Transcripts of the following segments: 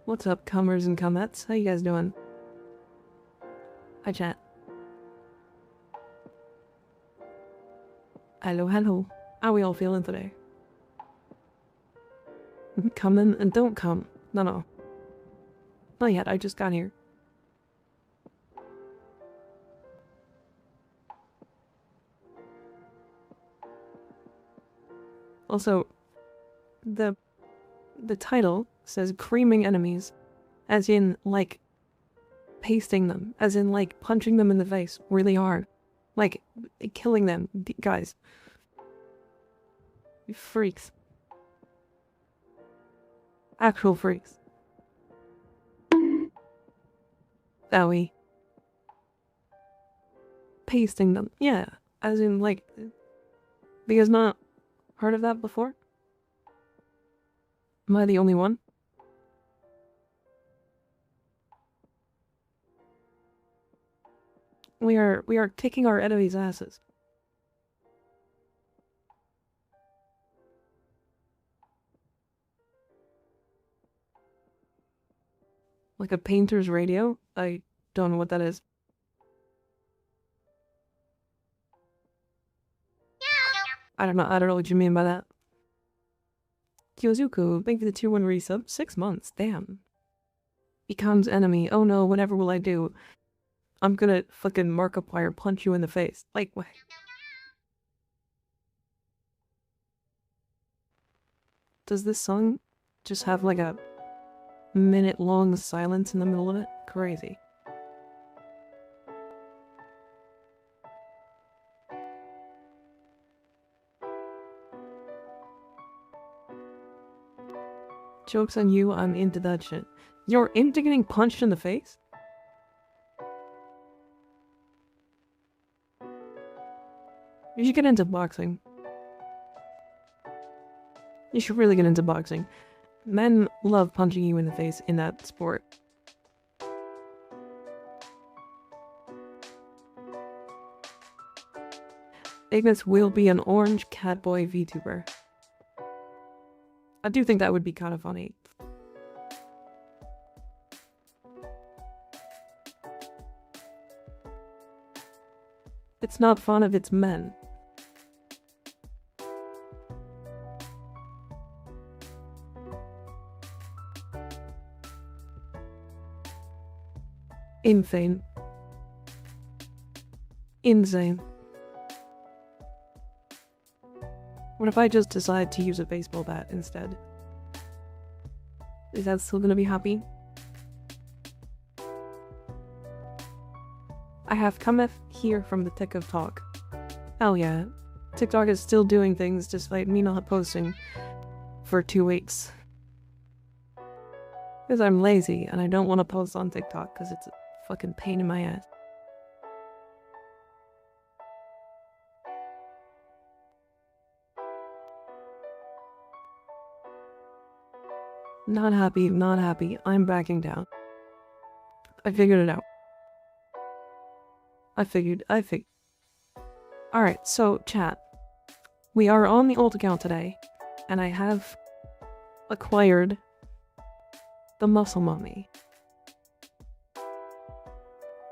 What's up, comers and comettes? How you guys doing? Hi, chat. Hello, hello. How we all feeling today? Come in and don't come. No. Not yet, I just got here. Also, the title says creaming enemies, as in, like, pasting them, as in, like, punching them in the face really hard. Like, killing them. Guys. You freaks. Actual freaks. Owie. Pasting them. Yeah. As in, like... You guys not heard of that before? Am I the only one? We are kicking our enemies' asses. Like a painter's radio? I don't know what that is. I don't know what you mean by that. Kyozuku, thank you for the tier 1 resub. 6 months, damn. Becomes enemy. Oh no, whatever will I do? I'm gonna fucking Markiplier punch you in the face. Like, what? Does this song just have like a minute-long silence in the middle of it? Crazy. Joke's on you, I'm into that shit. You're into getting punched in the face? You should get into boxing. You should really get into boxing. Men love punching you in the face in that sport. Ignis will be an orange catboy VTuber. I do think that would be kind of funny. It's not fun if it's men. Insane. Insane. What if I just decide to use a baseball bat instead? Is that still gonna be happy? I have cometh here from the tick of talk. Hell yeah. TikTok is still doing things despite me not posting for 2 weeks. Because I'm lazy and I don't want to post on TikTok because it's a fucking pain in my ass. Not happy, not happy. I'm backing down. I figured it out. I figured. Alright, so chat. We are on the old account today, and I have acquired the muscle mummy.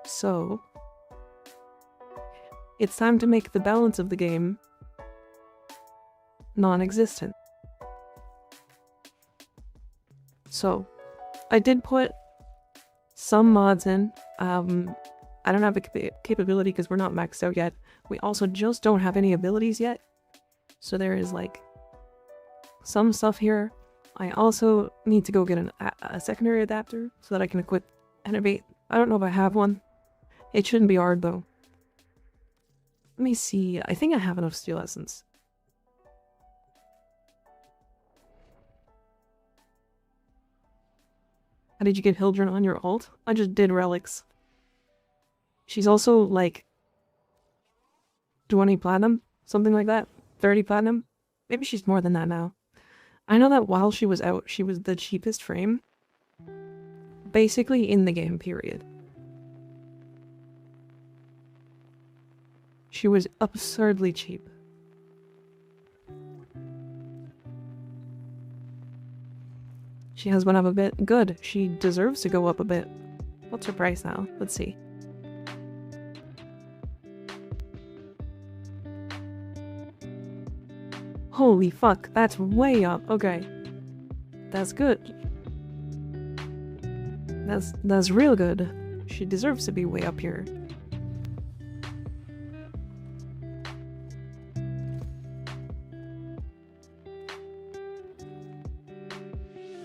So, it's time to make the balance of the game non-existent. So, I did put some mods in. I don't have the capability because we're not maxed out yet. We also just don't have any abilities yet. So there is like some stuff here. I also need to go get a secondary adapter so that I can equip Enervate. I don't know if I have one. It shouldn't be hard though. Let me see. I think I have enough steel essence. How did you get Hildryn on your ult? I just did relics. She's also like 20 platinum, something like that. 30 platinum. Maybe she's more than that now. I know that while she was out, she was the cheapest frame. Basically in the game, period. She was absurdly cheap. She has went up a bit. Good. She deserves to go up a bit. What's her price now? Let's see. Holy fuck, that's way up. Okay. That's good. That's real good. She deserves to be way up here.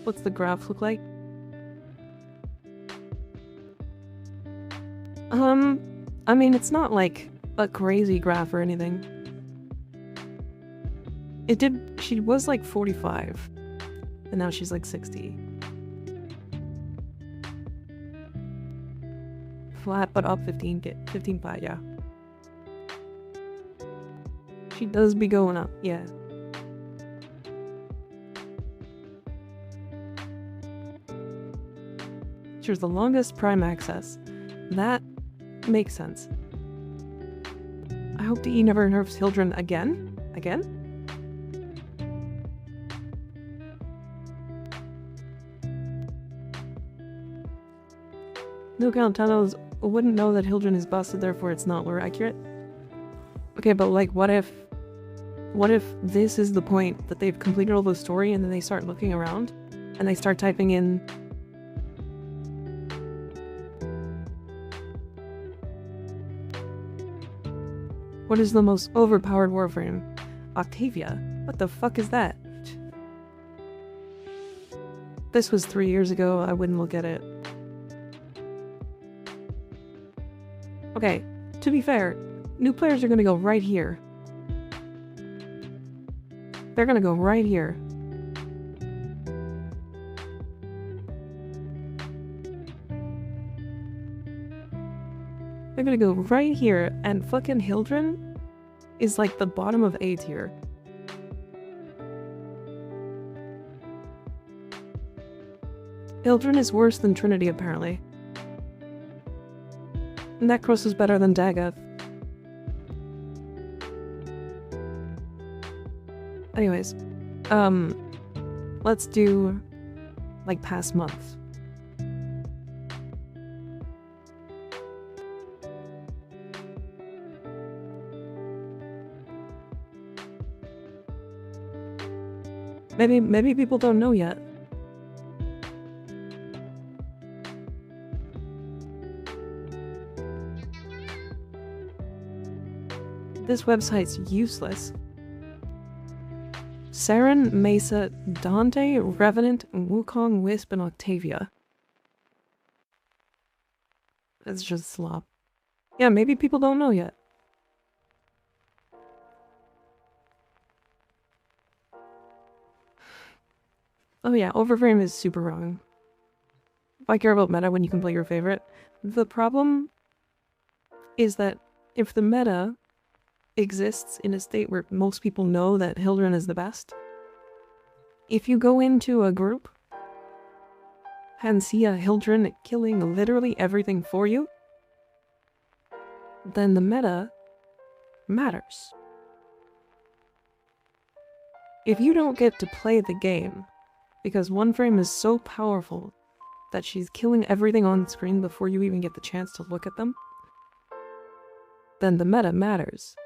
What's the graph look like? I mean, it's not like a crazy graph or anything. She was like 45, and now she's like 60. Flat, but up 15.5, yeah. She does be going up, yeah. She's the longest prime access. That makes sense. I hope DE never nerfs Hildryn again? Again? No count tunnels wouldn't know that Hildryn is busted, therefore it's not lore accurate. Okay, but like, what if this is the point that they've completed all the story and then they start looking around and they start typing in what is the most overpowered Warframe? Octavia? What the fuck is that? This was 3 years ago, I wouldn't look at it. Okay, to be fair, new players are gonna go right here. They're gonna go right here. They're gonna go right here, and fucking Hildryn is like the bottom of A tier. Hildryn is worse than Trinity, apparently. Necros is better than Dagoth. Anyways, let's do, like, past month. Maybe people don't know yet. This website's useless. Saren, Mesa, Dante, Revenant, Wukong, Wisp, and Octavia. It's just slop. Yeah, maybe people don't know yet. Oh yeah, Overframe is super wrong. Why care about meta when you can play your favorite? The problem is that if the meta exists in a state where most people know that Hildryn is the best, if you go into a group and see a Hildryn killing literally everything for you, then the meta matters. If you don't get to play the game because one frame is so powerful that she's killing everything on screen before you even get the chance to look at them, then the meta matters.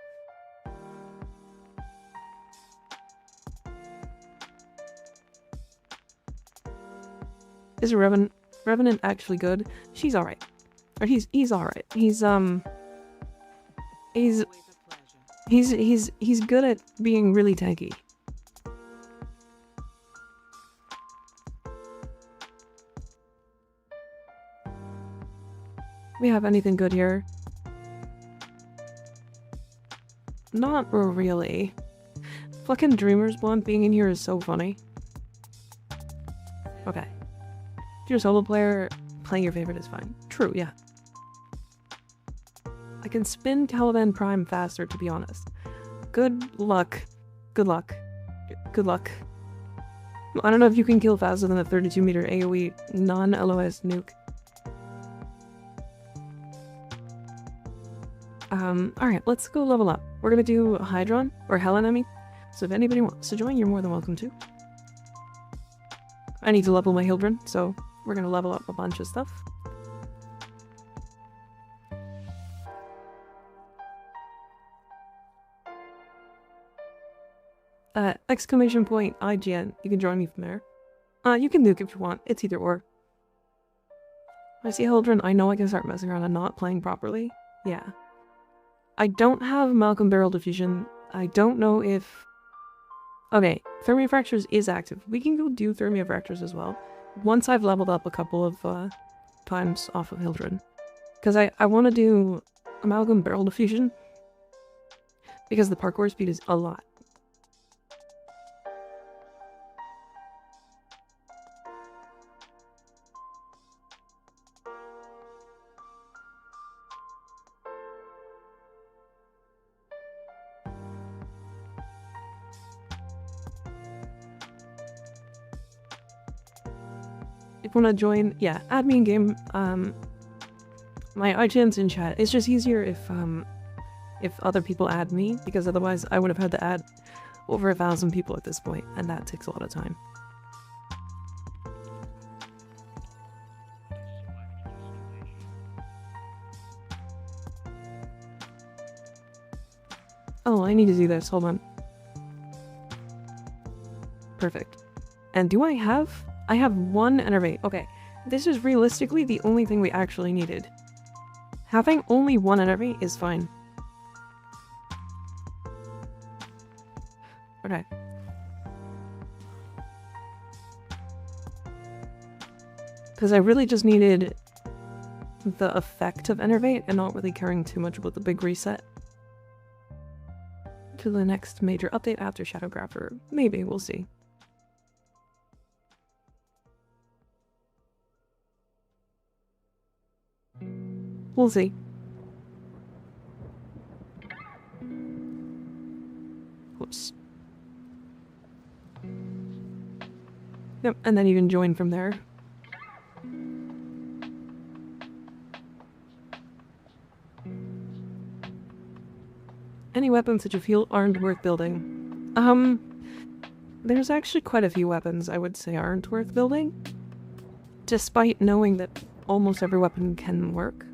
Is Revenant actually good? She's alright. Or he's alright. He's good at being really tanky. We have anything good here? Not really. Fucking Dreamer's Blonde being in here is so funny. Okay. If you're a solo player, playing your favorite is fine. True, yeah. I can spin Caliban Prime faster, to be honest. Good luck. Good luck. Good luck. I don't know if you can kill faster than a 32-meter AoE non-LOS nuke. Alright, let's go level up. We're gonna do Hydron, or Helen, I mean. So if anybody wants to join, you're more than welcome to. I need to level my Hildryn, so we're gonna level up a bunch of stuff. Exclamation point IGN. You can join me from there. You can nuke if you want. It's either or. I see Hildryn. I know I can start messing around and not playing properly. Yeah. I don't have Malcolm Barrel Diffusion. I don't know if... Okay, Thermia Fractures is active. We can go do Thermia Fractures as well. Once I've leveled up a couple of times off of Hildryn. Because I want to do Amalgam Barrel Diffusion. Because the parkour speed is a lot. If you want to join, yeah, add me in game. My IGN's in chat. It's just easier if other people add me, because otherwise I would have had to add over 1,000 people at this point, and that takes a lot of time. Oh, I need to do this. Hold on. Perfect. And do I have... I have one Enervate. Okay, this is realistically the only thing we actually needed. Having only one Enervate is fine. Okay. Because I really just needed the effect of Enervate and not really caring too much about the big reset. To the next major update after Shadowgrapher. Maybe, we'll see. We'll see. Whoops. Yep, and then you can join from there. Any weapons that you feel aren't worth building? There's actually quite a few weapons I would say aren't worth building. Despite knowing that almost every weapon can work.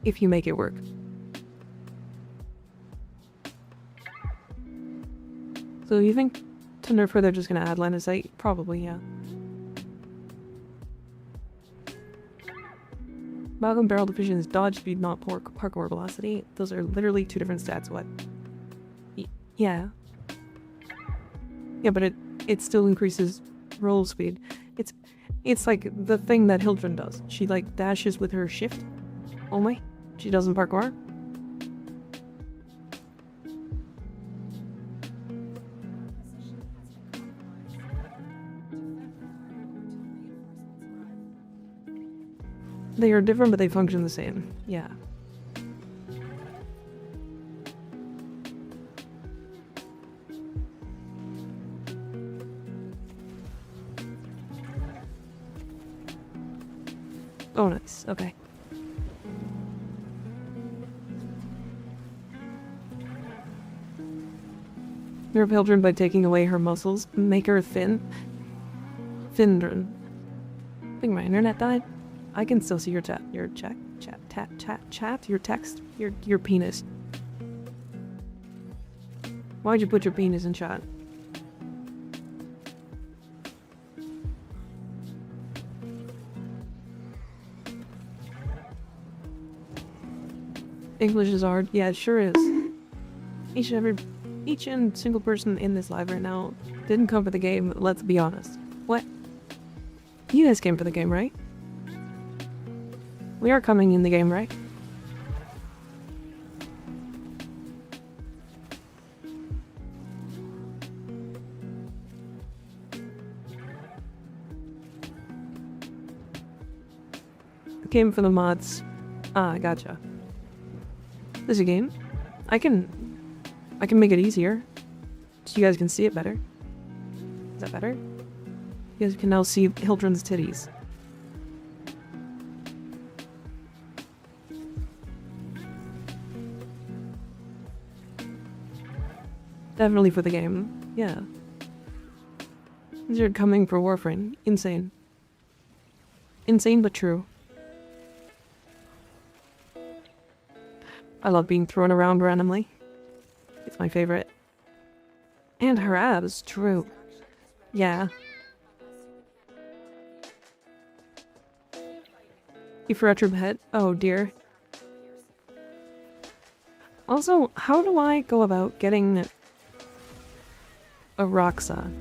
If you make it work. So you think to nerf her they're just gonna add line of sight? Probably, yeah. Malcolm Barrel Diffusion is dodge speed, not parkour velocity. Those are literally two different stats, what? Yeah. Yeah, but it still increases roll speed. It's like the thing that Hildryn does. She like dashes with her shift only. She doesn't parkour. They are different, but they function the same. Yeah. Oh, nice. Okay. Nerf Hildryn by taking away her muscles. Make her thin. Hildryn. I think my internet died. I can still see your chat. Your chat. Your text. Your penis. Why'd you put your penis in chat? English is hard. Yeah, it sure is. Each and single person in this live right now didn't come for the game, let's be honest. What? You guys came for the game, right? We are coming in the game, right? Came for the mods. Ah, gotcha. There's a game. I can make it easier. So you guys can see it better. Is that better? You guys can now see Hildryn's titties. Definitely for the game. Yeah. You're coming for Warframe. Insane. Insane but true. I love being thrown around randomly. It's my favorite. And her abs, true. Yeah. You forgot your pet? Oh dear. Also, how do I go about getting a Roxa?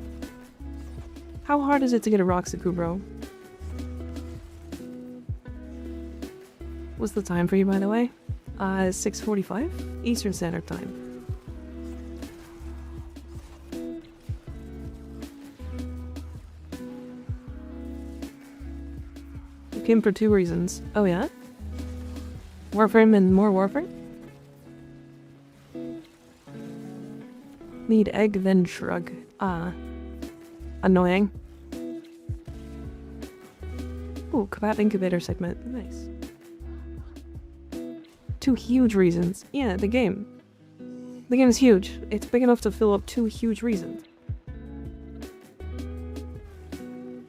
How hard is it to get a Roxaku, bro? What's the time for you, by the way? 6:45 Eastern Standard Time. You came for 2 reasons. Oh yeah? Warframe and more Warframe? Need egg, then shrug. Ah. Annoying. Ooh, Kebab Incubator segment. Nice. 2 huge reasons. Yeah, the game. The game is huge. It's big enough to fill up 2 huge reasons.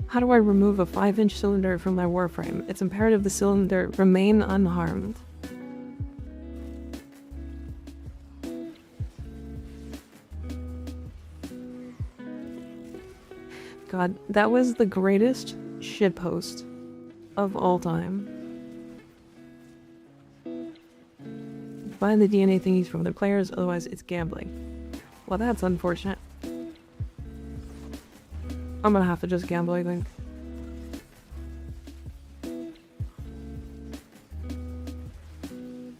How do I remove a 5-inch cylinder from my Warframe? It's imperative the cylinder remain unharmed. God, that was the greatest shitpost of all time. Buy the DNA thingies from the players, otherwise it's gambling. Well, that's unfortunate. I'm gonna have to just gamble, I think.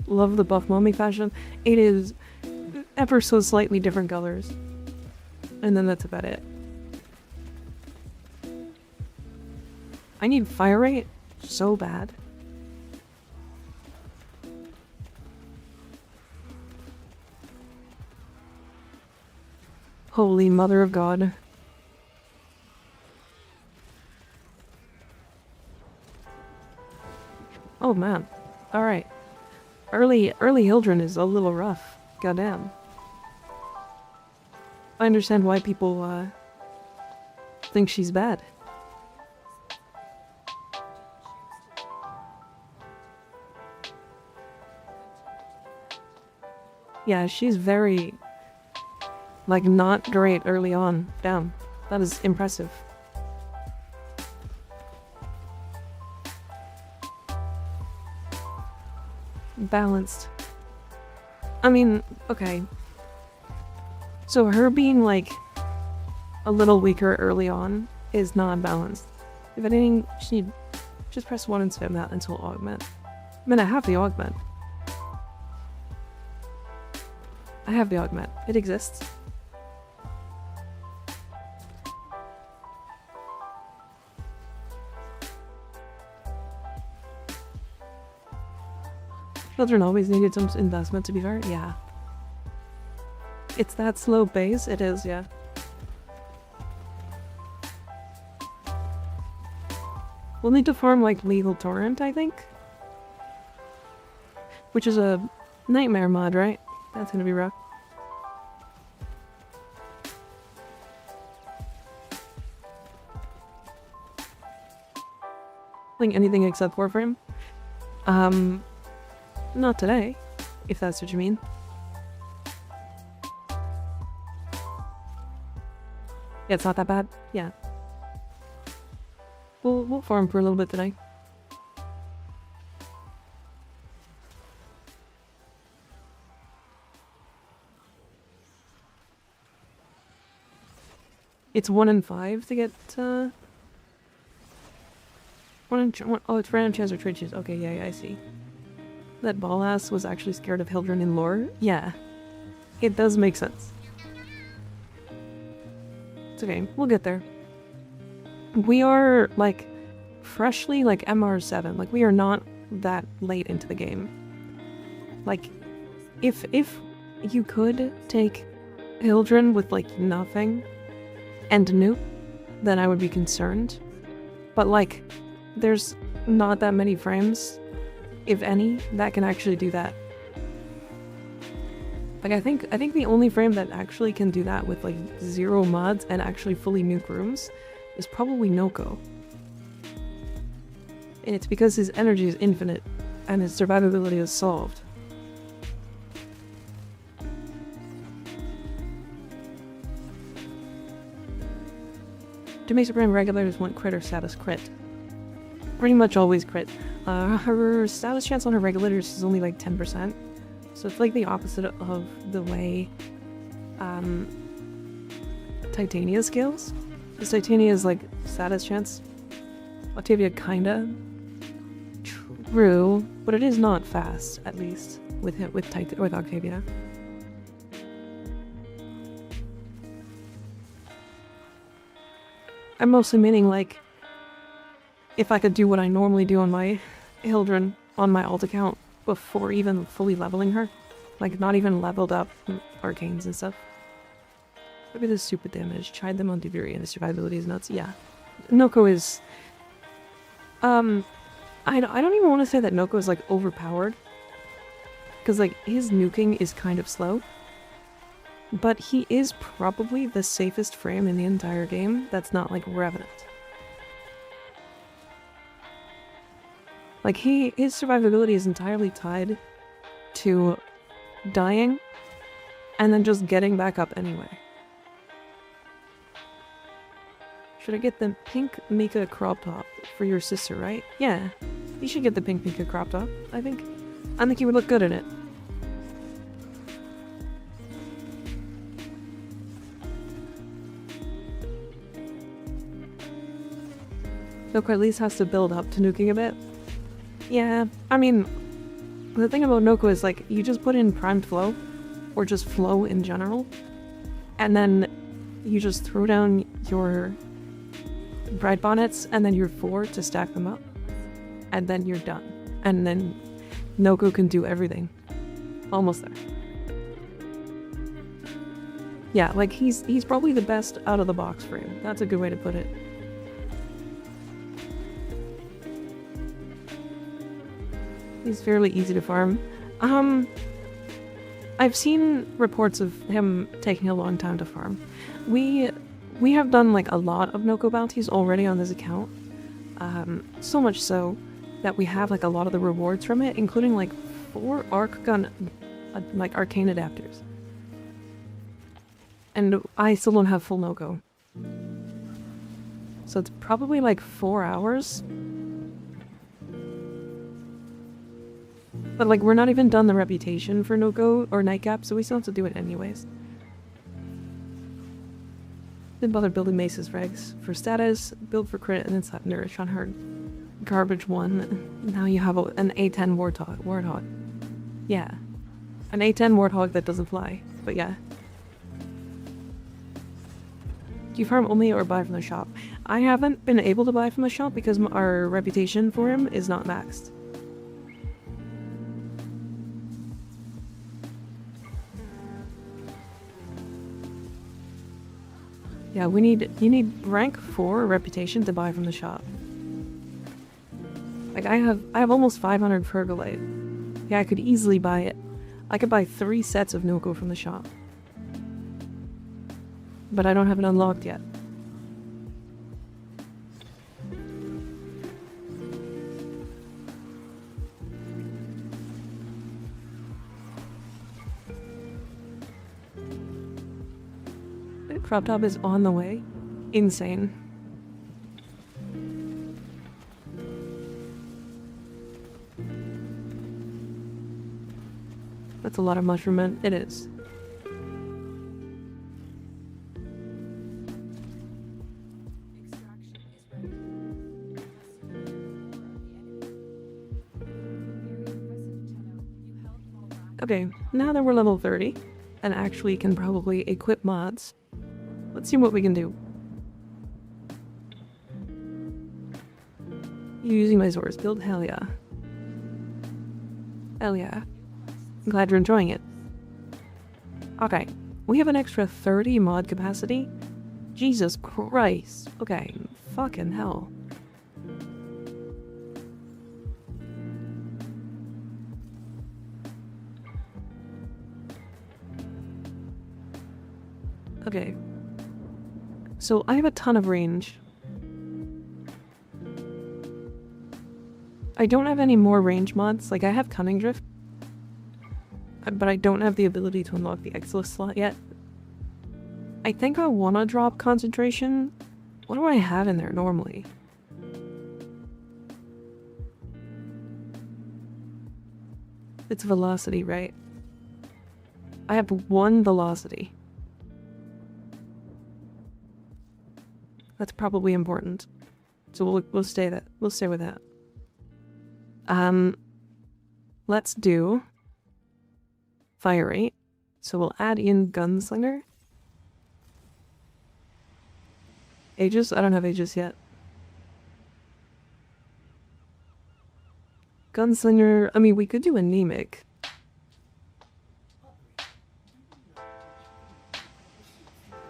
Love the buff mummy fashion. It is ever so slightly different colors. And then that's about it. I need fire rate so bad. Holy Mother of God. Oh man. Alright. Early Hildryn is a little rough. Goddamn. I understand why people think she's bad. Yeah, she's very, like, not great early on. Damn, that is impressive. Balanced. I mean, okay. So her being, like, a little weaker early on is not balanced. If anything, she just press 1 and spam that until augment. I mean, I have the augment. I have the augment. It exists. Children always needed some investment, to be fair. Yeah. It's that slow base. It is, yeah. We'll need to farm, like, Lethal Torrent, I think. Which is a nightmare mod, right? That's gonna be rough. Playing anything except Warframe? Not today, if that's what you mean. Yeah, it's not that bad. Yeah. We'll farm for a little bit today. It's 1 in 5 to get, 1 in... oh, it's random chance or trade chance. Okay, yeah, I see. That ball ass was actually scared of Hildryn in lore? Yeah. It does make sense. It's okay, we'll get there. We are, like, freshly, like, MR7. Like, we are not that late into the game. Like, if you could take Hildryn with, like, nothing and Nuke, then I would be concerned. But, like, there's not that many frames, if any, that can actually do that. Like, I think the only frame that actually can do that with, like, 0 mods and actually fully nuke rooms is probably Noko. And it's because his energy is infinite and his survivability is solved. To make Supreme regulars want crit or status crit. Pretty much always crit. Her status chance on her regulators is only like 10%. So it's like the opposite of the way Titania scales. Because Titania's like status chance. Octavia kinda. True, but it is not fast, at least, with Octavia. I'm mostly meaning, like, if I could do what I normally do on my Hildryn on my alt account before even fully leveling her. Like, not even leveled up arcanes and stuff. Look at this stupid damage. Tried them on Debiri and the survivability is nuts. Yeah. Noko is... I don't even want to say that Noko is, like, overpowered. Because, like, his nuking is kind of slow. But he is probably the safest frame in the entire game that's not, like, Revenant. Like, his survivability is entirely tied to dying and then just getting back up anyway. Should I get the pink Mika crop top for your sister, right? Yeah, you should get the pink Mika crop top, I think. I think you would look good in it. Noko at least has to build up to nuking a bit. Yeah, I mean, the thing about Noko is, like, you just put in primed flow, or just flow in general, and then you just throw down your bright bonnets and then your 4 to stack them up, and then you're done. And then Noko can do everything. Almost there. Yeah, like, he's probably the best out of the box frame. That's a good way to put it. He's fairly easy to farm. I've seen reports of him taking a long time to farm. We have done, like, a lot of Noko bounties already on this account. So much so that we have, like, a lot of the rewards from it, including, like, 4 Arcane adapters. And I still don't have full Noko. So it's probably, like, 4 hours. But, like, we're not even done the reputation for Noko or Nightcap, so we still have to do it anyways. Didn't bother building Mace's regs. For status, build for crit, and then slap Nourish on her garbage one. Now you have an A10 Warthog. Yeah. An A10 Warthog that doesn't fly, but yeah. Do you farm only or buy from the shop? I haven't been able to buy from the shop because our reputation for him is not maxed. Yeah, you need rank 4 reputation to buy from the shop. Like, I have almost 500 Pergolite. Yeah, I could easily buy it. I could buy 3 sets of Noko from the shop. But I don't have it unlocked yet. Crop top is on the way. Insane. That's a lot of mushroom men. It is. Okay, now that we're level 30 and actually can probably equip mods, let's see what we can do. You're using my Zors build? Hell yeah. Hell yeah. I'm glad you're enjoying it. Okay, we have an extra 30 mod capacity? Jesus Christ. Okay, fucking hell. Okay. So I have a ton of range. I don't have any more range mods. Like, I have Cunning Drift, but I don't have the ability to unlock the Exilus slot yet. I think I want to drop Concentration. What do I have in there normally? It's Velocity, right? I have 1 Velocity. That's probably important. So we'll stay with that. Let's do Fire Rate. So we'll add in Gunslinger. Aegis? I don't have Aegis yet. Gunslinger, I mean, we could do Anemic.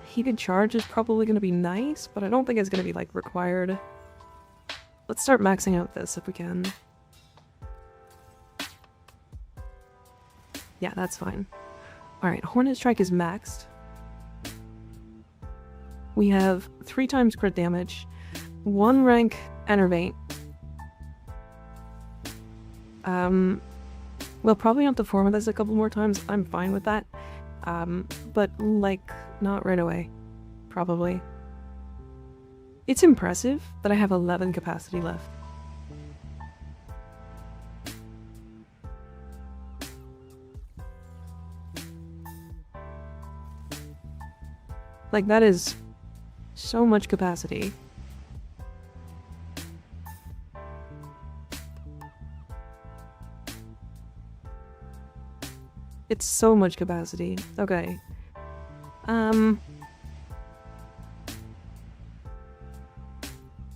Heated Charge is probably going to be nice, but I don't think it's going to be, like, required. Let's start maxing out this if we can. Yeah, that's fine. Alright, Hornet Strike is maxed. We have 3 times crit damage, 1 rank Enervate. We'll probably have to form this a couple more times. I'm fine with that. But, like, not right away. Probably. It's impressive that I have 11 capacity left. Like, that is so much capacity. It's so much capacity. Okay.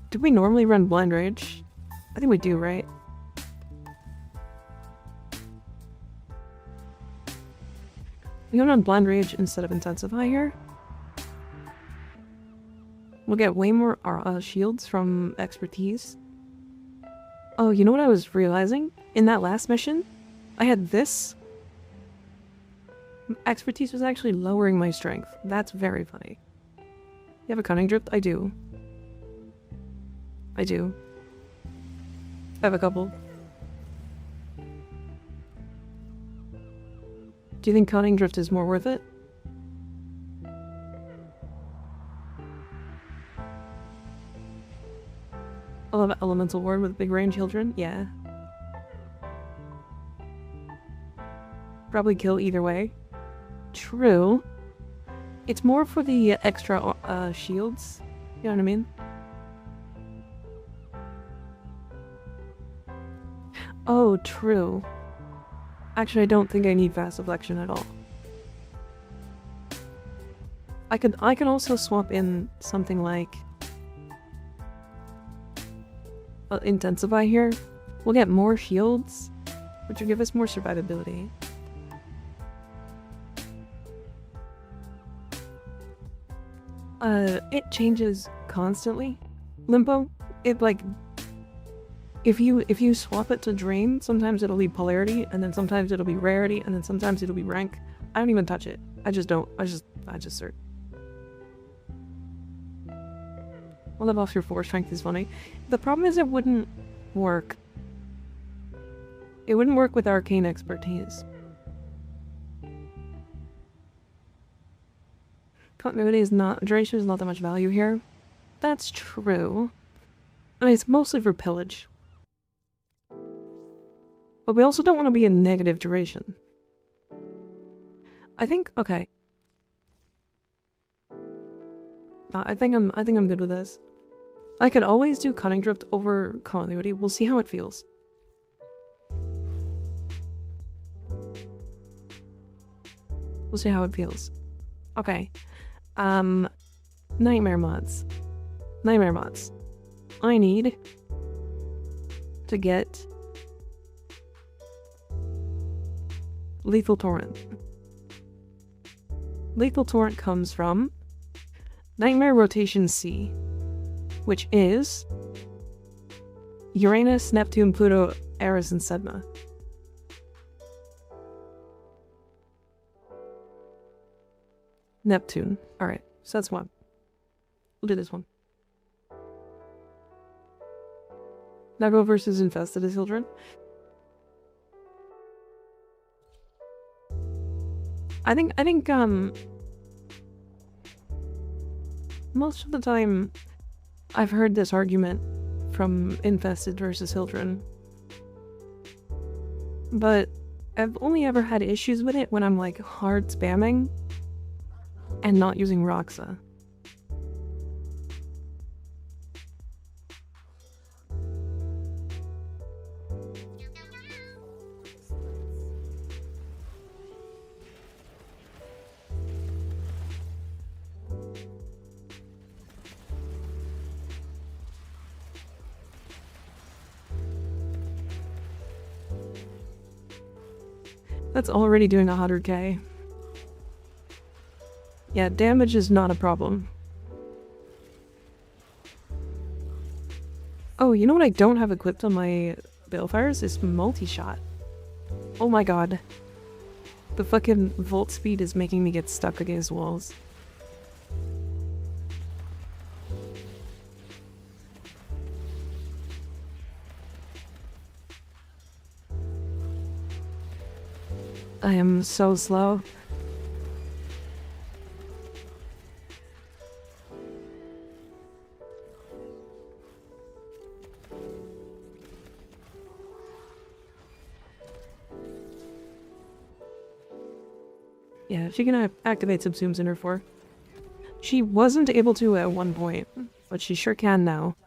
Do we normally run Blind Rage? I think we do, right? We can run Blind Rage instead of Intensify here. We'll get way more shields from Expertise. Oh, you know what I was realizing? In that last mission, I had this. Expertise was actually lowering my strength. That's very funny. You have a Cunning Drift? I do. I do. I have a couple. Do you think Cunning Drift is more worth it? I love Elemental Ward with big range Hildryn. Yeah. Probably kill either way. True. It's more for the extra shields. You know what I mean? Oh, true. Actually, I don't think I need Fast Deflection at all. I can also swap in something like Intensify here. We'll get more shields, which will give us more survivability. It changes constantly. Limpo, it like if you swap it to Drain, sometimes it'll be Polarity, and then sometimes it'll be Rarity, and then sometimes it'll be Rank. I don't even touch it. I just search. Well, the buff your 4 strength is funny. The problem is it wouldn't work. It wouldn't work with Arcane Expertise. Continuity is not... Duration is not that much value here. That's true. I mean, it's mostly for pillage. But we also don't want to be in negative duration. I think... Okay. I think I'm good with this. I could always do Cunning Drift over Continuity. We'll see how it feels. We'll see how it feels. Okay. Nightmare mods. Nightmare mods. I need to get Lethal Torrent. Lethal Torrent comes from Nightmare Rotation C, which is Uranus, Neptune, Pluto, Eris, and Sedna. Neptune. Alright, so that's one. We'll do this one. Now go versus Infested as Hildryn. I think most of the time I've heard this argument from Infested versus Hildryn, but I've only ever had issues with it when I'm like hard spamming and not using Roxa. That's already doing 100k. Yeah, damage is not a problem. Oh, you know what I don't have equipped on my Balefires? Is multi-shot. Oh my god. The fucking volt speed is making me get stuck against walls. I am so slow. Yeah, she can activate subsumes in her 4. She wasn't able to at one point, but she sure can now.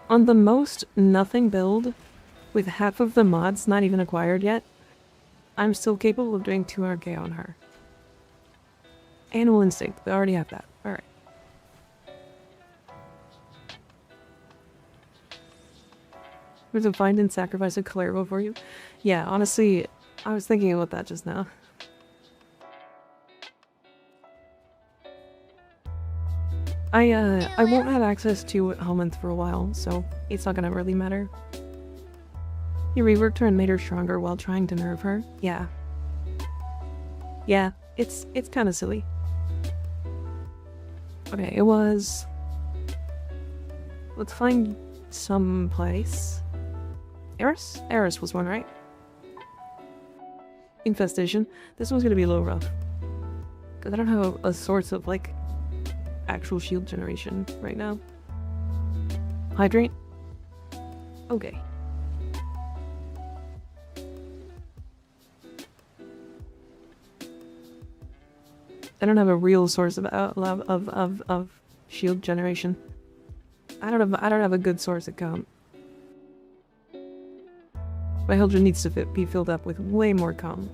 On the most nothing build, with half of the mods not even acquired yet, I'm still capable of doing 200k on her. Animal Instinct, we already have that. Alright. There's a find and sacrifice a Clerical for you? Yeah, honestly, I was thinking about that just now. I won't have access to Helminth for a while, so it's not gonna really matter. You reworked her and made her stronger while trying to nerve her? Yeah. Yeah, it's kind of silly. Okay, it was... Let's find some place. Eris? Eris was one, right? Infestation. This one's gonna be a little rough. Because I don't have a source of, like, actual shield generation right now. Hydrate? Okay. I don't have a real source of shield generation. I don't have a good source account. My Hildryn needs to be filled up with way more calm.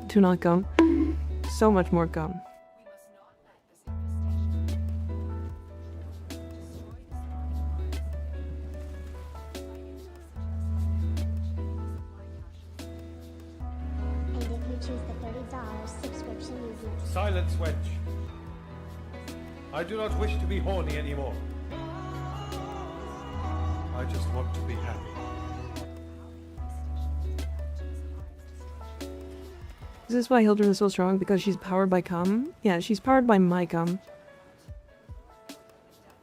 Do not come. So much more come. And if you choose the $30 subscription using... Silence, wench. I do not wish to be horny anymore. I just want to be happy. Is this why Hildryn is so strong? Because she's powered by cum? Yeah, she's powered by my cum.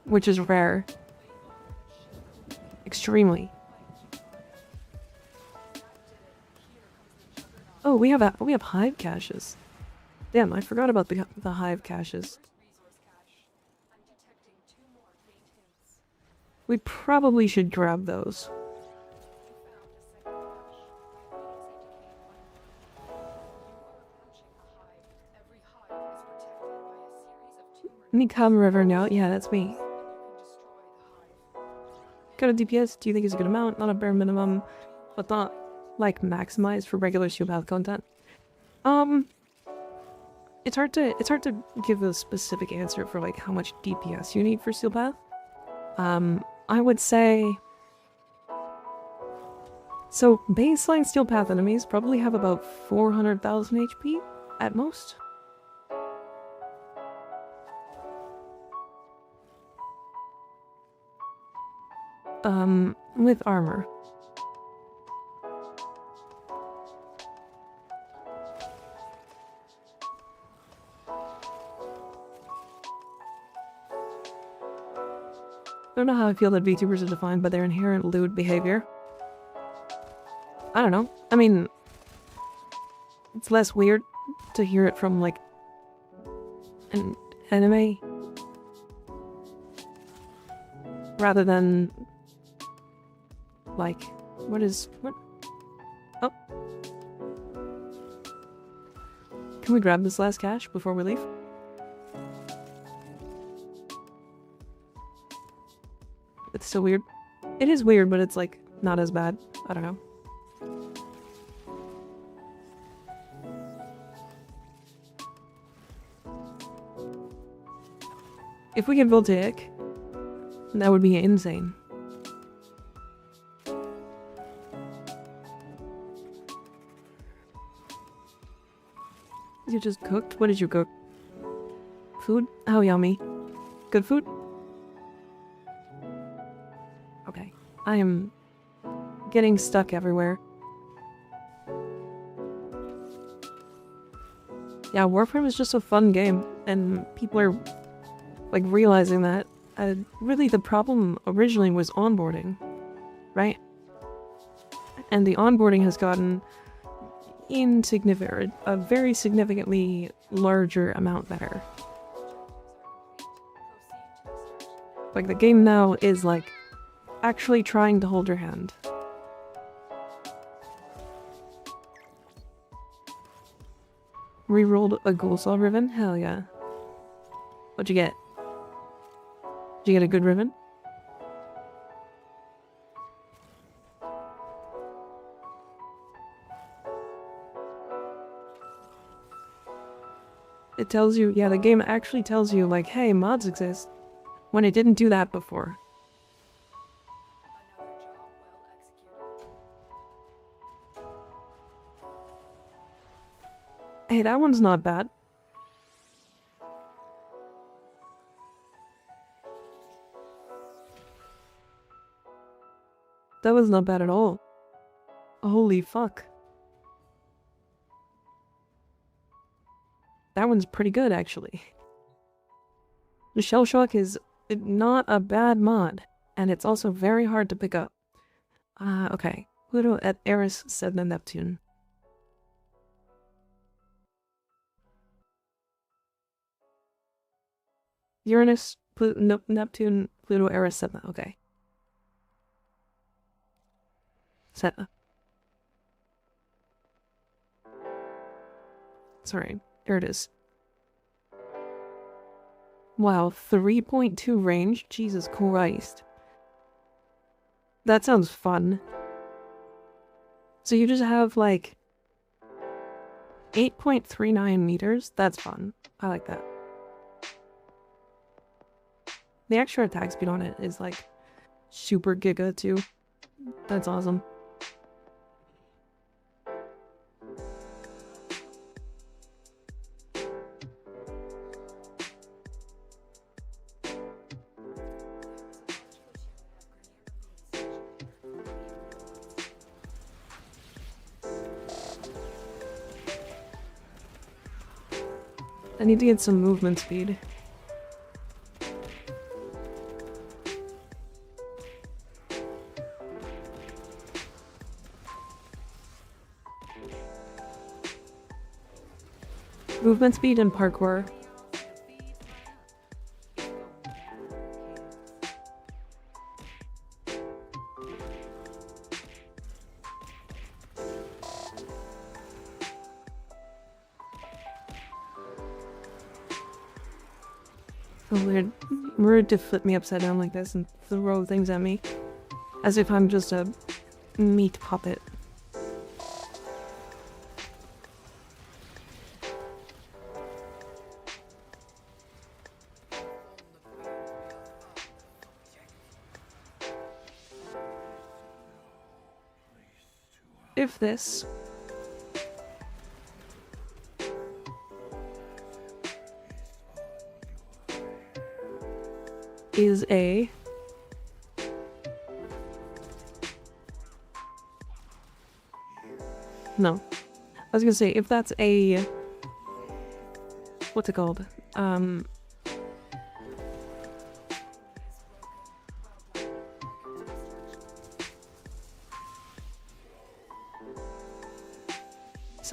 Which is rare. Extremely. Oh, we have hive caches. Damn, I forgot about the hive caches. We probably should grab those. MikaRiverNya, yeah, that's me. Got a DPS, do you think it's a good amount? Not a bare minimum, but not, like, maximized for regular Steelpath content. It's hard to give a specific answer for, like, how much DPS you need for Steelpath. I would say... So, baseline Steelpath enemies probably have about 400,000 HP, at most. with armor. I don't know how I feel that VTubers are defined by their inherent lewd behavior. I don't know. I mean, it's less weird to hear it from, like, an anime rather than, like, what? Oh. Can we grab this last cache before we leave? It's so weird. It is weird, but it's, like, not as bad. I don't know. If we get voltaic, that would be insane. You just cooked? What did you cook? Food? How yummy. Good food? Okay. I am getting stuck everywhere. Yeah, Warframe is just a fun game, and people are, like, realizing that. Really, the problem originally was onboarding, right? And the onboarding has gotten insignificant, a very significantly larger amount better. Like, the game now is, like, actually trying to hold your hand. Rerolled a gold saw ribbon? Hell yeah. What'd you get? Did you get a good ribbon? It tells you, yeah, the game actually tells you, like, hey, mods exist, when it didn't do that before. Hey, that one's not bad. That was not bad at all. Holy fuck. That one's pretty good, actually. The Shell Shock is not a bad mod, and it's also very hard to pick up. Okay. Pluto at Eris said the Neptune. Uranus, Neptune, Pluto, Eris, Sedna. Okay. Sedna. Sorry, there it is. Wow, 3.2 range? Jesus Christ. That sounds fun. So you just have, like, 8.39 meters? That's fun. I like that. The extra attack speed on it is, like, super giga, too. That's awesome. I need to get some movement speed. Movement speed and parkour. So weird. Rude to flip me upside down like this and throw things at me. As if I'm just a meat puppet. If this is a No. I was gonna say, if that's a... What's it called? Son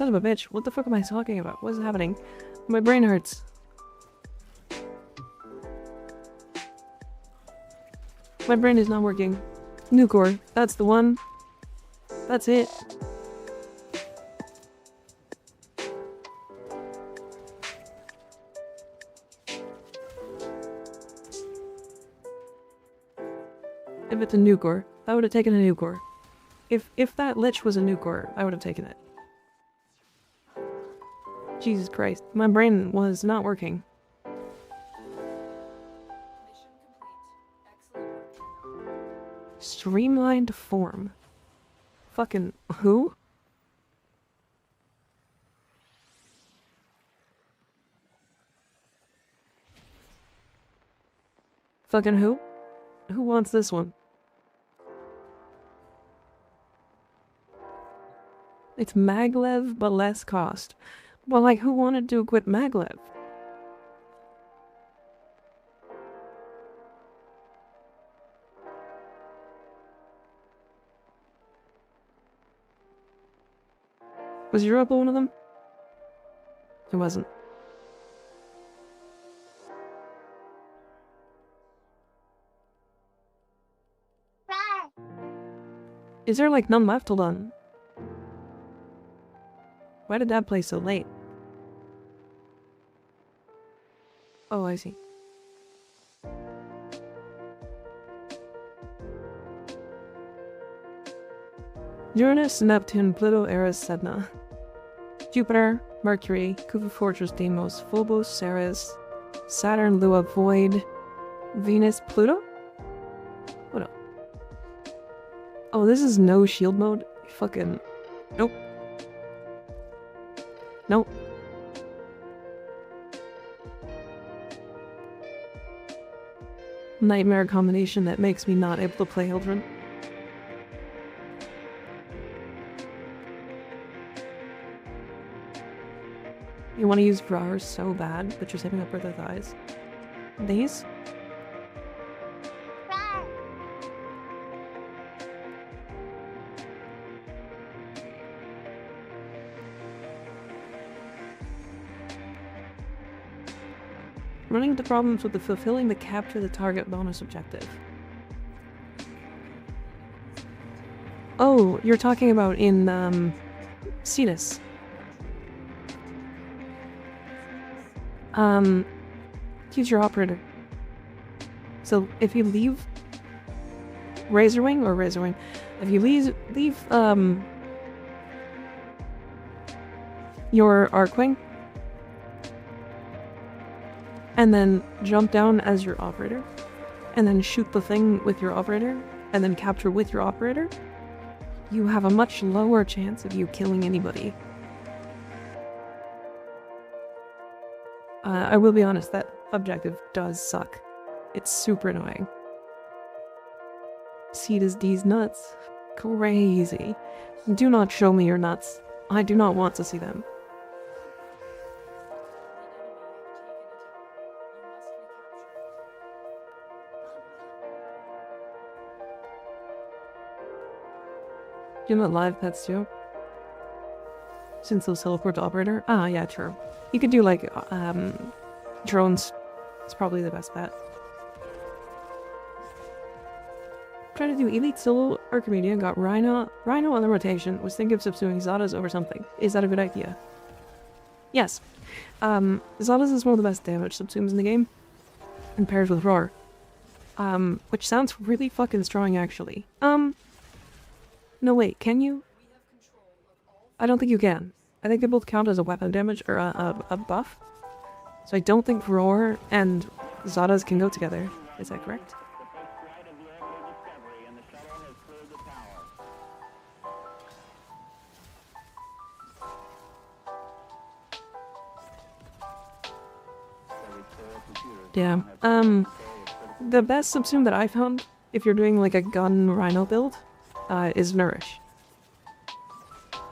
of a bitch, what the fuck am I talking about? What is happening? My brain hurts. My brain is not working. Nucor, that's the one. That's it. If it's a Nucor, I would have taken a Nucor. If that Lich was a Nucor, I would have taken it. Jesus Christ, my brain was not working. Streamlined form. Fucking who? Fucking who? Who wants this one? It's maglev, but less cost. Well, like, who wanted to equip maglev? Was Europa one of them? It wasn't. Is there, like, none left? Hold on. Why did Dad play so late? Oh, I see. Uranus, Neptune, Pluto, Eris, Sedna. Jupiter, Mercury, Kuiper Fortress, Deimos, Phobos, Ceres, Saturn, Lua, Void, Venus, Pluto? What up? Oh, this is no shield mode? Fucking... Nope. Nope. Nightmare combination that makes me not able to play Hildryn. You want to use Vrars so bad, but you're saving up for their thighs. These? Running into problems with fulfilling the capture the target bonus objective. Oh, you're talking about in, Cetus. Use your operator. So if you leave Razorwing, if you leave your Arcwing and then jump down as your operator and then shoot the thing with your operator and then capture with your operator, you have a much lower chance of you killing anybody. I will be honest, that objective does suck. It's super annoying. Cetus D's nuts. Crazy. Do not show me your nuts. I do not want to see them. Do you know live pets too? Since they'll teleport to operator? Ah, yeah, true. You could do like, drones. It's probably the best bet. Trying to do Elite Solo Archimedia, got Rhino on the rotation, was thinking of substituting Zadas over something. Is that a good idea? Yes. Zadas is one of the best damage subsumes in the game, and pairs with Roar. Which sounds really fucking strong actually. No wait, can you? I don't think you can. I think they both count as a weapon damage, or a buff. So I don't think Roar and Zadas can go together. Is that correct? Yeah. The best subsume that I found, if you're doing like a gun Rhino build, is Nourish.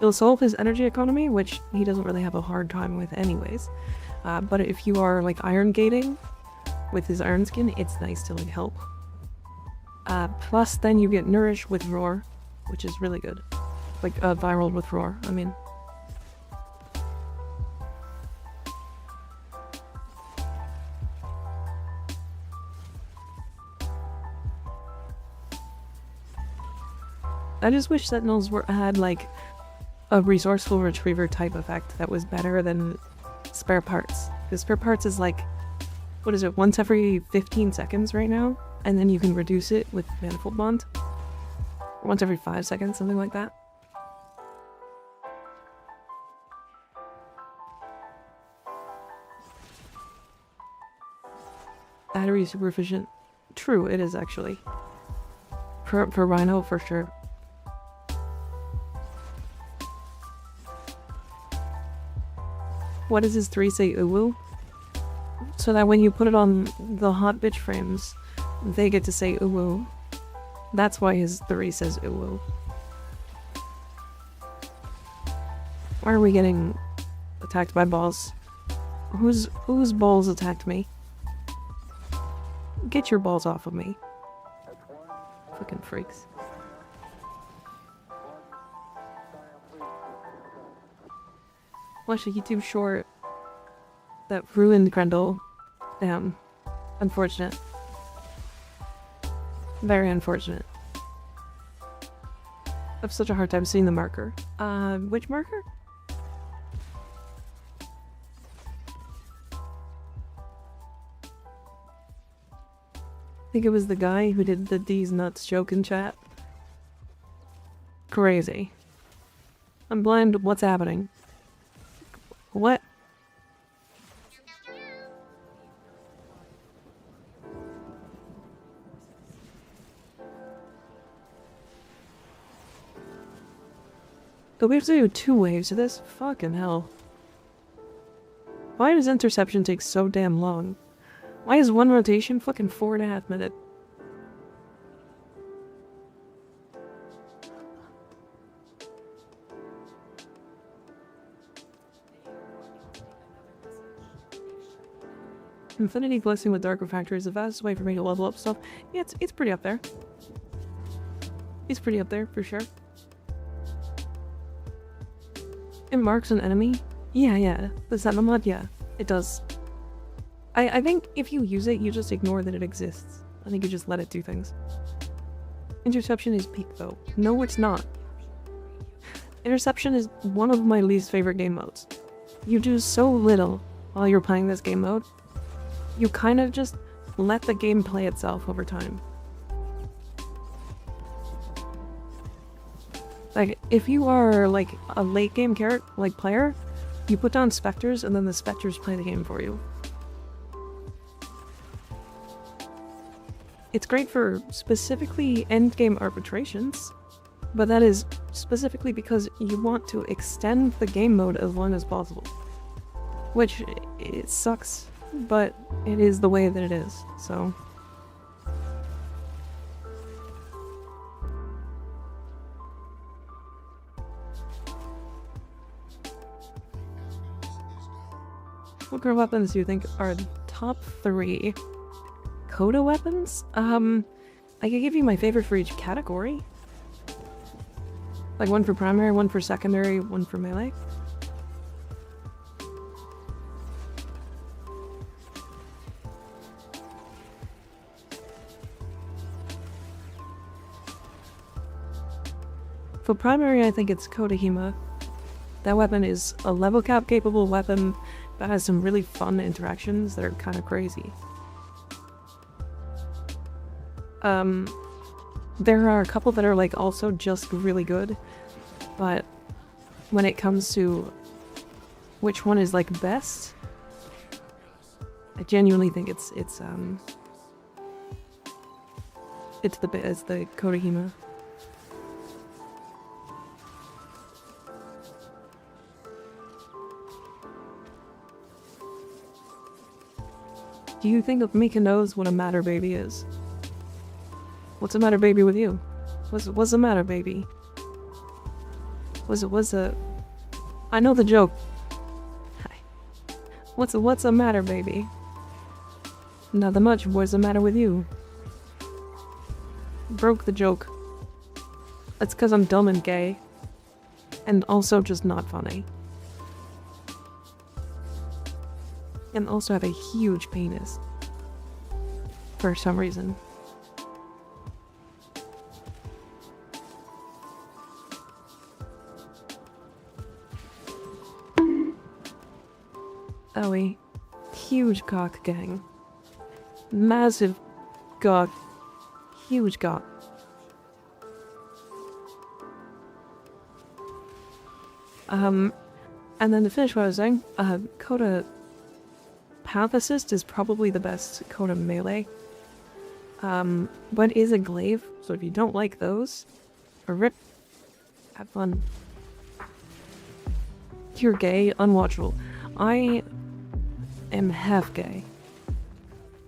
It'll solve his energy economy, which he doesn't really have a hard time with anyways. But if you are like iron gating with his iron skin, it's nice to like help. Plus then you get nourished with roar, which is really good. Like viral with roar, I mean. I just wish Sentinels had like a resourceful retriever type effect that was better than spare parts. Because spare parts is like, what is it, once every 15 seconds right now? And then you can reduce it with Manifold Bond. Or once every 5 seconds, something like that. Battery super efficient. True, it is actually. For Rhino, for sure. What does his 3 say, uwu? So that when you put it on the hot bitch frames, they get to say uwu. That's why his 3 says uwu. Why are we getting attacked by balls? Whose balls attacked me? Get your balls off of me. Fucking freaks. Watched a YouTube short that ruined Grendel. Damn. Unfortunate. Very unfortunate. I have such a hard time seeing the marker. Which marker? I think it was the guy who did the D's nuts joke in chat. Crazy. I'm blind, what's happening? What? Oh, we have to do 2 waves of this? Fucking hell. Why does interception take so damn long? Why is 1 rotation fucking 4.5 minutes? Infinity Blessing with Dark Refractor is the fastest way for me to level up stuff. Yeah, it's pretty up there. It's pretty up there, for sure. It marks an enemy? Yeah. The Sentinel mod? Yeah, it does. I think if you use it, you just ignore that it exists. I think you just let it do things. Interception is peak though. No, it's not. Interception is one of my least favorite game modes. You do so little while you're playing this game mode. You kind of just let the game play itself over time. Like, if you are like a late game player, you put down Spectres and then the Spectres play the game for you. It's great for specifically endgame arbitrations, but that is specifically because you want to extend the game mode as long as possible. Which, it sucks, but it is the way that it is, so... What kind of weapons do you think are the top 3 Coda weapons? I could give you my favorite for each category. Like 1 for primary, 1 for secondary, 1 for melee. For primary, I think it's Kodahima. That weapon is a level cap capable weapon that has some really fun interactions that are kind of crazy. There are a couple that are like also just really good, but when it comes to which one is like best, I genuinely think it's the Kodahima. Do you think Mika knows what a matter baby is? What's the matter baby with you? What's the matter baby? Was a... I know the joke. Hi. What's the matter, baby? Nothing much. What's the matter with you? Broke the joke. It's because I'm dumb and gay. And also just not funny. And also have a huge penis. For some reason. Owie. Huge cock gang. Massive cock. Huge cock. And then to finish what I was saying, Coda Path Assist is probably the best Coda melee. But is a glaive, so if you don't like those, or rip, have fun. You're gay, unwatchable. I am half gay.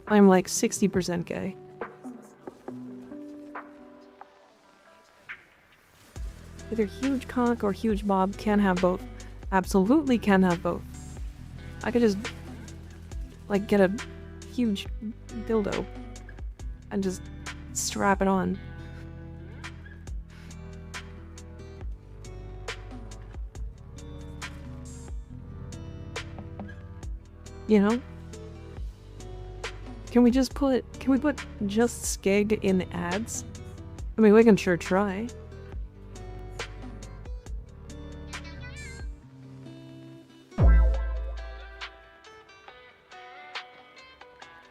I'm like 60% gay. Either huge cock or huge bob, can have both. Absolutely can have both. I could just, like, get a huge dildo and just strap it on. You know? Can we put just skeg in ads? I mean, we can sure try.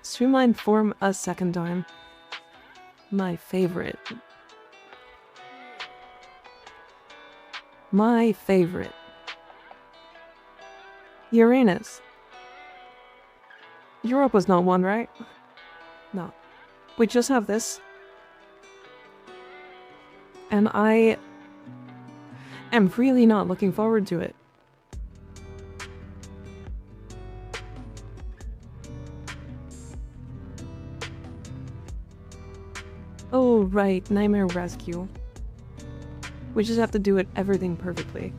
Streamline form a second time. My favorite. My favorite. Uranus. Europe was not one, right? No. We just have this. And I am really not looking forward to it. Oh, right, Nightmare Rescue. We just have to do everything perfectly.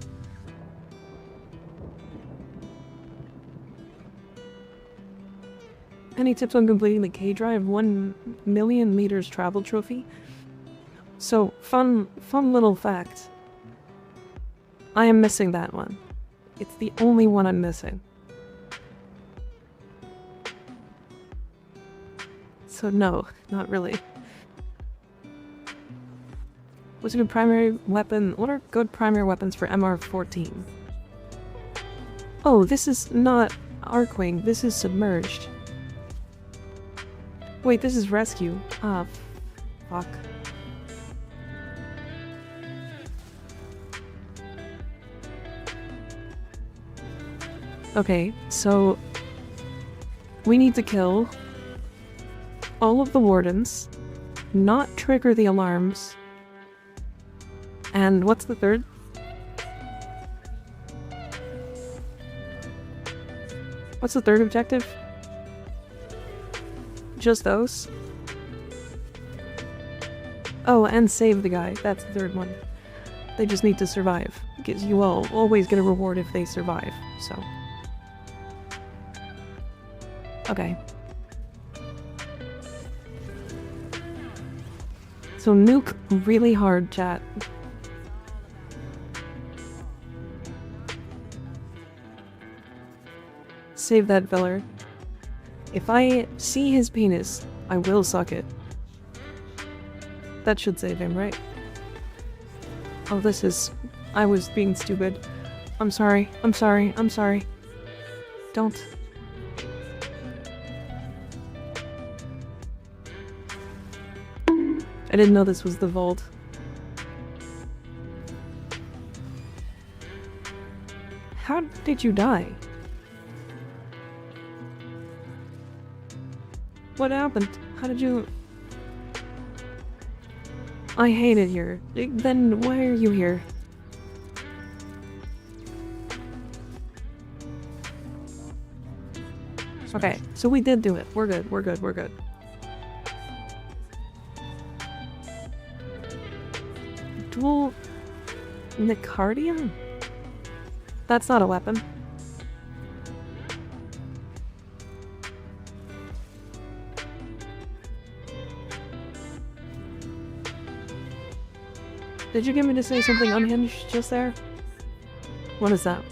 Any tips on completing the K-Drive 1 million meters travel trophy? So, fun little fact. I am missing that one. It's the only one I'm missing. So no, not really. What's a good primary weapon? What are good primary weapons for MR14? Oh, this is not Arcwing, this is Submerged. Wait, this is Rescue. Ah, fuck. Okay, so we need to kill all of the wardens, not trigger the alarms, and what's the third? What's the third objective? Just those? Oh, and save the guy. That's the third one. They just need to survive. Because you will always get a reward if they survive, so. Okay. So nuke really hard, chat. Save that feller. If I see his penis, I will suck it. That should save him, right? Oh, this is... I was being stupid. I'm sorry. I'm sorry. I'm sorry. Don't. I didn't know this was the vault. How did you die? What happened? How did you... I hate it here. Then why are you here? Okay, so we did do it. We're good, we're good, we're good. Dual MikaRiverNya? That's not a weapon. Did you get me to say something unhinged just there? What is that?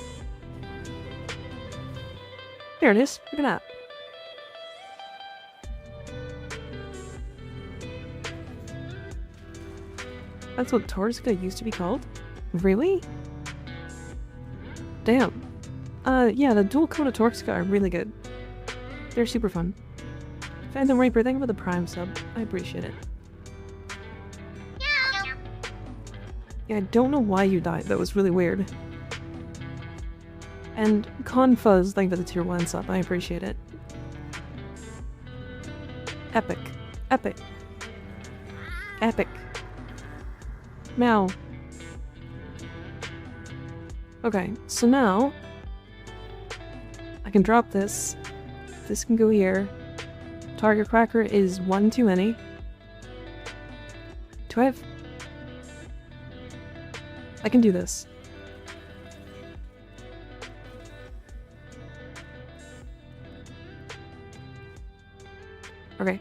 Here it is. Look at that. That's what Torska used to be called? Really? Damn. Yeah, the dual Coda Torska are really good. They're super fun. Phantom Reaper, thank you for the Prime sub. I appreciate it. Yeah, I don't know why you died. That was really weird. And Confuzz, thank you for the tier 1 sub. I appreciate it. Epic. Epic. Epic. Meow. Okay, so now I can drop this. This can go here. Target cracker is one too many. Do I have... I can do this. Okay.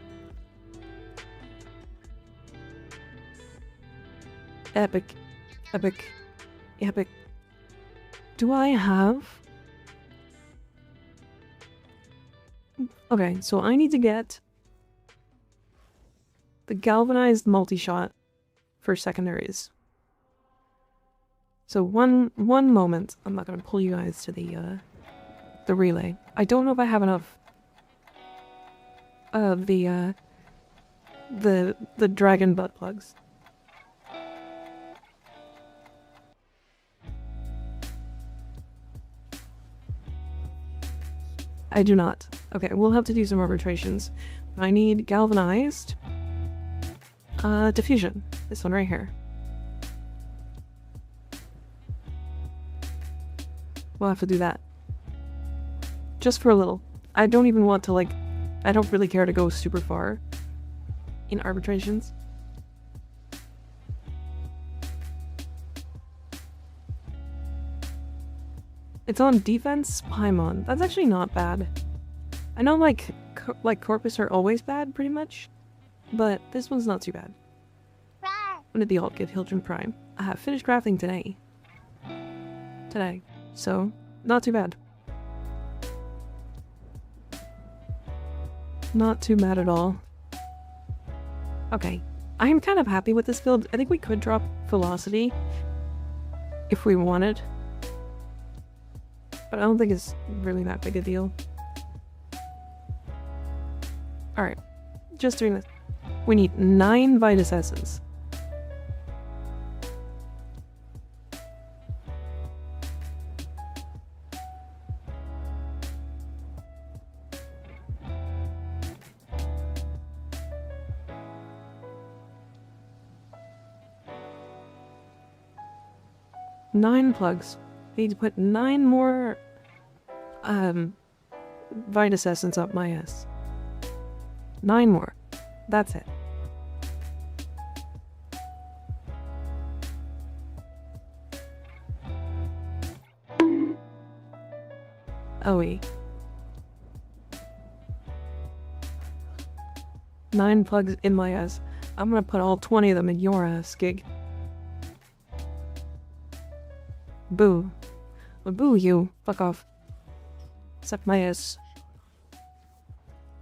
Epic. Epic. Epic. Do I have... Okay, so I need to get the Galvanized multi-shot for secondaries. So one moment. I'm not gonna pull you guys to the relay. I don't know if I have enough of the dragon butt plugs. I do not. Okay, we'll have to do some arbitrations. I need Galvanized. Diffusion. This one right here. We'll have to do that. Just for a little. I don't even want to, like... I don't really care to go super far in arbitrations. It's on defense, Paimon. That's actually not bad. I know, like Corpus are always bad, pretty much. But this one's not too bad. When did the alt give Hildryn Prime? I have finished crafting today. So, not too bad. Not too bad at all. Okay. I am kind of happy with this build. I think we could drop Velocity if we wanted. But I don't think it's really that big a deal. Alright. Just doing this. We need 9 Vitus Essence. Nine plugs. I need to put 9 more Vitus Essence up my ass. 9 more. That's it. OE. 9 plugs in my ass. I'm gonna put all 20 of them in your ass, Gig. Boo. Well, boo you. Fuck off. Suck my ass.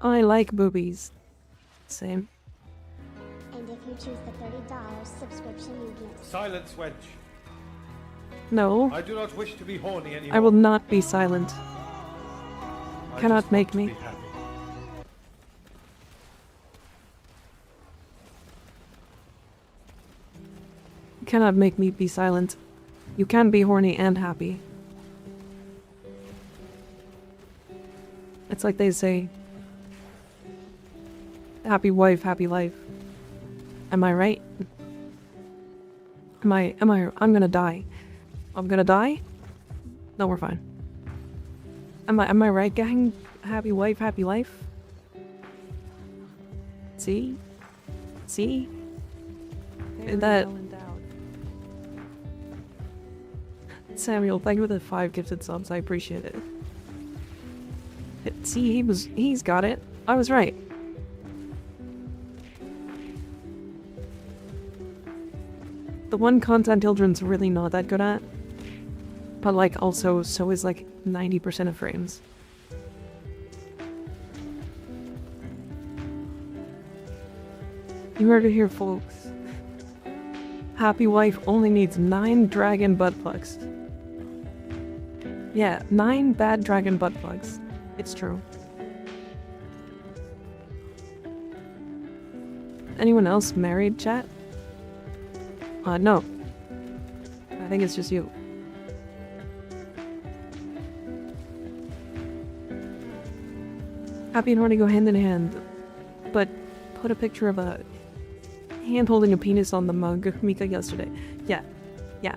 I like boobies. Same. And if you choose the $30 subscription, you get... Silence, wench. No. I do not wish to be horny anymore. I will not be silent. I Cannot just make want to me. be happy. You cannot make me be silent. You can be horny and happy. It's like they say, happy wife, happy life. Am I right? I'm gonna die. I'm gonna die? No, we're fine. Am I right, gang? Happy wife, happy life? See? See? That... Samuel, thank you for the 5 gifted subs. I appreciate it. See, he's got it. I was right. The one content Hildryn's really not that good at. But like also so is like 90% of frames. You heard it here, folks. Happy wife only needs 9 dragon butt plugs. Yeah, 9 bad dragon butt plugs. It's true. Anyone else married, chat? No. I think it's just you. Happy and horny go hand in hand, but put a picture of a hand holding a penis on the mug Mika yesterday. Yeah. Yeah.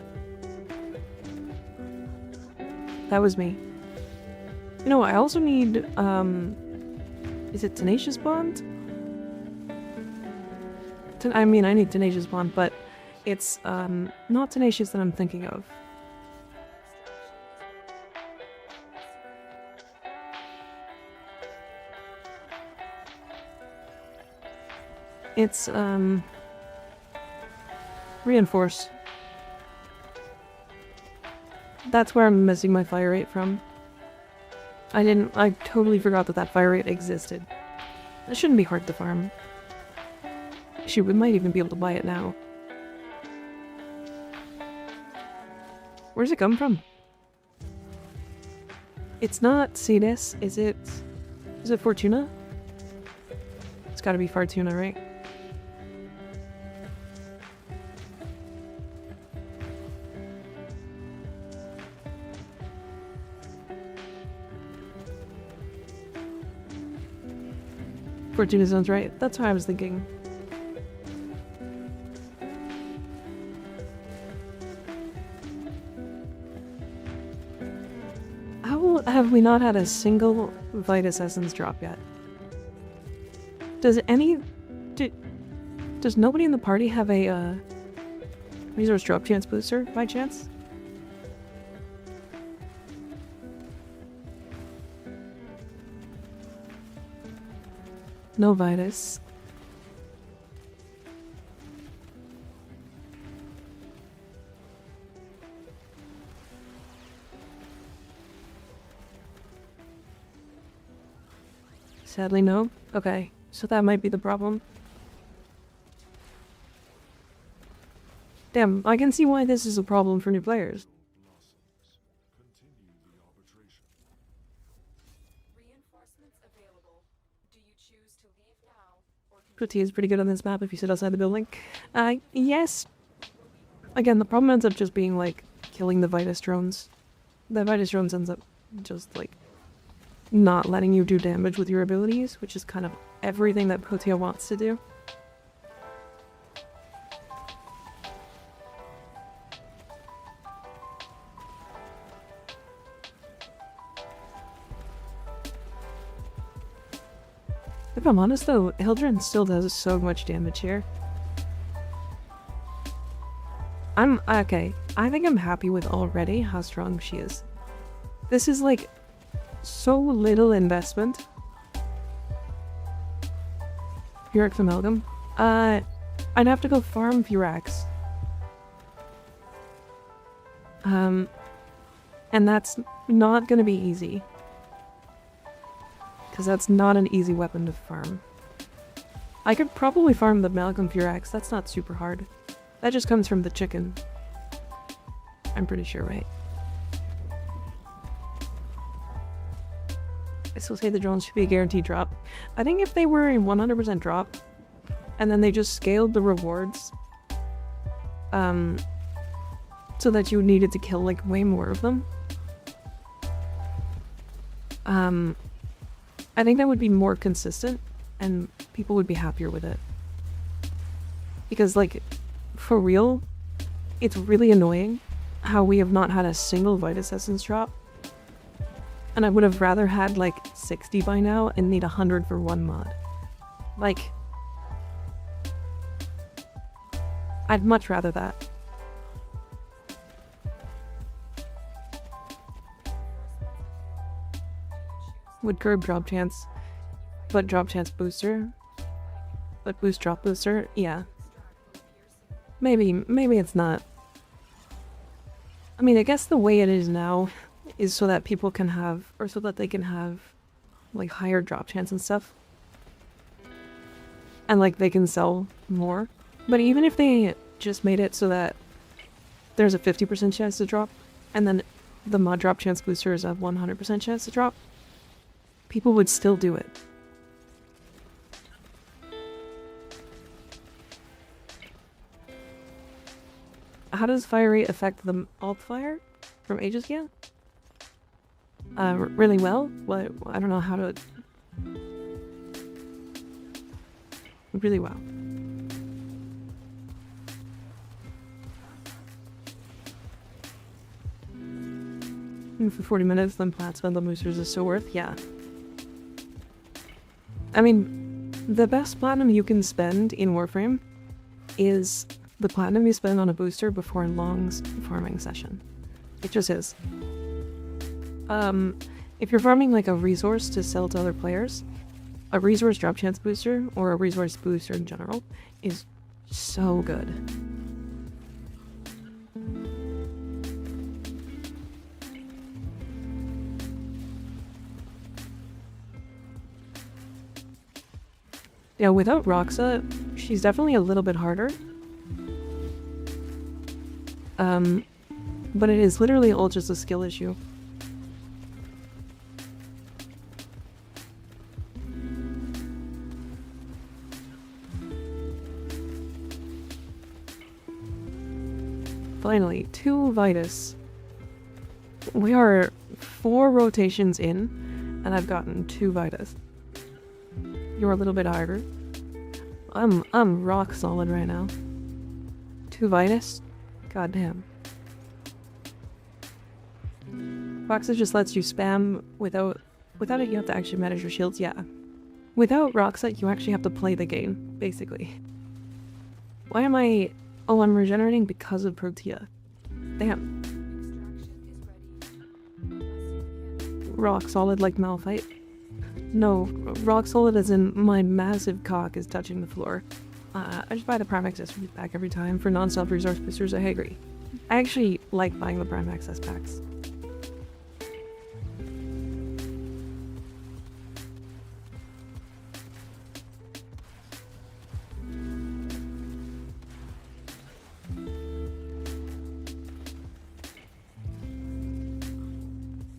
That was me. You know, I also need, is it Tenacious Bond? I mean, I need Tenacious Bond, but it's, not Tenacious that I'm thinking of. It's, Reinforce. That's where I'm missing my fire rate from. I totally forgot that that fire rate existed. It shouldn't be hard to farm. Shoot, we might even be able to buy it now. Where's it come from? It's not Cetus, is it Fortuna? It's gotta be Fortuna, right? Fortuna sounds right. That's what I was thinking. How have we not had a single Vitus Essence drop yet? Does nobody in the party have a resource drop chance booster by chance? No Vitus. Sadly, no. Okay, so that might be the problem. Damn, I can see why this is a problem for new players. Putti is pretty good on this map if you sit outside the building. Yes. Again, the problem ends up just being, like, killing the Vitus drones. The Vitus drones ends up just, like, not letting you do damage with your abilities, which is kind of everything that Putti wants to do. If I'm honest though, Hildryn still does so much damage here. Okay, I think I'm happy with already how strong she is. This is like so little investment. Furax Amalgam. I'd have to go farm Furax. And that's not gonna be easy. Because that's not an easy weapon to farm. I could probably farm the Amalgam Furax, that's not super hard. That just comes from the chicken. I'm pretty sure, right? I still say the drones should be a guaranteed drop. I think if they were a 100% drop, and then they just scaled the rewards, so that you needed to kill like way more of them, I think that would be more consistent, and people would be happier with it. Because like, for real, it's really annoying how we have not had a single Vitus Essence drop. And I would have rather had like 60 by now and need 100 for one mod. Like, I'd much rather that. would curb drop chance, but drop chance booster. But boost drop booster, yeah. Maybe it's not. I mean, I guess the way it is now is so that people can have, or so that they can have, like, higher drop chance and stuff. And, like, they can sell more. But even if they just made it so that there's a 50% chance to drop, and then the mod drop chance booster is a 100% chance to drop, people would still do it. How does fire rate affect the alt fire from Aegis Gear? Really well. What? I don't know how to. Really well. And for 40 minutes, then Platinum the boosters is so worth. Yeah. I mean, the best platinum you can spend in Warframe is the platinum you spend on a booster before a long farming session. It just is. If you're farming like a resource to sell to other players, a resource drop chance booster, or a resource booster in general, is so good. Yeah, without Roxa, she's definitely a little bit harder. But it is literally all just a skill issue. Finally, 2 Vitus. We are 4 rotations in, and I've gotten 2 Vitus. You're a little bit harder. I'm rock solid right now. 2 Vitus? Goddamn. Roxa just lets you spam without it you have to actually manage your shields, yeah. Without Roxa you actually have to play the game, basically. Why am I... Oh, I'm regenerating because of Protea. Damn. Rock solid like Malphite. No, rock solid as in my massive cock is touching the floor. I just buy the Prime Access pack every time for non-stop resource boosters. I agree. I actually like buying the Prime Access packs.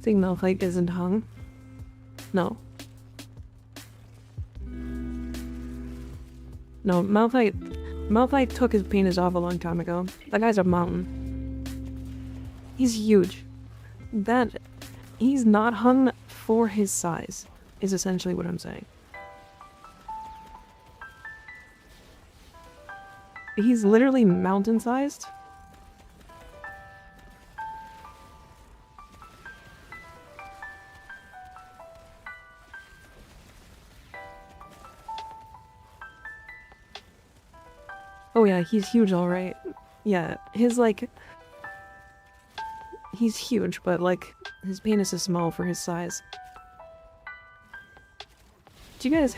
Think Malphite isn't hung? No. No, Malphite took his penis off a long time ago. That guy's a mountain. He's huge. He's not hung for his size, is essentially what I'm saying. He's literally mountain-sized. Oh yeah, he's huge alright. Yeah, his like... He's huge, but like, his penis is small for his size. Do you guys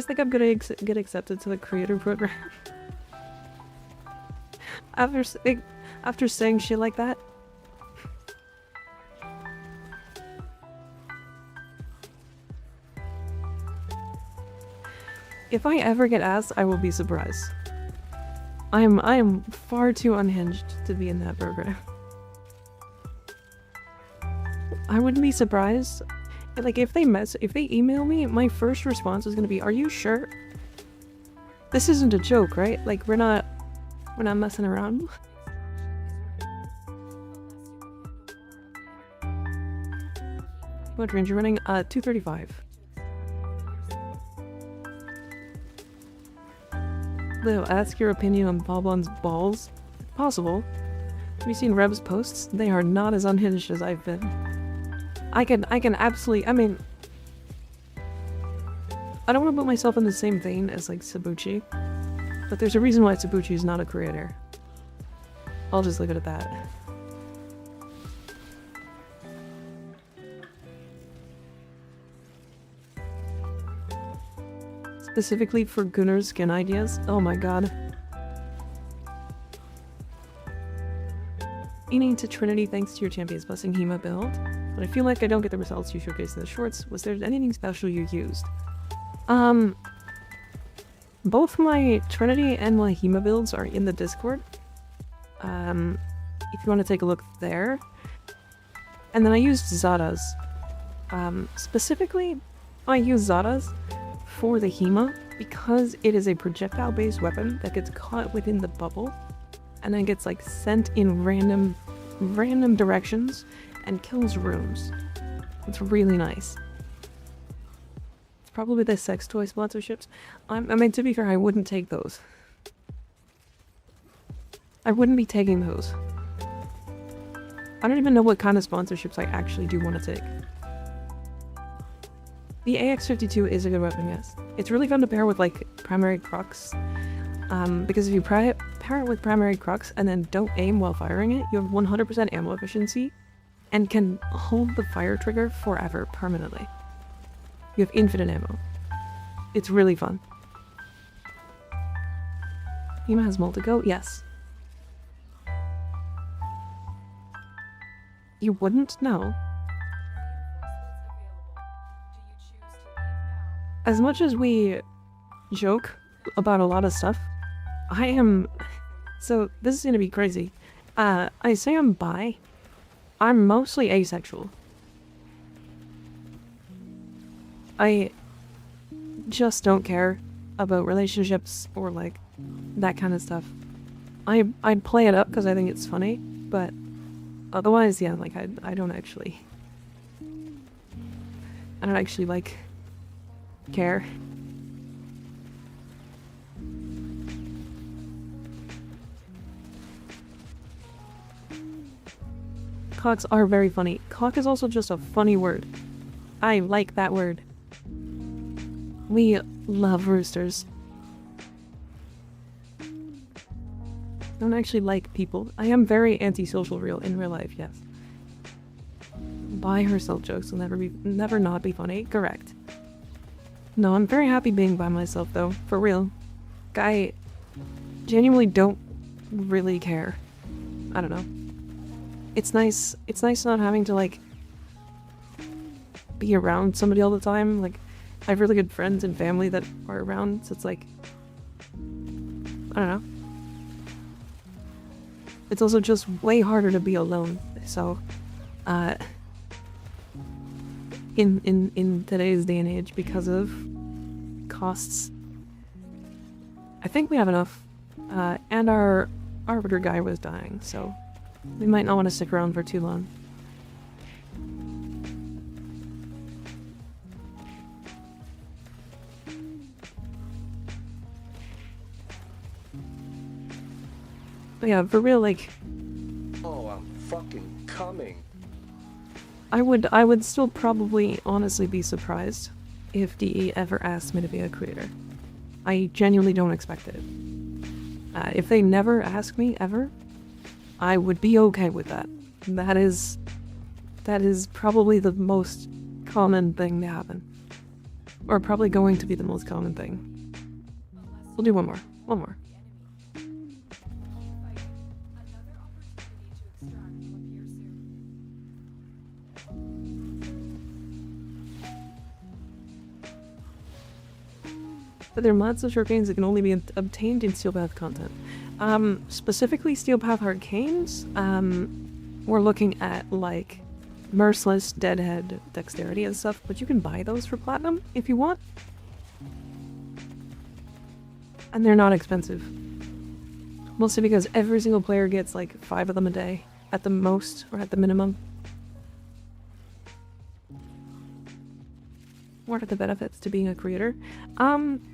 think I'm gonna get accepted to the creator program? After saying shit like that? If I ever get asked, I will be surprised. I am far too unhinged to be in that program. I wouldn't be surprised. Like, if they email me, my first response is gonna be, "Are you sure? This isn't a joke, right? Like, we're not messing around." What range are you running? 235. Leo, ask your opinion on Boblon's balls. Possible. Have you seen Reb's posts? They are not as unhinged as I've been. I can absolutely, I mean... I don't want to put myself in the same vein as, like, Sabuchi. But there's a reason why Sabuchi is not a creator. I'll just leave it at that. specifically for Gunnar's skin ideas. Oh my god. Meaning to Trinity thanks to your champion's blessing Hema build, but I feel like I don't get the results you showcased in the shorts. Was there anything special you used? Both my Trinity and my Hema builds are in the Discord. If you want to take a look there. And then I used Zada's. Specifically, I use Zada's for the Hema because it is a projectile-based weapon that gets caught within the bubble and then gets like sent in random directions and kills rooms. It's really nice. It's probably the sex toy sponsorships. I mean, to be fair, I wouldn't take those. I wouldn't be taking those. I don't even know what kind of sponsorships I actually do want to take. The AX-52 is a good weapon, yes. It's really fun to pair with like primary crux. Because if you pair it with primary crux and then don't aim while firing it, you have 100% ammo efficiency and can hold the fire trigger forever, permanently. You have infinite ammo. It's really fun. Hema has Multigo? Yes. You wouldn't know. As much as we joke about a lot of stuff, I am... So, this is gonna be crazy. I say I'm bi. I'm mostly asexual. I just don't care about relationships or, like, that kind of stuff. I play it up because I think it's funny, but otherwise, yeah, like, I don't actually... I don't actually, like, care. Cocks are very funny. Cock is also just a funny word. I like that word. We love roosters. Don't actually like people. I am very antisocial in real life, yes. By herself jokes will never not be funny. Correct. No, I'm very happy being by myself though, for real. I genuinely don't really care. I don't know. It's nice not having to like be around somebody all the time. Like, I have really good friends and family that are around, so it's like, I don't know. It's also just way harder to be alone, so in today's day and age, because of costs, I think we have enough, and our arbiter guy was dying, so we might not want to stick around for too long. But yeah, for real, like... Oh, I'm fucking coming. I would still probably honestly be surprised if DE ever asked me to be a creator. I genuinely don't expect it. If they never ask me, ever, I would be okay with that. That is probably the most common thing to happen. Or probably going to be the most common thing. We'll do one more. One more. But there are mods of Arcanes that can only be obtained in Steel Path content. Specifically Steel Path Arcanes, we're looking at like Merciless, Deadhead, Dexterity and stuff, but you can buy those for Platinum if you want. And they're not expensive. Mostly because every single player gets like 5 of them a day, at the most, or at the minimum. What are the benefits to being a creator?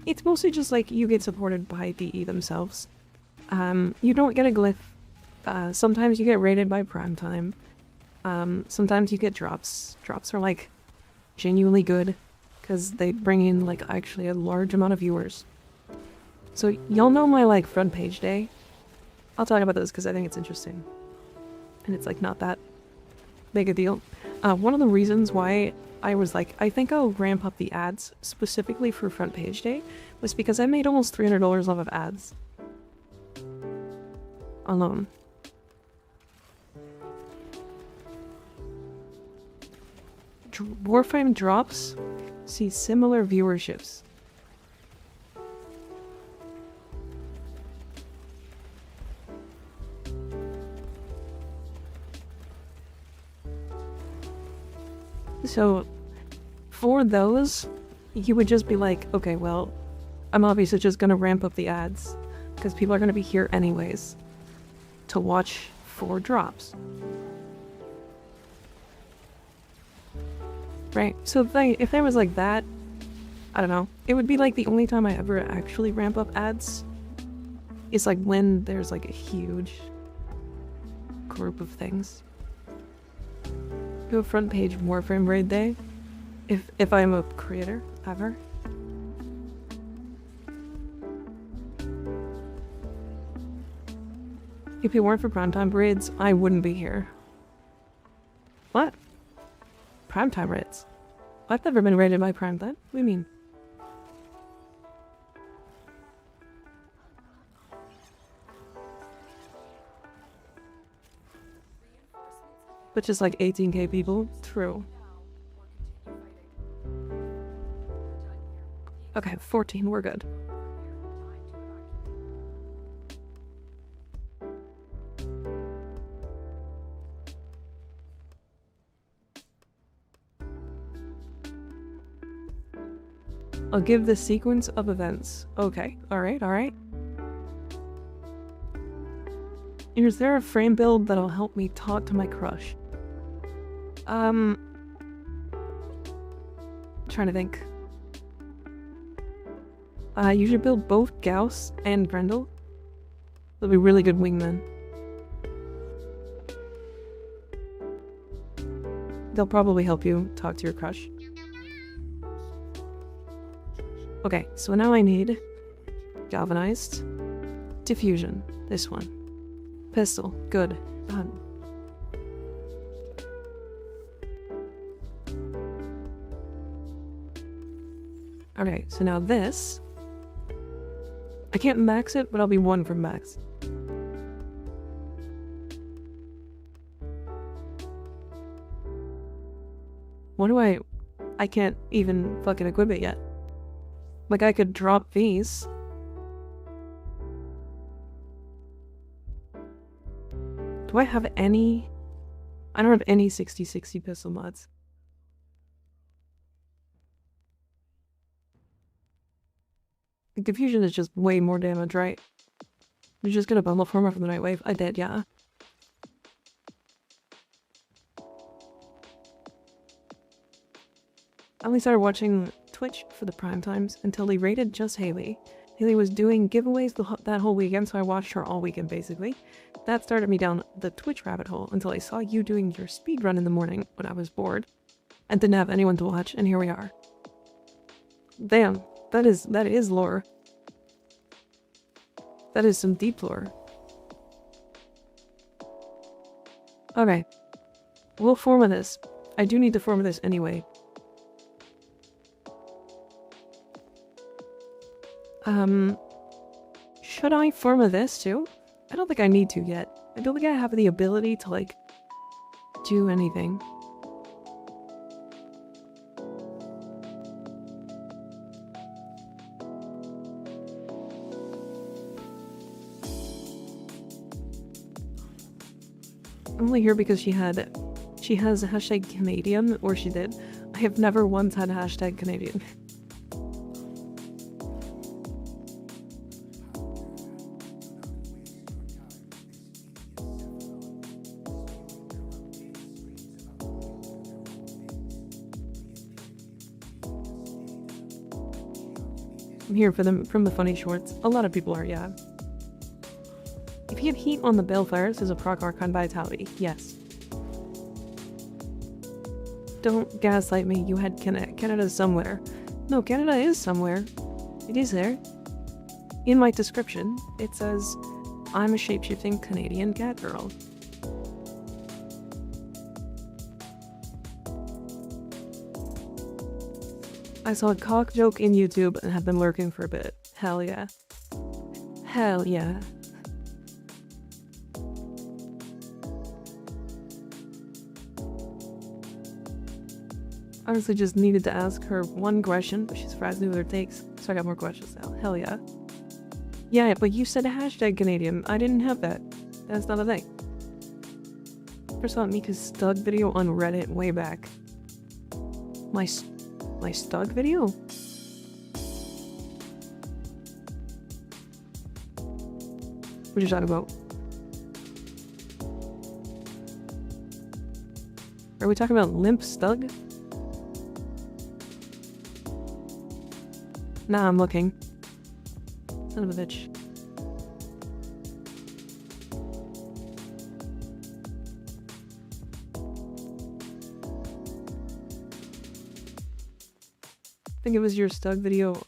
It's mostly just like you get supported by DE themselves. You don't get a glyph. Sometimes you get rated by Primetime. Sometimes you get drops. Drops are like genuinely good because they bring in like actually a large amount of viewers. So y'all know my like front page day. I'll talk about this because I think it's interesting. And it's like not that big a deal. One of the reasons why I was like, I think I'll ramp up the ads specifically for front page day, was because I made almost $300 off of ads alone. Warframe drops see similar viewerships. So for those, you would just be like, okay, well, I'm obviously just gonna ramp up the ads because people are gonna be here anyways to watch for drops. Right, so if there was like that, I don't know, it would be like the only time I ever actually ramp up ads is like when there's like a huge group of things. Do a front page Warframe raid day, if I'm a creator, ever. If it weren't for primetime raids, I wouldn't be here. What? Primetime raids? I've never been raided by primetime. What do you mean? But just like 18k people? True. Okay, 14, we're good. I'll give the sequence of events. Okay, alright, alright. Is there a frame build that'll help me talk to my crush? Trying to think. You should build both Gauss and Grendel. They'll be really good wingmen. They'll probably help you talk to your crush. Okay, so now I need Galvanized, Diffusion, this one, Pistol, good, done. Okay, so now this, I can't max it, but I'll be 1 from max. What do I can't even fucking equip it yet. Like, I could drop these. Do I have any? I don't have any 60/60 pistol mods. Diffusion is just way more damage, right? You're just gonna bundle former from the Nightwave? I did, yeah. I only started watching Twitch for the prime times until they raided just Haley. Haley was doing giveaways that whole weekend, so I watched her all weekend basically. That started me down the Twitch rabbit hole until I saw you doing your speedrun in the morning when I was bored and didn't have anyone to watch, and here we are. Damn, that is lore. That is some deep lore. Okay. We'll form this. I do need to form this anyway. Should I form this too? I don't think I need to yet. I don't think I have the ability to, like, do anything. I'm only here because she has hashtag Canadian, or she did. I have never once had hashtag Canadian. I'm here for them from the funny shorts. A lot of people are, yeah. If you have heat on the Balefires, is a proc Archon Vitality. Yes. Don't gaslight me. You had Canada somewhere. No, Canada is somewhere. It is there. In my description, it says, I'm a shapeshifting Canadian cat girl. I saw a cock joke in YouTube and have been lurking for a bit. Hell yeah. Hell yeah. Honestly, just needed to ask her one question, but she's frazzled with her takes, so I got more questions now. Hell yeah. Yeah, but you said a hashtag Canadian. I didn't have that. That's not a thing. First saw Mika's Stug video on Reddit way back. My Stug video? What are you talking about? Are we talking about Limp Stug? Nah, I'm looking. Son of a bitch. I think it was your Stug video.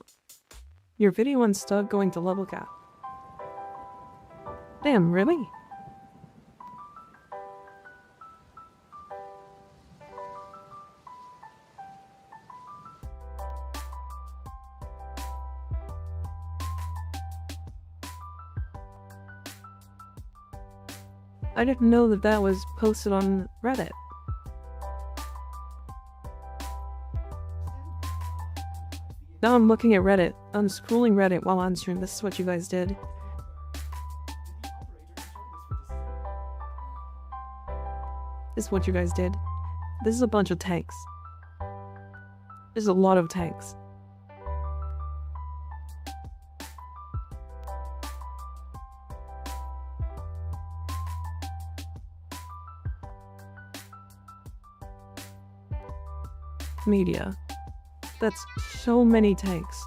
Your video on Stug going to level cap. Damn, really? I didn't know that that was posted on Reddit. Now I'm looking at Reddit. I'm scrolling Reddit while on stream. This is what you guys did. This is what you guys did. This is a bunch of tanks. There's a lot of tanks. Media. That's so many tanks.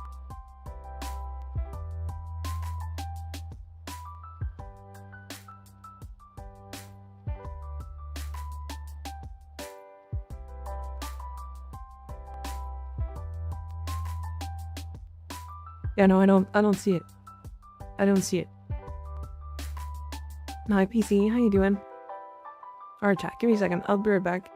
Yeah, no, I don't see it. I don't see it. Hi, PC, how you doing? Alright, chat, give me a second. I'll be right back.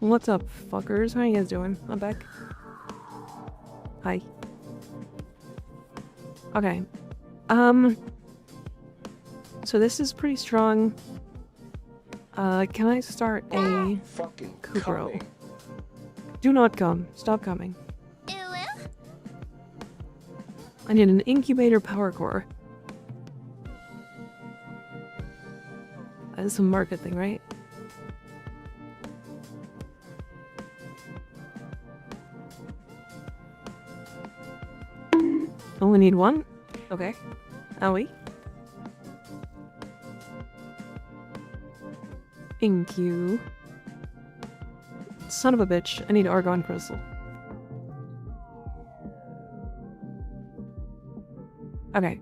What's up, fuckers? How you guys doing? I'm back. Hi. Okay. So this is pretty strong. Can I start a Kupro? Do not come. Stop coming. I need an incubator power core. It's a market thing, right? Only need one? Okay. Owie. Thank you. Son of a bitch, I need Argon Crystal. Okay.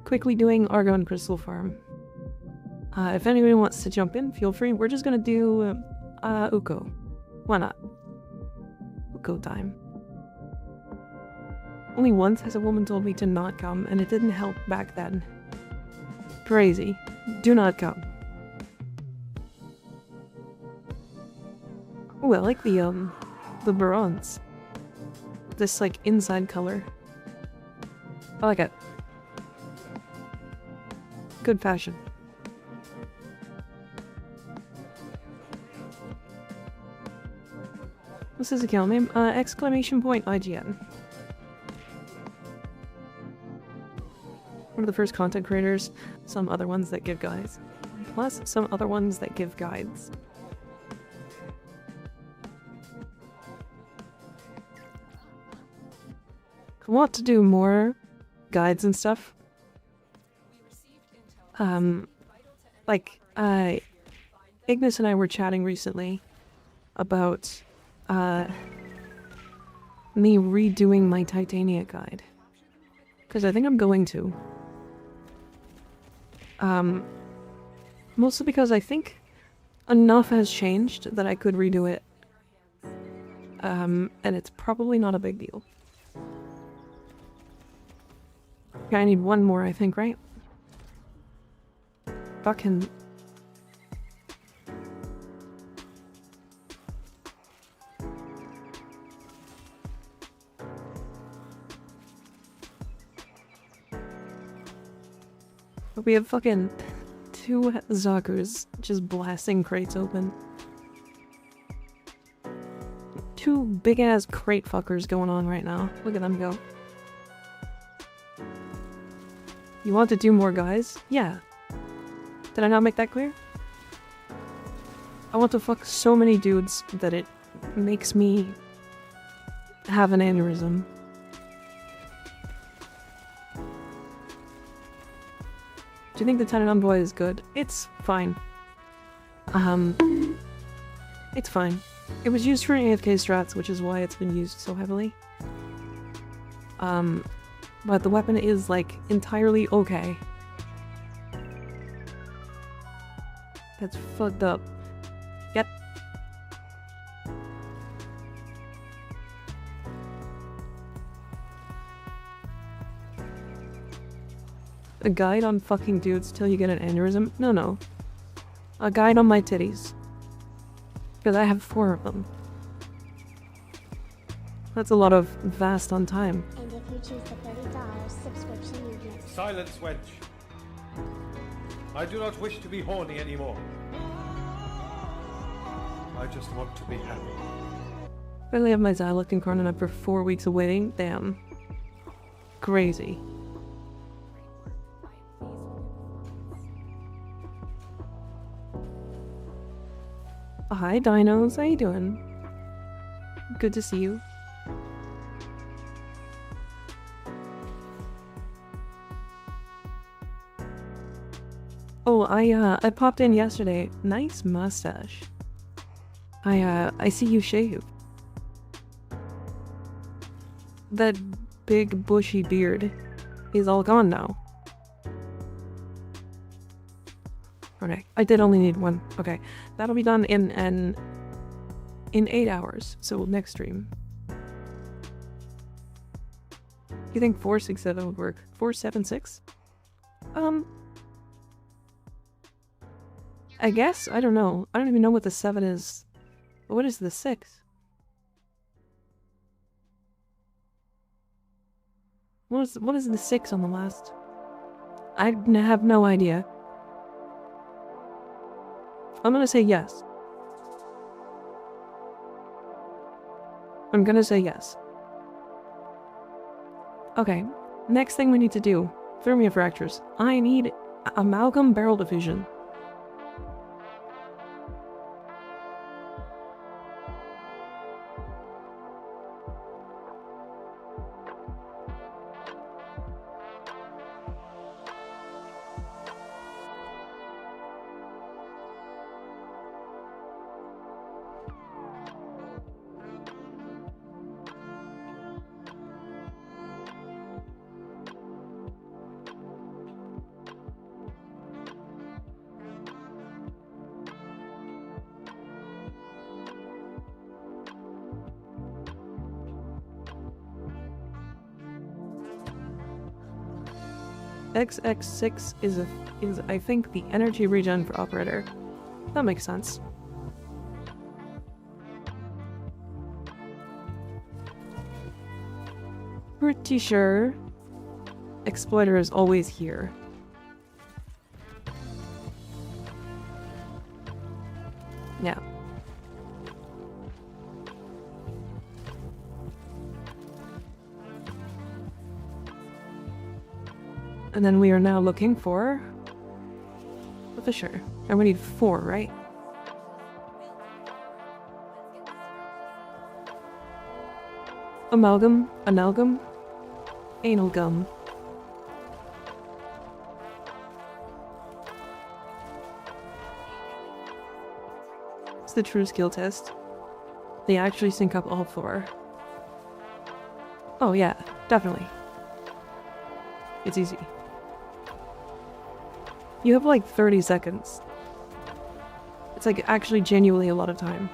Quickly doing Argon Crystal farm. If anybody wants to jump in, feel free. We're just gonna do Uko. Why not? Uko time. Only once has a woman told me to not come, and it didn't help back then. Crazy. Do not come. Oh, I like the bronze. This, like, inside color. I like it. Good fashion. What's his account name? Exclamation point IGN. One of the first content creators, some other ones that give guides. Plus, some other ones that give guides. I want to do more guides and stuff. Like, Ignis and I were chatting recently about, me redoing my Titania guide. Because I think I'm going to. Mostly because I think enough has changed that I could redo it. And it's probably not a big deal. Okay, I need one more, I think, right? Fucking... We have fucking 2 Zakus just blasting crates open. 2 big-ass crate fuckers going on right now. Look at them go. You want to do more guys? Yeah. Did I not make that clear? I want to fuck so many dudes that it makes me have an aneurysm. Do you think the Tenant Envoy is good? It's fine. It's fine. It was used for AFK strats, which is why it's been used so heavily. But the weapon is, like, entirely okay. That's fucked up. Yep. A guide on fucking dudes till you get an aneurysm? No, no. A guide on my titties. Because I have 4 of them. That's a lot of vast on time. And if you choose the $30 subscription, you get... Silence, wench. I do not wish to be horny anymore. I just want to be happy. Finally have my Xyloc and Cornon after 4 weeks of waiting. Damn. Crazy. Hi, Dinos. How you doing? Good to see you. Oh, I popped in yesterday. Nice mustache. I see you shave. That big bushy beard is all gone now. Okay, I did only need one. Okay, that'll be done in 8 hours, so next stream. You think 467 would work? 476? I guess? I don't know. I don't even know what the 7 is. What is the 6? What is the 6 on the last? I have no idea. I'm gonna say yes. I'm gonna say yes. Okay, next thing we need to do. Thermia Fractures. I need Amalgam Barrel Diffusion. XX6 is I think the energy regen for operator. That makes sense. Pretty sure exploiter is always here. Yeah. And then we are now looking for the fisher. And we need 4, right? Amalgam, analgam, anal gum. It's the true skill test. They actually sync up all 4. Oh yeah, definitely. It's easy. You have like 30 seconds. It's like actually genuinely a lot of time.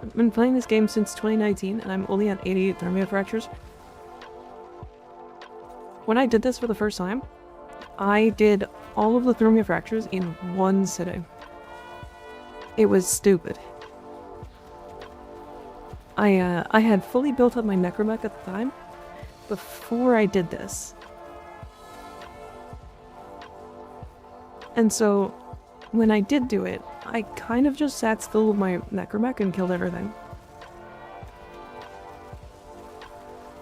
I've been playing this game since 2019 and I'm only at 88 Thermia Fractures. When I did this for the first time, I did all of the Thermia Fractures in one sitting. It was stupid. I had fully built up my necromech at the time before I did this. And so when I did do it, I kind of just sat still with my necromech and killed everything.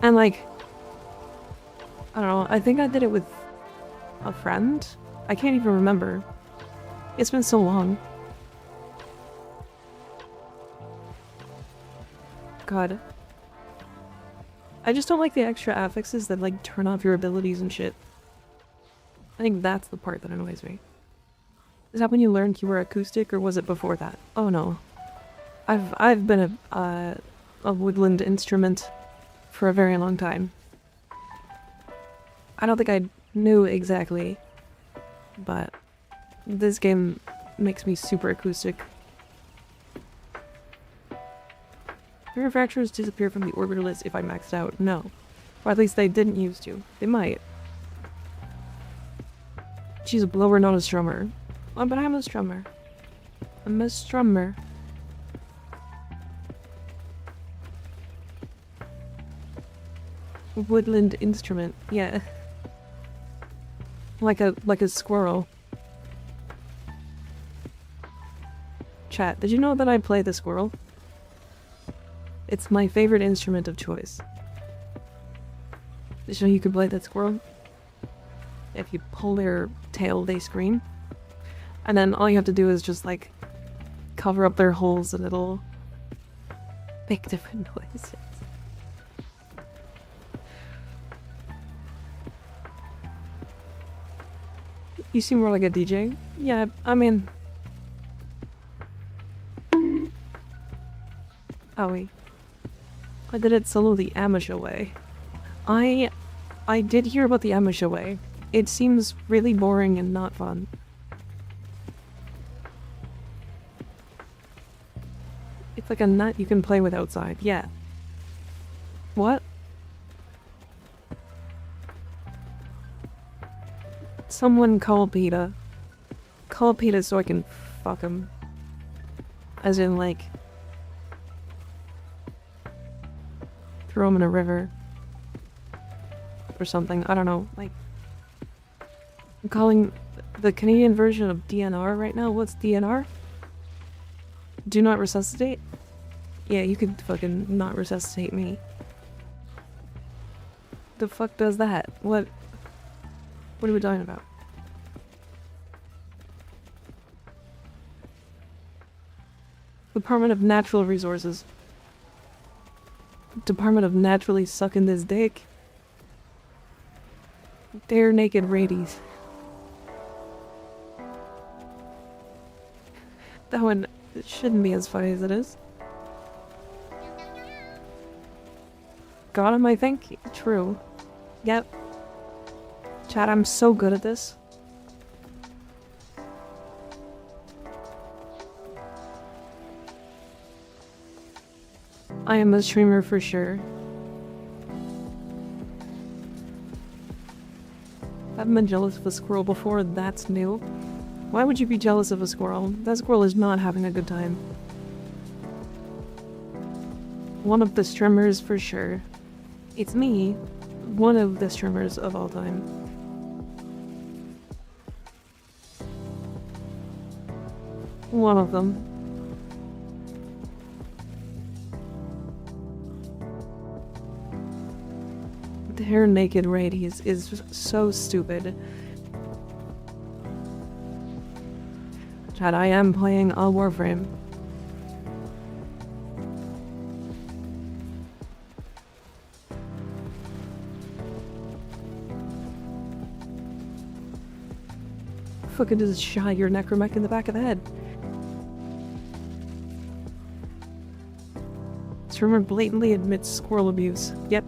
And like, I don't know, I think I did it with a friend? I can't even remember. It's been so long. God. I just don't like the extra affixes that like turn off your abilities and shit. I think that's the part that annoys me. Is that when you learned you were acoustic or was it before that? Oh no. I've been a woodland instrument for a very long time. I don't think I knew exactly, but this game makes me super acoustic. Thermia Fractures disappear from the orbiter list if I maxed out. No. Or at least they didn't used to. They might. She's a blower, not a strummer. Oh, but I'm a strummer. I'm a strummer. Woodland instrument. Yeah. Like a squirrel. Chat, did you know that I play the squirrel? It's my favorite instrument of choice. Did you know you could play that squirrel? If you pull their tail, they scream. And then all you have to do is just like cover up their holes and it'll make different noises. You seem more like a DJ. Yeah, I mean... Oh wait. I did it solo the amateur way. I did hear about the amateur way. It seems really boring and not fun. It's like a nut you can play with outside. Yeah. What? Someone call PETA. Call PETA so I can fuck him. As in, like... throw him in a river. Or something. I don't know. Like... I'm calling the Canadian version of DNR right now. What's DNR? Do not resuscitate? Yeah, you could fucking not resuscitate me. The fuck does that? What are we talking about? Department of Natural Resources. Department of Naturally Sucking This Dick. They're naked radies. That one shouldn't be as funny as it is. Got him, I think? True. Yep. Chat, I'm so good at this. I am a streamer for sure. I've been jealous of a squirrel before, that's new. Why would you be jealous of a squirrel? That squirrel is not having a good time. One of the streamers for sure. It's me, one of the streamers of all time. One of them. The hair naked raid is so stupid. Chat, I am playing a Warframe. Fucking just shot your necromech in the back of the head. Streamer blatantly admits squirrel abuse. Yep.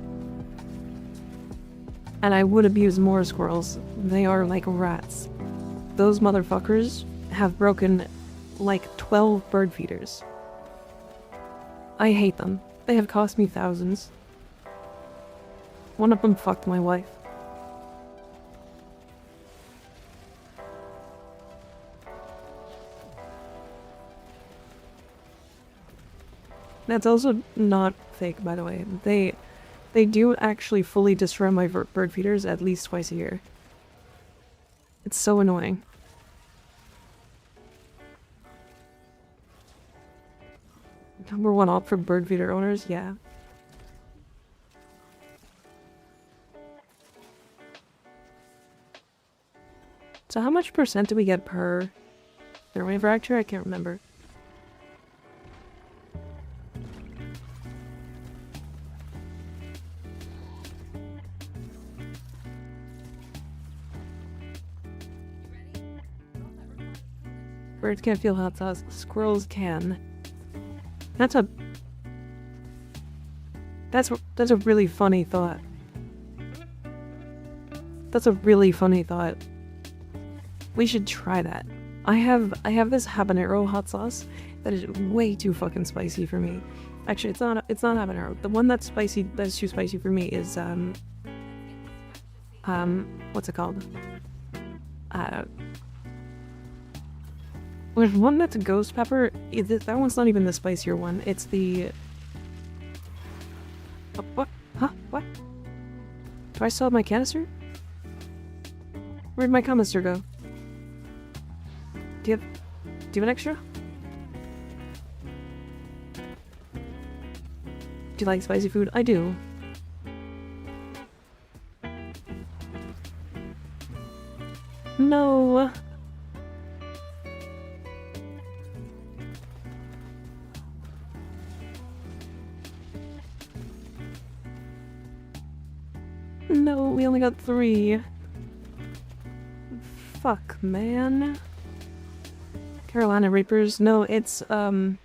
And I would abuse more squirrels. They are like rats. Those motherfuckers have broken like 12 bird feeders. I hate them. They have cost me thousands. One of them fucked my wife. That's also not fake, by the way. They do actually fully destroy my bird feeders at least twice a year. It's so annoying. #1 op for bird feeder owners? Yeah. So how much percent do we get per Thermia Fracture? I can't remember. Birds can't feel hot sauce. Squirrels can. That's a really funny thought. That's a really funny thought. We should try that. I have this habanero hot sauce that is way too fucking spicy for me. Actually, it's not habanero. The one that's spicy, that's too spicy for me is what's it called? There's one that's a ghost pepper. That one's not even the spicier one. It's the... what? Huh? What? Do I still have my canister? Where'd my canister go? Do you have an extra? Do you like spicy food? I do. No. No, we only got 3. Fuck, man. Carolina Reapers? No, it's, I'd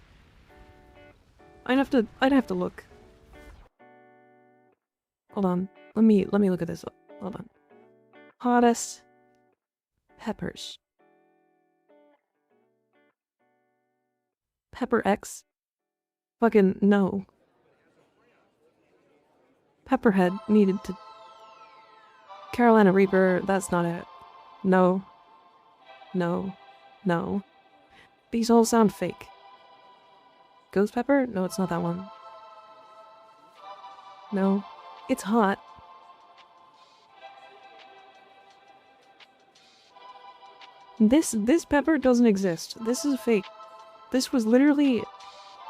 have to look. Hold on. Let me look at this. Hold on. Hottest peppers. Pepper X? Fucking no. Pepperhead needed to... Carolina Reaper, that's not it. No. No. No. These all sound fake. Ghost pepper? No, it's not that one. No. It's hot. This pepper doesn't exist. This is fake. This was literally,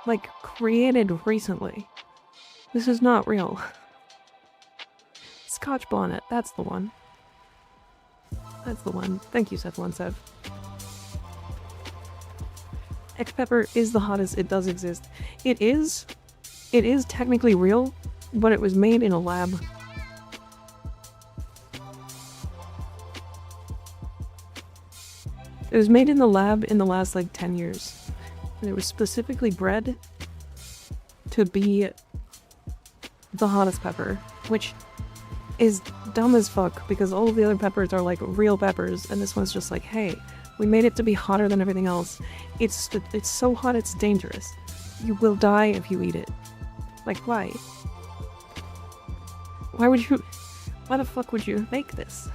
like, created recently. This is not real. Scotch bonnet, that's the one. That's the one. Thank you, Seth17. X pepper is the hottest. It does exist. It is technically real, but it was made in a lab. It was made in the lab in the last, like, 10 years. And it was specifically bred to be the hottest pepper, which is dumb as fuck because all of the other peppers are like real peppers and this one's just like, hey, we made it to be hotter than everything else. It's so hot it's dangerous. You will die if you eat it. Like, why? Why the fuck would you make this?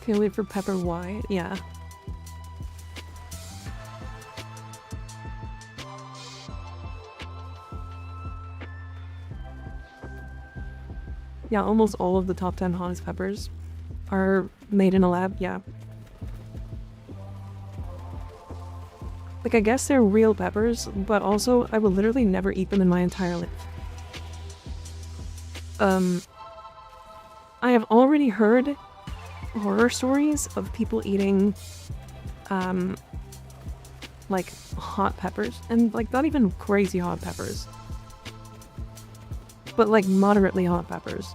Can you wait for pepper? Why? Yeah. Yeah, almost all of the top 10 hottest peppers are made in a lab, yeah. Like, I guess they're real peppers, but also I will literally never eat them in my entire life. I have already heard horror stories of people eating, like, hot peppers, and, like, not even crazy hot peppers, but, like, moderately hot peppers.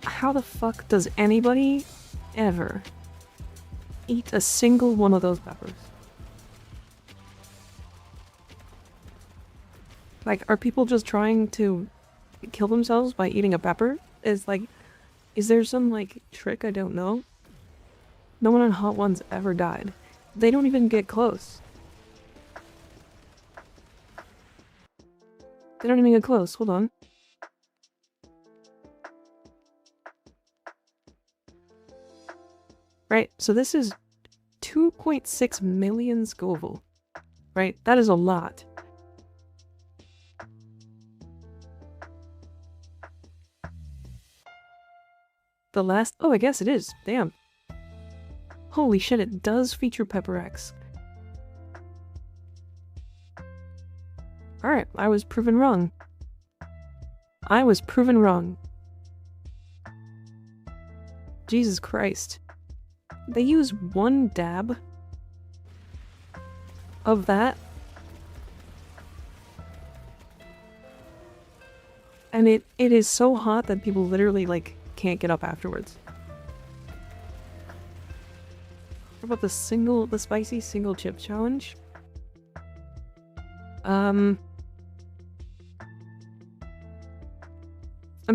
How the fuck does anybody ever eat a single one of those peppers? Like, are people just trying to kill themselves by eating a pepper? Is there some, like, trick I don't know? No one on Hot Ones ever died. They don't even get close. They don't even get close. Hold on. Right, so this is 2.6 million Scoville. Right, that is a lot. The last— oh, I guess it is. Damn. Holy shit, it does feature Pepper X. Alright, I was proven wrong. I was proven wrong. Jesus Christ. They use one dab of that, and it is so hot that people literally, like, can't get up afterwards. What about the spicy single chip challenge? I'm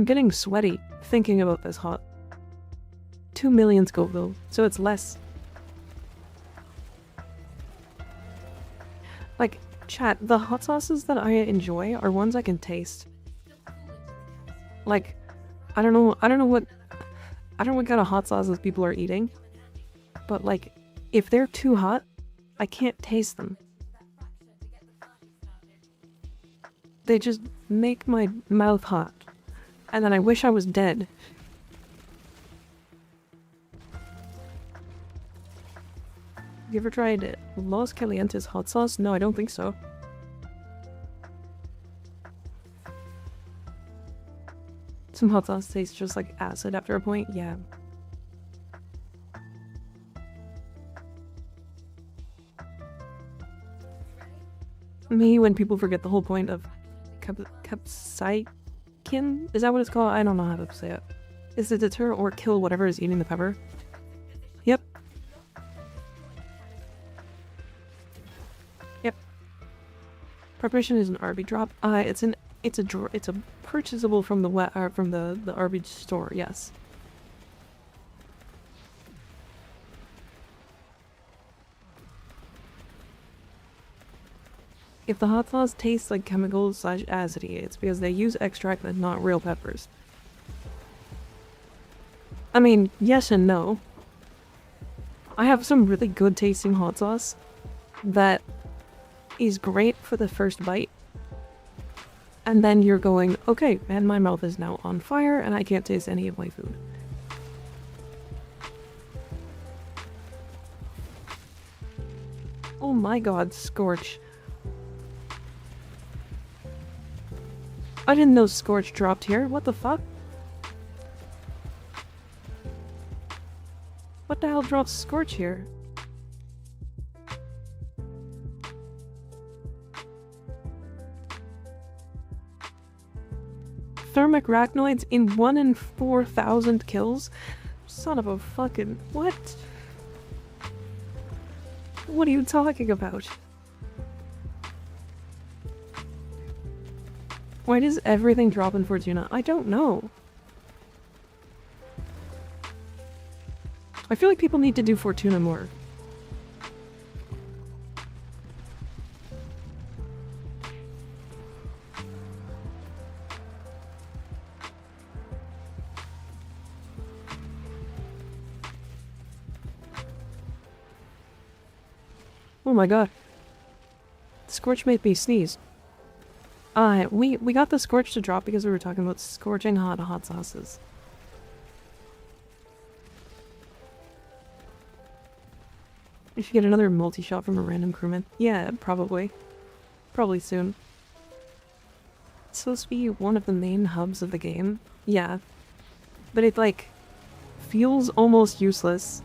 getting sweaty thinking about this hot. 2 million Scoville, so it's less. Like, chat, the hot sauces that I enjoy are ones I can taste. Like, I don't know what kind of hot sauces people are eating, but, like, if they're too hot, I can't taste them. They just make my mouth hot, and then I wish I was dead. You ever tried Los Calientes hot sauce? No, I don't think so. Some hot sauce tastes just like acid after a point, yeah. Me, when people forget the whole point of capsaicin? Is that what it's called? I don't know how to say it. Is to deter or kill whatever is eating the pepper. Yep. Yep. Preparation is an RB drop. It's a purchasable from the the RB store. Yes. If the hot sauce tastes like chemicals / acidity, it's because they use extract and not real peppers. I mean, yes and no. I have some really good tasting hot sauce that is great for the first bite. And then you're going, okay, and my mouth is now on fire and I can't taste any of my food. Oh my god, Scorch. I didn't know Scorch dropped here. What the fuck? What the hell drops Scorch here? Thermic Arachnoids in 1 in 4,000 kills? Son of a fucking— what? What are you talking about? Why does everything drop in Fortuna? I don't know. I feel like people need to do Fortuna more. Oh my god. Scorch made me sneeze. We got the Scorch to drop because we were talking about scorching hot sauces. We should get another multi-shot from a random crewman. Yeah, probably. Probably soon. It's supposed to be one of the main hubs of the game. Yeah. But it, like, feels almost useless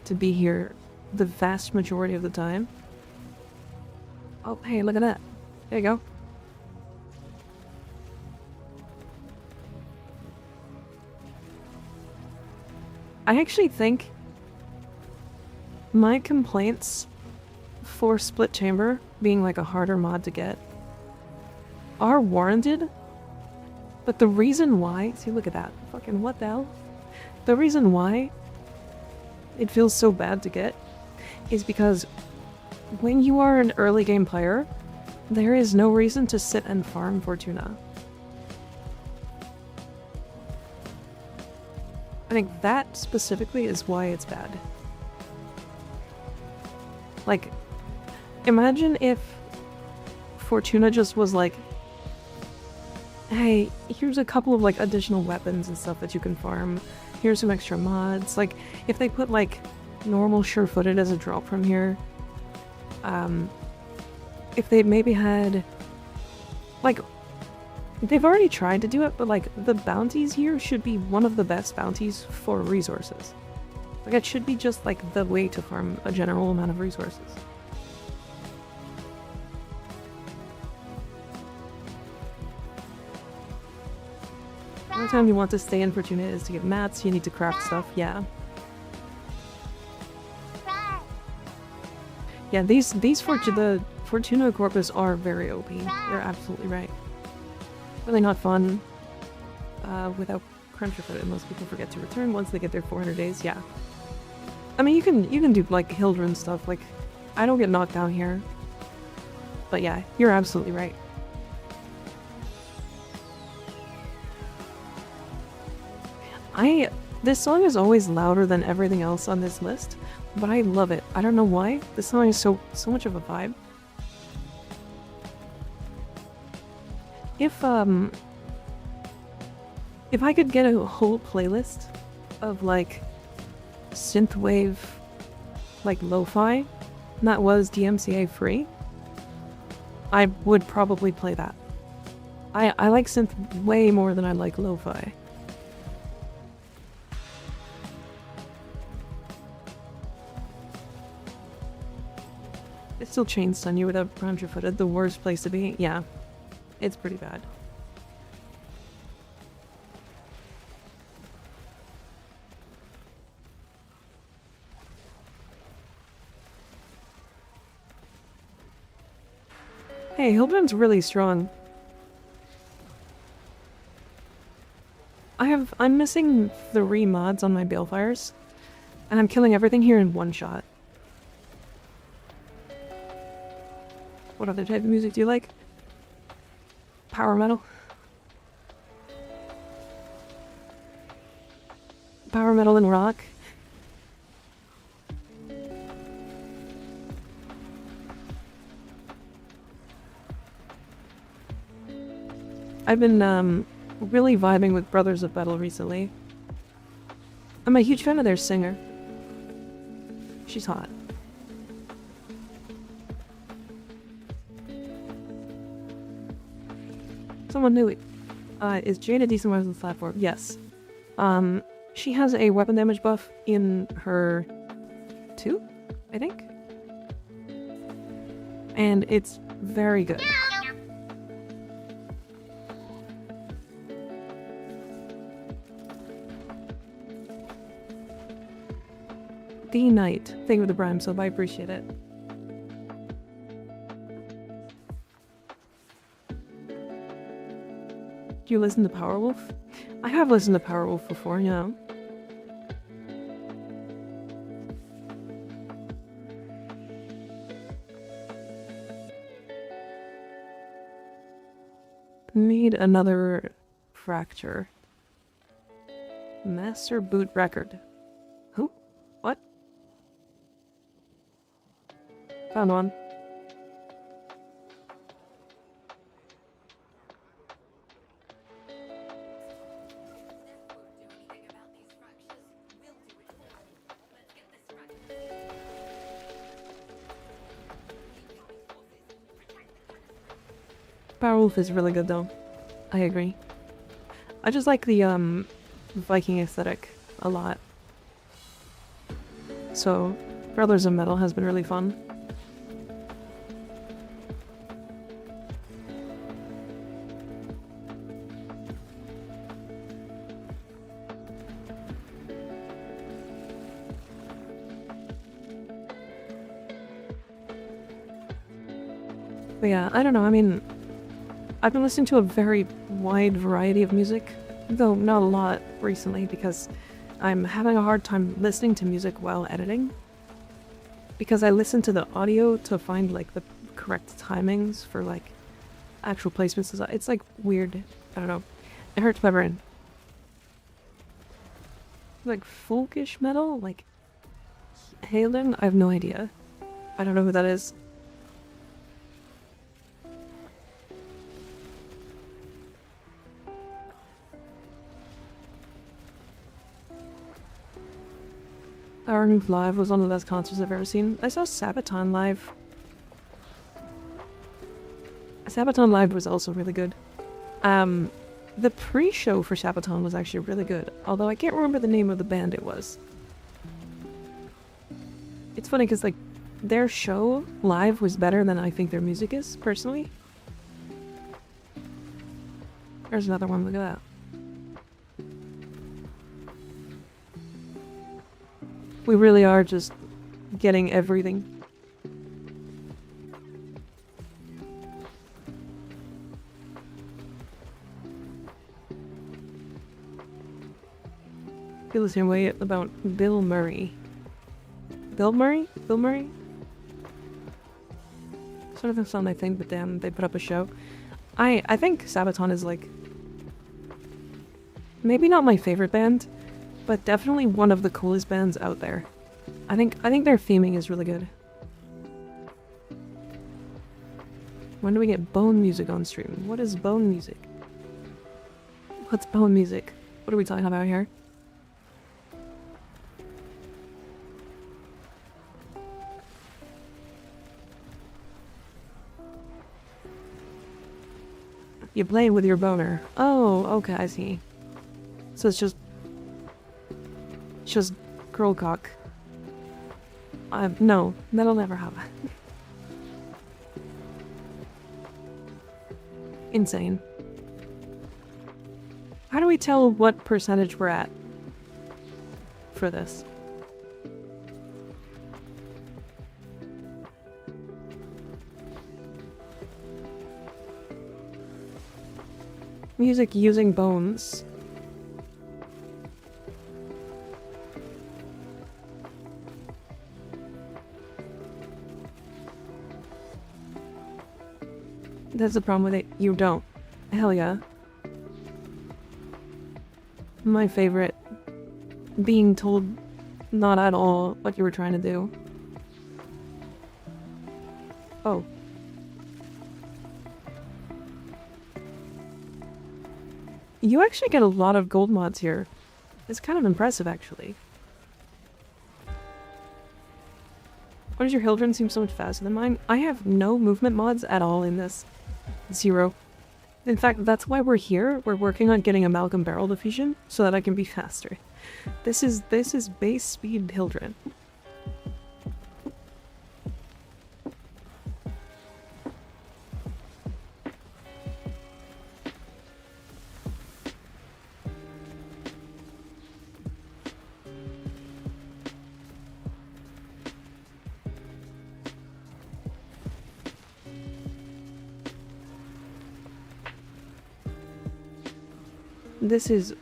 to be here the vast majority of the time. Oh, hey, look at that. There you go. I actually think my complaints for Split Chamber being like a harder mod to get are warranted, but the reason why— see, look at that. Fucking what the hell? The reason why it feels so bad to get is because when you are an early game player, there is no reason to sit and farm Fortuna. I think that specifically is why it's bad. Like, imagine if Fortuna just was like, hey, here's a couple of like additional weapons and stuff that you can farm. Here's some extra mods. Like, if they put like normal sure-footed as a drop from here, if they maybe had, like, they've already tried to do it, but like the bounties here should be one of the best bounties for resources. Like, it should be just like the way to farm a general amount of resources. The only time you want to stay in Fortuna is to get mats, you need to craft stuff, yeah. Yeah, the Fortuna Corpus are very OP. You're absolutely right. Really not fun without Cruncher Foot, and most people forget to return once they get their 400 days, yeah. I mean, you can do like Hildryn stuff, like, I don't get knocked down here. But yeah, you're absolutely right. This song is always louder than everything else on this list, but I love it. I don't know why. This song is so much of a vibe. If I could get a whole playlist of like synthwave, like lo-fi, that was DMCA free, I would probably play that. I like synth way more than I like lo-fi. It's still chain stun you without Cruncher Footed, the worst place to be. Yeah, it's pretty bad. Hey, Hildryn's really strong. I'm missing 3 mods on my balefires, and I'm killing everything here in one shot. What other type of music do you like? Power metal? Power metal and rock? I've been really vibing with Brothers of Battle recently. I'm a huge fan of their singer. She's hot. Someone knew it. Is Jane a decent weapon platform? Yes. She has a weapon damage buff in her 2, I think? And it's very good. The Knight. Thank you for the Prime sub, I appreciate it. Do you listen to Powerwolf? I have listened to Powerwolf before, yeah. need another fracture. Master boot record. Who? What? Found one. Powerwolf is really good though. I agree. I just like the Viking aesthetic a lot. So, Brothers of Metal has been really fun. But yeah, I don't know, I mean, I've been listening to a very wide variety of music, though not a lot recently because I'm having a hard time listening to music while editing. Because I listen to the audio to find like the correct timings for like actual placements. It's like weird. I don't know. It hurts my brain. Like folkish metal? Like Hildryn? I have no idea. I don't know who that is. Argon Live was one of the best concerts I've ever seen. I saw Sabaton live. Sabaton live was also really good. The pre-show for Sabaton was actually really good, although I can't remember the name of the band it was. It's funny because like their show live was better than I think their music is, personally. There's another one, look at that. We really are just getting everything. Feel the same way about Bill Murray. Bill Murray? Bill Murray? Sort of a song I think, but damn, they put up a show. I think Sabaton is like maybe not my favorite band, but definitely one of the coolest bands out there. I think their theming is really good. When do we get bone music on stream? What is bone music? What's bone music? What are we talking about here? You play with your boner. Oh, okay, I see. So it's just girl cock. No, that'll never happen. Insane. How do we tell what percentage we're at for this? Music using bones. That's the problem with it. You don't. Hell yeah. My favorite. Being told not at all what you were trying to do. Oh. You actually get a lot of gold mods here. It's kind of impressive, actually. Why does your Hildryn seem so much faster than mine? I have no movement mods at all in this. 0. In fact, that's why we're here. We're working on getting a Malcolm barrel diffusion so that I can be faster. This is base speed Hildryn. This is...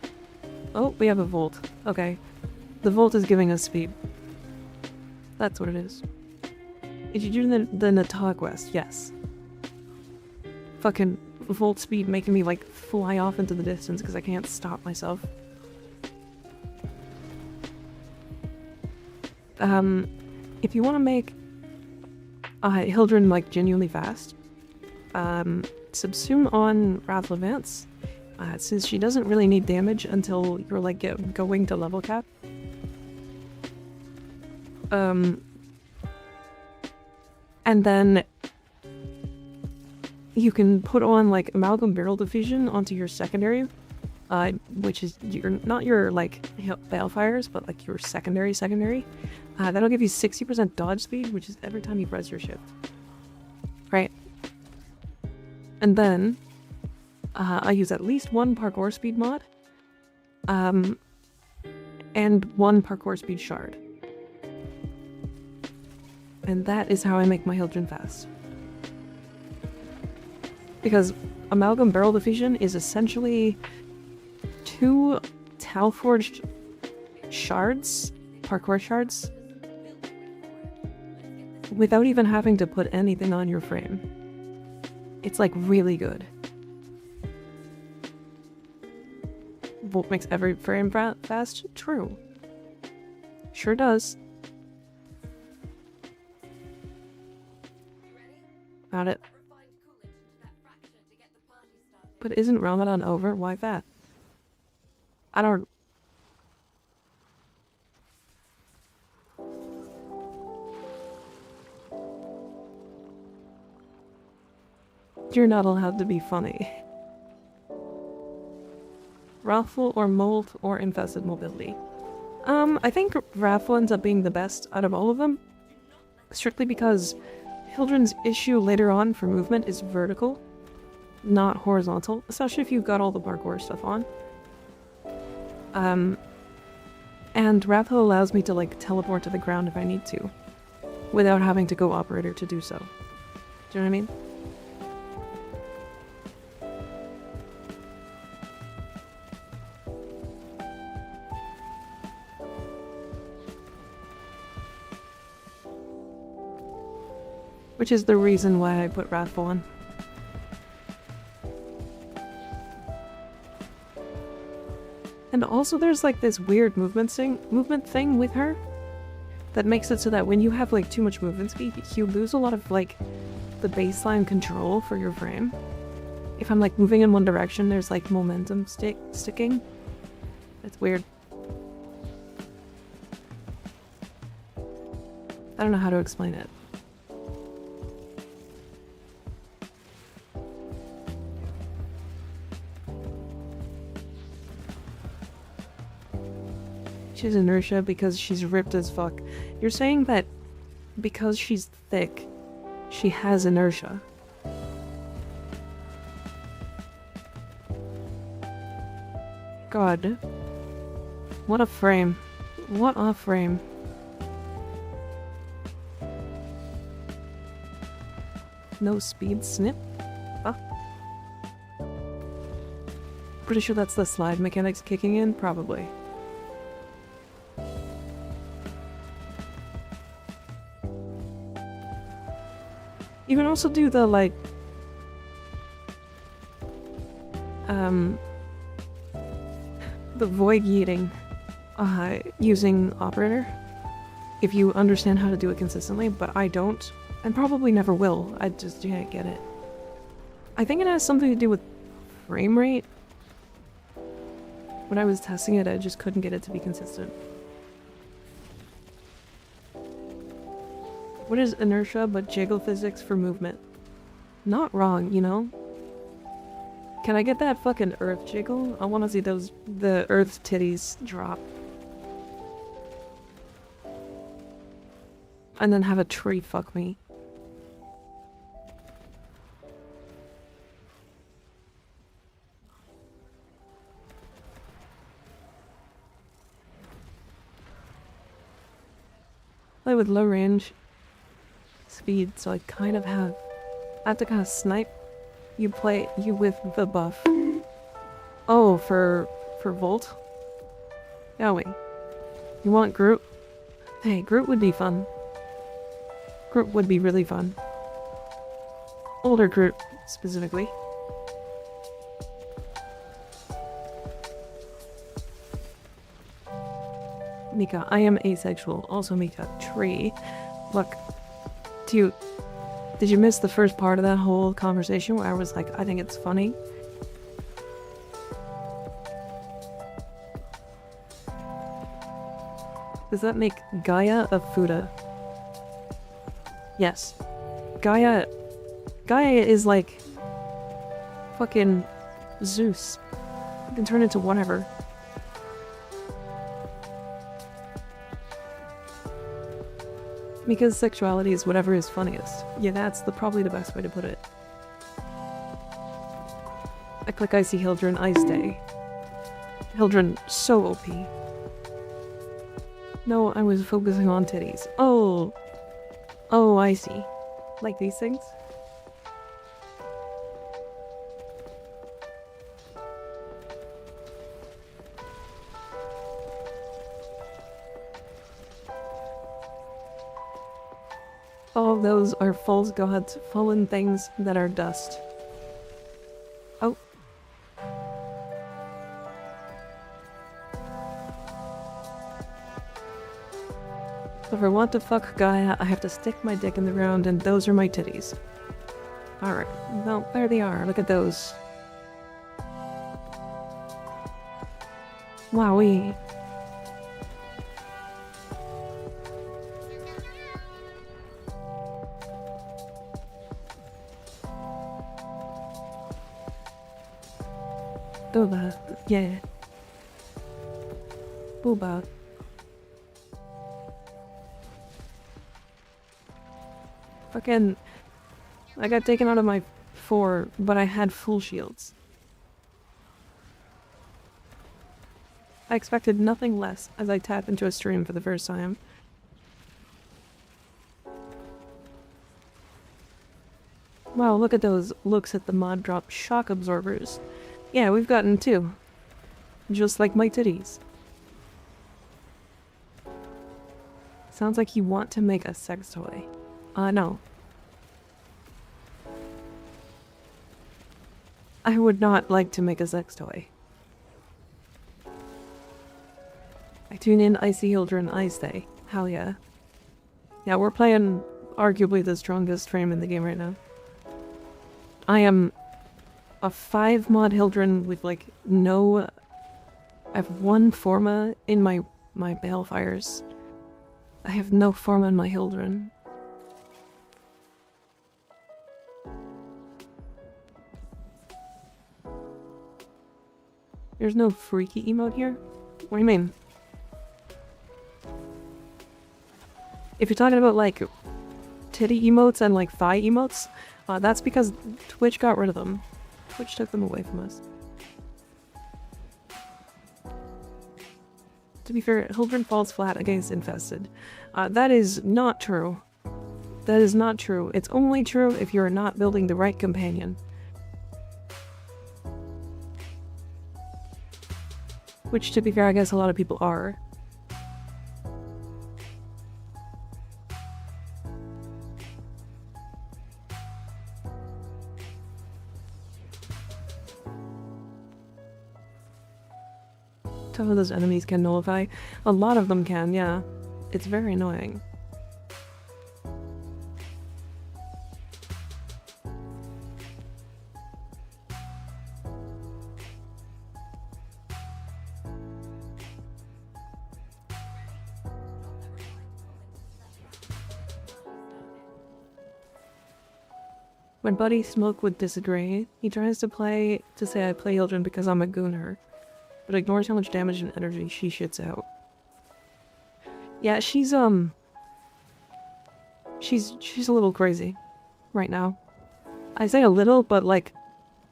Oh, we have a volt. Okay. The volt is giving us speed. That's what it is. Did you do the Natah quest? Yes. Fucking volt speed making me like fly off into the distance because I can't stop myself. If you want to make Hildryn like genuinely fast, subsume on Wrath Levance, since she doesn't really need damage until you're like going to level cap. And then you can put on like Amalgam Barrel Diffusion onto your secondary, which is not your like Balefires, but like your secondary. That'll give you 60% dodge speed, which is every time you press your shift. Right. And then I use at least one parkour speed mod, and one parkour speed shard. And that is how I make my Hildryn fast. Because Amalgam Barrel Diffusion is essentially 2 Talforged shards, parkour shards, without even having to put anything on your frame. It's like really good. Volt makes every frame fast? True. Sure does. Got it. But isn't Ramadan over? Why that? I don't... You're not allowed to be funny. Wrathful or Mold or Infested Mobility. I think Wrathful ends up being the best out of all of them. Strictly because Hildryn's issue later on for movement is vertical, not horizontal, especially if you've got all the parkour stuff on. And Wrathful allows me to like teleport to the ground if I need to, without having to go operator to do so. Do you know what I mean? Which is the reason why I put Wrathful on. And also there's like this weird movement thing with her that makes it so that when you have like too much movement speed, you lose a lot of like the baseline control for your frame. If I'm like moving in one direction, there's like momentum sticking. It's weird. I don't know how to explain it. She's inertia because she's ripped as fuck. You're saying that because she's thick, she has inertia. God. What a frame. What a frame. No speed snip? Huh? Pretty sure that's the slide mechanics kicking in? Probably. You can also do the, like, the void yeeting, using operator, if you understand how to do it consistently, but I don't, and probably never will. I just can't get it. I think it has something to do with frame rate. When I was testing it, I just couldn't get it to be consistent. What is inertia but jiggle physics for movement? Not wrong, you know? Can I get that fucking earth jiggle? I want to see the earth titties drop. And then have a tree fuck me. Play with low range speed, so I kind of have to kind of snipe. You with the buff. Oh, for Volt? Yeah, wait. You want Groot? Hey, Groot would be fun. Groot would be really fun. Older Groot, specifically. Mika, I am asexual. Also, Mika, tree. Look, did you miss the first part of that whole conversation where I was like, I think it's funny? Does that make Gaia a Fuda? Yes. Gaia is like fucking Zeus. You can turn into whatever. Mika's sexuality is whatever is funniest. Yeah, that's probably the best way to put it. I click I see Hildryn, I stay. Hildryn, so OP. No, I was focusing on titties. Oh! Oh, I see. Like these things? All of those are false gods, fallen things that are dust. Oh. So if I want to fuck Gaia, I have to stick my dick in the ground, and those are my titties. Alright, well, there they are. Look at those. Wowee. Booba, yeah. Booba. Fucking... I got taken out of my 4, but I had full shields. I expected nothing less as I tap into a stream for the first time. Wow, look at those looks at the mod drop shock absorbers. Yeah, we've gotten 2. Just like my titties. Sounds like you want to make a sex toy. No. I would not like to make a sex toy. I tune in, I see Hildryn, I stay. Hell yeah. Yeah, we're playing arguably the strongest frame in the game right now. I am a 5 mod Hildryn with like no... I have 1 Forma in my Balefires. I have no Forma in my Hildryn. There's no freaky emote here? What do you mean? If you're talking about like titty emotes and like thigh emotes, that's because Twitch got rid of them. Twitch took them away from us. To be fair, Hildryn falls flat against Infested. That is not true. That is not true. It's only true if you're not building the right companion. Which, to be fair, I guess a lot of people are. Some of those enemies can nullify. A lot of them can, yeah. It's very annoying. When Buddy Smoke would disagree, he tries to say I play Hildryn because I'm a gooner, but ignores how much damage and energy she shits out. Yeah, she's a little crazy right now. I say a little, but like,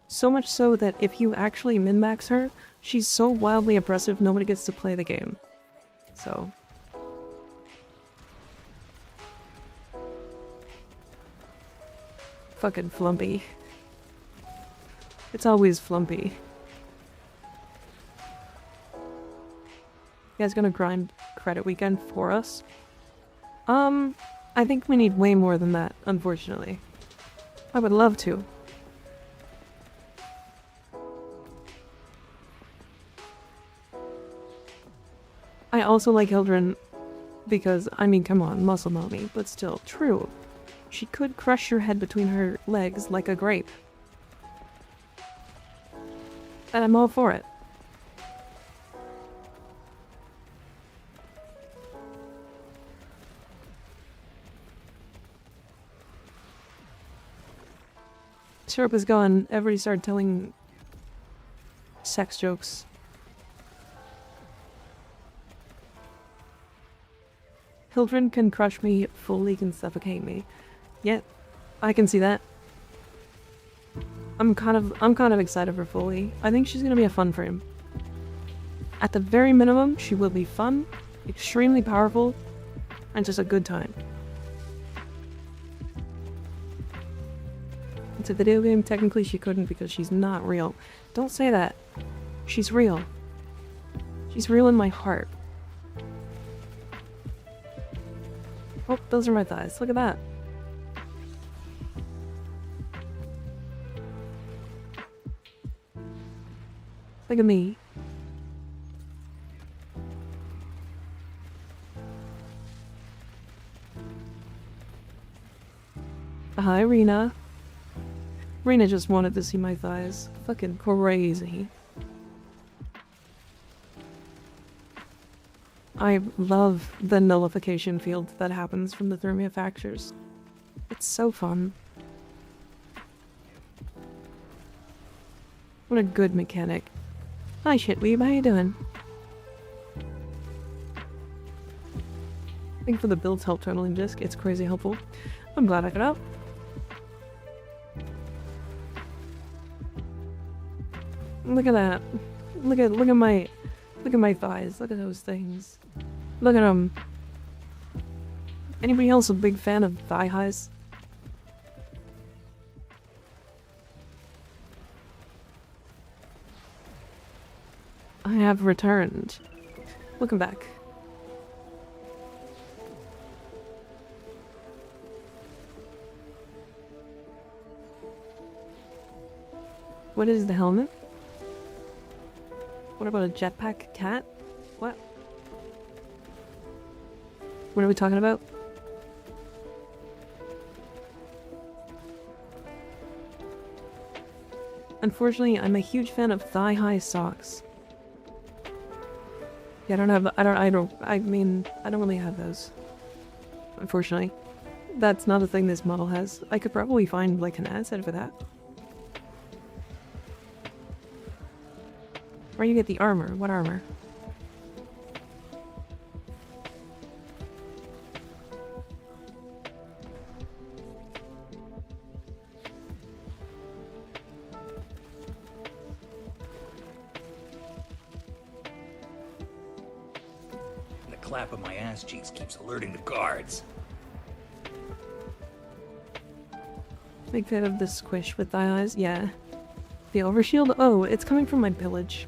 so much so that if you actually min-max her, she's so wildly oppressive nobody gets to play the game. So... fucking Flumpy. It's always Flumpy. You guys gonna grind credit weekend for us? I think we need way more than that, unfortunately. I would love to. I also like Hildryn because, I mean, come on, muscle mommy, but still, true. She could crush your head between her legs like a grape. And I'm all for it. Syrup is gone. Everybody started telling sex jokes. Hildryn can crush me, fully can suffocate me. Yeah, I can see that. I'm kind of excited for Foley. I think she's gonna be a fun frame. At the very minimum, she will be fun, extremely powerful, and just a good time. It's a video game, technically she couldn't because she's not real. Don't say that. She's real. She's real in my heart. Oh, those are my thighs. Look at that. Look at me. Hi, Rena. Rena just wanted to see my thighs. Fucking crazy. I love the nullification field that happens from the Thermia Fractures. It's so fun. What a good mechanic. Hi Shitweeb, how you doing? Thank you for the builds help tunneling disc. It's crazy helpful. I'm glad I got out. Look at that. Look at my thighs. Look at those things. Look at them. Anybody else a big fan of thigh highs? I have returned. Welcome back. What is the helmet? What about a jetpack cat? What? What are we talking about? Unfortunately, I'm a huge fan of thigh-high socks. Yeah, I don't really have those. Unfortunately. That's not a thing this model has. I could probably find, like, an asset for that. Where you get the armor? What armor? The clap of my ass cheeks keeps alerting the guards. Big fan of the squish with thigh eyes? Yeah. The overshield? Oh, it's coming from my pillage.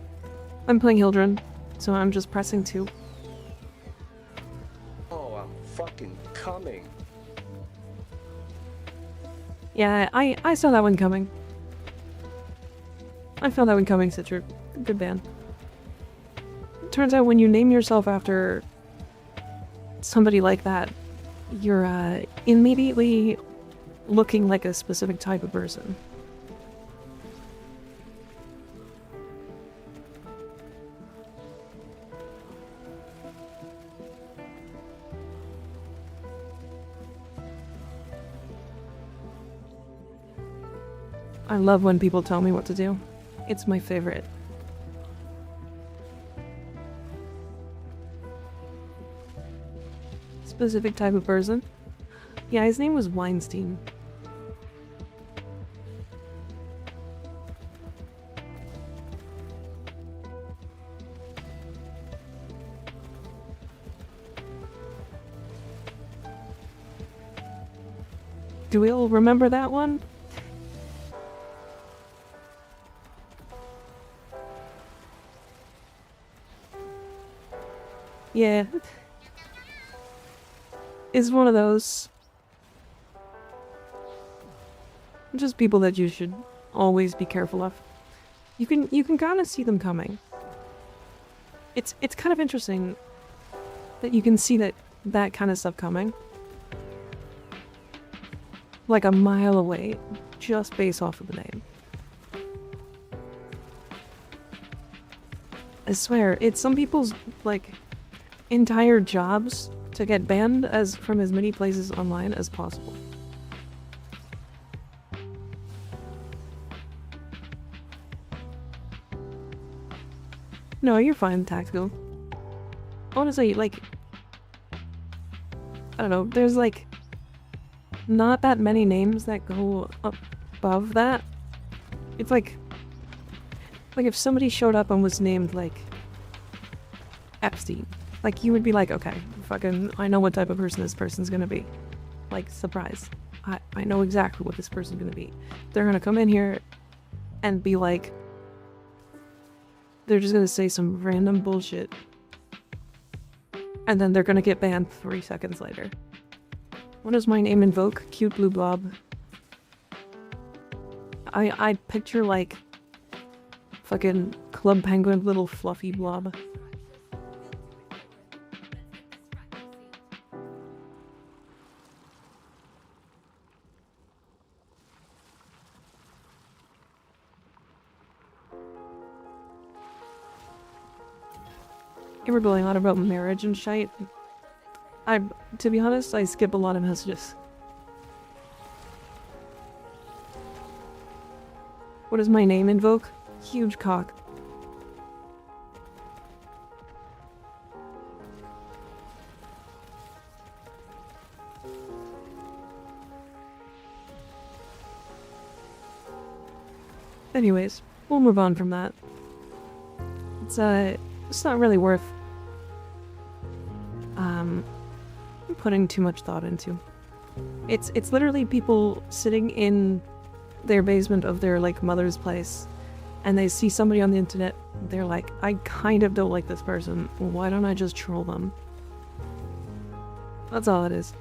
I'm playing Hildryn, so I'm just pressing 2. Oh, I'm fucking coming. Yeah, I saw that one coming. I saw that one coming, Citru. Good ban. Turns out when you name yourself after somebody like that, you're immediately looking like a specific type of person. I love when people tell me what to do. It's my favorite. Specific type of person? Yeah, his name was Weinstein. Do we all remember that one? Yeah. It's one of those. Just people that you should always be careful of. You can kind of see them coming. It's kind of interesting that you can see that kind of stuff coming. Like a mile away, just based off of the name. I swear, it's some people's, like, entire jobs to get banned from as many places online as possible. No, you're fine, Tactical. Honestly, like, I don't know, there's, like, not that many names that go above that. It's like if somebody showed up and was named, like, Epstein, like, you would be like, okay, fucking, I know what type of person this person's gonna be. Like, surprise. I know exactly what this person's gonna be. They're gonna come in here and be like, they're just gonna say some random bullshit. And then they're gonna get banned 3 seconds later. What does my name invoke? Cute blue blob. I picture, like, fucking Club Penguin little fluffy blob. You were going on about marriage and shite. To be honest, I skip a lot of messages. What does my name invoke? Huge cock. Anyways, we'll move on from that. It's not really worth putting too much thought into. It's literally people sitting in their basement of their, like, mother's place, and they see somebody on the internet, they're like, I kind of don't like this person, why don't I just troll them? That's all it is.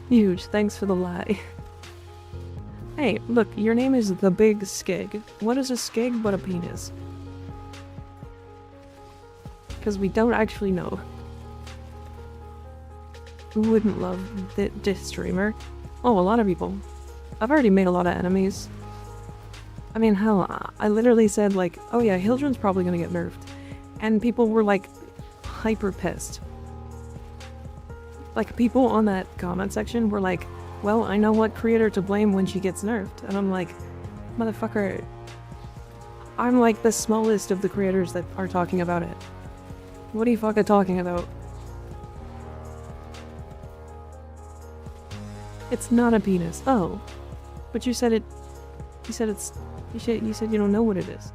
Huge, thanks for the lie. Hey, look, your name is the Big Skig. What is a skig but a penis? Because we don't actually know. Who wouldn't love this streamer? Oh, a lot of people. I've already made a lot of enemies. I mean, hell, I literally said, like, oh yeah, Hildryn's probably gonna get nerfed. And people were, like, hyper pissed. Like, people on that comment section were like, well, I know what creator to blame when she gets nerfed. And I'm like, motherfucker, I'm like the smallest of the creators that are talking about it. What are you fucking talking about? It's not a penis. Oh. But you said it... You said it's... You said you don't know what it is.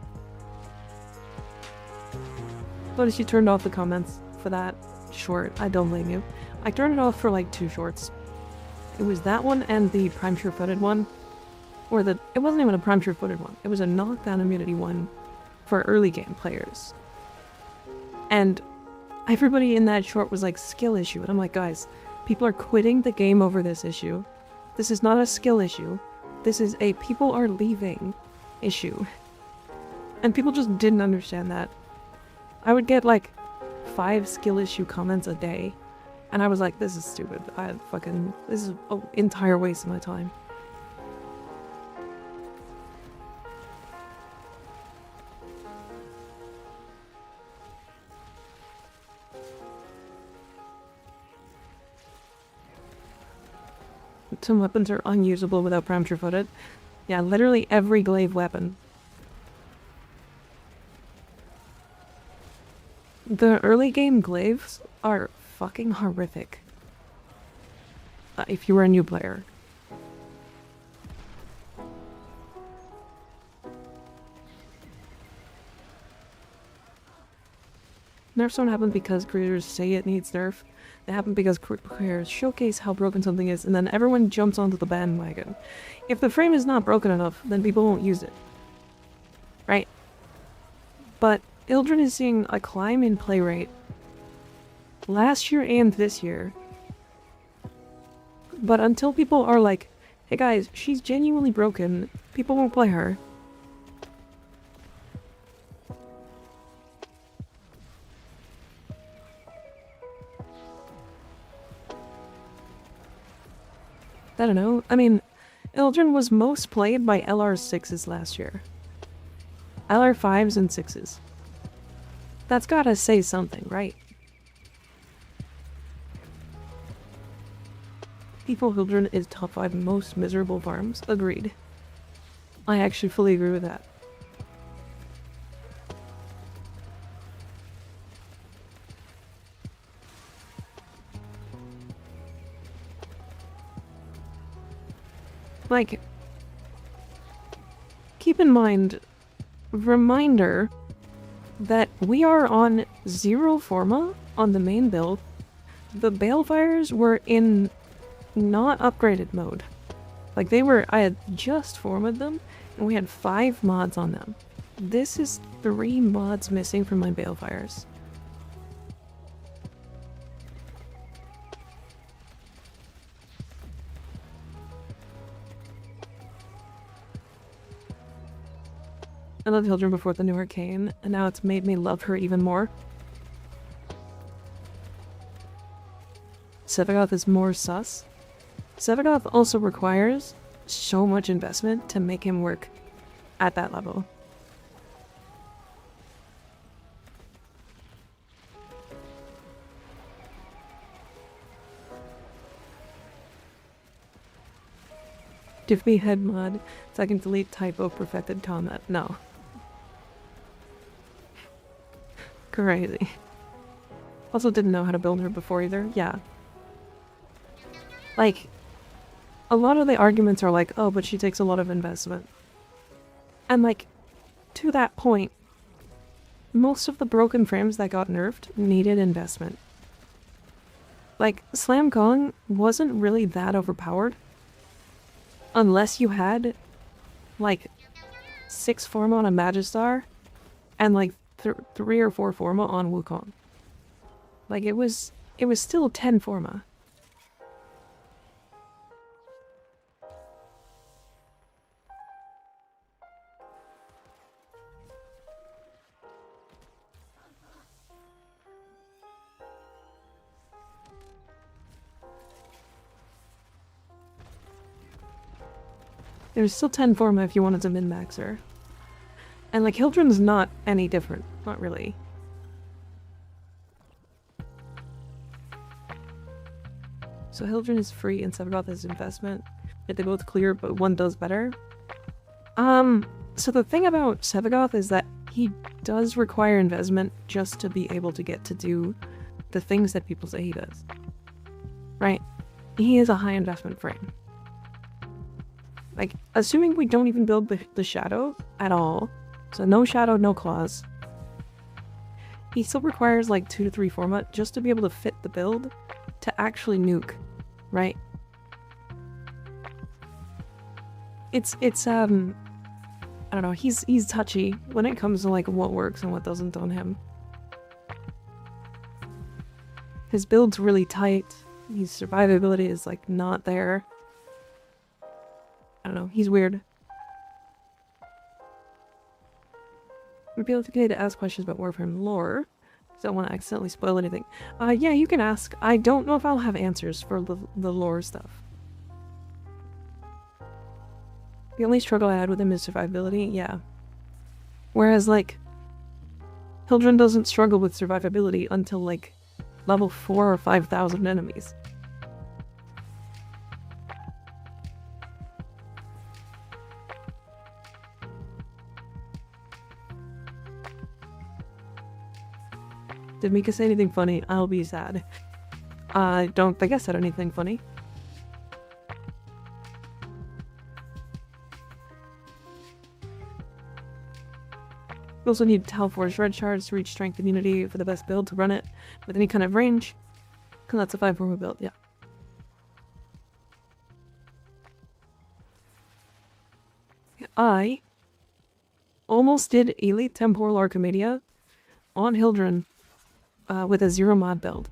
Notice you turned off the comments for that short. I don't blame you. I turned it off for like 2 shorts. It was that one and the Prime Sure-Footed one. Or the... It wasn't even a Prime Sure-Footed one. It was a knockdown immunity one for early game players. And everybody in that short was like, skill issue. And I'm like, guys, people are quitting the game over this issue. This is not a skill issue. This is a people are leaving issue. And people just didn't understand that. I would get like 5 skill issue comments a day. And I was like, this is stupid. This is an entire waste of my time. Some weapons are unusable without Prime Sure-Footed. Yeah, literally every glaive weapon. The early game glaives are fucking horrific. If you were a new player. Nerfs don't happen because creators say it needs nerf. They happen because creators showcase how broken something is, and then everyone jumps onto the bandwagon. If the frame is not broken enough, then people won't use it. Right? But Hildryn is seeing a climb in play rate last year and this year. But until people are like Hey guys, she's genuinely broken. People won't play her. I don't know. I mean, Hildryn was most played by LR6s last year. LR5s and 6s. That's gotta say something, right? People Hildryn is top 5 most miserable farms. Agreed. I actually fully agree with that. Like, keep in mind, reminder that we are on 0 Forma on the main build. The Balefires were in not upgraded mode. Like I had just formed them, and we had 5 mods on them. This is 3 mods missing from my Balefires. I loved Hildryn before the new Arcane, and now it's made me love her even more. Sevagoth is more sus. Sevagoth also requires so much investment to make him work at that level. Diffby head mod, so I can delete typo perfected combat. No. Crazy. Also didn't know how to build her before either. Yeah. Like, a lot of the arguments are like, oh, but she takes a lot of investment. And like, to that point, most of the broken frames that got nerfed needed investment. Like, Slam Kong wasn't really that overpowered. Unless you had, like, 6 Forma on a Magistar, and like 3 or 4 Forma on Wukong. Like, it was still 10 Forma. There's still 10 Forma if you wanted to min-max her. And like, Hildryn's not any different. Not really. So Hildryn is free and Sevagoth is investment. Yet they both clear, but one does better. So the thing about Sevagoth is that he does require investment just to be able to get to do the things that people say he does. Right? He is a high investment frame. Like, assuming we don't even build the shadow at all, so no shadow, no claws, he still requires like 2 to 3 Forma just to be able to fit the build to actually nuke, right? It's I don't know, he's touchy when it comes to like what works and what doesn't on him. His build's really tight, his survivability is like not there. I don't know, he's weird. Would be okay to ask questions about Warframe lore. Don't want to accidentally spoil anything. Yeah, you can ask. I don't know if I'll have answers for the lore stuff. The only struggle I had with him is survivability, yeah. Whereas, like, Hildryn doesn't struggle with survivability until, like, level 4 or 5,000 enemies. Did Mika say anything funny? I'll be sad. I don't think I said anything funny. We also need Tal Force Red Shards to reach Strength Immunity for the best build to run it with any kind of range. Because that's a 5 Forma build, yeah. I almost did Elite Temporal Archimedia on Hildryn with a 0 mod build.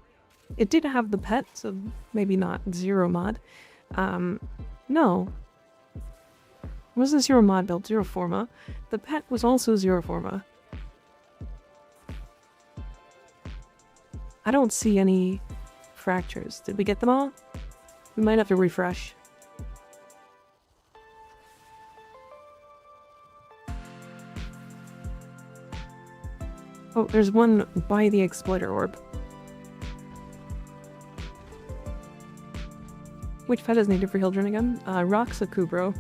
It did have the pet, so maybe not 0 mod. No, Was a Zero mod build, Zero Forma. The pet was also Zero Forma. I don't see any fractures. Did we get them all? We might have to refresh. Oh, there's one by the Exploiter Orb. Which pet is needed for Hildryn again? Roxa Kubro.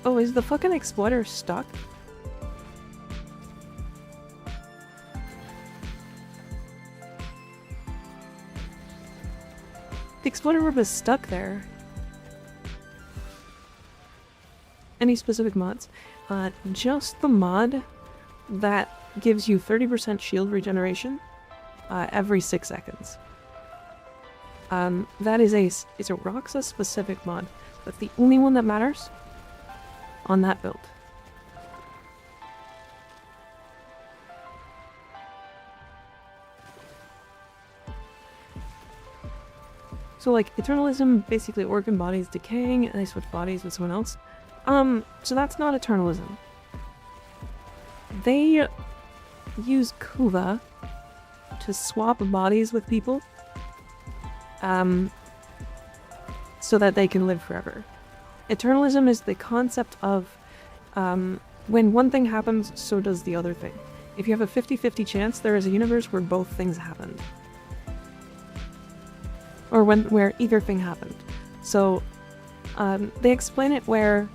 Oh, is the fucking Exploiter stuck? The Exploiter Orb is stuck there. Any specific mods? Just the mod that gives you 30% shield regeneration every 6 seconds. That is it's a Roxa specific mod. That's the only one that matters on that build. So like Eternalism, basically organ bodies decaying and they switch bodies with someone else. So that's not Eternalism. They use Kuva to swap bodies with people so that they can live forever. Eternalism is the concept of when one thing happens, so does the other thing. If you have a 50-50 chance, there is a universe where both things happened. Or where either thing happened. So they explain it where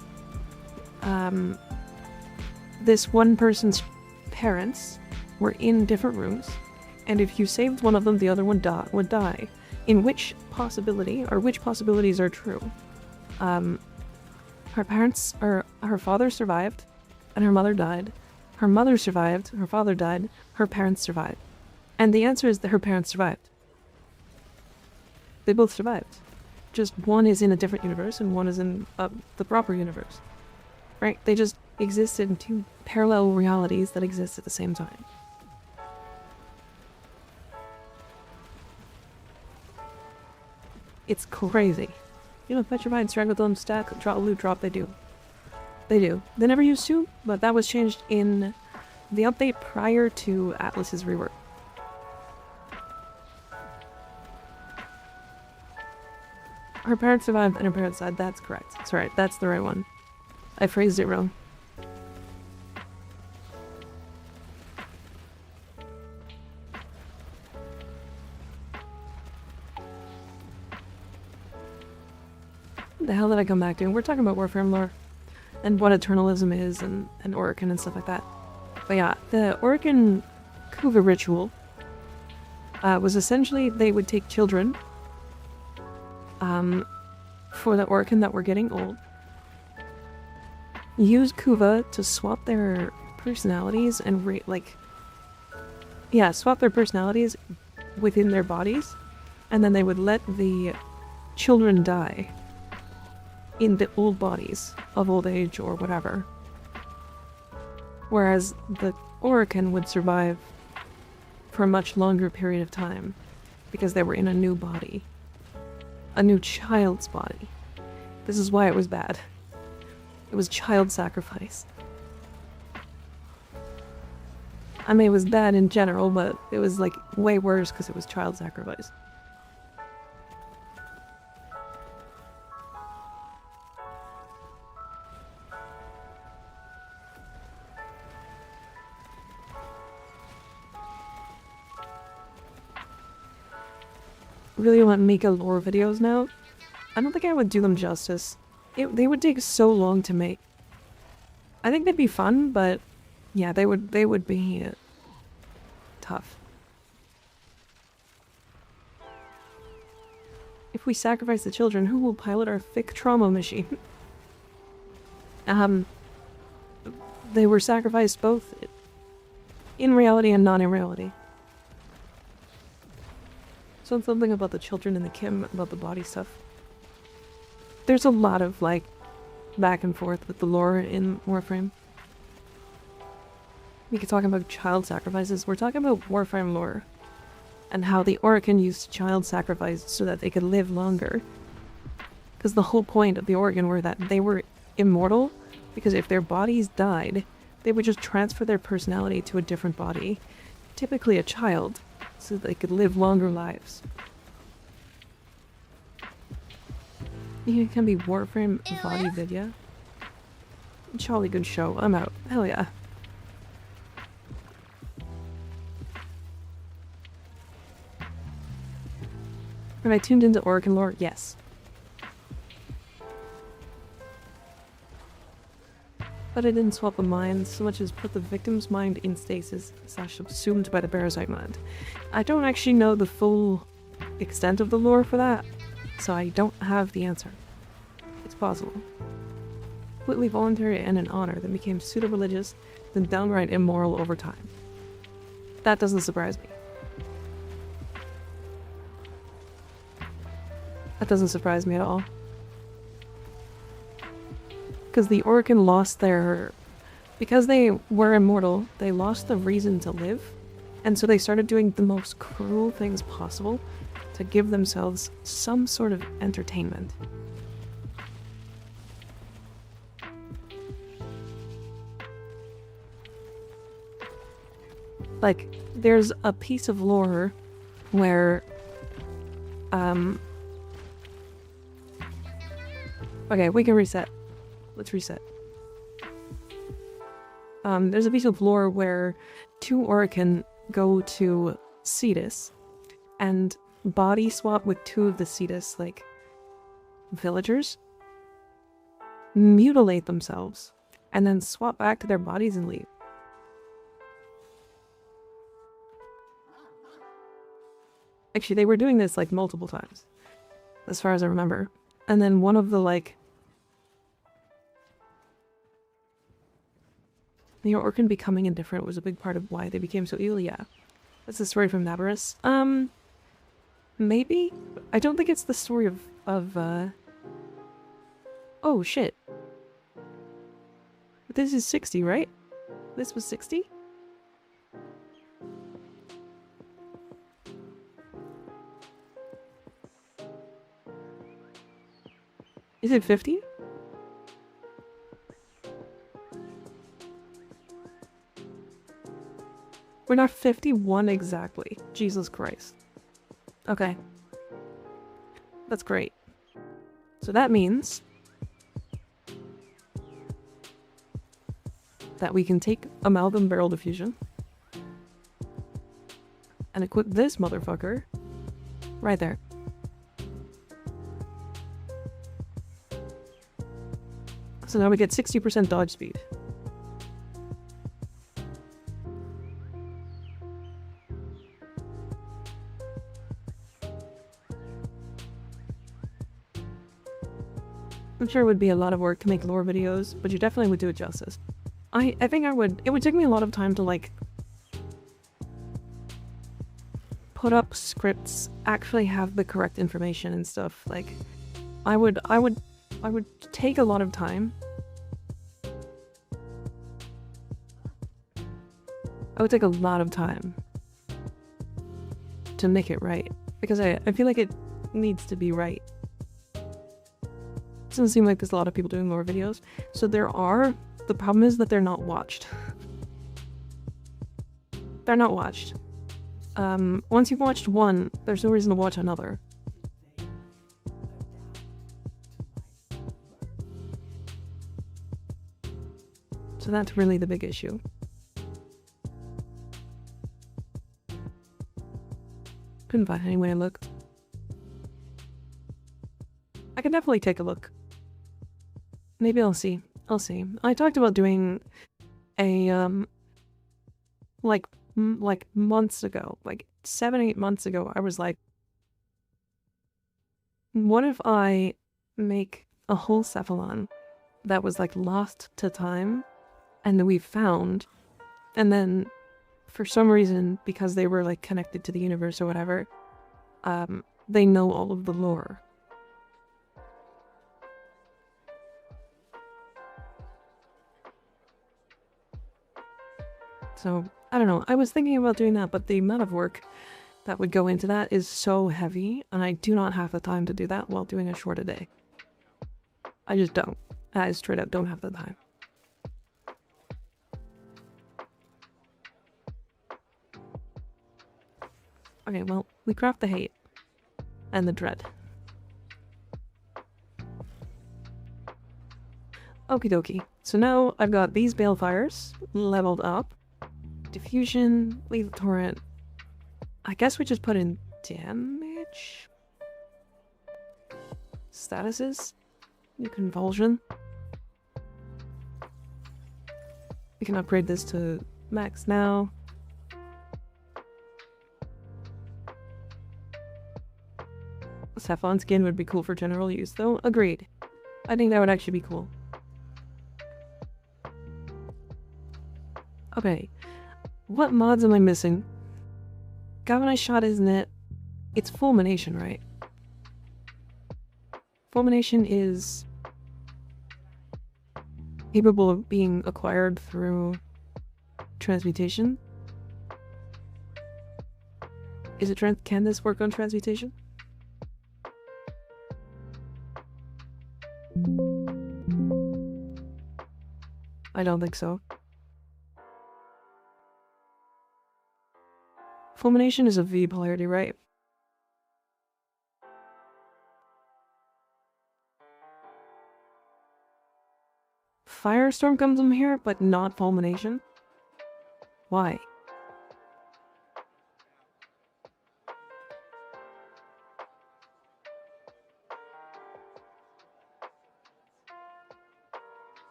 this one person's parents were in different rooms, and if you saved one of them, the other one would die. In which possibility, or which possibilities are true? Her parents, or her father survived, and her mother died. Her mother survived, her father died, her parents survived. And the answer is that her parents survived. They both survived. Just one is in a different universe, and one is in the proper universe. Right? They just existed in two parallel realities that exist at the same time. It's crazy. You know, Petrified, Strangledom, Stack, Drop, Loot, Drop, they do. They do. They never used to, but that was changed in the update prior to Atlas's rework. Her parents survived and her parents died. That's correct. That's right. That's the right one. I phrased it wrong. What the hell did I come back to? We're talking about Warframe lore and what Eternalism is and Oricon and stuff like that. But yeah, the Oricon Kuva ritual was essentially they would take children for the Oricon that were getting old, use Kuva to swap their personalities and swap their personalities within their bodies, and then they would let the children die in the old bodies of old age or whatever. Whereas the Oricon would survive for a much longer period of time because they were in a new body. A new child's body. This is why it was bad. It was child sacrifice. I mean, it was bad in general, but it was like way worse because it was child sacrifice. Really want Mika lore videos now. I don't think I would do them justice. They would take so long to make. I think they'd be fun, but yeah, they would be tough. If we sacrifice the children, who will pilot our thick trauma machine? They were sacrificed both in reality and not in reality. So it's something about the children and the Kim, about the body stuff. There's a lot of, like, back and forth with the lore in Warframe. We could talk about child sacrifices. We're talking about Warframe lore. And how the Arcane used child sacrifice so that they could live longer. Because the whole point of the Arcane were that they were immortal, because if their bodies died, they would just transfer their personality to a different body, typically a child, so that they could live longer lives. It can be Warframe Body Vidya. Jolly good show. I'm out. Hell yeah. When I tuned into Arcane lore, yes. But I didn't swap a mind so much as put the victim's mind in stasis, subsumed by the parasite mind. I don't actually know the full extent of the lore for that, so I don't have the answer. It's possible. Completely voluntary and an honor that became pseudo-religious, then downright immoral over time. That doesn't surprise me. That doesn't surprise me at all. Because the Arcane lost their... Because they were immortal, they lost the reason to live. And so they started doing the most cruel things possible to give themselves some sort of entertainment. Like, there's a piece of lore where... Okay, we can reset. Let's reset. There's a piece of lore where two Arcane go to Cetus and body swap with two of the Cetus, like, villagers, mutilate themselves, and then swap back to their bodies and leave. Actually, they were doing this, like, multiple times, as far as I remember. And then one of the, like... The Arcane becoming indifferent was a big part of why they became so evil, yeah. That's the story from Navarus. Maybe? I don't think it's the story of Oh, shit. But this is 60, right? This was 60? Is it 50? We're not 51 exactly. Jesus Christ. Okay. That's great. So that means that we can take Amalgam Barrel Diffusion and equip this motherfucker right there. So now we get 60% dodge speed. I'm sure it would be a lot of work to make lore videos, but you definitely would do it justice. I think I would. It would take me a lot of time to, like, put up scripts, actually have the correct information and stuff. Like, I would take a lot of time. I would take a lot of time to make it right, because I feel like it needs to be right. Doesn't seem like there's a lot of people doing lore videos. So there are. The problem is that they're not watched. They're not watched. Once you've watched one, there's no reason to watch another. So that's really the big issue. Couldn't find any way to look. I can definitely take a look. Maybe I'll see. I'll see. I talked about doing a, like months ago, like 7-8 months ago, I was like, what if I make a whole cephalon that was, like, lost to time, and that we found, and then, for some reason, because they were, like, connected to the universe or whatever, they know all of the lore. So, I don't know. I was thinking about doing that, but the amount of work that would go into that is so heavy, and I do not have the time to do that while doing a short a day. I just don't. I straight up don't have the time. Okay, well, we craft the hate. And the dread. Okie dokie. So now I've got these balefires leveled up. Diffusion, lethal torrent. I guess we just put in damage? Statuses? New convulsion. We can upgrade this to max now. Saffron skin would be cool for general use though. Agreed. I think that would actually be cool. Okay. What mods am I missing? Galvanized shot, isn't it? It's fulmination, right? Fulmination is capable of being acquired through transmutation. Is it can this work on transmutation? I don't think so. Fulmination is a V polarity, right? Firestorm comes from here, but not fulmination? Why?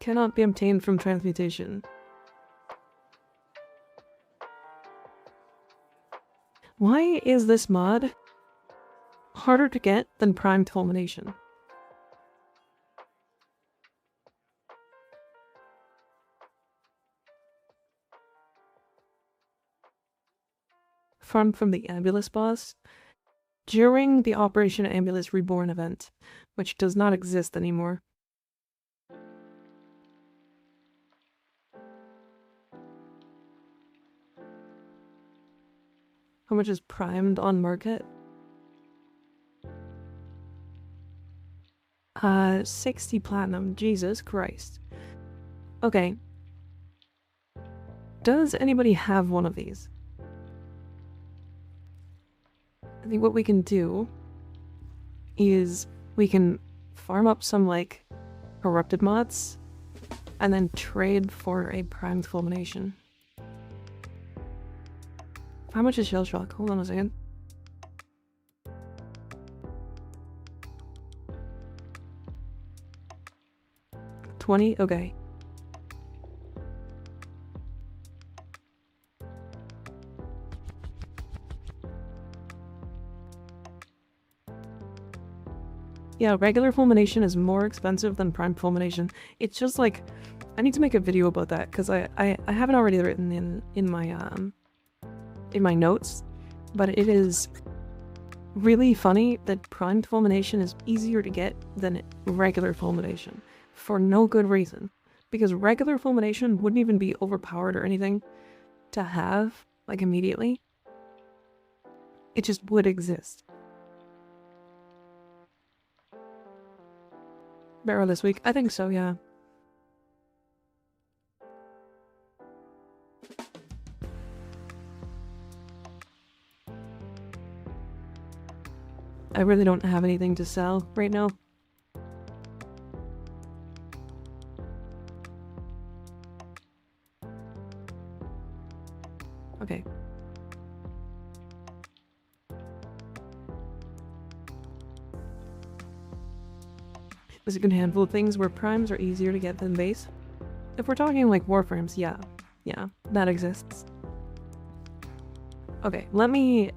Cannot be obtained from transmutation. Why is this mod harder to get than primed fulmination? Farmed from the Ambulance boss during the Operation Ambulance Reborn event, which does not exist anymore. How much is primed on market? 60 platinum. Jesus Christ. Okay. Does anybody have one of these? I think what we can do is we can farm up some, like, corrupted mods and then trade for a primed fulmination. How much is Shell Shock? Hold on a second. $20? Okay. Yeah, regular fulmination is more expensive than prime fulmination. It's just like, I need to make a video about that because I haven't already written in my notes, but it is really funny that primed fulmination is easier to get than regular fulmination for no good reason, because regular fulmination wouldn't even be overpowered or anything to have, like, immediately. It just would exist. Barrow this week? I think so, yeah. I really don't have anything to sell right now. Okay. There's a good handful of things where primes are easier to get than base. If we're talking like Warframes, yeah. Yeah, that exists. Okay, let me...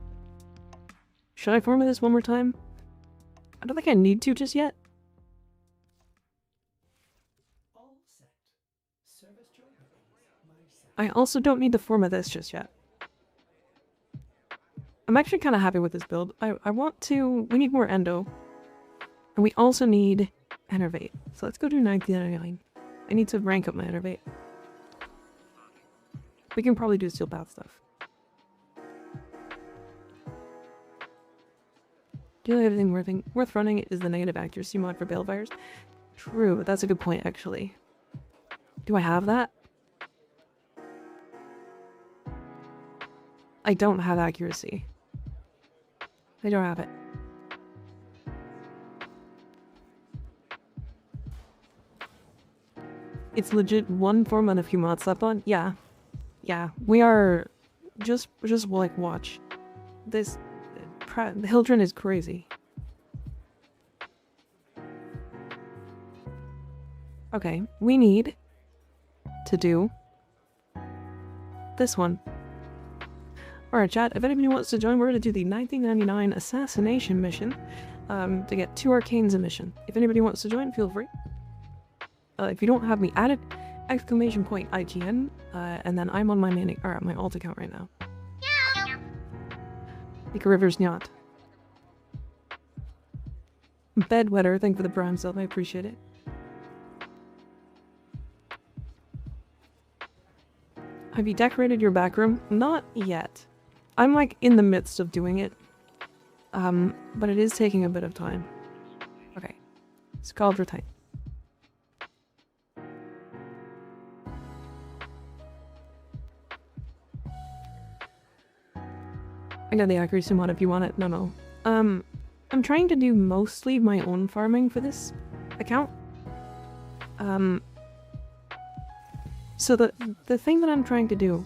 Should I format this one more time? I don't think I need to just yet. I also don't need to format this just yet. I'm actually kind of happy with this build. I want to... We need more endo. And we also need Enervate. So let's go do 1999. I need to rank up my Enervate. We can probably do steel path stuff. The only other thing worth running is the negative accuracy mod for Balefires. True, that's a good point actually. Do I have that? I don't have accuracy. I don't have it. It's legit one form and a few mods slept on? Yeah. Yeah, we are... Just like, watch. This... Hildryn is crazy. Okay, we need to do this one. Alright chat, if anybody wants to join, we're going to do the 1999 assassination mission to get 2 Arcanes a mission. If anybody wants to join, feel free. If you don't have me added, !IGN, and then I'm on my my alt account right now. MikaRiversNyot. Bedwetter, thank you for the prime sub, I appreciate it. Have you decorated your back room? Not yet. I'm like in the midst of doing it. But it is taking a bit of time. Okay. Scaldra time. I got the accuracy mod if you want it. No. I'm trying to do mostly my own farming for this account. So the thing that I'm trying to do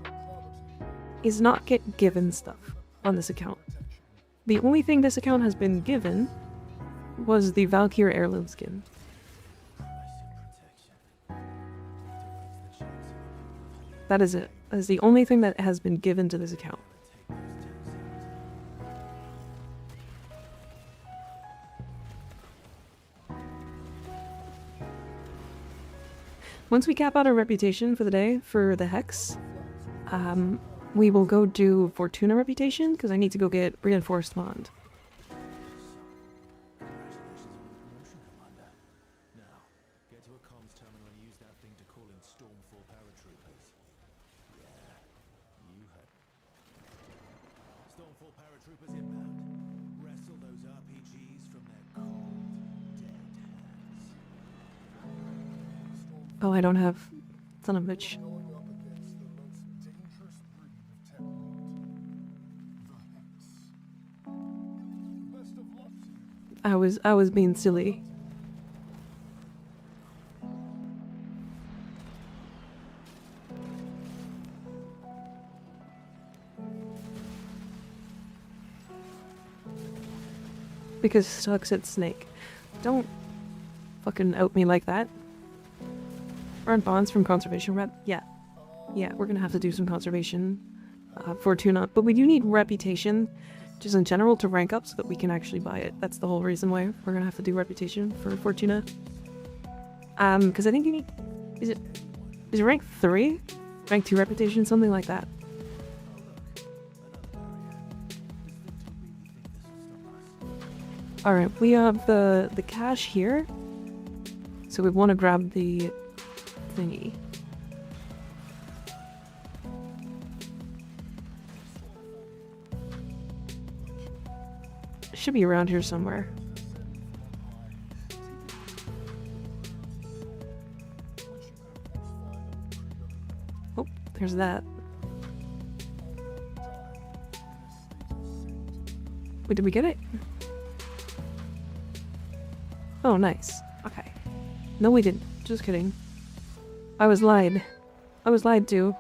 is not get given stuff on this account. The only thing this account has been given was the Valkyrie heirloom skin. That is it. That is the only thing that has been given to this account. Once we cap out our reputation for the day for the Hex, we will go do Fortuna reputation, because I need to go get reinforced bond. Get to a comms terminal and use that thing to call in Stormfall paratroopers. Yeah, you heard. Stormfall paratroopers inbound. Wrestle those RPGs from their cold, dead hands. Oh, I don't have... Son of a bitch. I was being silly. Because Stuck said snake. Don't fucking out me like that. Earn bonds from conservation rep? Yeah. Yeah, we're gonna have to do some conservation Fortuna. But we do need reputation, just in general, to rank up so that we can actually buy it. That's the whole reason why we're gonna have to do reputation for Fortuna. Because I think you need... Is it rank 3? Rank 2 reputation? Something like that. Alright, we have the cash here. So we want to grab the thingy. Should be around here somewhere. Oh, there's that. Wait, did we get it? Oh, nice. Okay. No, we didn't. Just kidding. I was lied. I was lied to.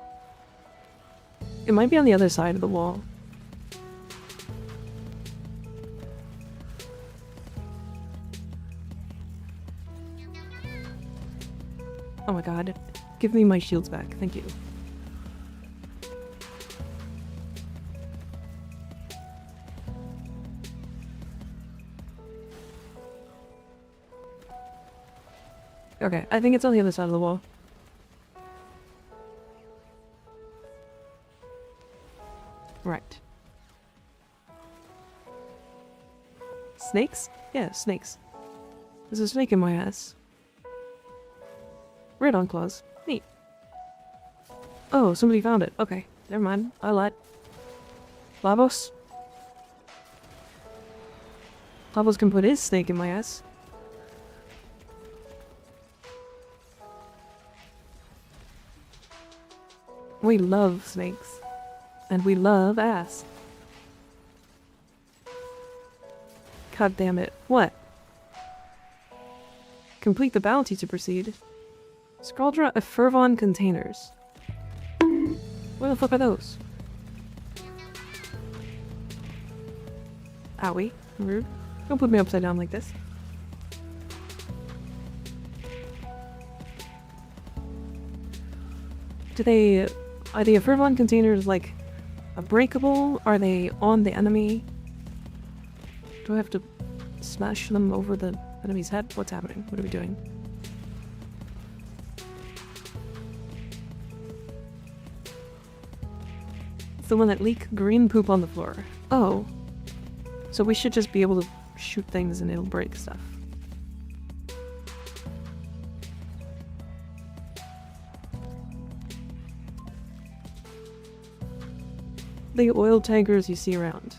It might be on the other side of the wall. Oh my god. Give me my shields back. Thank you. Okay, I think it's on the other side of the wall. Right. Snakes? Yeah, snakes. There's a snake in my ass. Red on claws. Neat. Oh, somebody found it. Okay, never mind. I lied. Lavos? Lavos can put his snake in my ass. We love snakes. And we love ass. God damn it. What? Complete the bounty to proceed. Scaldra of Fervon containers. Where the fuck are those? Owie. Rude. Don't put me upside down like this. Are the Fervon containers like breakable? Are they on the enemy? Do I have to smash them over the enemy's head? What's happening? What are we doing? It's the one that leak green poop on the floor. Oh. So we should just be able to shoot things and it'll break stuff. The oil tankers you see around.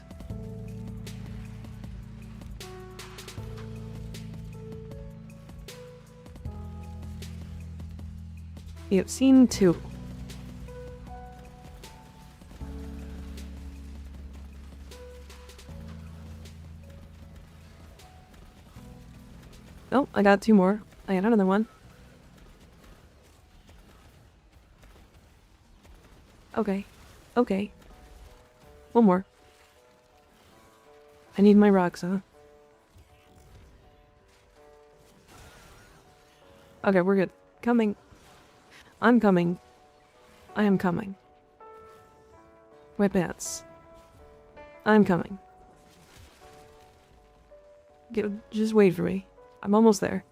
You've seen 2. Oh, I got 2 more. I got another one. Okay. Okay. One more. I need my rocks, huh? Okay, we're good. Coming. I'm coming. I am coming. Wet pants. I'm coming. Just wait for me. I'm almost there.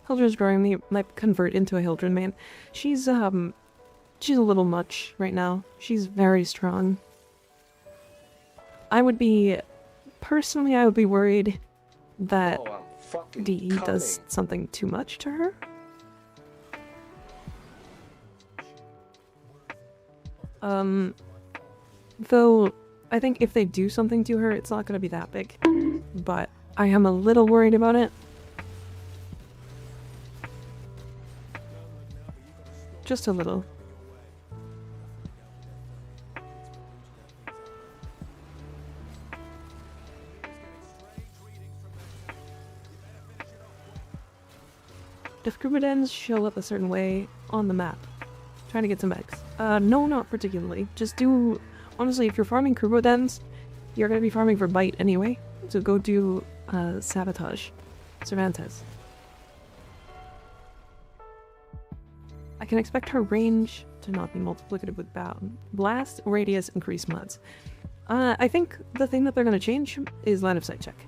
Hildryn's growing. Me might convert into a Hildryn man. She's a little much right now. She's very strong. I would be worried that Oh, I'm fucking DE does coming. something too much to her. Though I think if they do something to her, it's not gonna be that big. But I am a little worried about it. Just a little. If Krubidens show up a certain way on the map, trying to get some eggs. No, not particularly. Just do... Honestly, if you're farming Krubidens, you're gonna be farming for bite anyway. So go do, Sabotage. Cervantes. I can expect her range to not be multiplicative with blast, radius, increase mods. I think the thing that they're gonna change is line of sight check.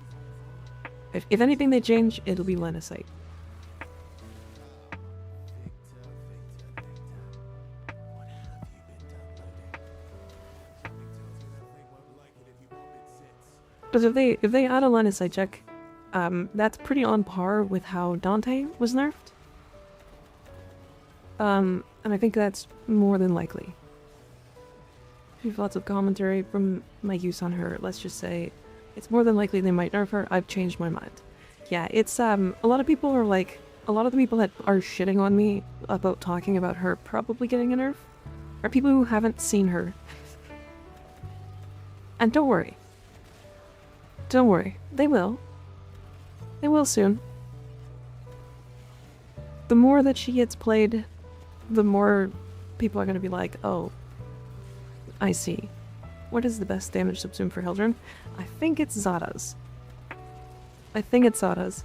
If anything they change, it'll be line of sight. Because if they add a line of sight check, that's pretty on par with how Dante was nerfed. And I think that's more than likely. We have lots of commentary from my use on her. Let's just say it's more than likely they might nerf her. I've changed my mind. Yeah, it's a lot of people are like, a lot of the people that are shitting on me about talking about her probably getting a nerf are people who haven't seen her. And don't worry. Don't worry. They will. They will soon. The more that she gets played, the more people are going to be like, oh, I see. What is the best damage subsume for Hildryn? I think it's Zada's. I think it's Zada's.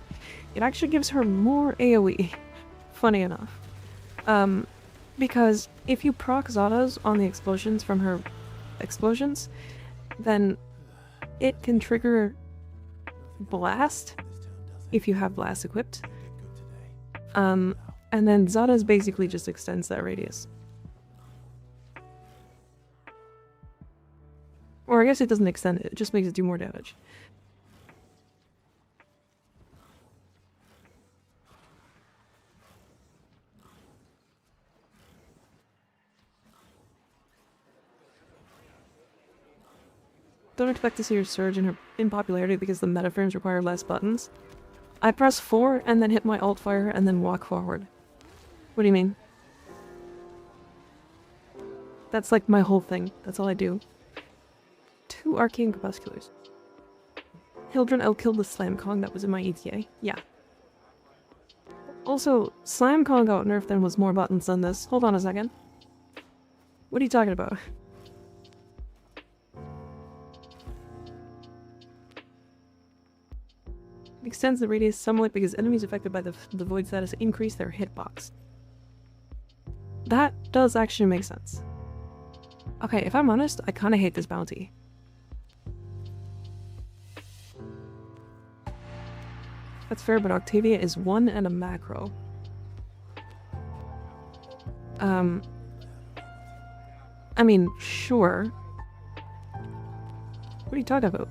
It actually gives her more AoE. Funny enough. Because if you proc Zada's on the explosions from her explosions, then it can trigger Blast if you have Blast equipped. And then Zada's basically just extends that radius. Or I guess it doesn't extend it, it just makes it do more damage. don't expect to see her surge in popularity because the meta frames require less buttons. I press 4 and then hit my alt fire and then walk forward. What do you mean? That's like my whole thing. That's all I do. 2 arcane crepusculars. Hildryn outkilled the Slam Kong that was in my ETA. Yeah. Also, Slam Kong got nerfed and was more buttons than this. Hold on a second. What are you talking about? It extends the radius somewhat because enemies affected by the void status increase their hitbox. That does actually make sense. Okay, if I'm honest, I kinda hate this bounty. That's fair, but Octavia is 1 and a macro. I mean, sure. What are you talking about?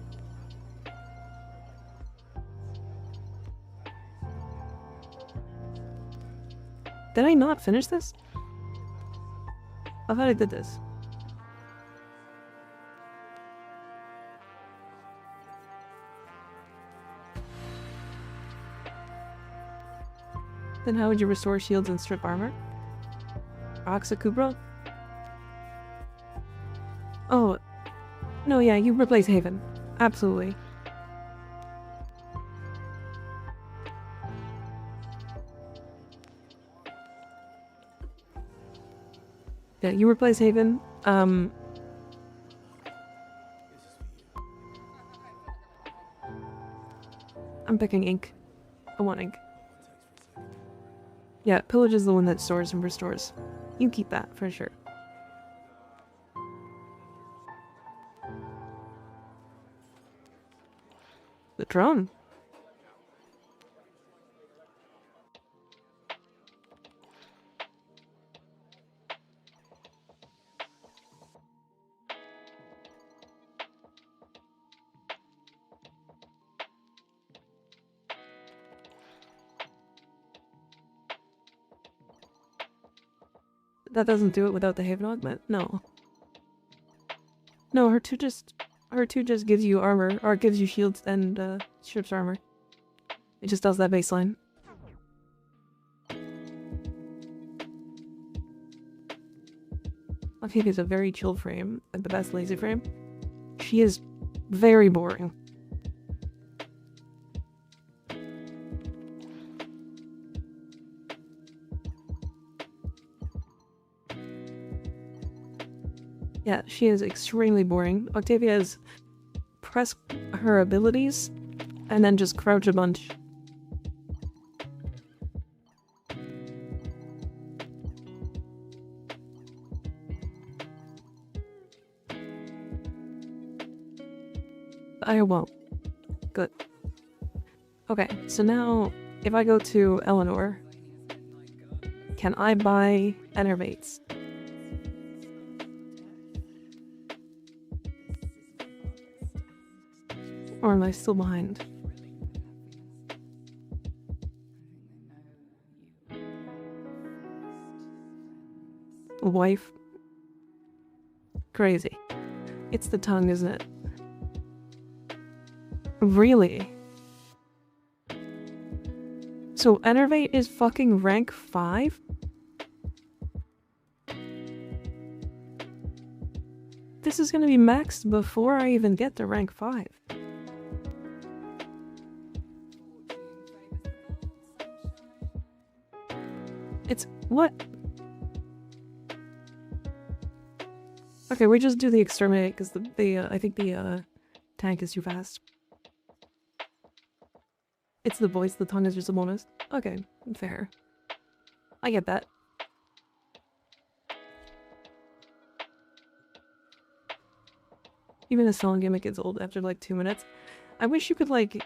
Did I not finish this? I thought I did this. Then how would you restore shields and strip armor? Oxacubra? Oh, no, yeah, you replace Haven. Absolutely. Yeah, you replace Haven. I'm picking ink. I want ink. Yeah, pillage is the one that stores and restores. You keep that for sure. The drone. That doesn't do it without the Haven augment? No. No, her two just gives you armor, or gives you shields and strips armor. It just does that baseline. Octavia is a very chill frame, like the best lazy frame. She is very boring. Yeah, she is extremely boring. Octavia is press her abilities and then just crouch a bunch. I won't. Good. Okay, so now if I go to Eleanor, can I buy Enervates? Or am I still behind? Wife? Crazy. It's the tongue, isn't it? Really? So Enervate is fucking rank 5? This is gonna be maxed before I even get to rank 5. It's what? Okay, we just do the exterminate because I think the tank is too fast. It's the voice, the tongue is just a bonus. Okay, fair. I get that. Even a song gimmick gets old after like 2 minutes. I wish you could like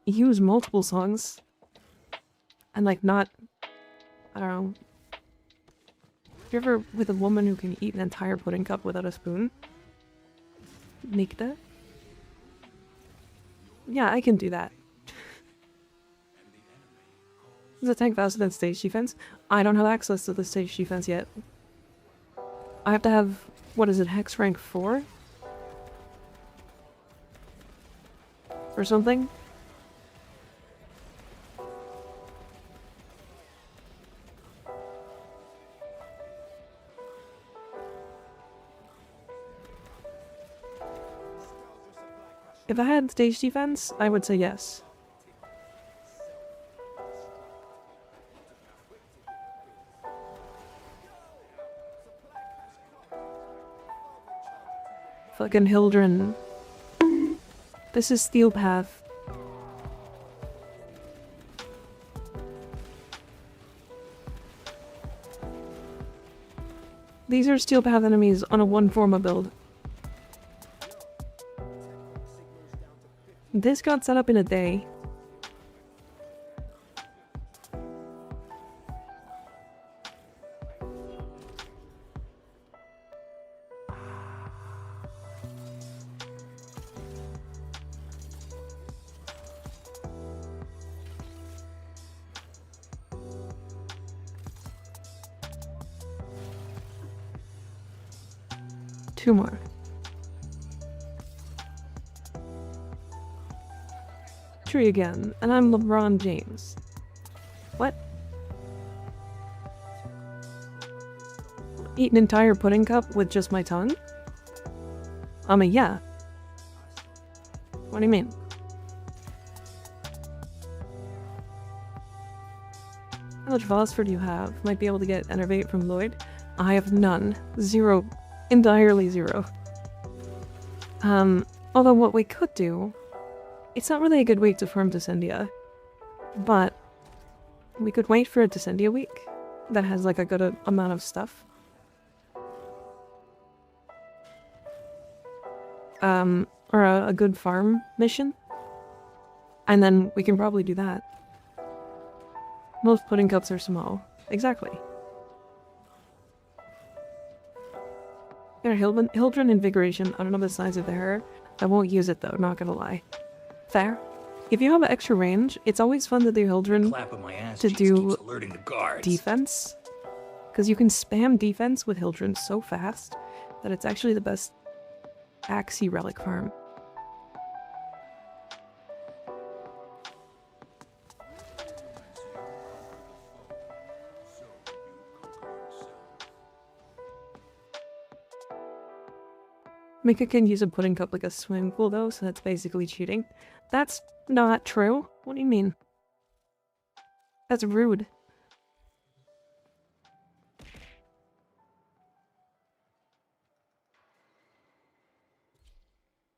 use multiple songs and like not, I don't know. You ever with a woman who can eat an entire pudding cup without a spoon? Make that? Yeah, I can do that. Is the tank faster than stage defense? I don't have access to the stage defense yet. I have to have, what is it, Hex rank 4? or something. If I had stage defense, I would say yes. Fucking Hildryn. This is Steel Path. These are Steel Path enemies on a 1-forma build. This got set up in a day. Two more. Tree again, and I'm LeBron James. What? Eat an entire pudding cup with just my tongue? Yeah. What do you mean? How much phosphor do you have? Might be able to get Enervate from Lloyd. I have none. Zero. Entirely zero. Although what we could do, it's not really a good week to farm Descendia, but we could wait for a Descendia week that has like a good amount of stuff. Or a good farm mission, and then we can probably do that. Most pudding cups are small. Exactly. Hildryn Invigoration. I don't know the size of the hair. I won't use it though, not gonna lie. Fair. If you have extra range, it's always fun to do Hildryn to do defense. Because you can spam defense with Hildryn so fast that it's actually the best Axie relic farm. Mika can use a pudding cup like a swimming pool though, so that's basically cheating. That's not true. What do you mean? That's rude.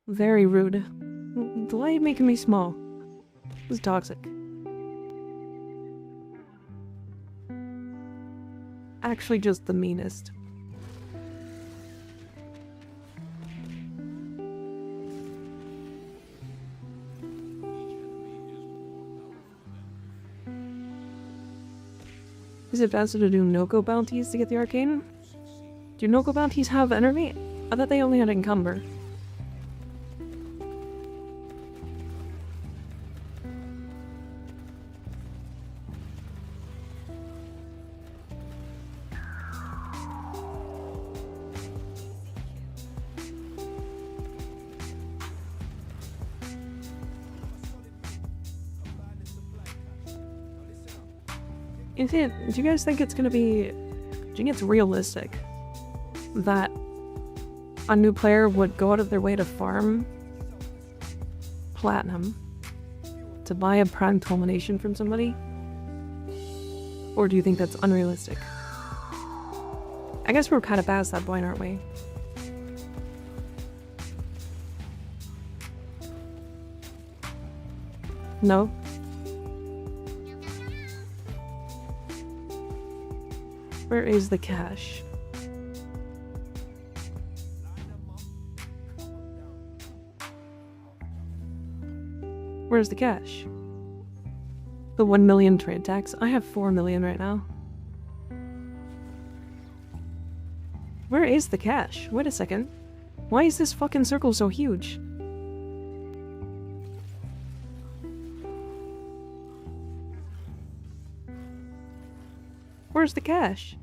Very rude. Why are you making me small? This is toxic. Actually just the meanest. Is it faster to do Noko bounties to get the Arcane? Do Noko bounties have Enervate? I thought they only had Encumber. Do you guys think it's gonna be... Do you think it's realistic that a new player would go out of their way to farm platinum to buy a prime culmination from somebody? Or do you think that's unrealistic? I guess we're kind of past that point, aren't we? No? Where is the cash? Where's the cash? The 1 million trade tax? I have 4 million right now. Where is the cash? Wait a second. Why is this fucking circle so huge? Where's the cash?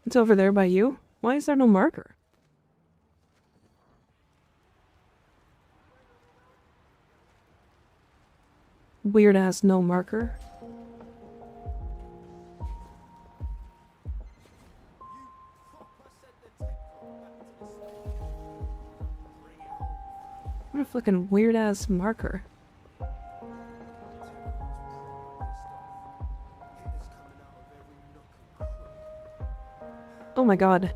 It's over there by you? Why is there no marker? Weird ass no marker. What a fucking weird ass marker. Oh my god.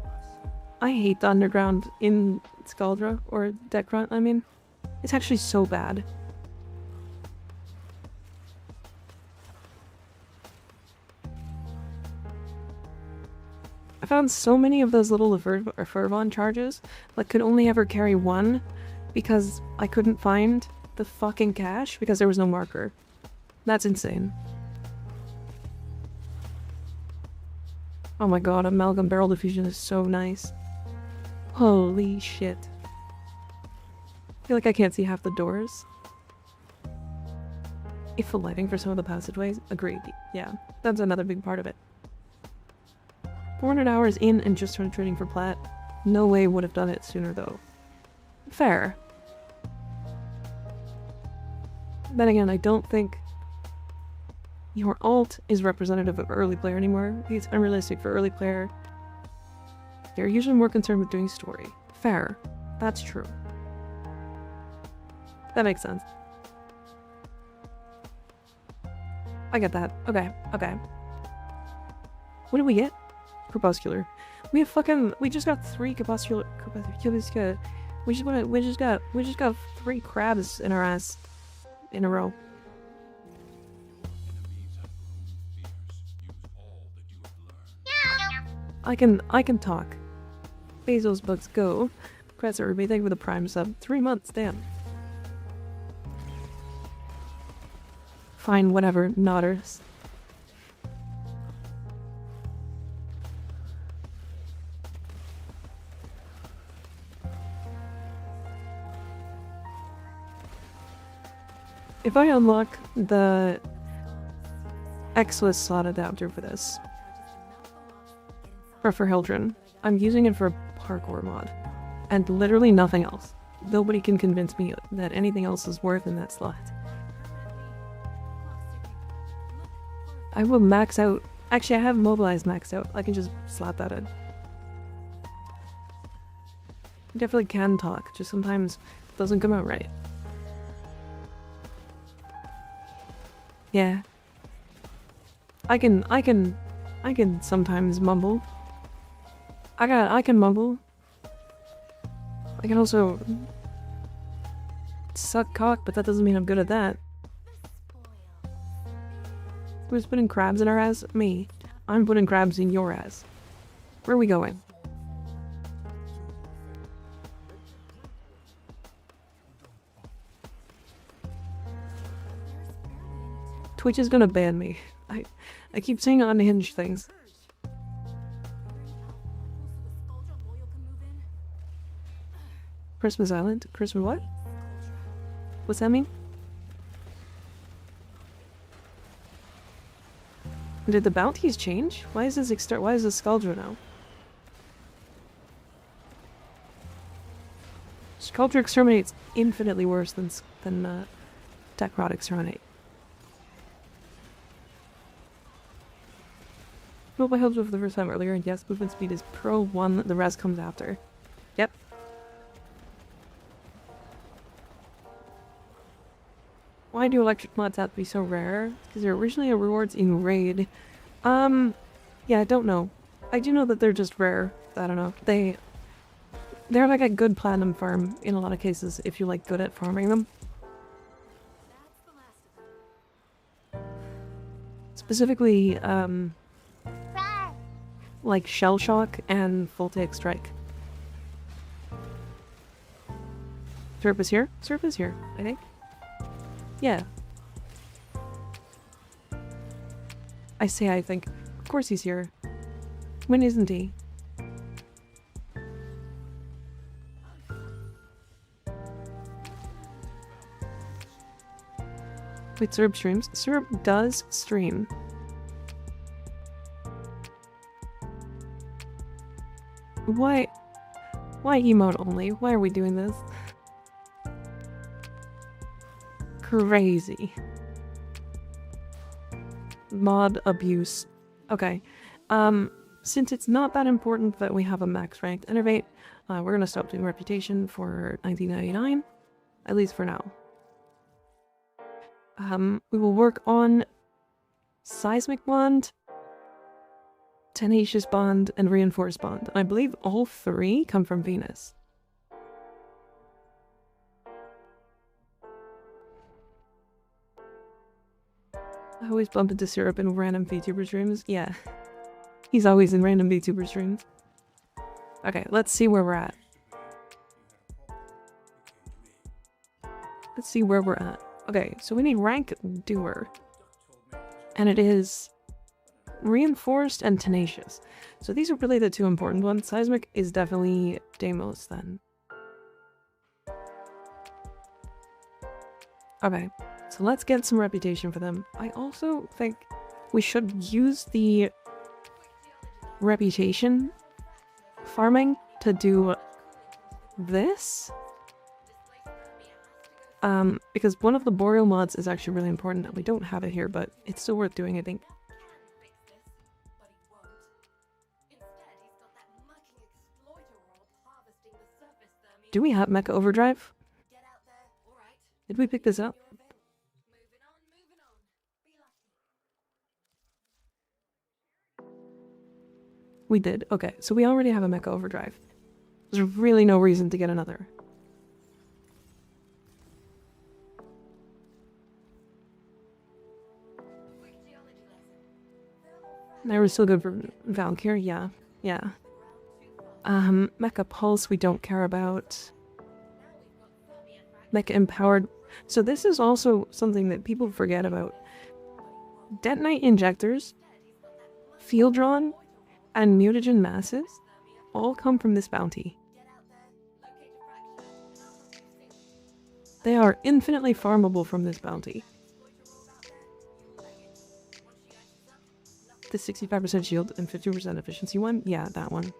I hate the underground in Skaldra, or Decron, I mean. It's actually so bad. I found so many of those little Fervon charges, but could only ever carry one because I couldn't find the fucking cache because there was no marker. That's insane. Oh my god, Amalgam Barrel Diffusion is so nice. Holy shit. I feel like I can't see half the doors. If the lighting for some of the passageways, agreed. Yeah, that's another big part of it. 400 hours in and just started trading for plat. No way would have done it sooner though. Fair. Then again, I don't think your alt is representative of early player anymore. It's unrealistic for early player. They're usually more concerned with doing story. Fair. That's true. That makes sense. I get that. Okay, okay. What did we get? Crepuscular. We just got 3 crepuscular. We just got 3 crabs in our ass in a row. I can talk. Bezos bugs go. Press Ruby, thank you for the prime sub. 3 months, damn. Fine, whatever, nodders. If I unlock the X-less slot adapter for this, or for Hildryn, I'm using it for a parkour mod, and literally nothing else. Nobody can convince me that anything else is worth in that slot. I will max out. Actually, I have Mobilize maxed out. I can just slap that in. I definitely can talk, just sometimes it doesn't come out right. Yeah. I can sometimes mumble. I can mumble. I can also suck cock, but that doesn't mean I'm good at that. Who's putting crabs in our ass? Me. I'm putting crabs in your ass. Where are we going? Twitch is gonna ban me. I keep saying unhinged things. Christmas Island? Christmas what? What's that mean? Did the bounties change? Why is this why is this Skaldra now? Skaldra Exterminate's infinitely worse than Decrod Exterminate. I helped for the first time earlier, and yes, movement speed is pro 1, the rest comes after. Yep. Why do electric mods have to be so rare? Because they're originally rewards in raid. Yeah, I don't know. I do know that they're just rare. I don't know. They're like a good platinum farm in a lot of cases if you're like good at farming them. Specifically, like Shell Shock and Full Take Strike. Serp is here? Serp is here, I think. Yeah. I say I think. Of course he's here. When isn't he? Wait, Serp streams? Serp does stream. Why emote only? Why are we doing this? Crazy. Mod abuse. Okay. Since it's not that important that we have a max ranked Enervate, we're gonna stop doing Reputation for 1999. At least for now. We will work on Seismic Bond, Tenacious Bond, and Reinforced Bond. And I believe all three come from Venus. I always bump into Syrup in random VTuber streams. Yeah. He's always in random VTuber streams. Okay, let's see where we're at. Let's see where we're at. Okay, so we need rank doer. And it is Reinforced and Tenacious. So these are really the two important ones. Seismic is definitely Deimos then. Okay, so let's get some reputation for them. I also think we should use the reputation farming to do this. Because one of the Boreal mods is actually really important, and we don't have it here, but it's still worth doing, I think. Do we have Mecha Overdrive? Did we pick this up? We did. Okay, so we already have a Mecha Overdrive. There's really no reason to get another. They were still good for Valkyr, yeah. Yeah. Mecha Pulse we don't care about. Mecha Empowered. So this is also something that people forget about. Detonite Injectors, Fieldron, and Mutagen Masses all come from this bounty. They are infinitely farmable from this bounty. The 65% shield and 50% efficiency one? Yeah, that one.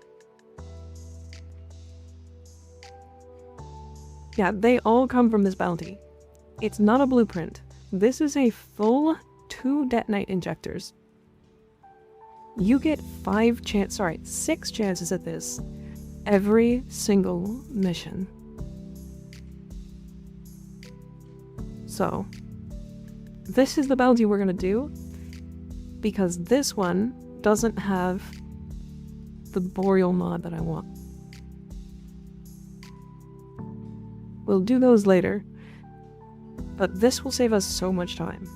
Yeah, they all come from this bounty. It's not a blueprint. This is a full 2 Detonite Injectors. You get 6 chances at this every single mission. So, this is the bounty we're gonna do, because this one doesn't have the Boreal mod that I want. We'll do those later, but this will save us so much time.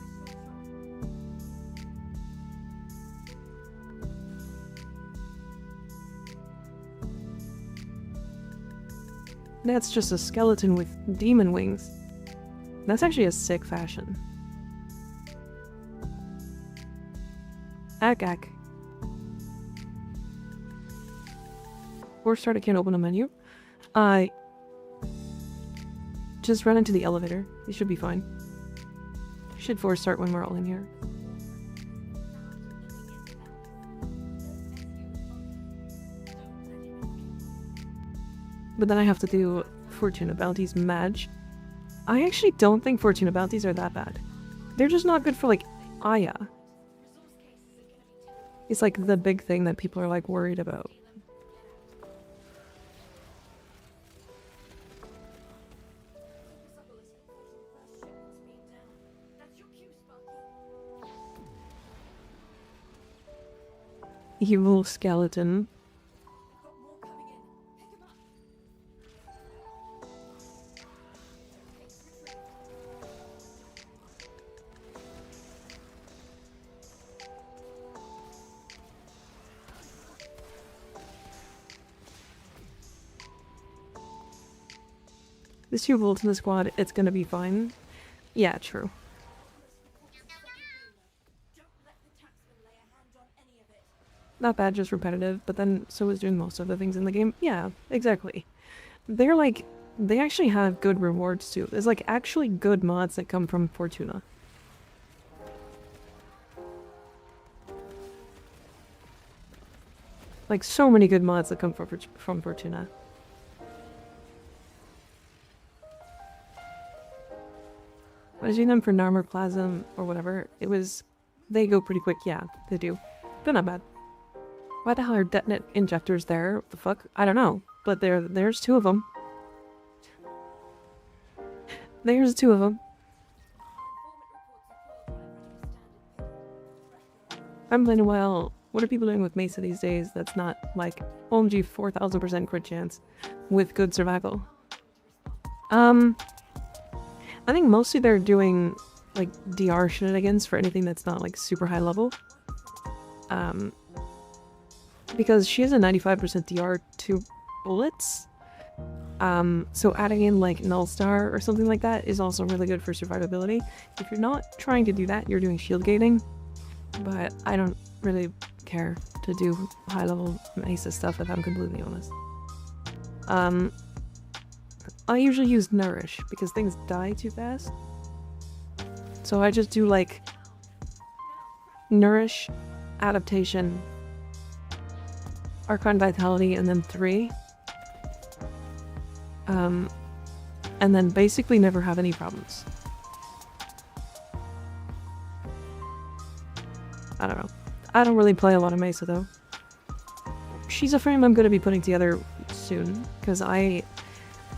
That's just a skeleton with demon wings. That's actually a sick fashion. Ack. Or start, I can't open a menu. Just run into the elevator. You should be fine. Should force start when we're all in here. But then I have to do Fortuna bounties Madge. I actually don't think Fortuna bounties are that bad. They're just not good for, like, Aya. It's like the big thing that people are, like, worried about. Evil skeleton. There's 2 volts in the squad, it's gonna be fine. Yeah, true. Not bad, just repetitive, but then so is doing most of the things in the game. Yeah, exactly. They're like, they actually have good rewards too. There's like actually good mods that come from Fortuna. Like, so many good mods that come from Fortuna. I was using them for Narmer Plasm or whatever. It was... They go pretty quick. Yeah, they do. They're not bad. Why the hell are detonate injectors there? What the fuck? I don't know. But there's two of them. There's two of them. I'm playing a while. What are people doing with Mesa these days that's not like OMG 4000% crit chance with good survival? I think mostly they're doing like DR shenanigans for anything that's not like super high level. Because she has a 95% DR to bullets. So adding in like Null Star or something like that is also really good for survivability. If you're not trying to do that, you're doing shield gating. But I don't really care to do high level Mesa stuff if I'm completely honest. I usually use Nourish because things die too fast. So I just do like Nourish, Adaptation, Archon Vitality, and then 3. And then basically never have any problems. I don't know. I don't really play a lot of Mesa though. She's a frame I'm going to be putting together soon because I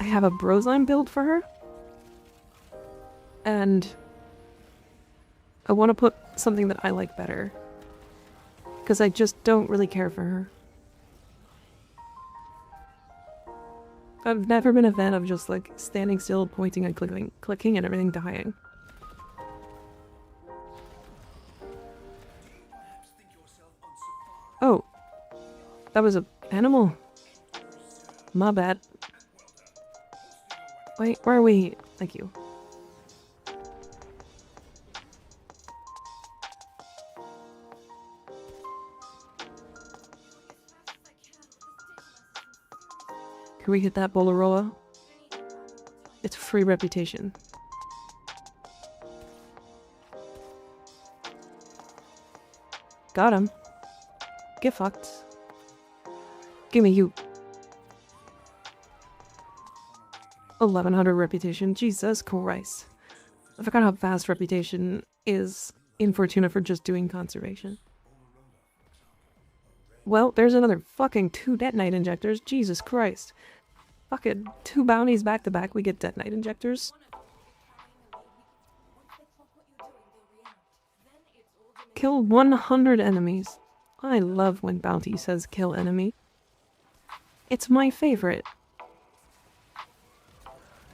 have a Brosime build for her. And I want to put something that I like better. Because I just don't really care for her. I've never been a fan of just like standing still, pointing and clicking and everything dying. Oh, that was an animal. My bad. Wait, where are we? Thank you. Can we hit that Bolaroa? It's free reputation. Got him. Get fucked. Give me you. 1100 reputation. Jesus Christ. I forgot how fast reputation is in Fortuna for just doing conservation. Well, there's another fucking 2 detonite injectors. Jesus Christ. Fucking 2 bounties back to back, we get detonite injectors. Kill 100 enemies. I love when bounty says kill enemy. It's my favorite.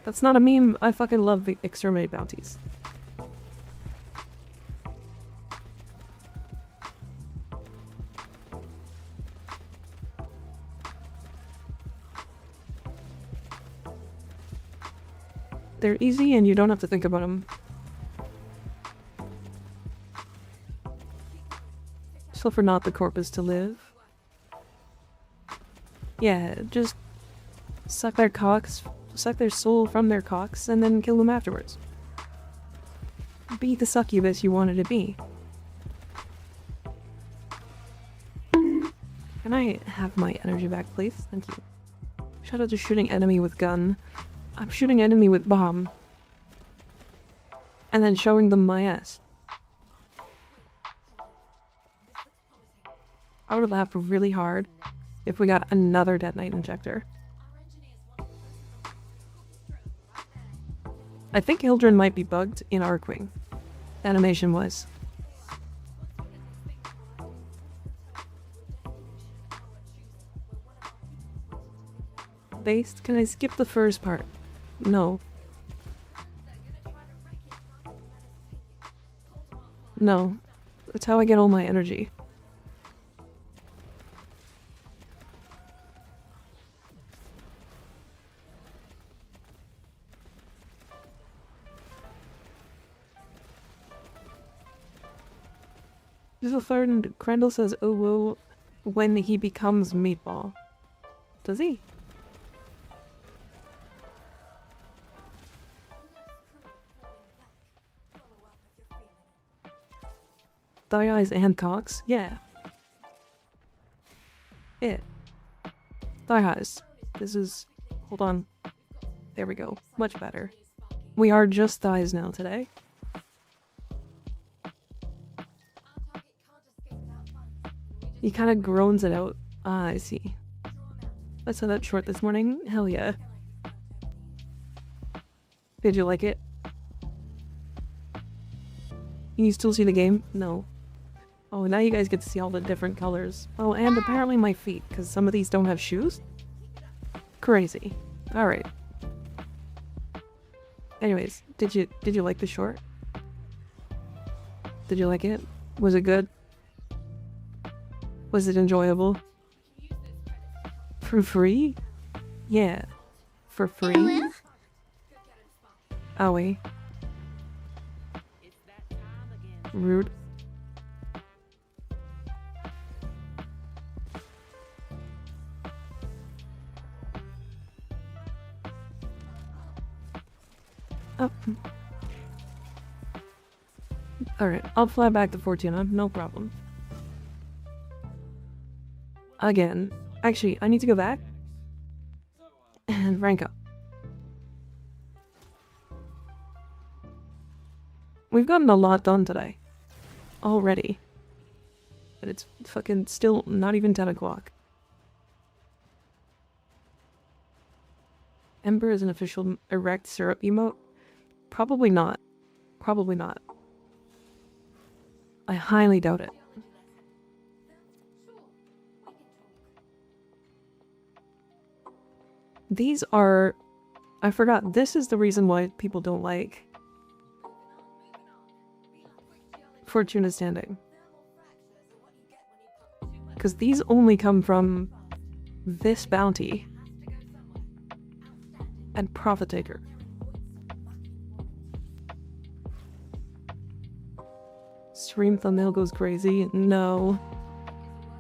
That's not a meme. I fucking love the exterminate bounties. They're easy and you don't have to think about them. Suffer not the corpus to live. Yeah, just suck their cocks, suck their soul from their cocks, and then kill them afterwards. Be the succubus you wanted to be. Can I have my energy back, please? Thank you. Shout out to shooting enemy with gun. I'm shooting enemy with bomb. And then showing them my ass. I would laugh really hard if we got another detonite injector. I think Hildryn might be bugged in Arcwing. Animation was. Based? Can I skip the first part? No. No. That's how I get all my energy. There's a third and Crandall says, oh whoa, when he becomes Meatball. Does he? Thigh eyes and cocks? Yeah. it. Thigh highs. This is... Hold on. There we go. Much better. We are just thighs now today. He kind of groans it out. Ah, I see. I saw that short this morning. Hell yeah. Did you like it? Can you still see the game? No. Oh, now you guys get to see all the different colors. Oh, and apparently my feet, because some of these don't have shoes? Crazy. Alright. Anyways, did you like the short? Did you like it? Was it good? Was it enjoyable? For free? Yeah. For free? Owie. Rude. Oh. Alright, I'll fly back to Fortuna, no problem. Again. Actually, I need to go back and rank up. We've gotten a lot done today. Already. But it's fucking still not even 10 o'clock. Ember is an official erect syrup emote? Probably not. Probably not. I highly doubt it. These are... I forgot, this is the reason why people don't like Fortuna standing. Because these only come from this bounty and Profit Taker. Stream thumbnail goes crazy. No.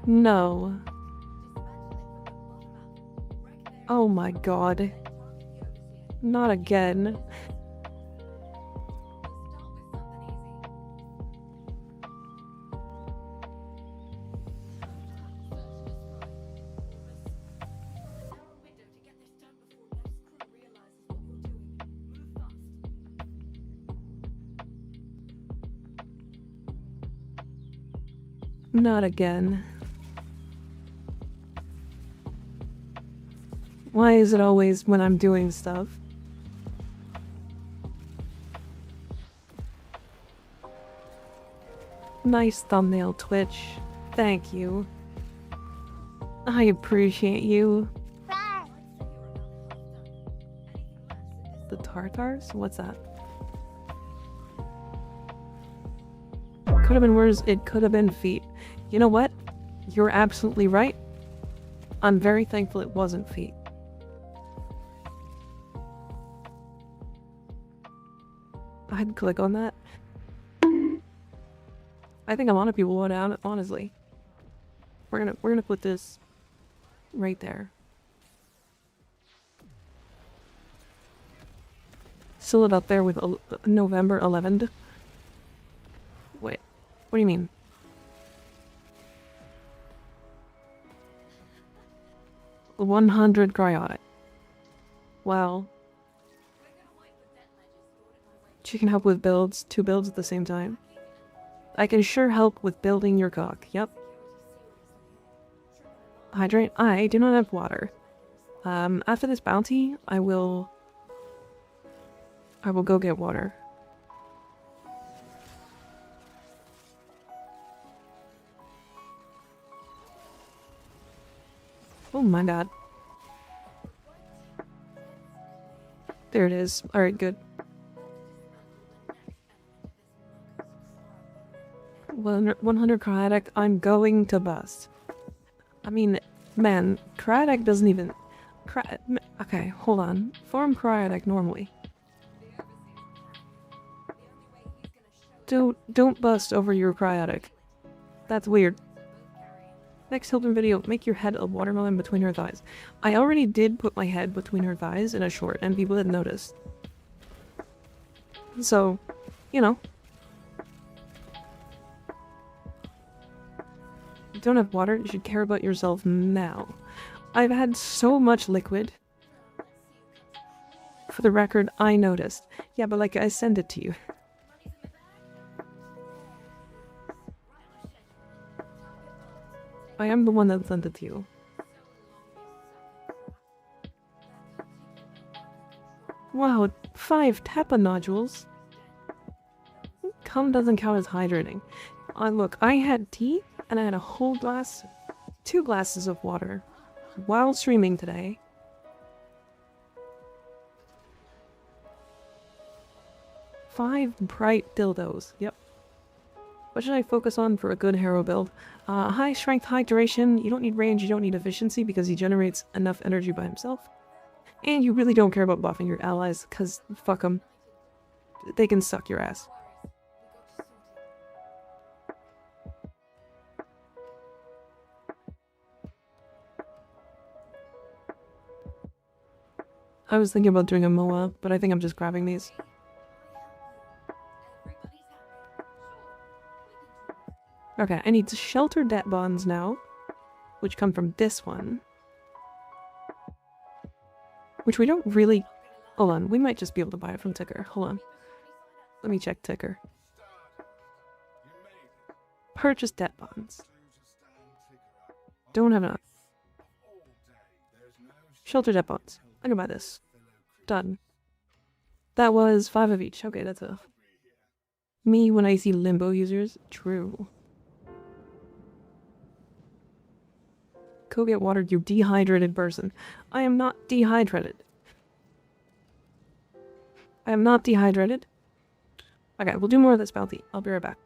No. Oh my god. Not again. Not again. Why is it always when I'm doing stuff? Nice thumbnail, Twitch. Thank you. I appreciate you. The tartars? What's that? Could have been worse. It could have been feet. You know what? You're absolutely right. I'm very thankful it wasn't feet. I'd click on that. I think a lot of people would, honestly. We're gonna put this right there. Seal it up there with November 11th. Wait, what do you mean? $100 cryotic. Well, she can help with builds, 2 builds at the same time. I can sure help with building your cock, yep. Hydrate? I do not have water. After this bounty, I will go get water. Oh my god. There it is. Alright, good. 100 cryotic, I'm going to bust. I mean, man, cryotic doesn't even... Okay, hold on. Form cryotic normally. Don't bust over your cryotic. That's weird. Next Hildryn video, make your head a watermelon between her thighs. I already did put my head between her thighs in a short, and people didn't notice. So, you know. don't have water, you should care about yourself now. I've had so much liquid. For the record, I noticed. Yeah, but like, I send it to you. I am the one that sent it to you. Wow, 5 Tappa nodules. Cum doesn't count as hydrating. Look, I had tea, and I had a whole glass, 2 glasses of water, while streaming today. Five bright dildos, yep. What should I focus on for a good hero build? High strength, high duration. You don't need range, you don't need efficiency because he generates enough energy by himself. And you really don't care about buffing your allies, because fuck them. They can suck your ass. I was thinking about doing a MOA, but I think I'm just grabbing these. Okay, I need shelter debt bonds now, which come from this one. Which we don't really... Hold on, we might just be able to buy it from Ticker. Hold on. Let me check Ticker. Purchase debt bonds. Don't have enough. Shelter debt bonds. I can buy this. Done. That was 5 of each. Okay, that's a... Me when I see limbo users? True. Go get water, you dehydrated person. I am not dehydrated. I am not dehydrated. Okay, we'll do more of this bounty. I'll be right back.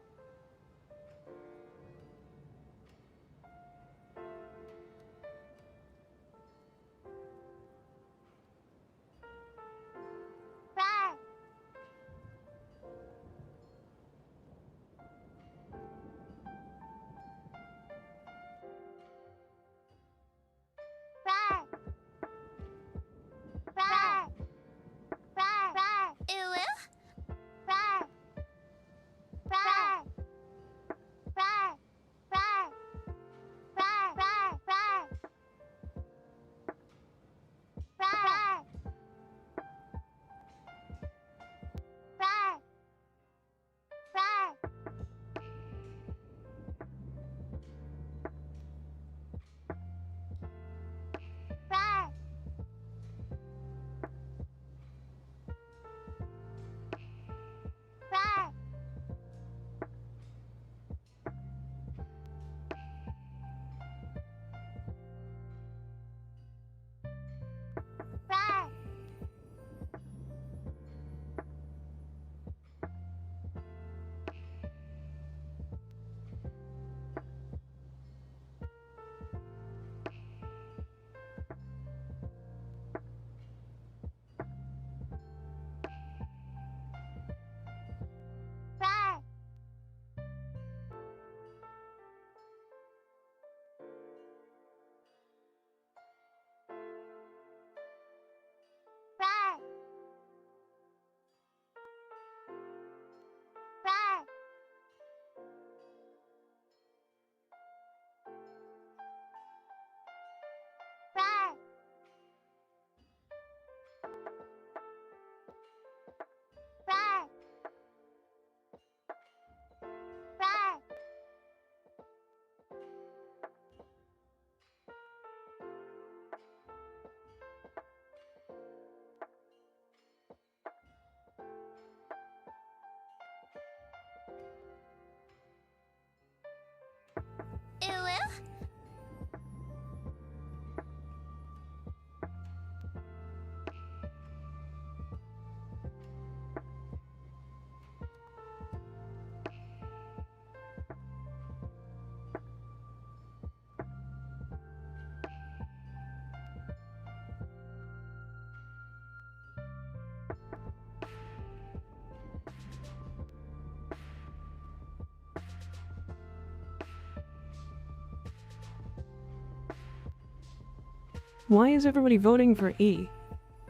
Why is everybody voting for E?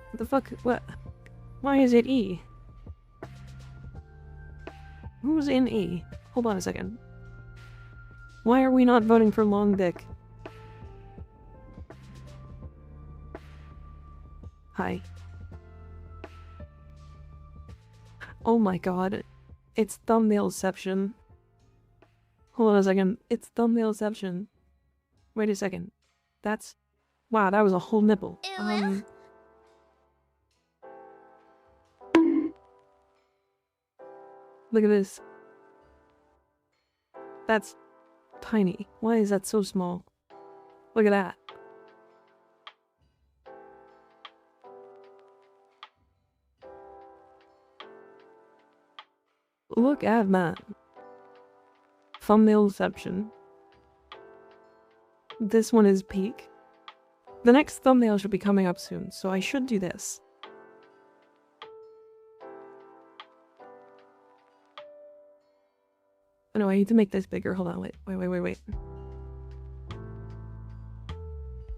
What the fuck? What? Why is it E? Who's in E? Hold on a second. Why are we not voting for long dick? Hi. Oh my god. It's thumbnailception. Hold on a second. It's thumbnailception. Wait a second. That's... Wow, that was a whole nipple. Look at this. That's tiny. Why is that so small? Look at that. Look at that. Thumbnailception. This one is peak. The next thumbnail should be coming up soon, so I should do this. Oh, no, I need to make this bigger. Hold on, wait.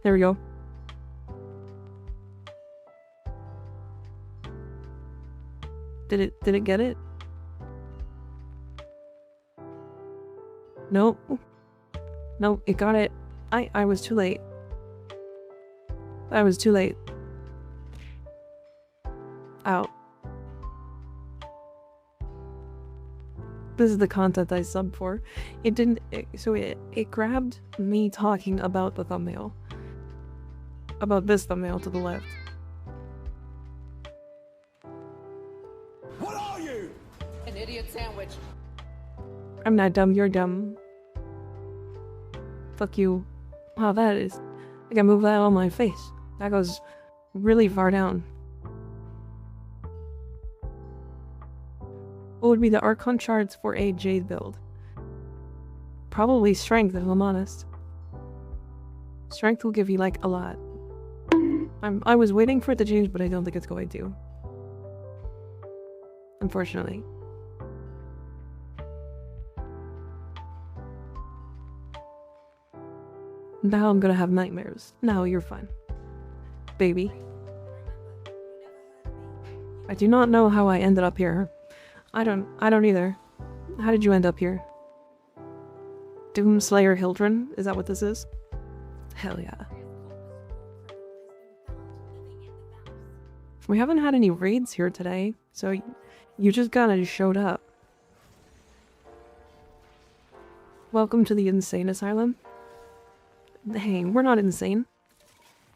There we go. Did it get it? Nope. Nope, it got it. I was too late. I was too late. Ow. This is the content I subbed for. It didn't... It grabbed me talking about the thumbnail. About this thumbnail to the left. What are you? An idiot sandwich. I'm not dumb, you're dumb. Fuck you. Wow, that is... I can move that on my face. That goes really far down. What would be the Archon shards for a Jade build? Probably strength, if I'm honest. Strength will give you, like, a lot. I was waiting for it to change, but I don't think it's going to. Unfortunately. Now I'm gonna have nightmares. No, you're fine. Baby. I do not know how I ended up here. I don't either. How did you end up here? Doomslayer Hildryn? Is that what this is? Hell yeah. We haven't had any raids here today, so you just kinda showed up. Welcome to the insane asylum. Hey, we're not insane.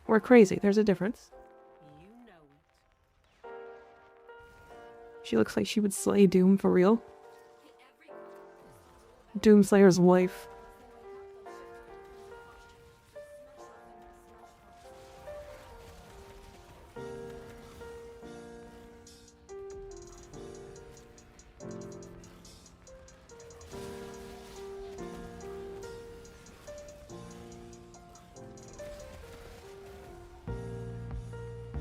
We're crazy. There's a difference. She looks like she would slay Doom for real. Doomslayer's wife.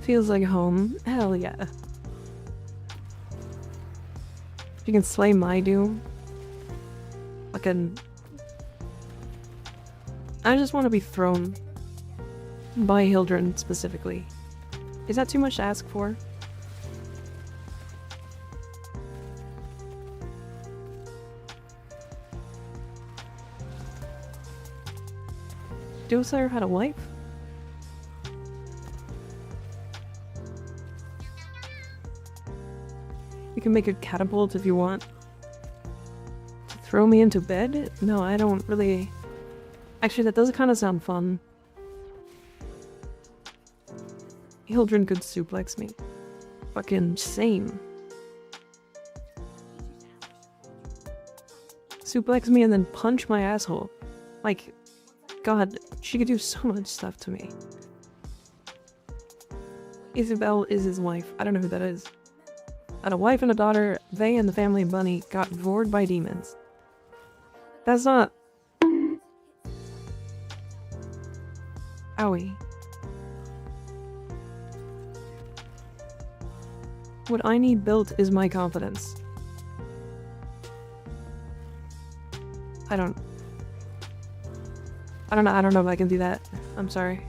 Feels like home. Hell yeah. You can slay my Doom. Fucking... I just want to be thrown. By Hildryn, specifically. Is that too much to ask for? Doomslayer had a wife? You can make a catapult if you want. To throw me into bed? No, I don't really... Actually, that does kind of sound fun. Hildryn could suplex me. Fucking same. Suplex me and then punch my asshole. Like, God, she could do so much stuff to me. Isabel is his wife. I don't know who that is. Had a wife and a daughter. They and the family bunny got gored by demons. That's not... Owie. What I need built is my confidence. I don't know if I can do that. I'm sorry.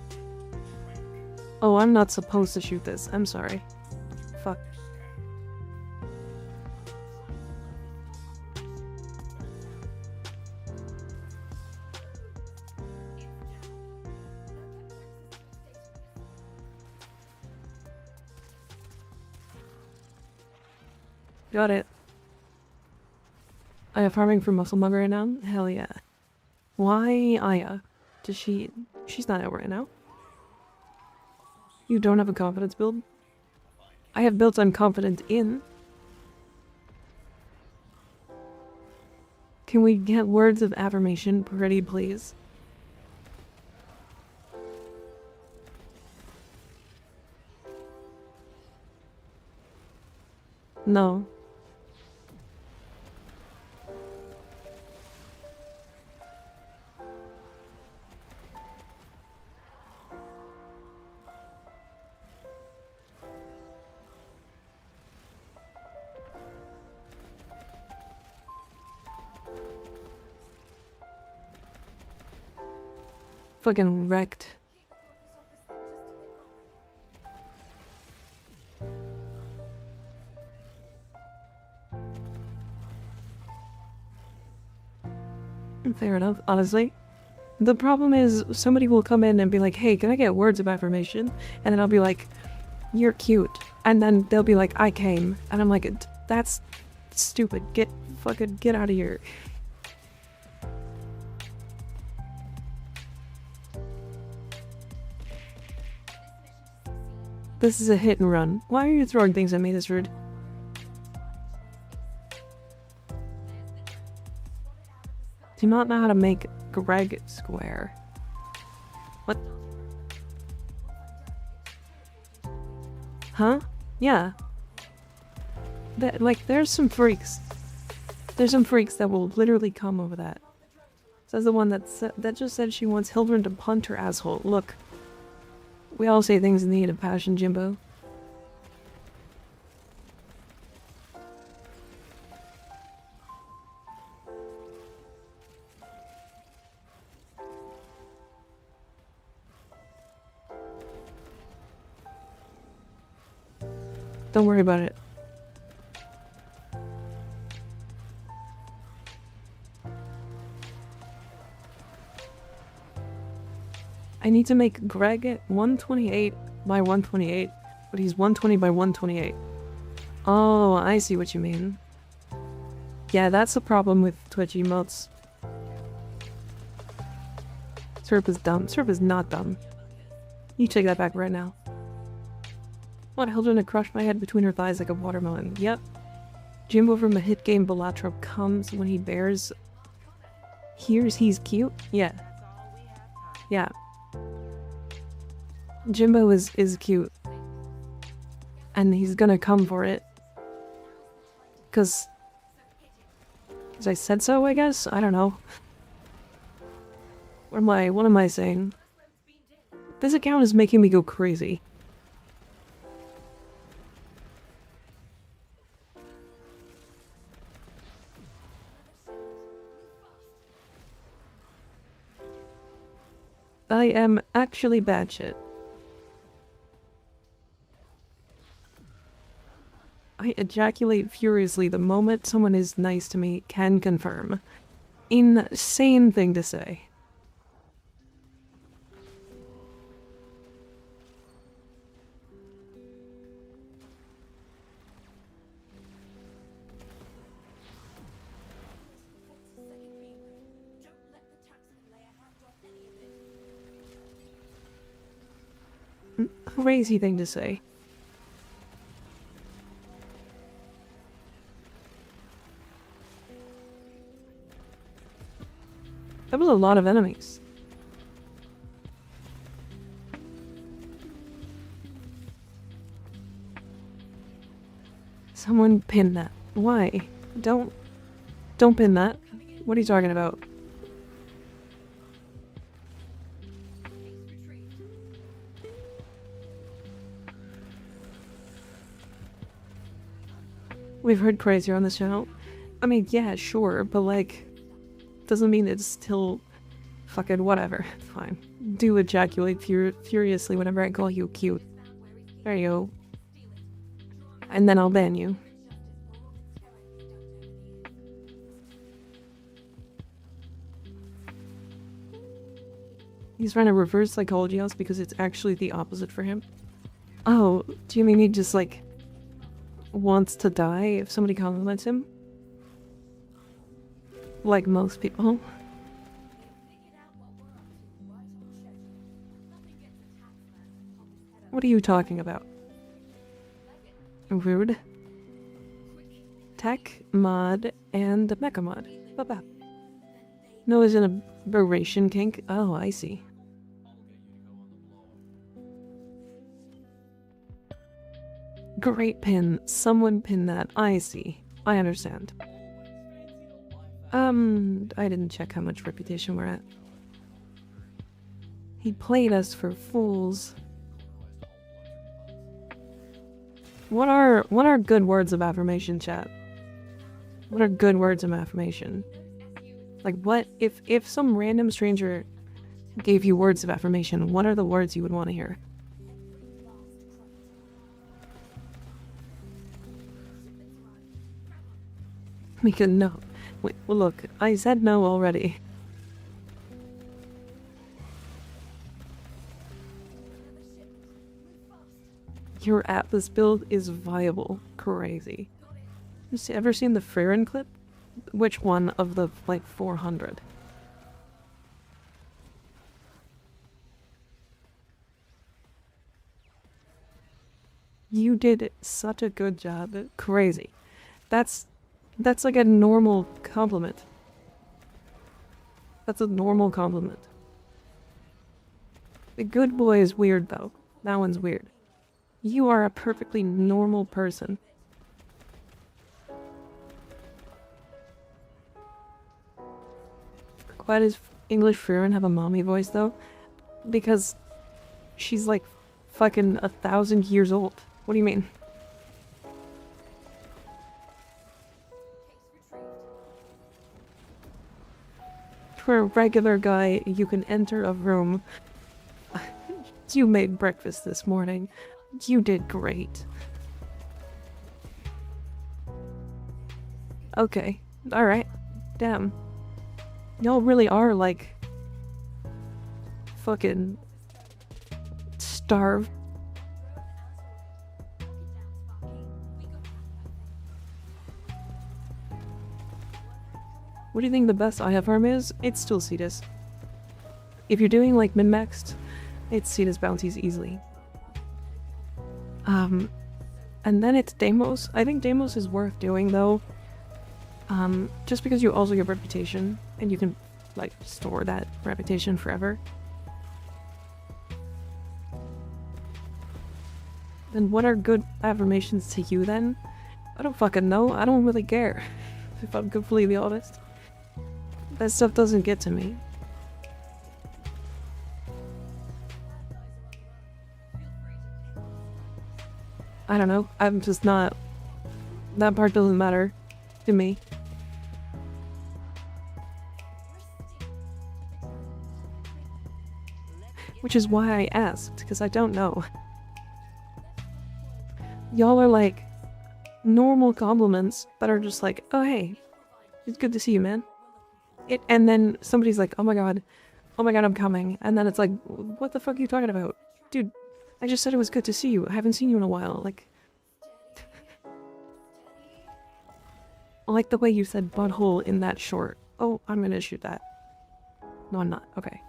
Oh, I'm not supposed to shoot this. I'm sorry. Fuck. Got it. Aya farming for muscle mug right now? Hell yeah. Why Aya? Does she... She's not out right now. You don't have a confidence build? I have builds I'm confident in. Can we get words of affirmation, pretty please? No. Fucking wrecked. Fair enough, honestly. The problem is somebody will come in and be like, hey, can I get words of affirmation? And then I'll be like, you're cute. And then they'll be like, I came. And I'm like, that's stupid. Get out of here. This is a hit and run. Why are you throwing things at me this rude? Do you not know how to make Greg square? What? Huh? Yeah. Like, there's some freaks. There's some freaks that will literally come over that. Says the one that just said she wants Hildryn to punt her asshole. Look. We all say things in the heat of passion, Jimbo. Don't worry about it. I need to make Greg 128 by 128, but he's 120 by 128. Oh, I see what you mean. Yeah, that's the problem with Twitch emotes. Serp is dumb. Serp is not dumb. You take that back right now. What, Hildryn had crushed my head between her thighs like a watermelon. Yep. Jimbo from a hit game Balatro comes when he bears... Hears he's cute? Yeah. Yeah. Jimbo is cute. And he's gonna come for it. Cause I said so, I guess? I don't know. What am I saying? This account is making me go crazy. I am actually batshit. I ejaculate furiously the moment someone is nice to me, can confirm. Insane thing to say. Crazy thing to say. That was a lot of enemies. Someone pin that. Why? Don't pin that. What are you talking about? We've heard crazier on this channel. I mean, yeah, sure, but like, doesn't mean it's still fucking whatever. Fine. Do ejaculate furiously whenever I call you cute. There you go. And then I'll ban you. He's trying to reverse psychology us because it's actually the opposite for him. Oh, do you mean he just like wants to die if somebody compliments him. Like most people. What are you talking about? Rude. Tech, mod, and mecha mod. Ba-ba. No, is it a aberration kink? Oh, I see. Great pin. Someone pinned that. I see. I understand. I didn't check how much reputation we're at. He played us for fools. What are good words of affirmation, chat? What are good words of affirmation? Like what if some random stranger gave you words of affirmation, what are the words you would want to hear? Mika, no. Wait, well look, I said no already. Your Atlas build is viable. Crazy. You ever seen the Farron clip? Which one of the, like, 400? You did such a good job. Crazy. That's like a normal compliment. That's a normal compliment. The good boy is weird, though. That one's weird. You are a perfectly normal person. Why does English Farron have a mommy voice, though? Because she's like fucking 1,000 years old. What do you mean? For a regular guy, you can enter a room. You made breakfast this morning. You did great. Okay. Alright. Damn. Y'all really are, like, fucking starved. What do you think the best IFRM is? It's still Cetus. If you're doing, like, min-maxed, it's Cetus bounties easily. And then it's Deimos. I think Deimos is worth doing, though. Just because you also get reputation, and you can, like, store that reputation forever. Then what are good affirmations to you, then? I don't fucking know. I don't really care, if I'm completely honest. That stuff doesn't get to me. I don't know. I'm just not... That part doesn't matter to me. Which is why I asked, because I don't know. Y'all are like normal compliments that are just like, oh hey, it's good to see you, man. And then somebody's like, oh my god, I'm coming. And then it's like, what the fuck are you talking about? Dude, I just said it was good to see you. I haven't seen you in a while. Like, I like the way you said butthole in that short. Oh, I'm gonna shoot that. No, I'm not. Okay.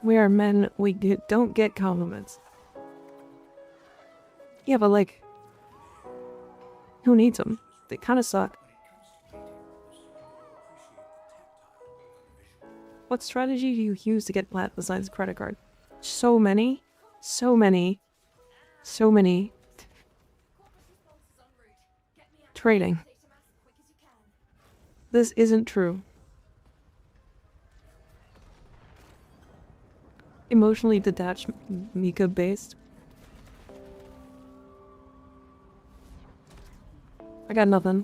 We are men. We don't get compliments. Yeah, but like, who needs them? They kind of suck. What strategy do you use to get plat besides credit card? So many. So many. So many. Trading. This isn't true. Emotionally detached Mika based. I got nothing.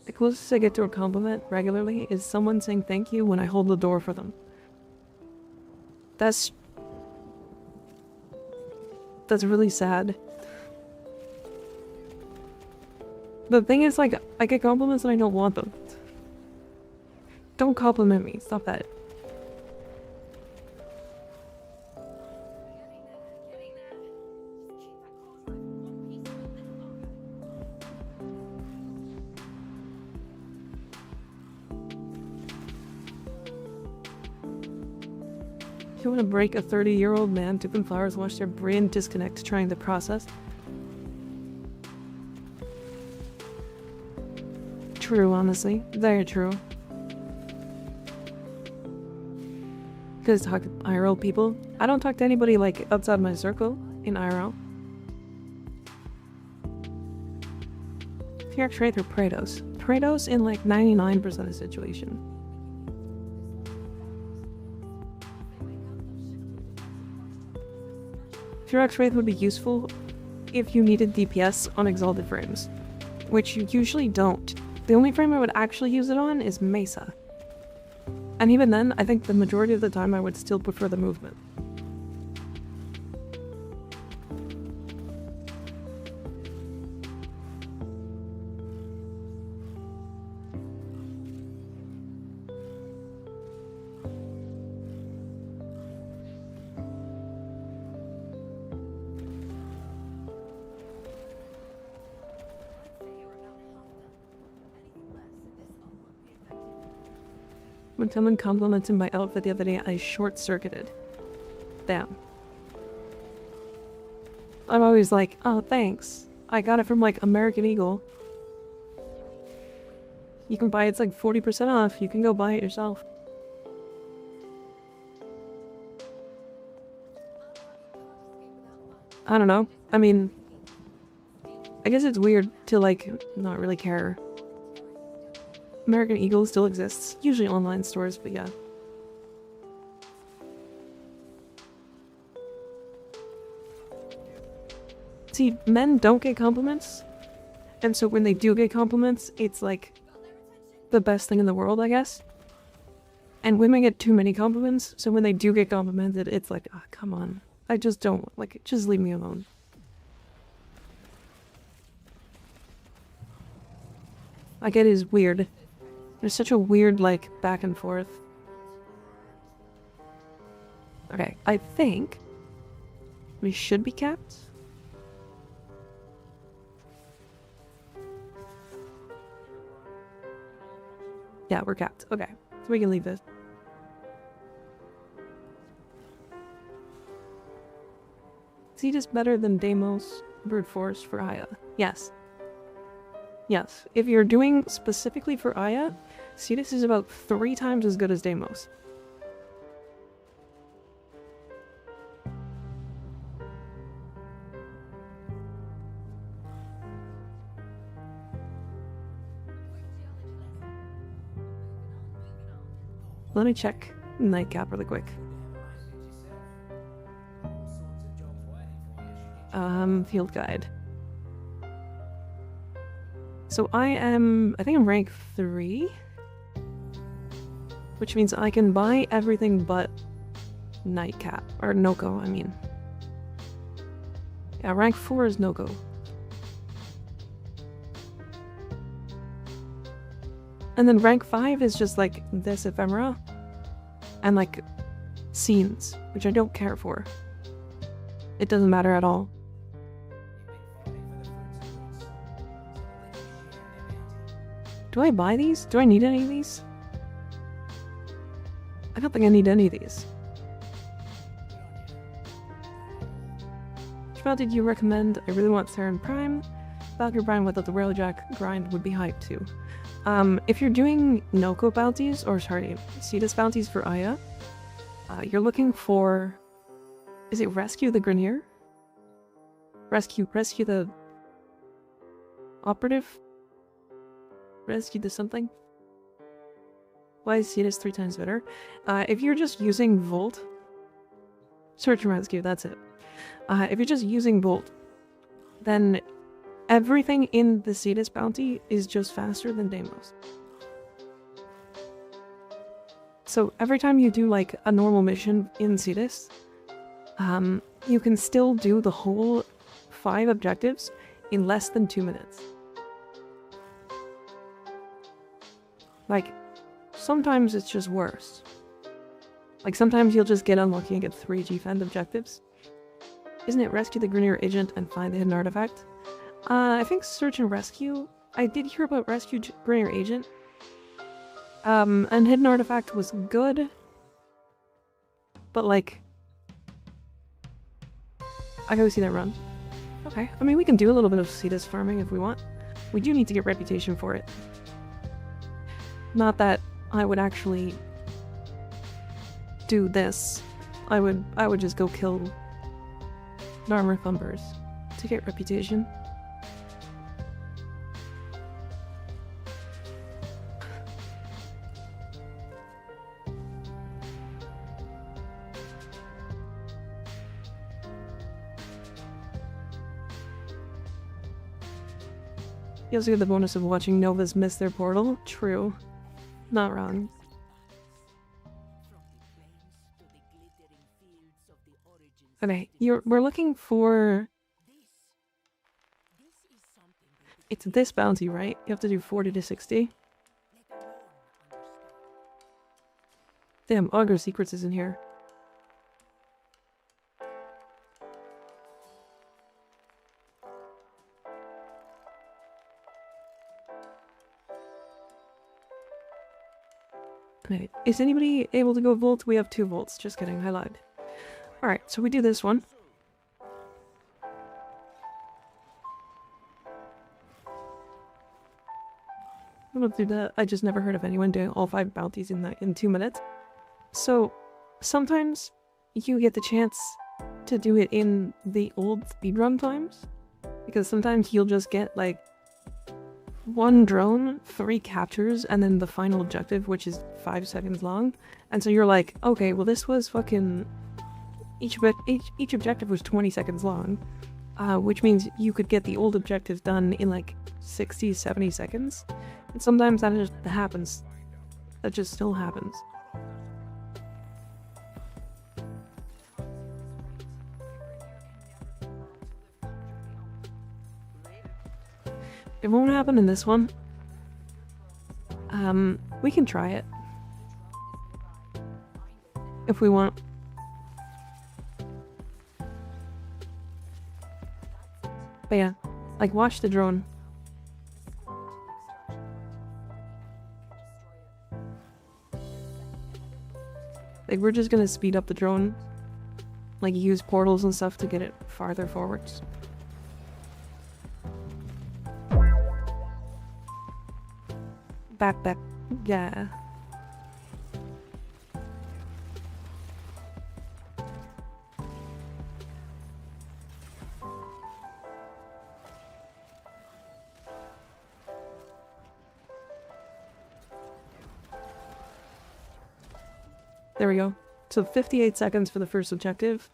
The closest I get to a compliment regularly is someone saying thank you when I hold the door for them. That's That's really sad. The thing is, like, I get compliments and I don't want them. Don't compliment me. Stop that. You want to break a 30-year-old man dipping flowers, watch their brain disconnect trying to process? True, honestly. Very true. Because talk to IRL people. I don't talk to anybody like outside my circle in IRL. Fear trade or Praetos. Praetos in like 99% of the situation. Fear Wraith would be useful if you needed DPS on exalted frames, which you usually don't. The only frame I would actually use it on is Mesa. And even then, I think the majority of the time I would still prefer the movement. When someone complimented my outfit the other day, I short-circuited. Damn. I'm always like, oh, thanks. I got it from, like, American Eagle. You can buy it, it's like 40% off. You can go buy it yourself. I don't know. I mean, I guess it's weird to, like, not really care. American Eagle still exists, usually online stores, but yeah. See, men don't get compliments, and so when they do get compliments, it's like the best thing in the world, I guess. And women get too many compliments, so when they do get complimented, it's like, oh, come on. I just don't, like, just leave me alone. Like, it is weird. There's such a weird, like, back and forth. Okay, I think we should be capped. Yeah, we're capped. Okay, so we can leave this. Is he just better than Deimos Brute Force for Aya? Yes. Yes, if you're doing specifically for Aya, Cetus is about 3 times as good as Deimos. Let me check Nightcap really quick. Field Guide. So I think I'm rank 3, which means I can buy everything but Nightcap, or Noko, I mean. Yeah, rank 4 is Noko. And then rank 5 is just like this ephemera, and like scenes, which I don't care for. It doesn't matter at all. Do I buy these? Do I need any of these? I don't think I need any of these. Which bounty did you recommend? I really want Saren Prime. Valkyrie Prime without the Railjack grind would be hype too. If you're doing Noko bounties, or sorry, Cetus bounties for Aya, you're looking for... Is it Rescue the Grenier? Rescue the... Operative? Rescue the something? Why is Cetus 3 times better? If you're just using Volt... Search and Rescue, that's it. If you're just using Volt, then everything in the Cetus bounty is just faster than Deimos. So every time you do like a normal mission in Cetus, you can still do the whole 5 objectives in less than 2 minutes. Like, sometimes it's just worse. Like, sometimes you'll just get unlucky and get 3 defend objectives. Isn't it rescue the Grineer agent and find the hidden artifact? I think search and rescue. I did hear about rescue Grineer agent. And hidden artifact was good. But, like, I gotta see that run. Okay, I mean, we can do a little bit of Cetus farming if we want. We do need to get reputation for it. Not that I would actually do this. I would just go kill Narmer Thumbers to get reputation. You also get the bonus of watching Novas miss their portal. True. Not wrong. Okay, we're looking for... It's this bounty, right? You have to do 40 to 60. Damn, Augur Secrets is in here. Okay, is anybody able to go Volt? We have 2 Volts. Just kidding, I lied. Alright, so we do this one. We'll do that. I just never heard of anyone doing all 5 bounties in 2 minutes. So, sometimes you get the chance to do it in the old speedrun times. Because sometimes you'll just get, like, 1 drone, 3 captures, and then the final objective, which is 5 seconds long. And so you're like, okay, well this was fucking... Each objective was 20 seconds long. Which means you could get the old objectives done in like 60, 70 seconds. And sometimes that just happens. That just still happens. It won't happen in this one. We can try it. If we want. But yeah, like watch the drone. Like we're just gonna speed up the drone. Like use portals and stuff to get it farther forwards. Back, yeah. There we go. So 58 seconds for the first objective.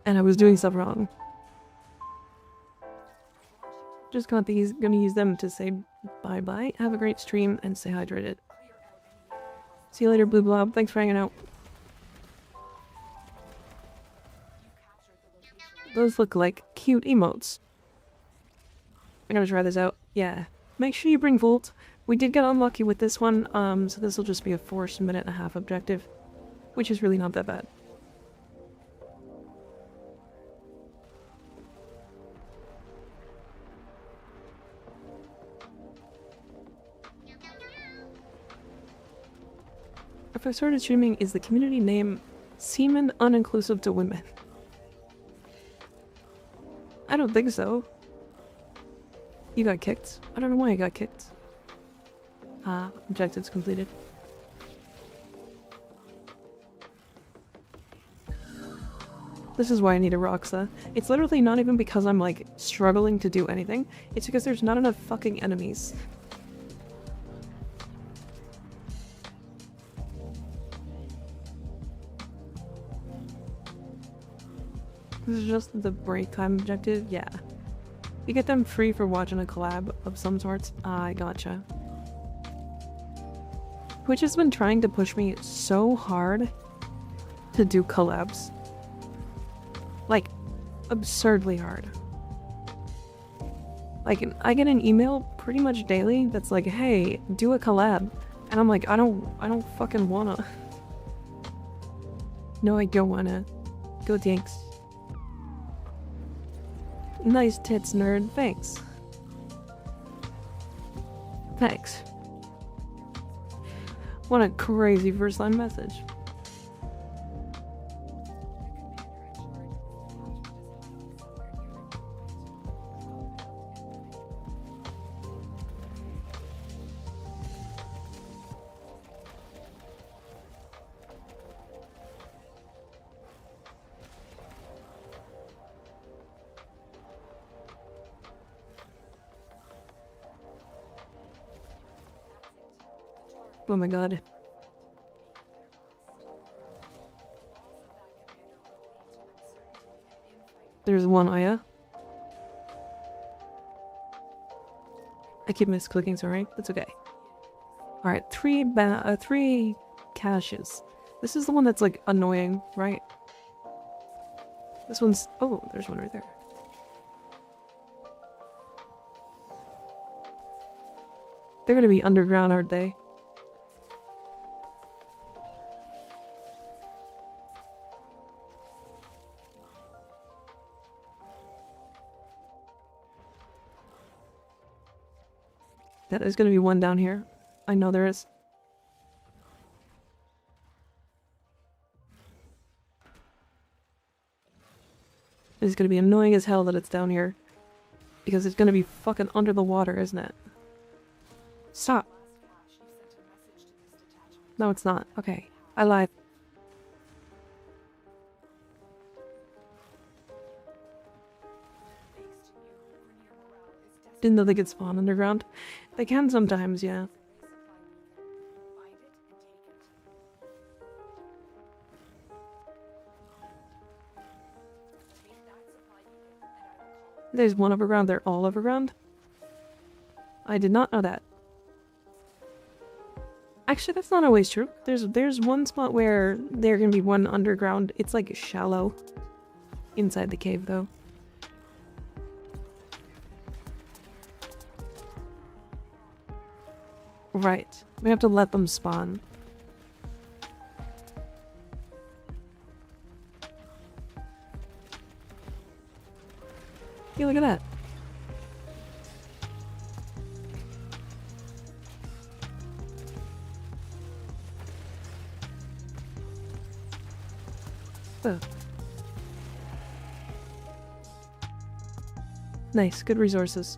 And I was doing stuff wrong. Just got these, gonna use them to say bye-bye, have a great stream, and stay hydrated. See you later, Blue Blob. Thanks for hanging out. Those look like cute emotes. I gotta try this out. Yeah. Make sure you bring Volt. We did get unlucky with this one, so this will just be a forced 1.5-minute objective, which is really not that bad. If I started streaming, is the community name Semen Uninclusive to Women? I don't think so. You got kicked? I don't know why you got kicked. Objectives completed. This is why I need a Roxa. It's literally not even because I'm like struggling to do anything. It's because there's not enough fucking enemies. This is just the break time objective? Yeah. You get them free for watching a collab of some sorts. I gotcha. Twitch has been trying to push me so hard to do collabs. Like, absurdly hard. Like, I get an email pretty much daily that's like, hey, do a collab. And I'm like, I don't fucking wanna. No, I don't wanna. Go thanks. Nice tits, nerd. Thanks. Thanks. What a crazy first line message. Oh my god. There's one Aya. I keep misclicking, sorry. That's okay. Alright, three caches. This is the one that's like annoying, right? This one's... oh, there's one right there. They're gonna be underground, aren't they? Yeah, there's gonna be one down here. I know there is. It's gonna be annoying as hell that it's down here. Because it's gonna be fucking under the water, isn't it? Stop! No, it's not. Okay. I lied. Didn't know they could spawn underground. They can sometimes, yeah. There's one overground, they're all overground. I did not know that. Actually, that's not always true. There's one spot where there can be one underground. It's like shallow. Inside the cave, though. Right. We have to let them spawn. Hey, look at that. Oh. Nice, good resources.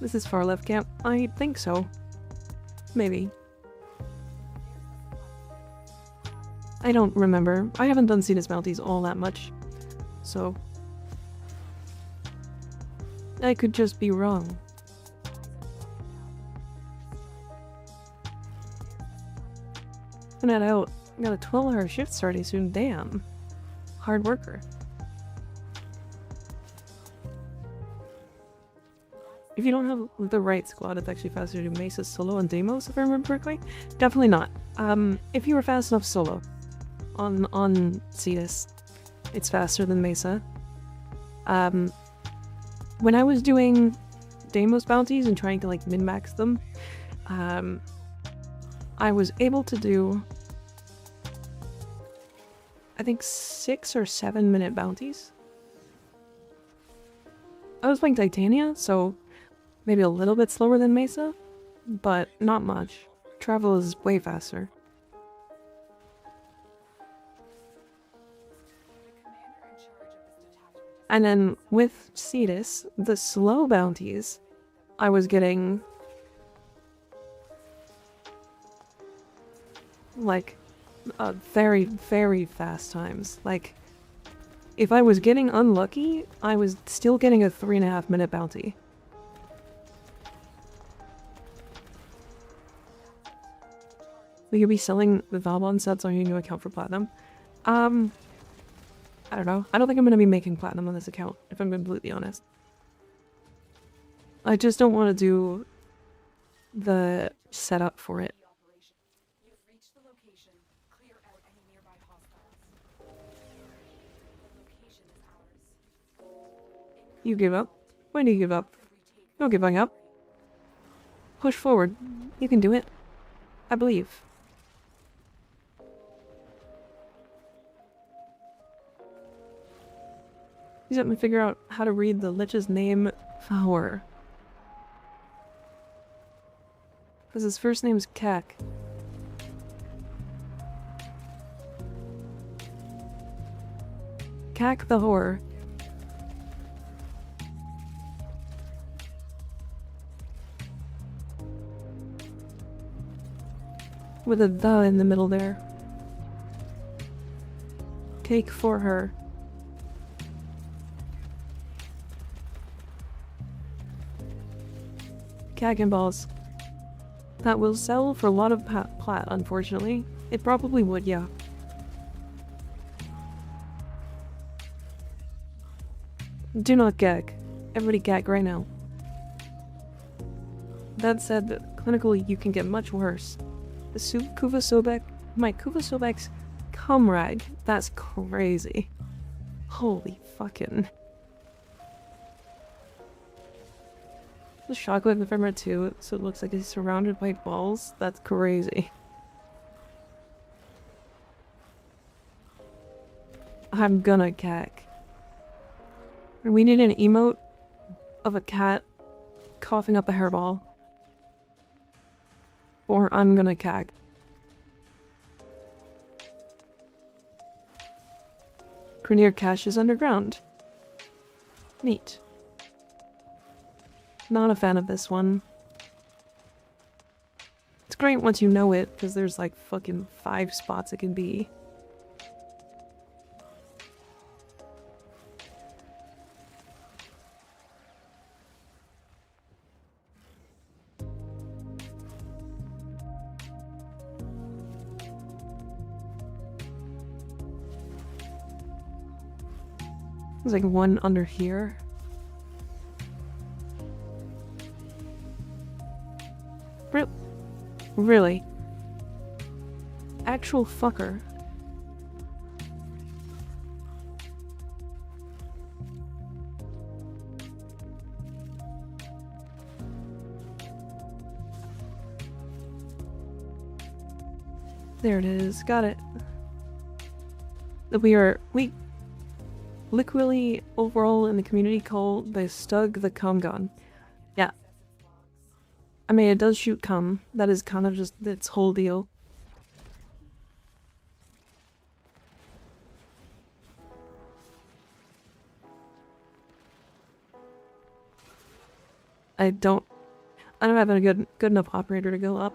This is far left camp. I think so. Maybe. I don't remember. I haven't done Cetus Bounties all that much. So... I could just be wrong. And out. I got a 12-hour shift starting soon. Damn. Hard worker. If you don't have the right squad, it's actually faster to do Mesa solo and Deimos, if I remember correctly. Definitely not. If you were fast enough solo on Cetus, it's faster than Mesa. When I was doing Deimos bounties and trying to like min-max them, I was able to do, I think 6 or 7 minute bounties. I was playing Titania, so maybe a little bit slower than Mesa, but not much. Travel is way faster. And then with Cetus, the slow bounties, I was getting like very, very fast times. Like, if I was getting unlucky, I was still getting a 3.5 minute bounty. We could be selling the Valbon sets on your new account for platinum. I don't know. I don't think I'm going to be making platinum on this account, if I'm completely honest. I just don't want to do the setup for it. You give up. When do you give up? No giving up. Push forward. You can do it. I believe. Please help me figure out how to read the Lich's name. Flower. Because his first name's Kak. Kak the whore. With a "the" in the middle there. Cake for her. Kak and balls. That will sell for a lot of plat, unfortunately. It probably would, yeah. Do not gag. Everybody gag right now. That said, clinically you can get much worse. The Kuva Sobek, my Kuva Sobek's cum rag. That's crazy. Holy fucking. The shockwave ephemeral too, so it looks like he's surrounded by balls. That's crazy. I'm gonna cack. We need an emote of a cat coughing up a hairball. Or I'm gonna cack. Grenier cache is underground. Neat. Not a fan of this one. It's great once you know it, because there's like fucking 5 spots it can be. There's like one under here. Really? Actual fucker. There it is. Got it. We liquidly overall in the community call the Stug the cum gun. Yeah. I mean, it does shoot cum. That is kind of just its whole deal. I don't have a good enough operator to go up.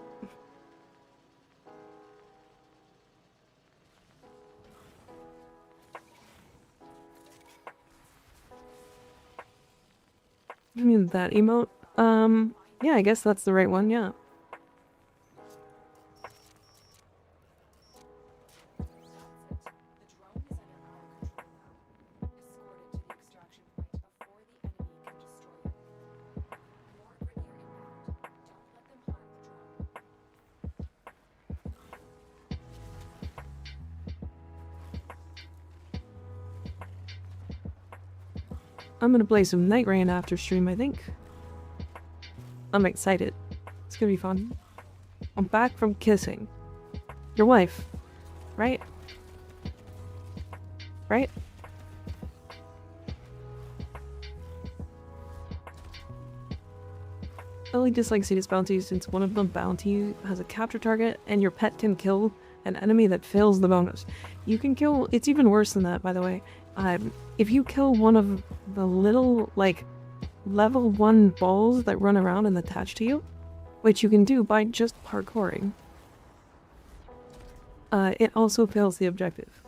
I mean, that emote? Yeah, I guess that's the right one, yeah. I'm gonna play some Night Rain after stream, I think. I'm excited. It's gonna be fun. I'm back from kissing. Your wife. Right? Right? I only dislike Cetus bounties since one of them bounty has a capture target and your pet can kill an enemy that fails the bonus. You can kill, it's even worse than that by the way. If you kill one of the little, like, level 1 balls that run around and attach to you, which you can do by just parkouring, it also fails the objective.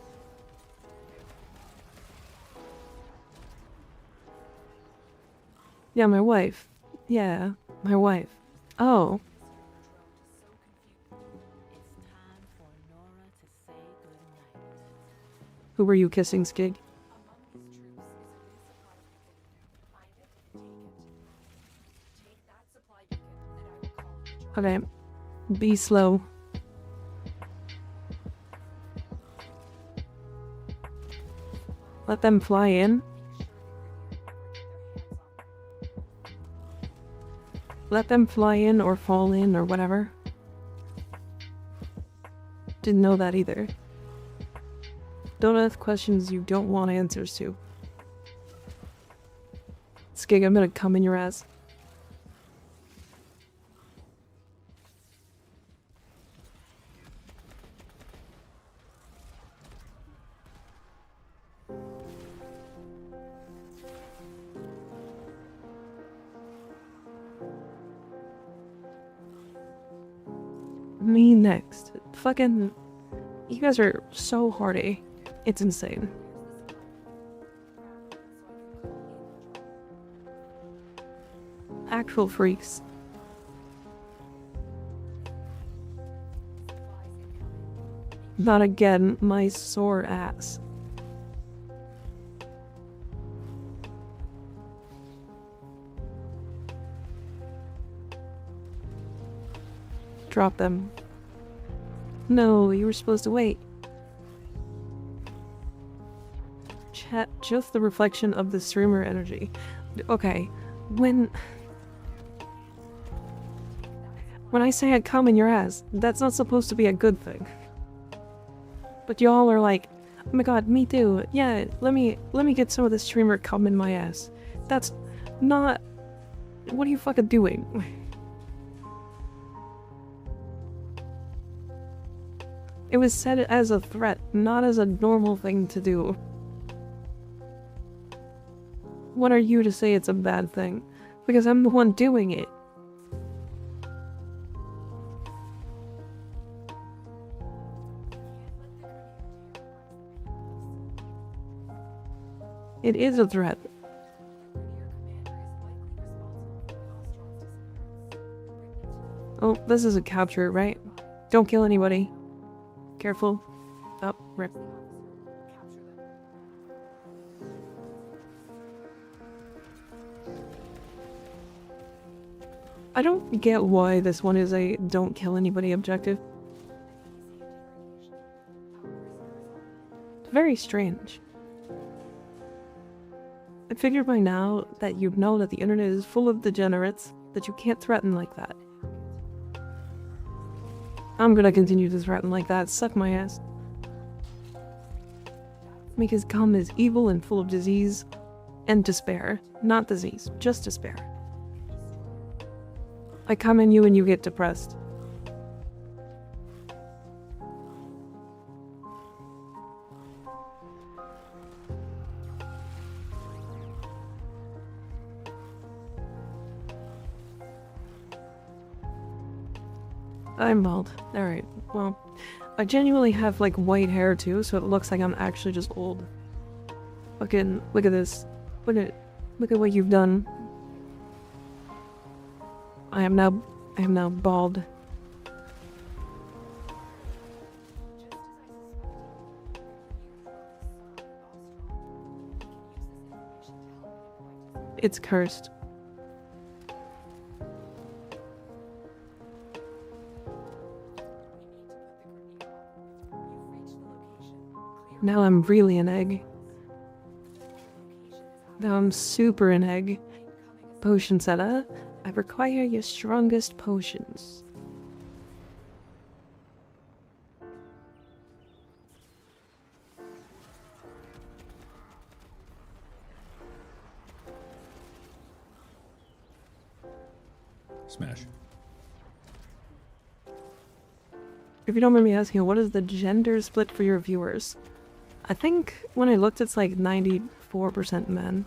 Yeah, my wife. Yeah, my wife. Oh. Who were you kissing, Skig? Okay. Be slow. Let them fly in. let them fly in or fall in or whatever. Didn't know that either. Don't ask questions you don't want answers to. Skig, I'm gonna come in your ass. Me next. Fucking... You guys are so hardy. It's insane. Actual freaks. Not again, my sore ass. Drop them. No, you were supposed to wait. Chat, just the reflection of the streamer energy. Okay, when I say I'd come in your ass, that's not supposed to be a good thing. But y'all are like, oh my god, me too. Yeah, let me get some of the streamer cum in my ass. That's not... What are you fucking doing? It was said as a threat, not as a normal thing to do. What are you to say it's a bad thing? Because I'm the one doing it. It is a threat. Oh, this is a capture, right? Don't kill anybody. Careful. Up, rip. I don't get why this one is a don't kill anybody objective. It's very strange. I figured by now that you'd know that the internet is full of degenerates, that you can't threaten like that. I'm gonna continue to threaten like that, suck my ass. Mika's cum is evil and full of disease and despair. Not disease, just despair. I come in you and you get depressed. I'm bald. Alright, well, I genuinely have like white hair too, so it looks like I'm actually just old. Fucking, look at this. Look at what you've done. I am now bald. It's cursed. Now I'm really an egg. Now I'm super an egg. Potion setter, I require your strongest potions. Smash. If you don't mind me asking, what is the gender split for your viewers? I think when I looked it's like 94% men.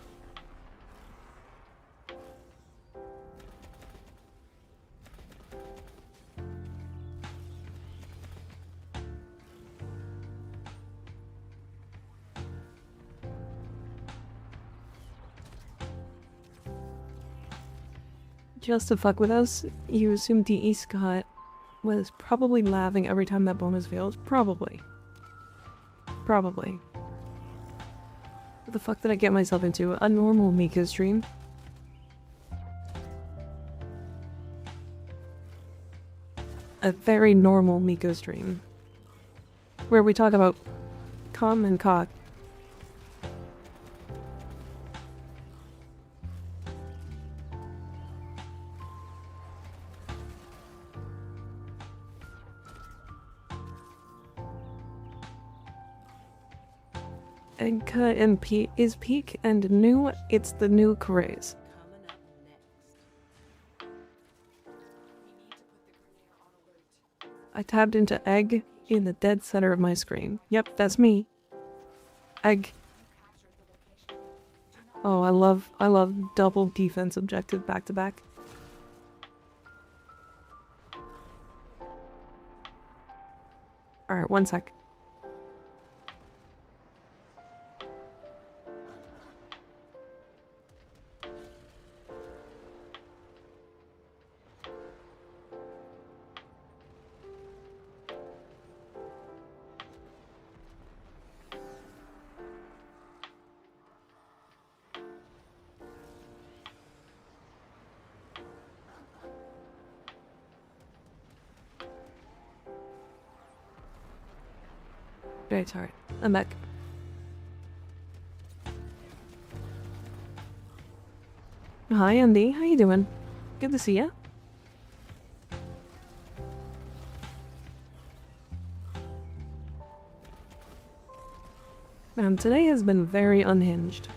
Just to fuck with us, you assumed D.E. Scott was probably laughing every time that bonus failed. Probably. Probably. What the fuck did I get myself into? A normal Mika stream? A very normal Mika stream. Where we talk about cum and cock. and is peak and new. It's the new craze. I tabbed into egg in the dead center of my screen. Yep, that's me. Egg. Oh, I love double defense objective back to back. Alright, 1 sec. Great, sorry. I'm back. Hi, Andy. How you doing? Good to see ya. Man, today has been very unhinged.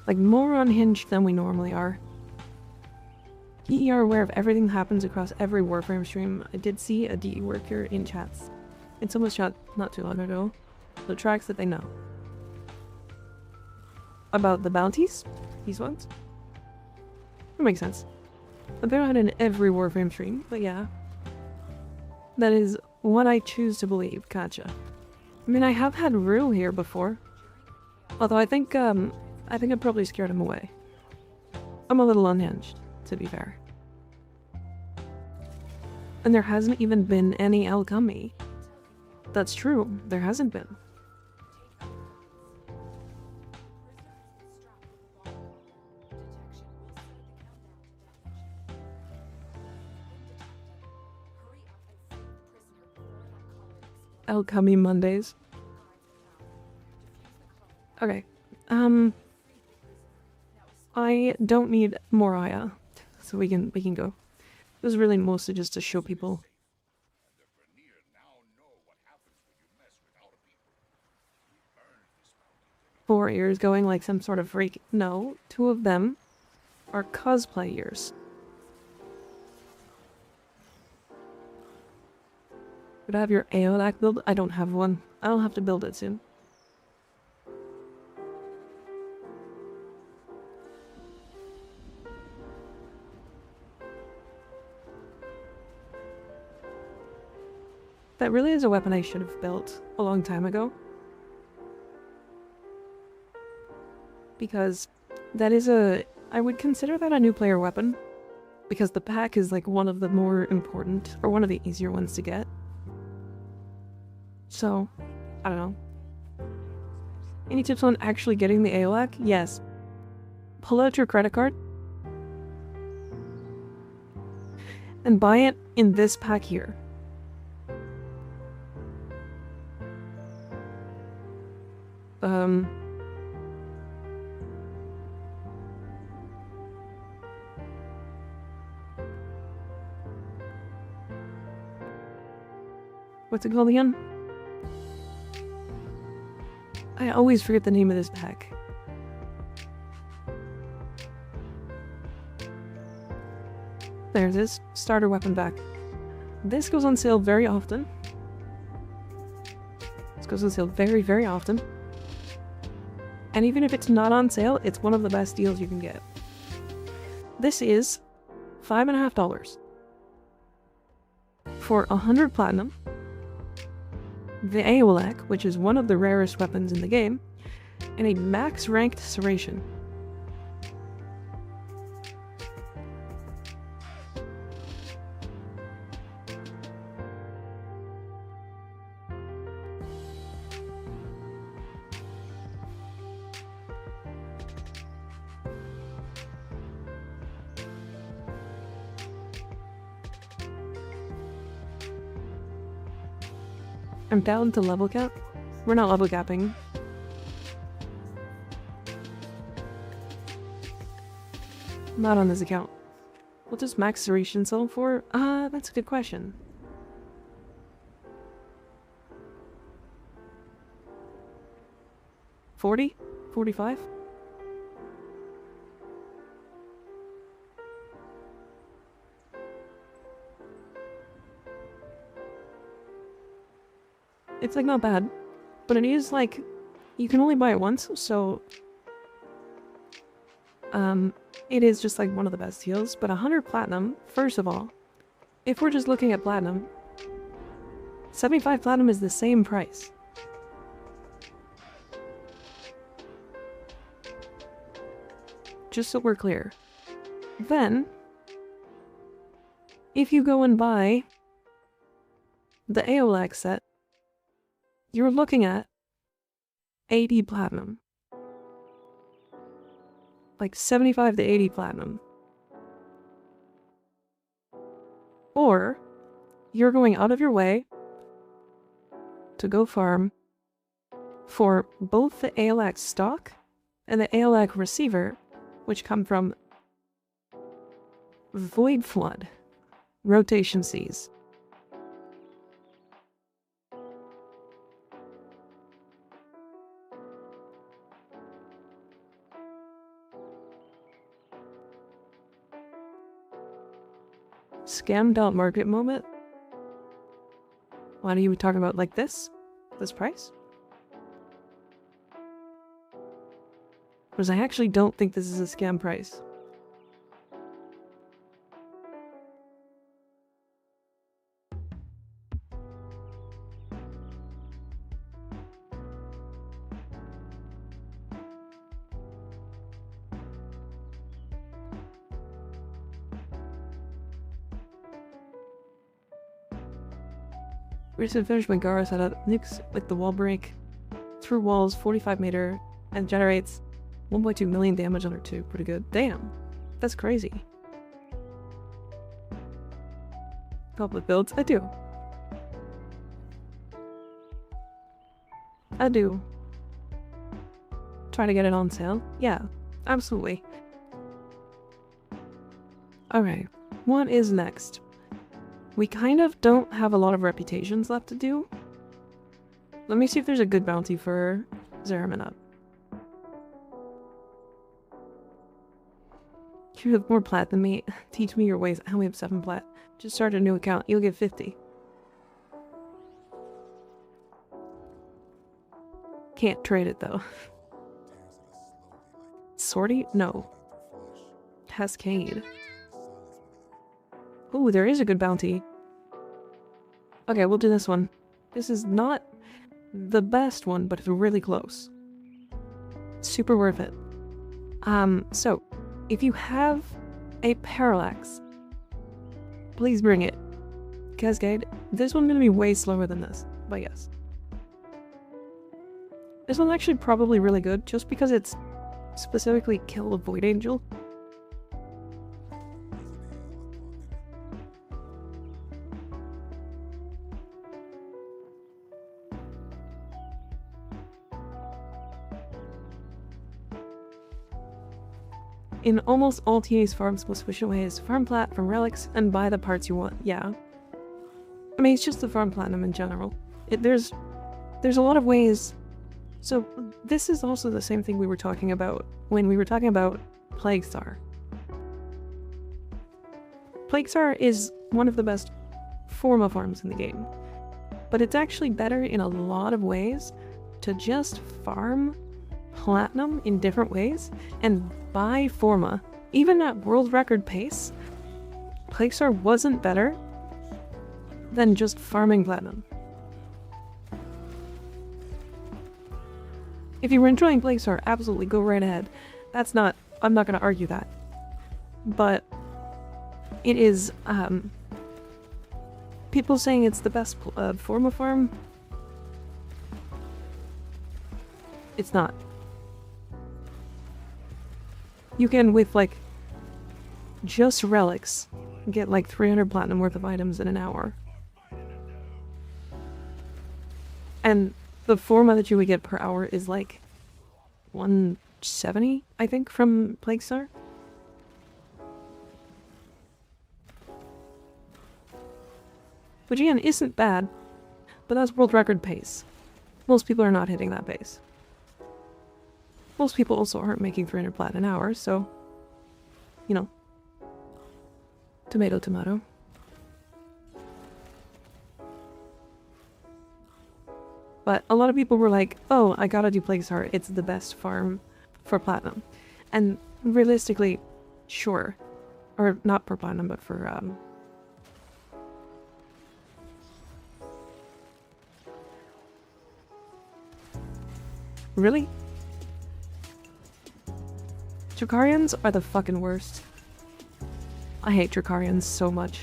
Like, more unhinged than we normally are. DE are aware of everything that happens across every Warframe stream. I did see a DE worker in chats. In someone's chat not too long ago. The tracks that they know. About the bounties? These ones? That makes sense. They're not in every Warframe stream, but yeah. That is what I choose to believe, gotcha. I mean, I have had Rue here before. Although I think I probably scared him away. I'm a little unhinged, to be fair. And there hasn't even been any alchemy. That's true, there hasn't been. Alchemy Mondays. Okay. I don't need more Aya, so we can go. It was really mostly just to show people. 4 ears going like some sort of freak. No, 2 of them are cosplay ears. Would I have your Aeolac build? I don't have one. I'll have to build it soon. That really is a weapon I should have built a long time ago. Because that is I would consider that a new player weapon. Because the pack is like one of the more important, or one of the easier ones to get. So, I don't know. Any tips on actually getting the Aeolac? Yes. Pull out your credit card. And buy it in this pack here. What's it called again? I always forget the name of this pack. There it is. Starter weapon pack. This goes on sale very often. This goes on sale very, very often. And even if it's not on sale, it's one of the best deals you can get. This is $5.50 for 100 platinum, the Aeolac, which is one of the rarest weapons in the game, and a max ranked serration. I'm down to level cap. We're not level capping. Not on this account. What does max serration sell for? That's a good question. 40? 45? It's like not bad, but it is like you can only buy it once, so it is just like one of the best deals. But 100 platinum, first of all, if we're just looking at platinum, 75 platinum is the same price. Just so we're clear. Then, if you go and buy the AOLAX set, you're looking at 80 platinum. Like 75 to 80 platinum. Or, you're going out of your way to go farm for both the AOLAX stock and the AOLAX receiver, which come from Void Flood Rotation Seas. Scammed out market moment? Why are you talking about like this? This price? Because I actually don't think this is a scam price. Recently finished my Gara setup, nukes like the wall break through walls 45 meter and generates 1.2 million damage under 2. Pretty good. Damn. That's crazy. Public builds? I do. I do. Try to get it on sale? Yeah, absolutely. Alright, what is next? We kind of don't have a lot of reputations left to do. Let me see if there's a good bounty for Zeramanut. You have more plat than me. Teach me your ways. I only have 7 plat. Just start a new account. You'll get 50. Can't trade it though. Sortie? No. Cascade. Ooh, there is a good bounty. Okay, we'll do this one. This is not the best one, but it's really close. Super worth it. So, if you have a Parallax, please bring it. Cascade. This one's gonna be way slower than this, but yes. This one's actually probably really good, just because it's specifically kill a Void Angel. In almost all TA's farms, most efficient way is farm plat from relics and buy the parts you want. Yeah. I mean, it's just the farm platinum in general. There's a lot of ways. So this is also the same thing we were talking about when we were talking about Plaguestar. Plaguestar is one of the best Forma farms in the game, but it's actually better in a lot of ways to just farm platinum in different ways and buy Forma. Even at world record pace, Plaguestar wasn't better than just farming platinum. If you were enjoying Plaguestar, absolutely go right ahead. I'm not gonna argue that. But it is, people saying it's the best Forma farm, it's not. You can, with like just relics, get like 300 platinum worth of items in an hour. And the Forma that you would get per hour is like 170, I think, from Plaguestar. Which again isn't bad, but that's world record pace. Most people are not hitting that pace. most people also aren't making 300 plat an hour, so, you know, tomato, tomato. But a lot of people were like, oh, I gotta do Plague's Heart, it's the best farm for platinum. And realistically, sure. Or not for platinum, but for, Really? Dracarians are the fucking worst. I hate Dracarians so much.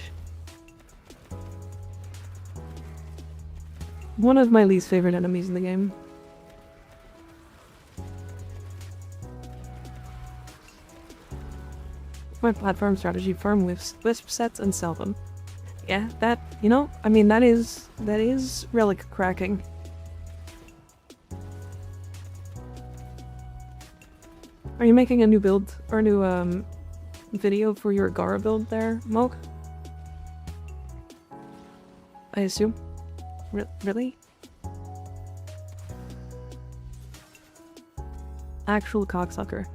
One of my least favorite enemies in the game. My platform strategy, farm wisp sets and sell them. Yeah, that, you know, I mean, that is relic cracking. Are you making a new build, or a new, video for your Gara build there, Moog? I assume? Really? Actual cocksucker.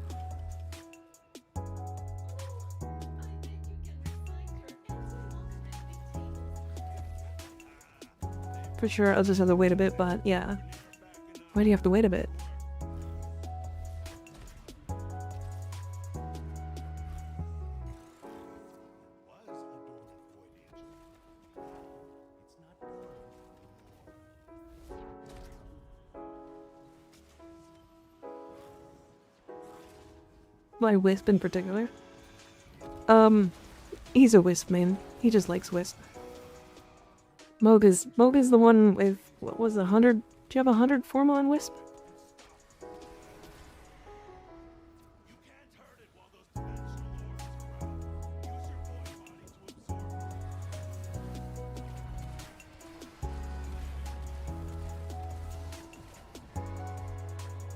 For sure, I'll just have to wait a bit, but yeah. Why do you have to wait a bit? My Wisp in particular? He's a Wisp main. He just likes Wisp. Moog is the one with, what was it, 100? Do you have 100 formal on Wisp?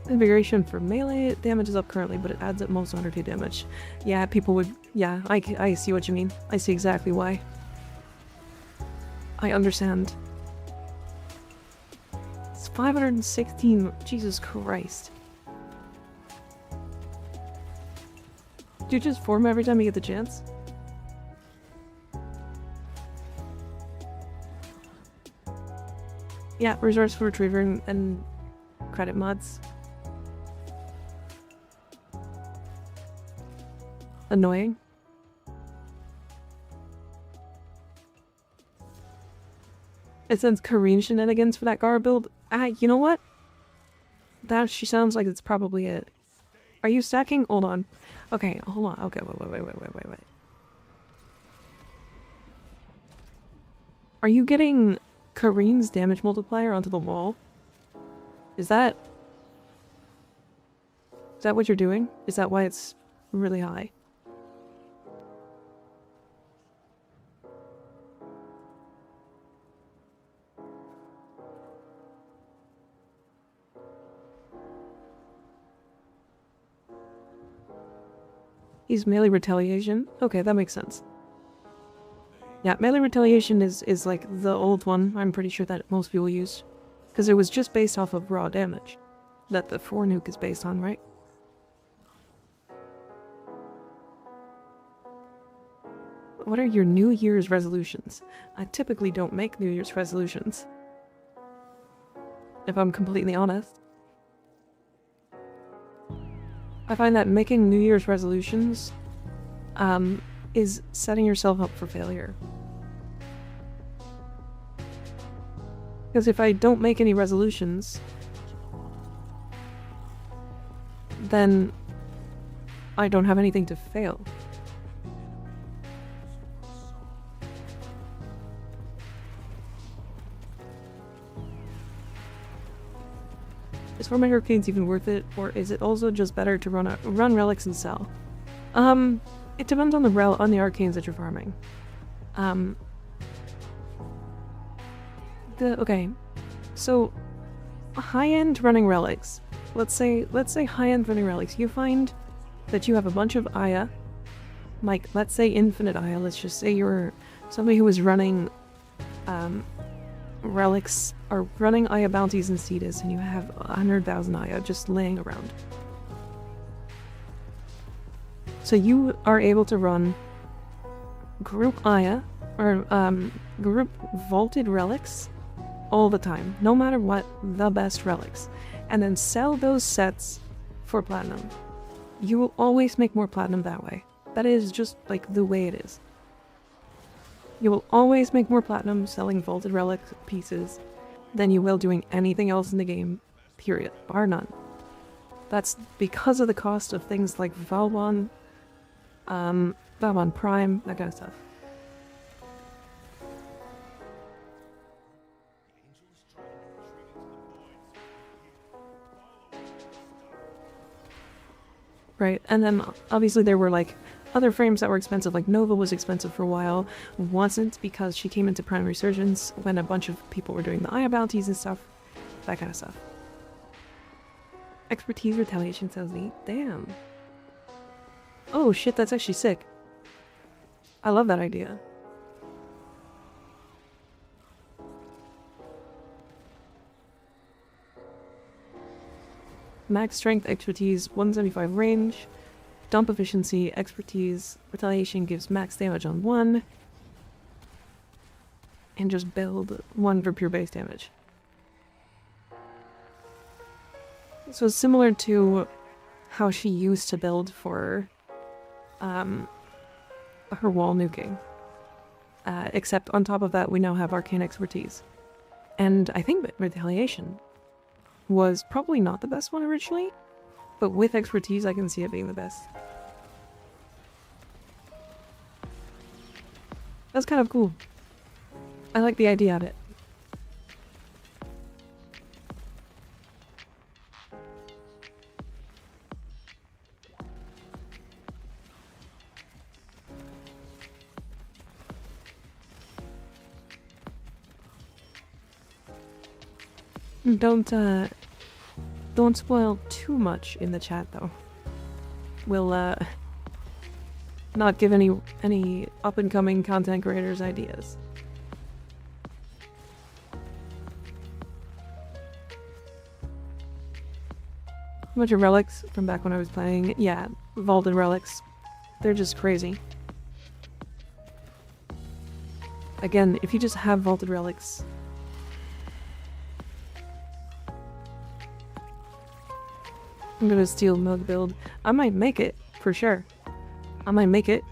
Invigoration for melee damage is up currently, but it adds at most 100k damage. Yeah, people would... Yeah, I see what you mean. I see exactly why. I understand. It's 516. Jesus Christ. Do you just form every time you get the chance? Yeah, resource retriever and credit mods. Annoying. It sends Kareen shenanigans for that Gara build. You know what? She sounds like it's probably it. Are you stacking? Hold on. Okay, hold on. Okay, wait. Are you getting Kareen's damage multiplier onto the wall? Is that what you're doing? Is that why it's really high? He's melee retaliation. Okay, that makes sense. Yeah, melee retaliation is like the old one. I'm pretty sure that most people use. Because it was just based off of raw damage. That the 4 nuke is based on, right? What are your New Year's resolutions? I typically don't make New Year's resolutions. If I'm completely honest. I find that making New Year's resolutions is setting yourself up for failure. Because if I don't make any resolutions, then I don't have anything to fail. Is farming Arcanes even worth it, or is it also just better to run relics and sell? It depends on the Arcanes that you're farming. Okay, so high-end running relics. Let's say high-end running relics. You find that you have a bunch of Aya, like let's say infinite Aya. Let's just say you're somebody who is running relics or running Aya bounties in Cetus, and you have 100,000 Aya just laying around. So you are able to run group Aya, or group vaulted relics all the time, no matter what, the best relics, and then sell those sets for platinum. You will always make more platinum that way. That is just like the way it is. You will always make more platinum selling vaulted relic pieces than you will doing anything else in the game, period, bar none. That's because of the cost of things like Valbon, Valbon Prime, that kind of stuff. Right, and then obviously there were like other frames that were expensive, like Nova was expensive for a while, wasn't because she came into Prime Resurgence when a bunch of people were doing the Aya bounties and stuff, that kind of stuff. Expertise retaliation sounds neat, damn. Oh shit, that's actually sick. I love that idea. Max strength, expertise, 175 range. Dump efficiency, expertise, retaliation gives max damage on 1. And just build 1 for pure base damage. So similar to how she used to build for her wall nuking. Except on top of that we now have arcane expertise. And I think retaliation was probably not the best one originally, but with expertise I can see it being the best. That's kind of cool. I like the idea of it. Don't spoil too much in the chat though. We'll not give any up-and-coming content creators ideas. A bunch of relics from back when I was playing. Yeah, vaulted relics. They're just crazy. Again, if you just have vaulted relics, I'm gonna steal mug build. I might make it, for sure. I might make it,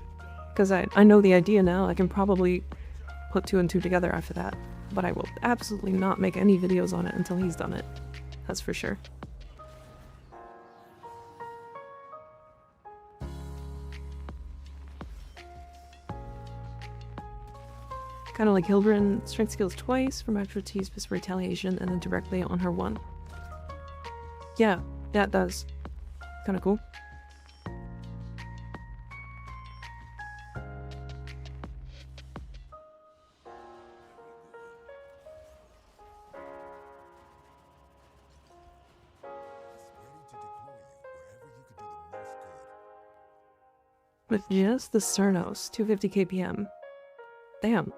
because I know the idea now. I can probably put 2 and 2 together after that. But I will absolutely not make any videos on it until he's done it. That's for sure. Kind of like Hildryn, strength skills twice from expertise plus retaliation, and then directly on her 1. Yeah, it does. Kind of cool. With just the Cernos, 250 kpm. Damn.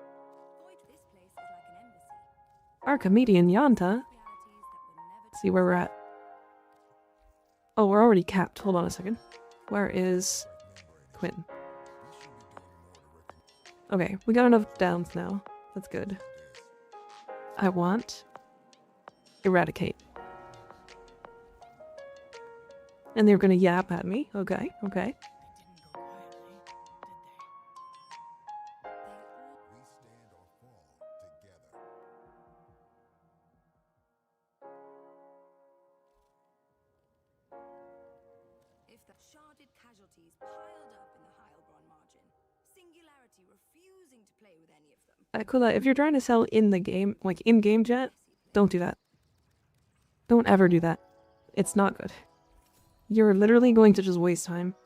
MikaRiverNyot. Let's see where we're at. Oh, we're already capped. Hold on a second. Where is Quinn? Okay, we got enough downs now. That's good. I want Eradicate. And they're gonna yap at me. Okay, okay. Kula, if you're trying to sell in the game, like in-game jet, don't do that. Don't ever do that. It's not good. You're literally going to just waste time.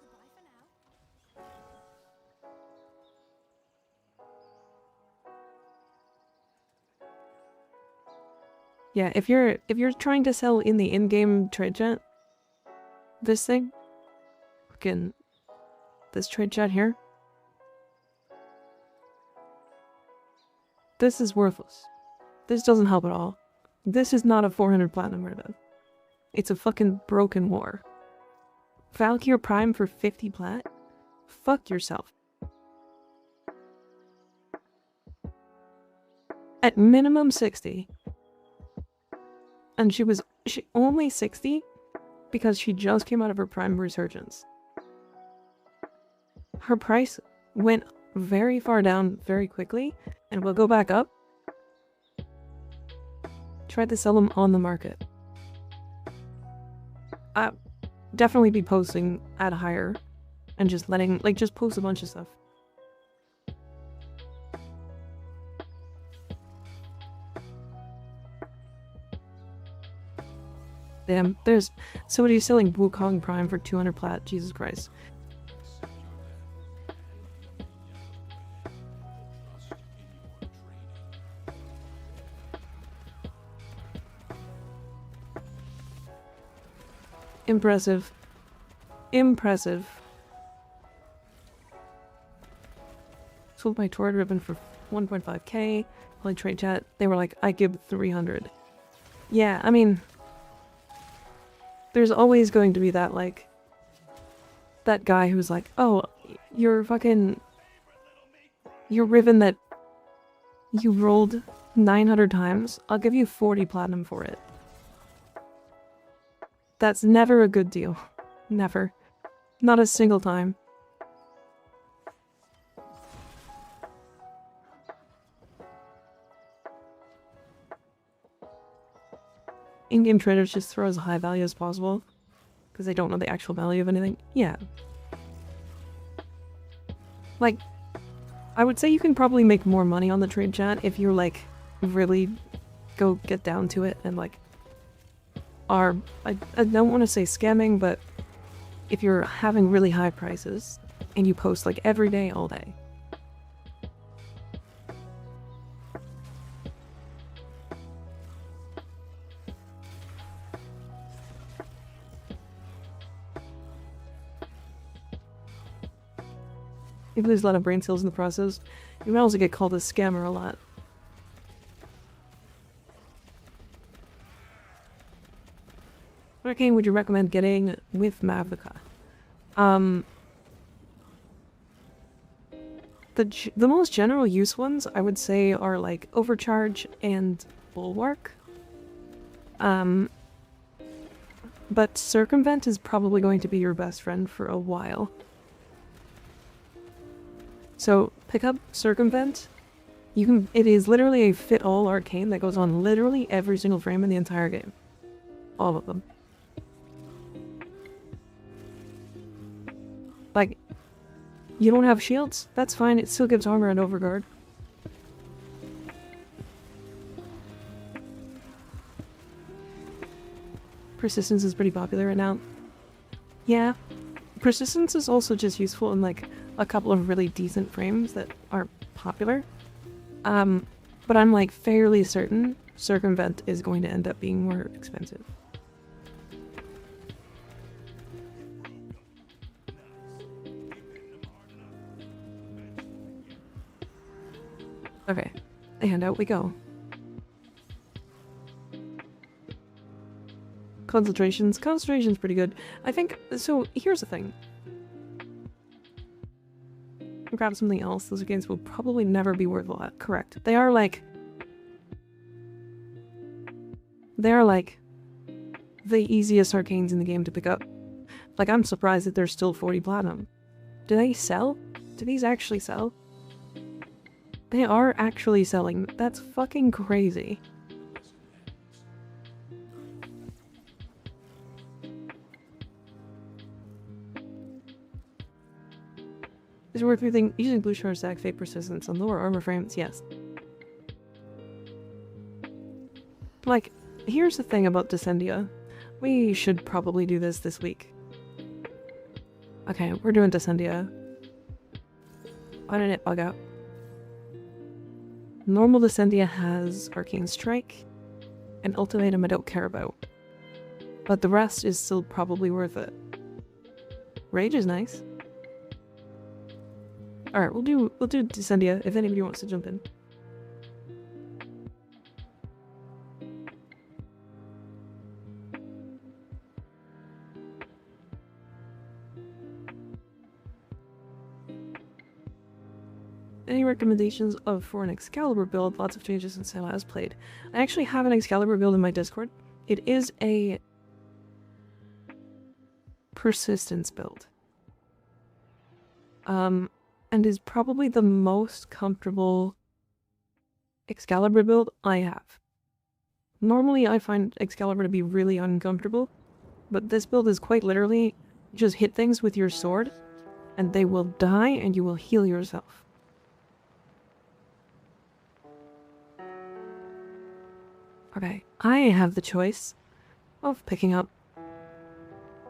Yeah, if you're trying to sell in the in-game trade jet, this thing, fucking this trade jet here, this is worthless. This doesn't help at all. This is not a 400 platinum ribbon. It's a fucking broken war. Valkyr Prime for 50 plat? Fuck yourself. At minimum 60. And she only 60 because she just came out of her prime resurgence. Her price went very far down very quickly and will go back up. Try to sell them on the market. Definitely be posting at higher and just letting, like, just post a bunch of stuff. Damn, there's somebody selling Wukong Prime for 200 plat. Jesus Christ. Impressive. Impressive. Sold my Torrid ribbon for 1.5k. Holy trade chat. They were like, I give 300. Yeah, I mean, there's always going to be that, like, that guy who's like, oh, your ribbon that you rolled 900 times, I'll give you 40 platinum for it. That's never a good deal. Never. Not a single time. In-game traders just throw as high value as possible because they don't know the actual value of anything. Yeah. Like, I would say you can probably make more money on the trade chat if you're, like, really go get down to it and, like, I don't want to say scamming, but if you're having really high prices and you post, like, every day, all day. If there's a lot of brain cells in the process, you might also get called a scammer a lot. What arcane would you recommend getting with Mavica? The most general use ones, I would say, are like Overcharge and Bulwark. But Circumvent is probably going to be your best friend for a while. So pick up Circumvent. It is literally a fit-all arcane that goes on literally every single frame in the entire game. All of them. Like, you don't have shields? That's fine, it still gives armor and overguard. Persistence is pretty popular right now. Yeah. Persistence is also just useful in, like, a couple of really decent frames that are popular. But I'm, like, fairly certain Circumvent is going to end up being more expensive. Okay, and out we go. Concentration's pretty good. I think, so here's the thing. Grab something else, those games will probably never be worth a lot. Correct. They are like the easiest arcanes in the game to pick up. Like, I'm surprised that there's still 40 platinum. Do they sell? Do these actually sell? They are actually selling. That's fucking crazy. Is it worth using Blue Shard Stack Fate Persistence on lower armor frames? Yes. Like, here's the thing about Descendia. We should probably do this week. Okay, we're doing Descendia. Why did it bug out? Normal Descendia has Arcane Strike and Ultimatum I don't care about. But the rest is still probably worth it. Rage is nice. Alright, we'll do Descendia if anybody wants to jump in. any recommendations for an Excalibur build? Lots of changes since I last played. I actually have an Excalibur build in my Discord. It is a persistence build. And is probably the most comfortable Excalibur build I have. Normally I find Excalibur to be really uncomfortable, but this build is quite literally just hit things with your sword and they will die and you will heal yourself. Okay, I have the choice of picking up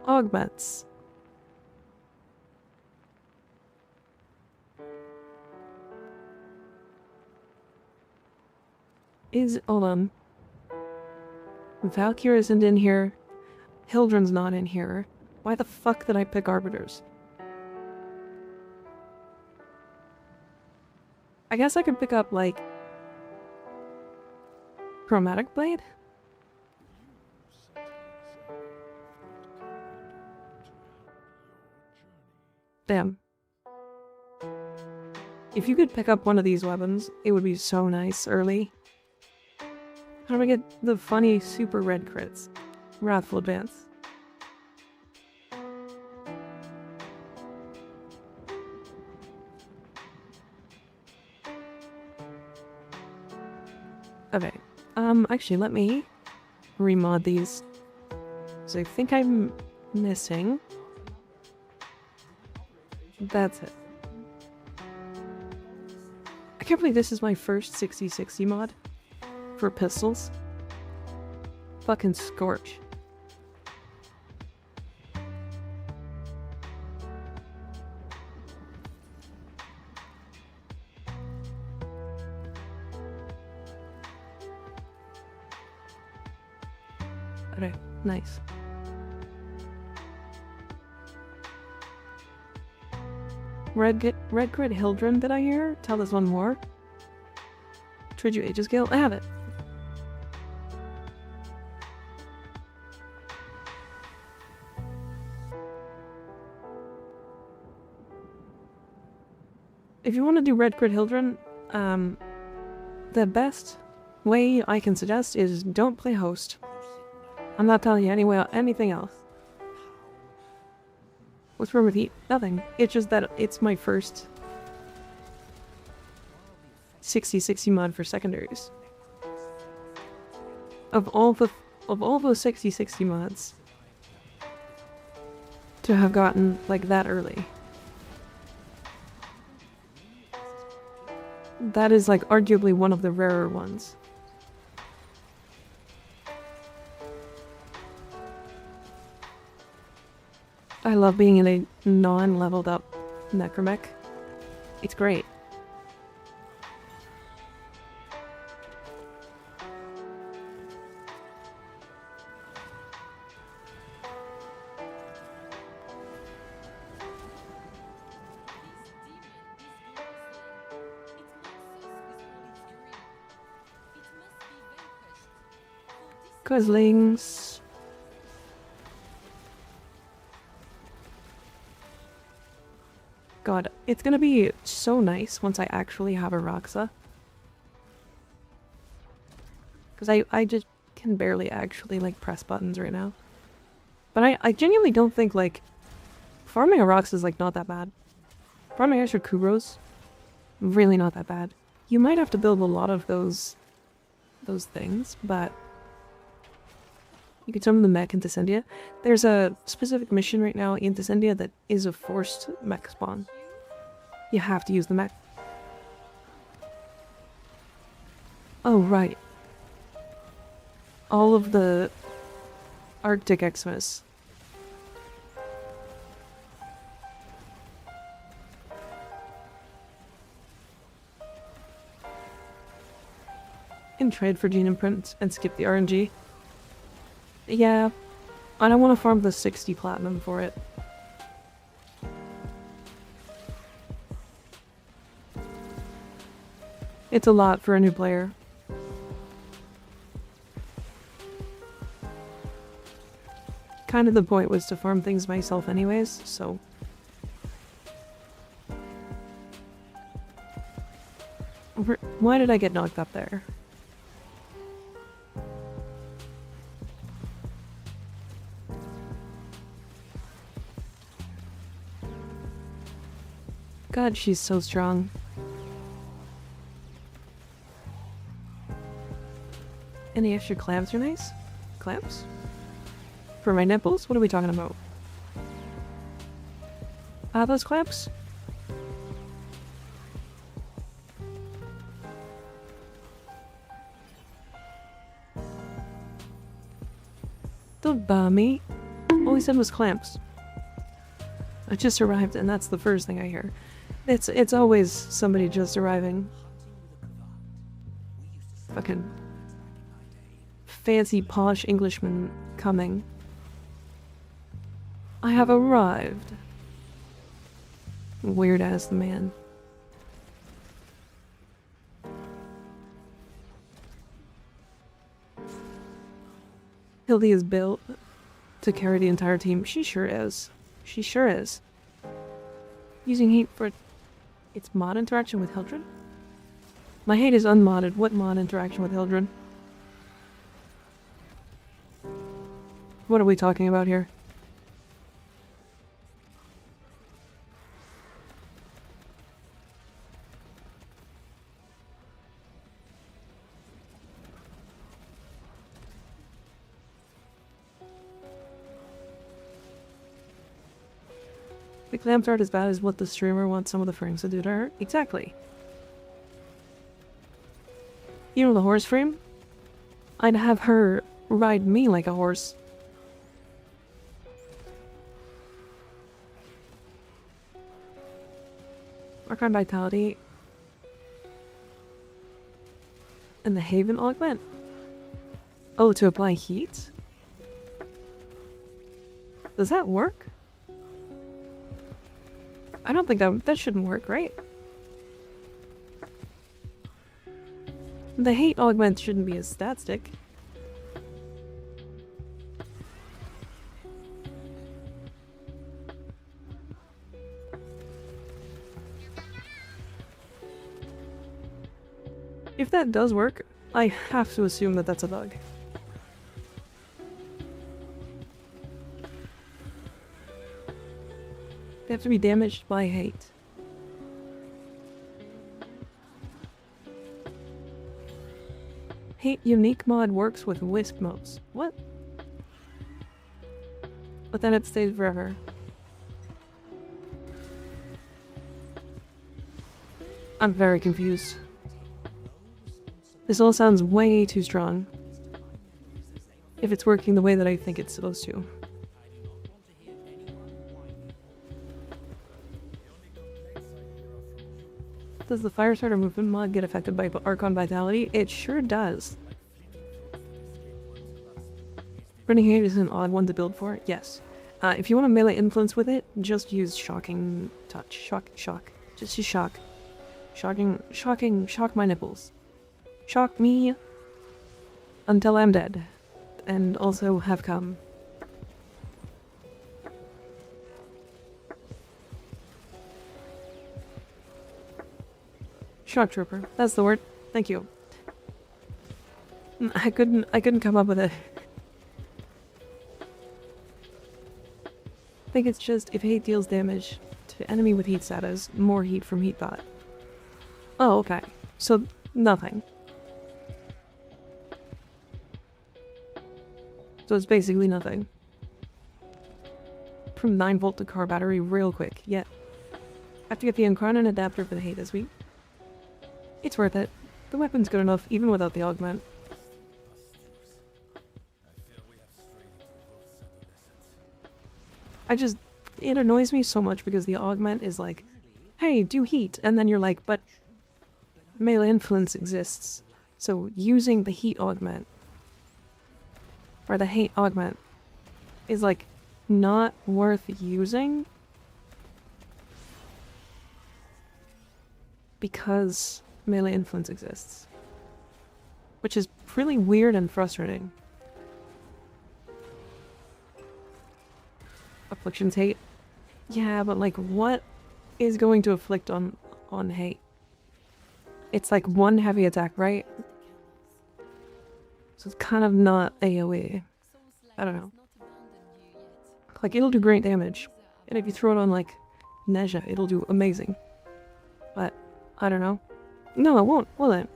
augments. Hold on. Valkyr isn't in here. Hildryn's not in here. Why the fuck did I pick Arbiters? I guess I could pick up, like, Chromatic Blade? Damn. If you could pick up one of these weapons, it would be so nice early. How do I get the funny super red crits? Wrathful Advance. Okay. Actually, let me remod these. So I think I'm missing. That's it. I can't believe this is my first 60/60 mod for pistols. Fucking scorch. Okay, nice. Red Crit Hildryn, did I hear? Tell us one more. Trade you Aegis Gale? I have it. If you want to do Red Crit Hildryn, the best way I can suggest is don't play host. I'm not telling you anything else. What's wrong with heat? Nothing. It's just that it's my first 60/60 mod for secondaries. Of all those 60/60 mods, to have gotten like that early. That is like arguably one of the rarer ones. I love being in a non-leveled up necromech. It's great. Guzzlings. God, it's gonna be so nice once I actually have a Roxa. Because I just can barely actually, like, press buttons right now. But I genuinely don't think, like, farming a Roxa is, like, not that bad. Farming extra Kubros, really not that bad. You might have to build a lot of those things, but you can summon the mech in Descendia. There's a specific mission right now in Descendia that is a forced mech spawn. You have to use the mech. Oh, right. All of the Arctic Xmas. And trade for Gene Imprint and skip the RNG. Yeah, I don't want to farm the 60 platinum for it. It's a lot for a new player. Kind of the point was to farm things myself anyways, so... Why did I get knocked up there? God, she's so strong. Any extra clamps are nice? Clamps? For my nipples? What are we talking about? Those clamps? Don't bother me. All he said was clamps. I just arrived and that's the first thing I hear. It's always somebody just arriving. Fucking fancy posh Englishman coming. I have arrived. Weird as the man. Hildy is built to carry the entire team. She sure is. She sure is. Using heat for its mod interaction with Hildryn? My hate is unmodded. What mod interaction with Hildryn? What are we talking about here? The clamps aren't as bad as what the streamer wants some of the frames to do to her. Exactly. You know the horse frame? I'd have her ride me like a horse. Arcane Vitality. And the Haven augment? Oh, to apply heat? Does that work? I don't think that shouldn't work, right? The hate augment shouldn't be a stat stick. If that does work, I have to assume that that's a bug. They have to be damaged by hate. Hate unique mod works with wisp modes. What? But then it stays forever. I'm very confused. This all sounds way too strong. If it's working the way that I think it's supposed to. Does the Firestarter movement mod get affected by Arcane Vitality? It sure does. Running Hate is an odd one to build for? Yes. If you want a melee influence with it, just use Shocking Touch. Shock. Just use Shock. Shock my nipples. Shock me until I'm dead. And also have come. Shock Trooper. That's the word. Thank you. I couldn't come up with it. I think it's just if hate deals damage to enemy with heat status, more heat from heat bot. Oh, okay. So nothing. So it's basically nothing. From 9-volt to car battery real quick. Yeah. I have to get the Arcanum adapter for the hate this week. It's worth it. The weapon's good enough, even without the augment. It annoys me so much because the augment is like, hey, do heat, and then you're like, but melee influence exists. So using the heat augment, or the hate augment, is like, not worth using. Because melee influence exists. Which is really weird and frustrating. Afflictions hate? Yeah, but like what is going to afflict on hate? It's like one heavy attack, right? So it's kind of not AoE. I don't know. Like, it'll do great damage. And if you throw it on, like, Neja, it'll do amazing. But, I don't know. No, it won't, will it?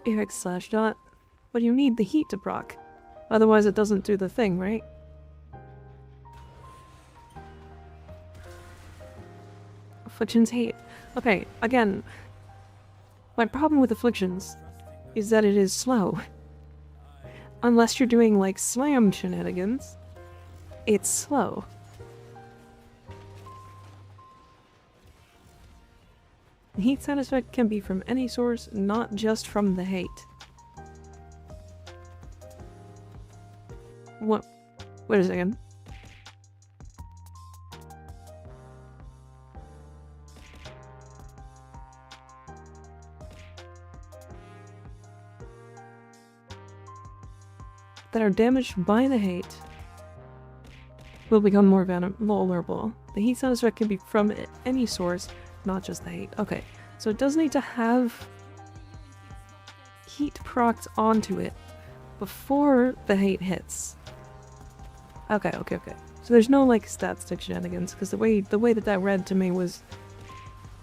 EX/dot. But you need the heat to proc. Otherwise it doesn't do the thing, right? Afflictions hate. Okay, again. My problem with Afflictions is that it is slow. Unless you're doing, like, slam shenanigans, it's slow. The heat side effect can be from any source, not just from the hate. What? Wait a second. That are damaged by the hate will become more vulnerable. The heat sound effect can be from any source, not just the hate. Okay, so it does need to have heat procced onto it before the hate hits. Okay. So there's no, like, stat stick shenanigans, because the way that read to me was,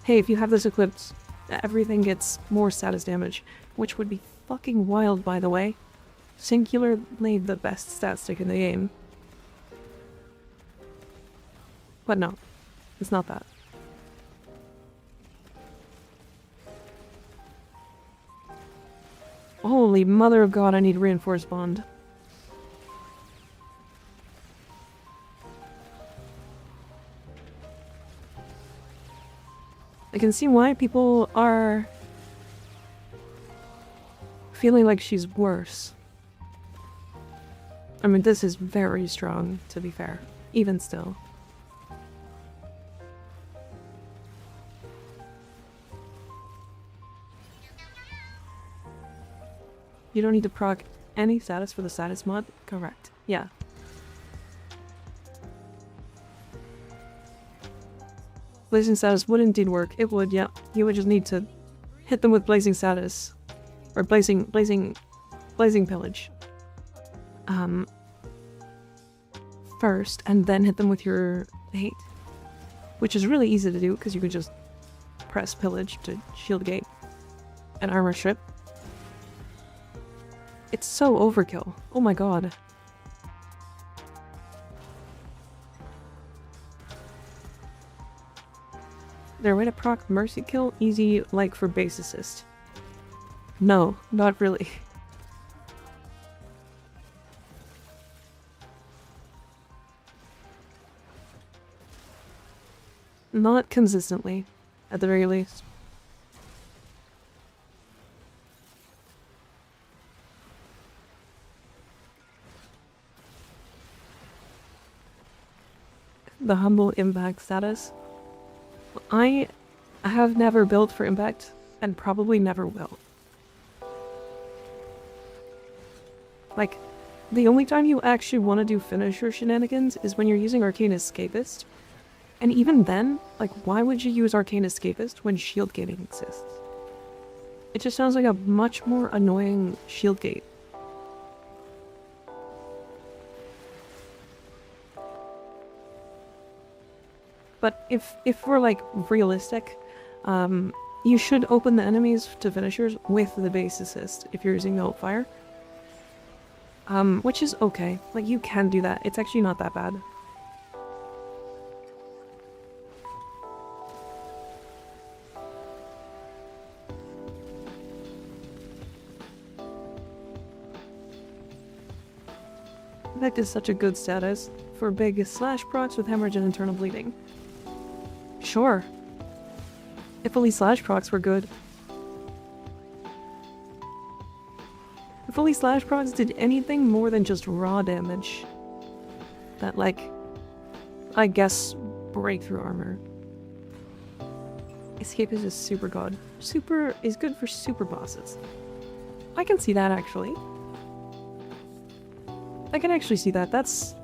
hey, if you have this equipped, everything gets more status damage, which would be fucking wild, by the way. Singularly the best stat stick in the game. But no, it's not that. Holy mother of God, I need reinforced bond. I can see why people are feeling like she's worse. I mean, this is very strong, to be fair. Even still. You don't need to proc any status for the status mod? Correct. Yeah. Blazing status would indeed work. It would, yeah. You would just need to hit them with blazing status. Or blazing pillage. First, and then hit them with your hate. Which is really easy to do, because you can just press pillage to shield gate and armor strip. It's so overkill. Oh my god. Is there a way to proc mercy kill? Easy, like for base assist. No, not really. Not consistently, at the very least. The humble impact status. I have never built for impact, and probably never will. Like, the only time you actually want to do finisher shenanigans is when you're using Arcane Escapist. And even then, like, why would you use Arcane Escapist when shield gating exists? It just sounds like a much more annoying shield gate. But if we're, like, realistic, you should open the enemies to finishers with the base assist if you're using the fire. Which is okay. Like, you can do that. It's actually not that bad. That is such a good status for big slash procs with hemorrhage and internal bleeding. Sure. If only slash procs were good. If only slash procs did anything more than just raw damage. That, like, I guess, breakthrough armor. Escape is just super god. Super is good for super bosses. I can see that, actually. I can actually see that. That's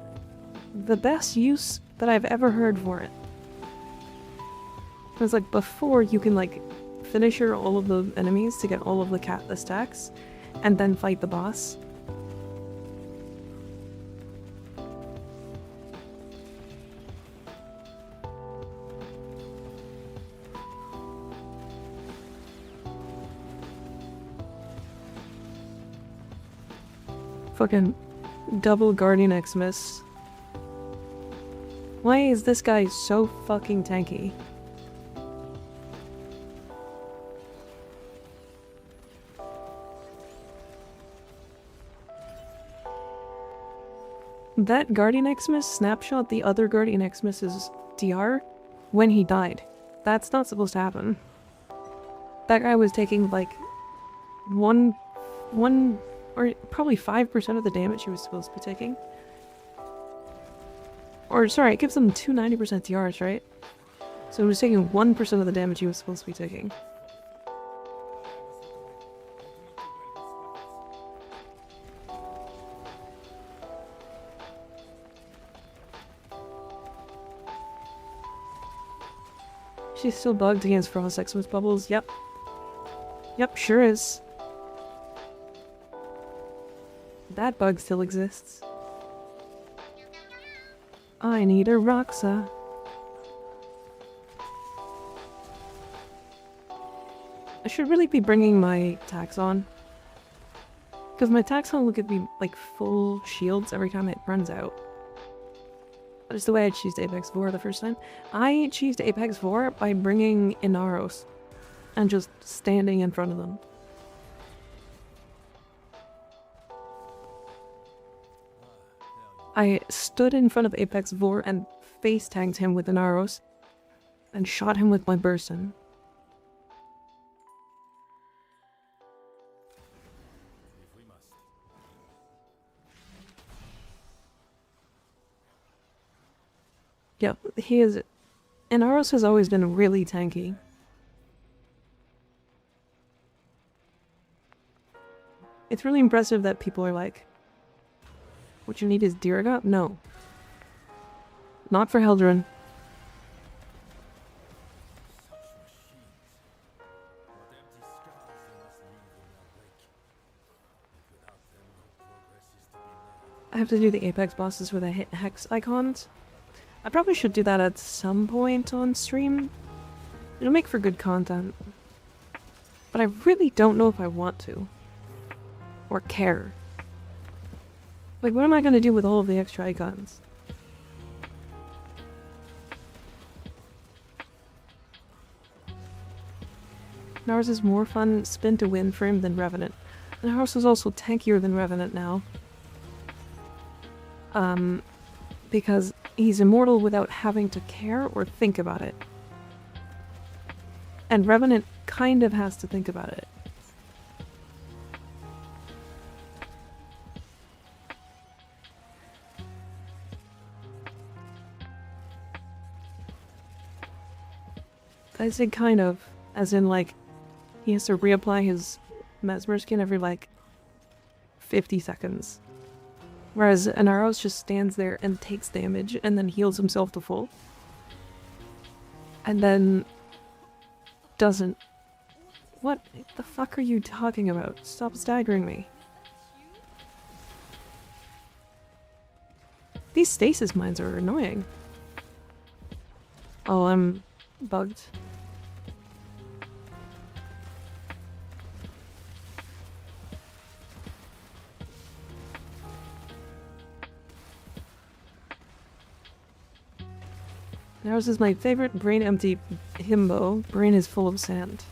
the best use that I've ever heard for it. Because like before you can like finisher all of the enemies to get all of the stacks and then fight the boss. Fucking double Guardian Xmas. Why is this guy so fucking tanky? That Guardian Xmas snapshot the other Guardian Xmas's DR when he died. That's not supposed to happen. That guy was taking like one or probably 5% of the damage he was supposed to be taking. Or sorry, it gives them 290% DRs, right? So he was taking 1% of the damage he was supposed to be taking. She's still bugged against Frost Xmas bubbles. Yep. Yep, sure is. That bug still exists. I need a Roxa. I should really be bringing my Taxon. Because my Taxon will give me like full shields every time it runs out. That is the way I cheesed Apex 4 the first time. I cheesed Apex 4 by bringing Inaros and just standing in front of them. I stood in front of Apex 4 and face tanked him with an arrows and shot him with my bursten. Yep, he is. Inaros has always been really tanky. It's really impressive that people are like, what you need is Diraga? No. Not for Hildryn. I have to do the Apex bosses with the hex icons. I probably should do that at some point on stream. It'll make for good content. But I really don't know if I want to. Or care. Like, what am I gonna do with all of the extra icons? Ours is more fun spin to win for him than Revenant. And ours is also tankier than Revenant now. Because he's immortal without having to care or think about it. And Revenant kind of has to think about it. I say kind of, as in like, he has to reapply his Mesmer skin every like 50 seconds. Whereas Inaros just stands there and takes damage and then heals himself to full. And then doesn't. What the fuck are you talking about? Stop staggering me. These stasis mines are annoying. Oh, I'm bugged. Ours is my favorite brain empty himbo. Brain is full of sand.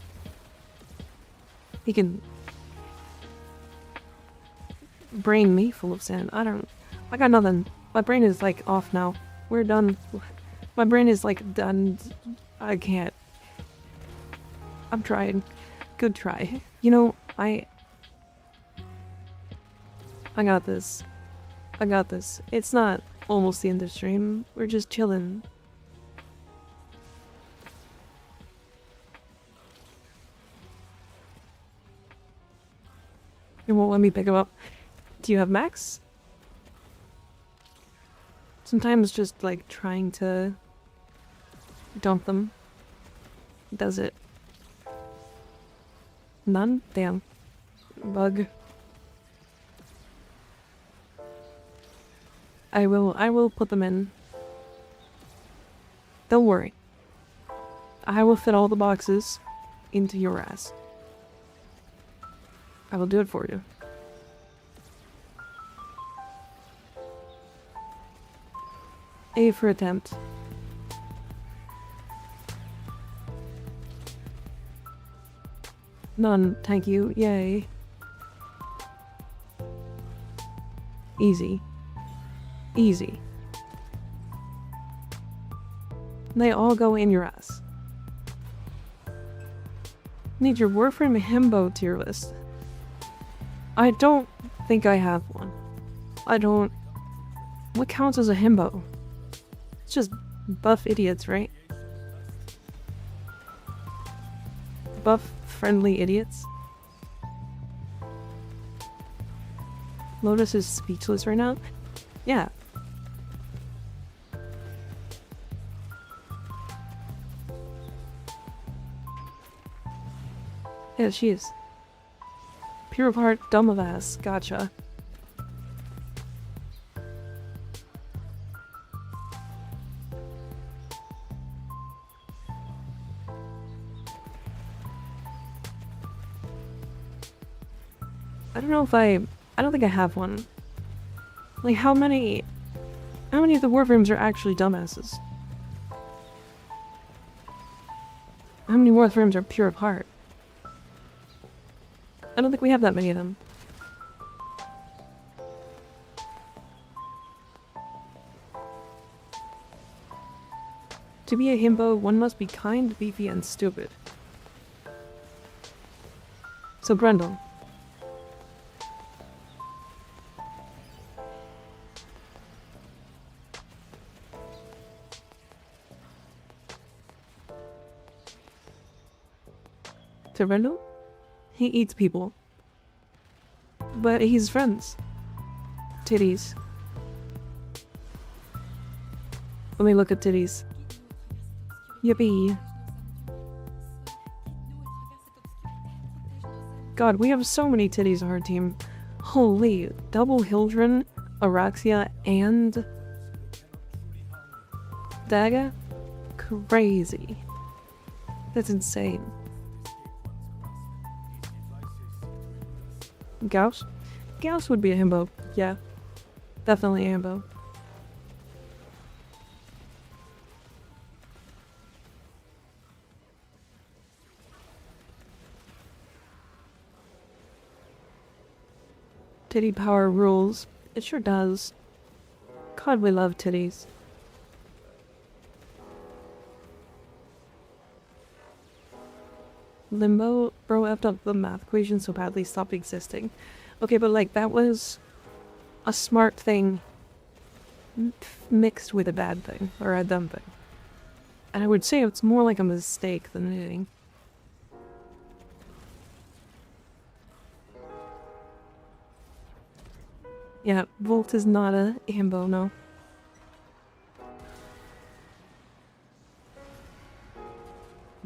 He can brain me full of sand. I got nothing. My brain is like off now. We're done. My brain is like done. I can't. I'm trying. Good try. You know, I got this. I got this. It's not almost the end of stream. We're just chilling. You won't let me pick him up. Do you have Max? Sometimes just like trying to dump them does it. None? Damn. Bug. I will put them in. Don't worry. I will fit all the boxes into your ass. I will do it for you. A for attempt. None, thank you. Yay. Easy. Easy. They all go in your ass. Need your Warframe himbo tier list. I don't think I have one. I don't... What counts as a himbo? It's just buff idiots, right? Buff-friendly idiots. Lotus is speechless right now. Yeah. Yeah, she is. Pure of heart, dumb of ass. Gotcha. I don't know if I don't think I have one. Like, how many of the Warframes are actually dumbasses? How many Warframes are pure of heart? I don't think we have that many of them. To be a himbo, one must be kind, beefy, and stupid. So, Brendel. Brendel? He eats people. But he's friends. Titties. Let me look at titties. Yippee. God, we have so many titties on our team. Holy, double Hildryn, Araxia, and Daga? Crazy. That's insane. Gauss? Gauss would be a himbo. Yeah. Definitely a himbo. Titty power rules. It sure does. God, we love titties. Limbo, bro effed up the math equation so badly stopped existing. Okay, but like that was a smart thing mixed with a bad thing, or a dumb thing. And I would say it's more like a mistake than anything. Yeah, Volt is not a himbo, no.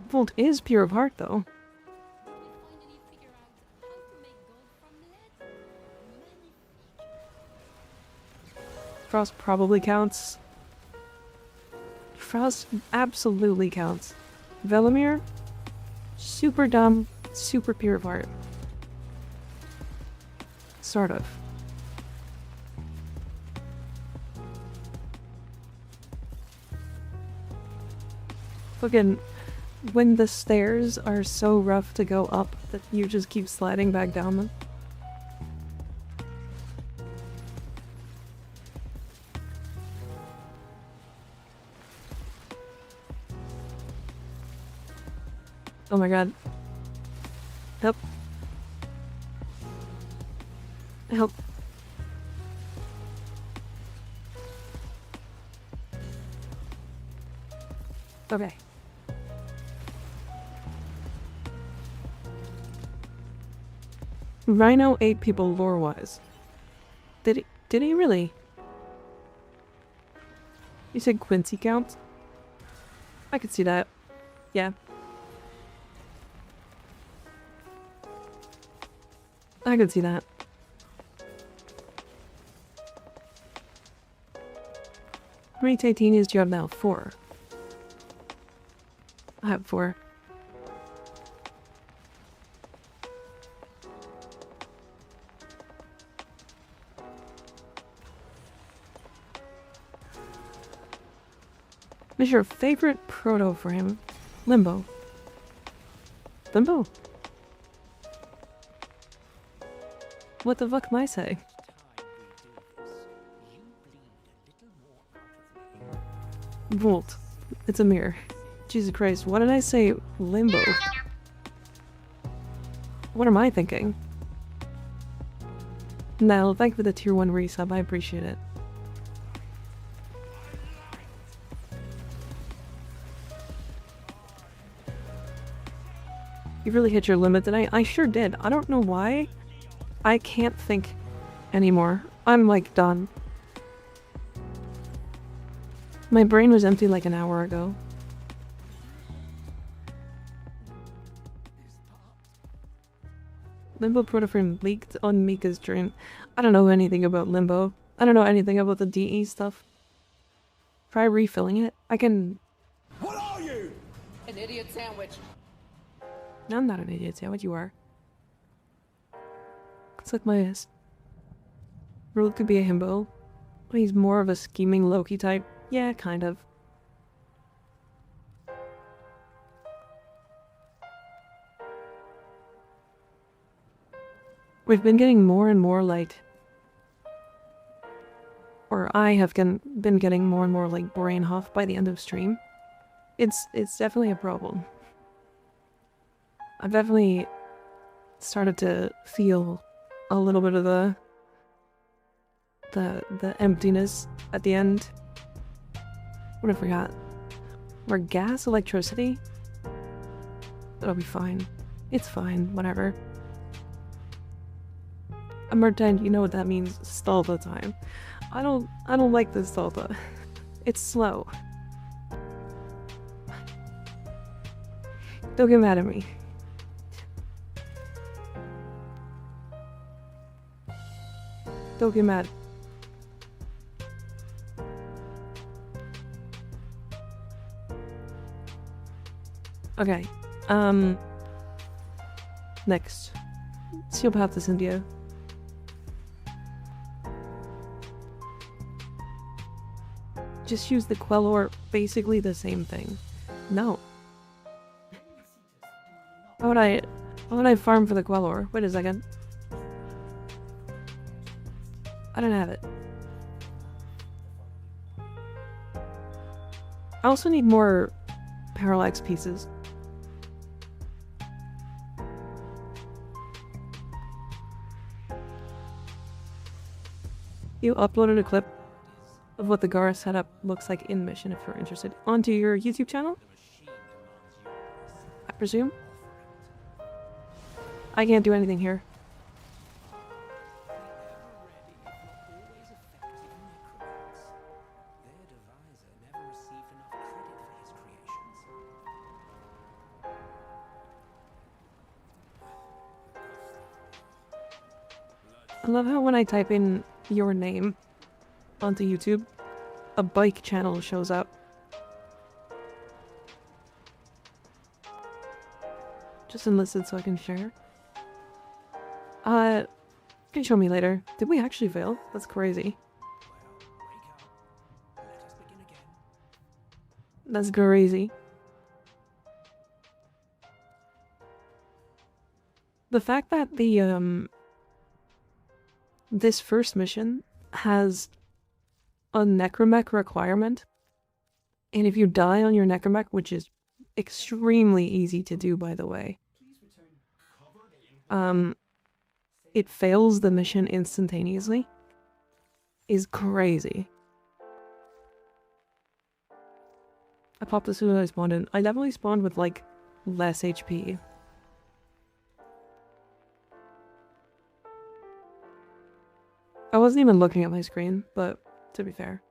Volt is pure of heart, though. Frost probably counts. Frost absolutely counts. Velimir? Super dumb, super pure of heart. Sort of. Fucking, when the stairs are so rough to go up that you just keep sliding back down them. Oh my god. Help. Help. Okay. Rhino ate people lore-wise. Did he really? You said Quincy counts? I could see that. Yeah. I could see that. How many titanias do you have now? 4. I have 4. What's your favorite proto frame? Limbo. Limbo? What the fuck am I saying? Volt. It's a mirror. Jesus Christ, what did I say? Limbo. What am I thinking? Nell, thank you for the tier 1 resub, I appreciate it. You really hit your limit tonight. I sure did. I don't know why. I can't think anymore. I'm like done. My brain was empty like an hour ago. Limbo protoframe leaked on Mika's stream. I don't know anything about Limbo. I don't know anything about the DE stuff. Try refilling it. I can... What are you? An idiot sandwich. No, I'm not an idiot. Yeah, what you are. It's like my ass. Rule could be a himbo. He's more of a scheming Loki type. Yeah, kind of. We've been getting more and more like... Or I have been getting more and more like brain huff by the end of stream. It's definitely a problem. I've definitely started to feel a little bit of the emptiness at the end. What I forgot? Or gas, electricity? That'll be fine. It's fine, whatever. Emertend, you know what that means? Stalta time. I don't like this Stalta. It's slow. Don't get mad at me. Don't get mad. Okay. Next. Seal Path to India. Just use the Quellor, basically the same thing. No. Why would I farm for the Quellor? Wait a second. I don't have it. I also need more parallax pieces. You uploaded a clip of what the Gara setup looks like in mission if you're interested. Onto your YouTube channel? I presume? I can't do anything here. I love how when I type in your name onto YouTube, a bike channel shows up. Just enlisted so I can share. You can show me later. Did we actually fail? That's crazy. That's crazy. The fact that the, this first mission has a necromech requirement, and if you die on your necromech, which is extremely easy to do by the way, it fails the mission instantaneously, is crazy. I popped as soon as I spawned in. I definitely spawned with like less HP. I wasn't even looking at my screen, but to be fair.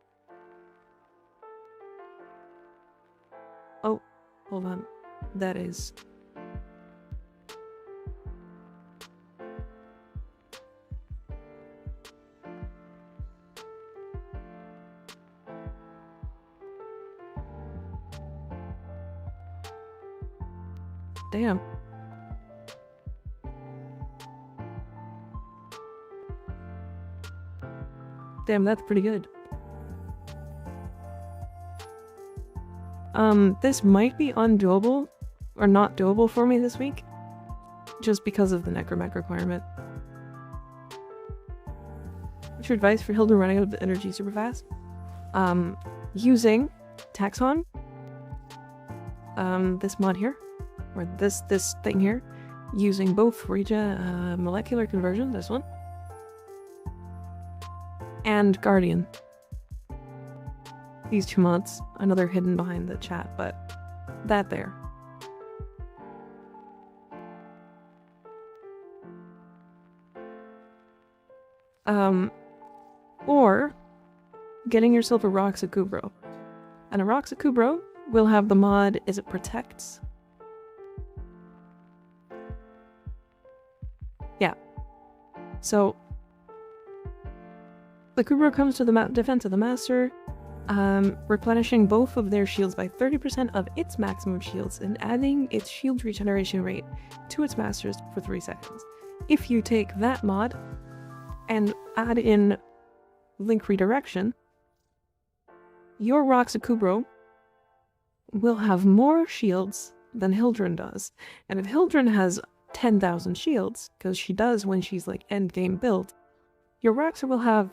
Oh, hold on. That is... Damn. Damn, that's pretty good. This might be undoable, or not doable for me this week, just because of the necromech requirement. What's your advice for Hildryn running out of the energy super fast? Using Taxon, this mod here, or this thing here, using both Regia molecular conversion, this one, and Guardian. These two mods, another hidden behind the chat, but that there. Or getting yourself a Roxakubro. And a Roxakubro will have the mod, is it protects? Yeah. So, the Kubro comes to the defense of the Master, replenishing both of their shields by 30% of its maximum shields and adding its shield regeneration rate to its Master's for 3 seconds. If you take that mod and add in Link Redirection, your Roxakubro will have more shields than Hildryn does. And if Hildryn has 10,000 shields, because she does when she's like endgame build, your Roxa will have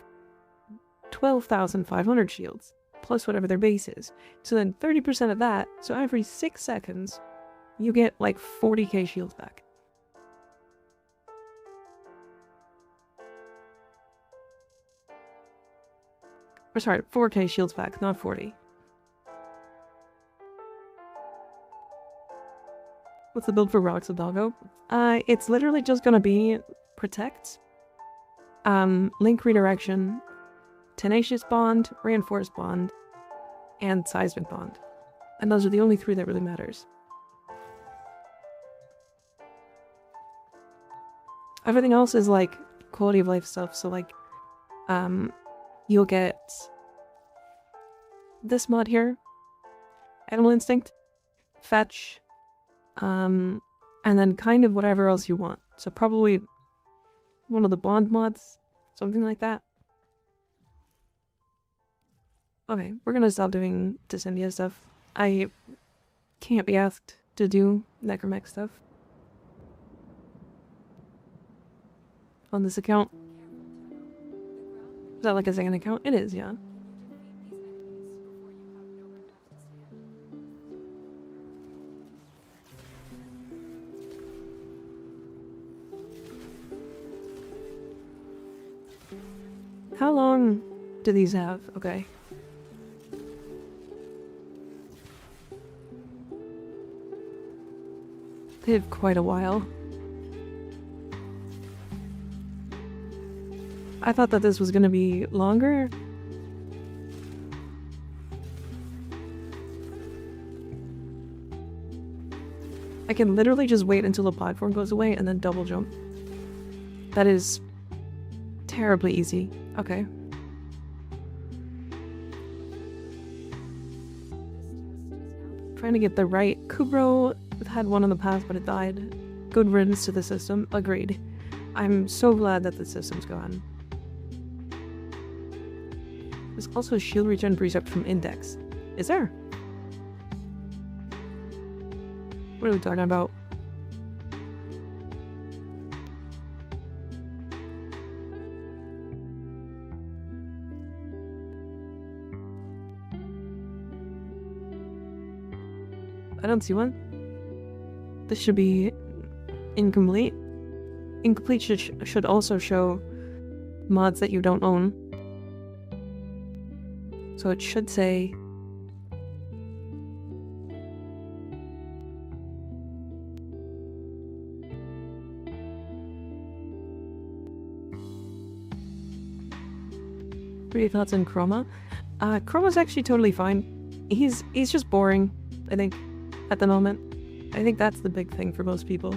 12,500 shields, plus whatever their base is. So then 30% of that, so every 6 seconds, you get like 40k shields back. Or sorry, 4k shields back, not 40. What's the build for Roxa Doggo? It's literally just gonna be Protect, Link Redirection, Tenacious Bond, Reinforced Bond, and Seismic Bond. And those are the only 3 that really matters. Everything else is like quality of life stuff, so like, you'll get this mod here, Animal Instinct, Fetch, and then kind of whatever else you want. So probably one of the Bond mods, something like that. Okay, we're gonna stop doing Descendia stuff. I can't be asked to do Necromech stuff on this account. Is that like a second account? It is, yeah. How long do these have? Okay. They have quite a while. I thought that this was gonna be longer. I can literally just wait until the platform goes away and then double jump. That is terribly easy. Okay. Trying to get the right. Kubro had one in the past, but it died. Good riddance to the system. Agreed. I'm so glad that the system's gone. There's also a shield regen precept from Index. Is there? What are we talking about? I don't see one. This should be incomplete. Incomplete should also show mods that you don't own. So it should say what are your thoughts on Chroma? Chroma's actually totally fine. He's just boring. I think, at the moment. I think that's the big thing for most people.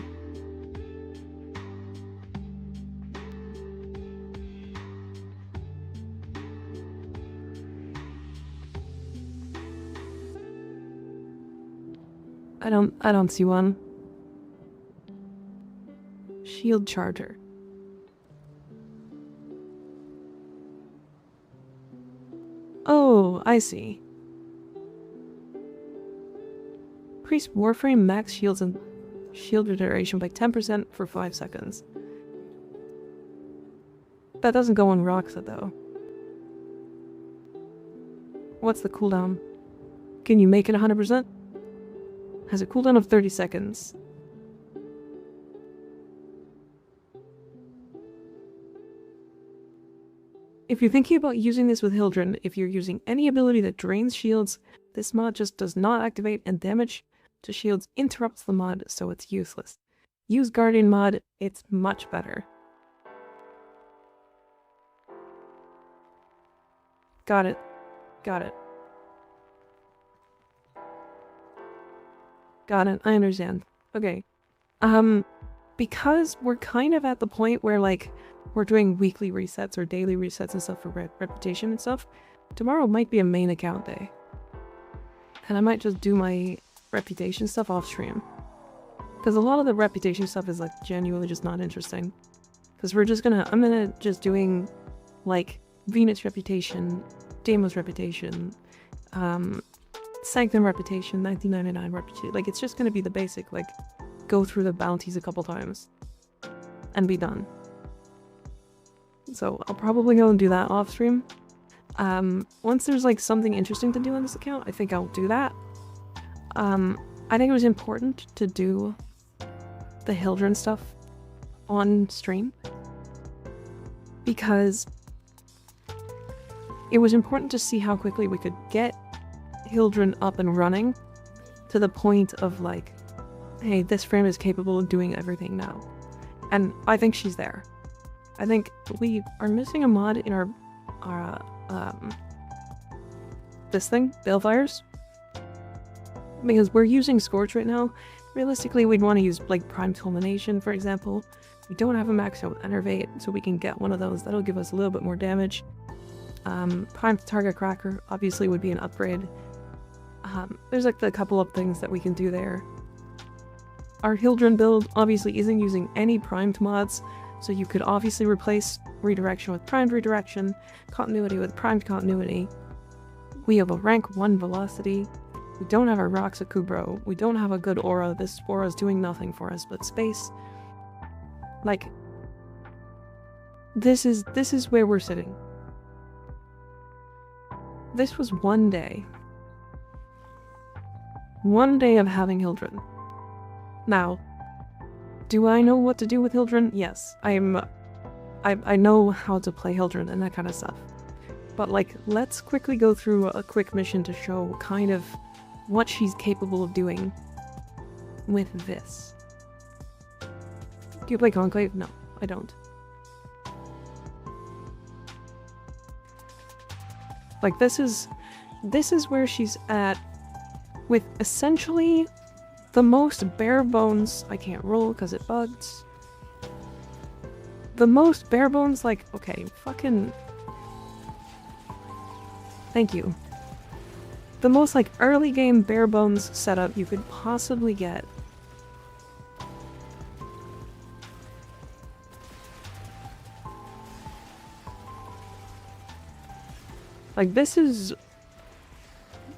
I don't see one. Shield charger. Oh, I see. Increase Warframe max shields and shield regeneration by 10% for 5 seconds. That doesn't go on Roxa though. What's the cooldown? Can you make it 100%? Has a cooldown of 30 seconds. If you're thinking about using this with Hildryn, if you're using any ability that drains shields, this mod just does not activate, and damage to shields interrupts the mod, so it's useless. Use Guardian mod, it's much better. Got it. Got it. Got it, I understand. Okay. Because we're kind of at the point where, like, we're doing weekly resets or daily resets and stuff for reputation and stuff, tomorrow might be a main account day. And I might just do my reputation stuff off stream. Because a lot of the reputation stuff is, like, genuinely just not interesting. Because I'm gonna just doing, like, Venus reputation, Deimos reputation, Sanctum reputation, 1999 reputation. Like, it's just gonna be the basic, like, go through the bounties a couple times and be done. So I'll probably go and do that off stream. Once there's, like, something interesting to do on this account, I think I'll do that. I think it was important to do the Hildryn stuff on stream because it was important to see how quickly we could get Hildryn up and running to the point of, like, hey, this frame is capable of doing everything now. And I think she's there. I think we are missing a mod in our this thing, Balefires. Because we're using Scorch right now. Realistically, we'd want to use, like, Prime Culmination, for example. We don't have a max out Enervate, so we can get one of those. That'll give us a little bit more damage. Prime Target Cracker obviously would be an upgrade. There's, like, a couple of things that we can do there. Our Hildryn build obviously isn't using any primed mods, so you could obviously replace Redirection with Primed Redirection, Continuity with Primed Continuity. We have a rank 1 Velocity. We don't have a Roxa Kubro. We don't have a good aura. This aura is doing nothing for us but space. Like, this is where we're sitting. This was one day. One day of having Hildryn. Now, do I know what to do with Hildryn? Yes. I know how to play Hildryn and that kind of stuff. But, like, let's quickly go through a quick mission to show kind of what she's capable of doing with this. Do you play Conclave? No, I don't. Like, this is where she's at with essentially the most bare bones. I can't roll because it bugs. The most bare bones, like, okay, fucking... Thank you. The most, like, early game bare bones setup you could possibly get. Like, this is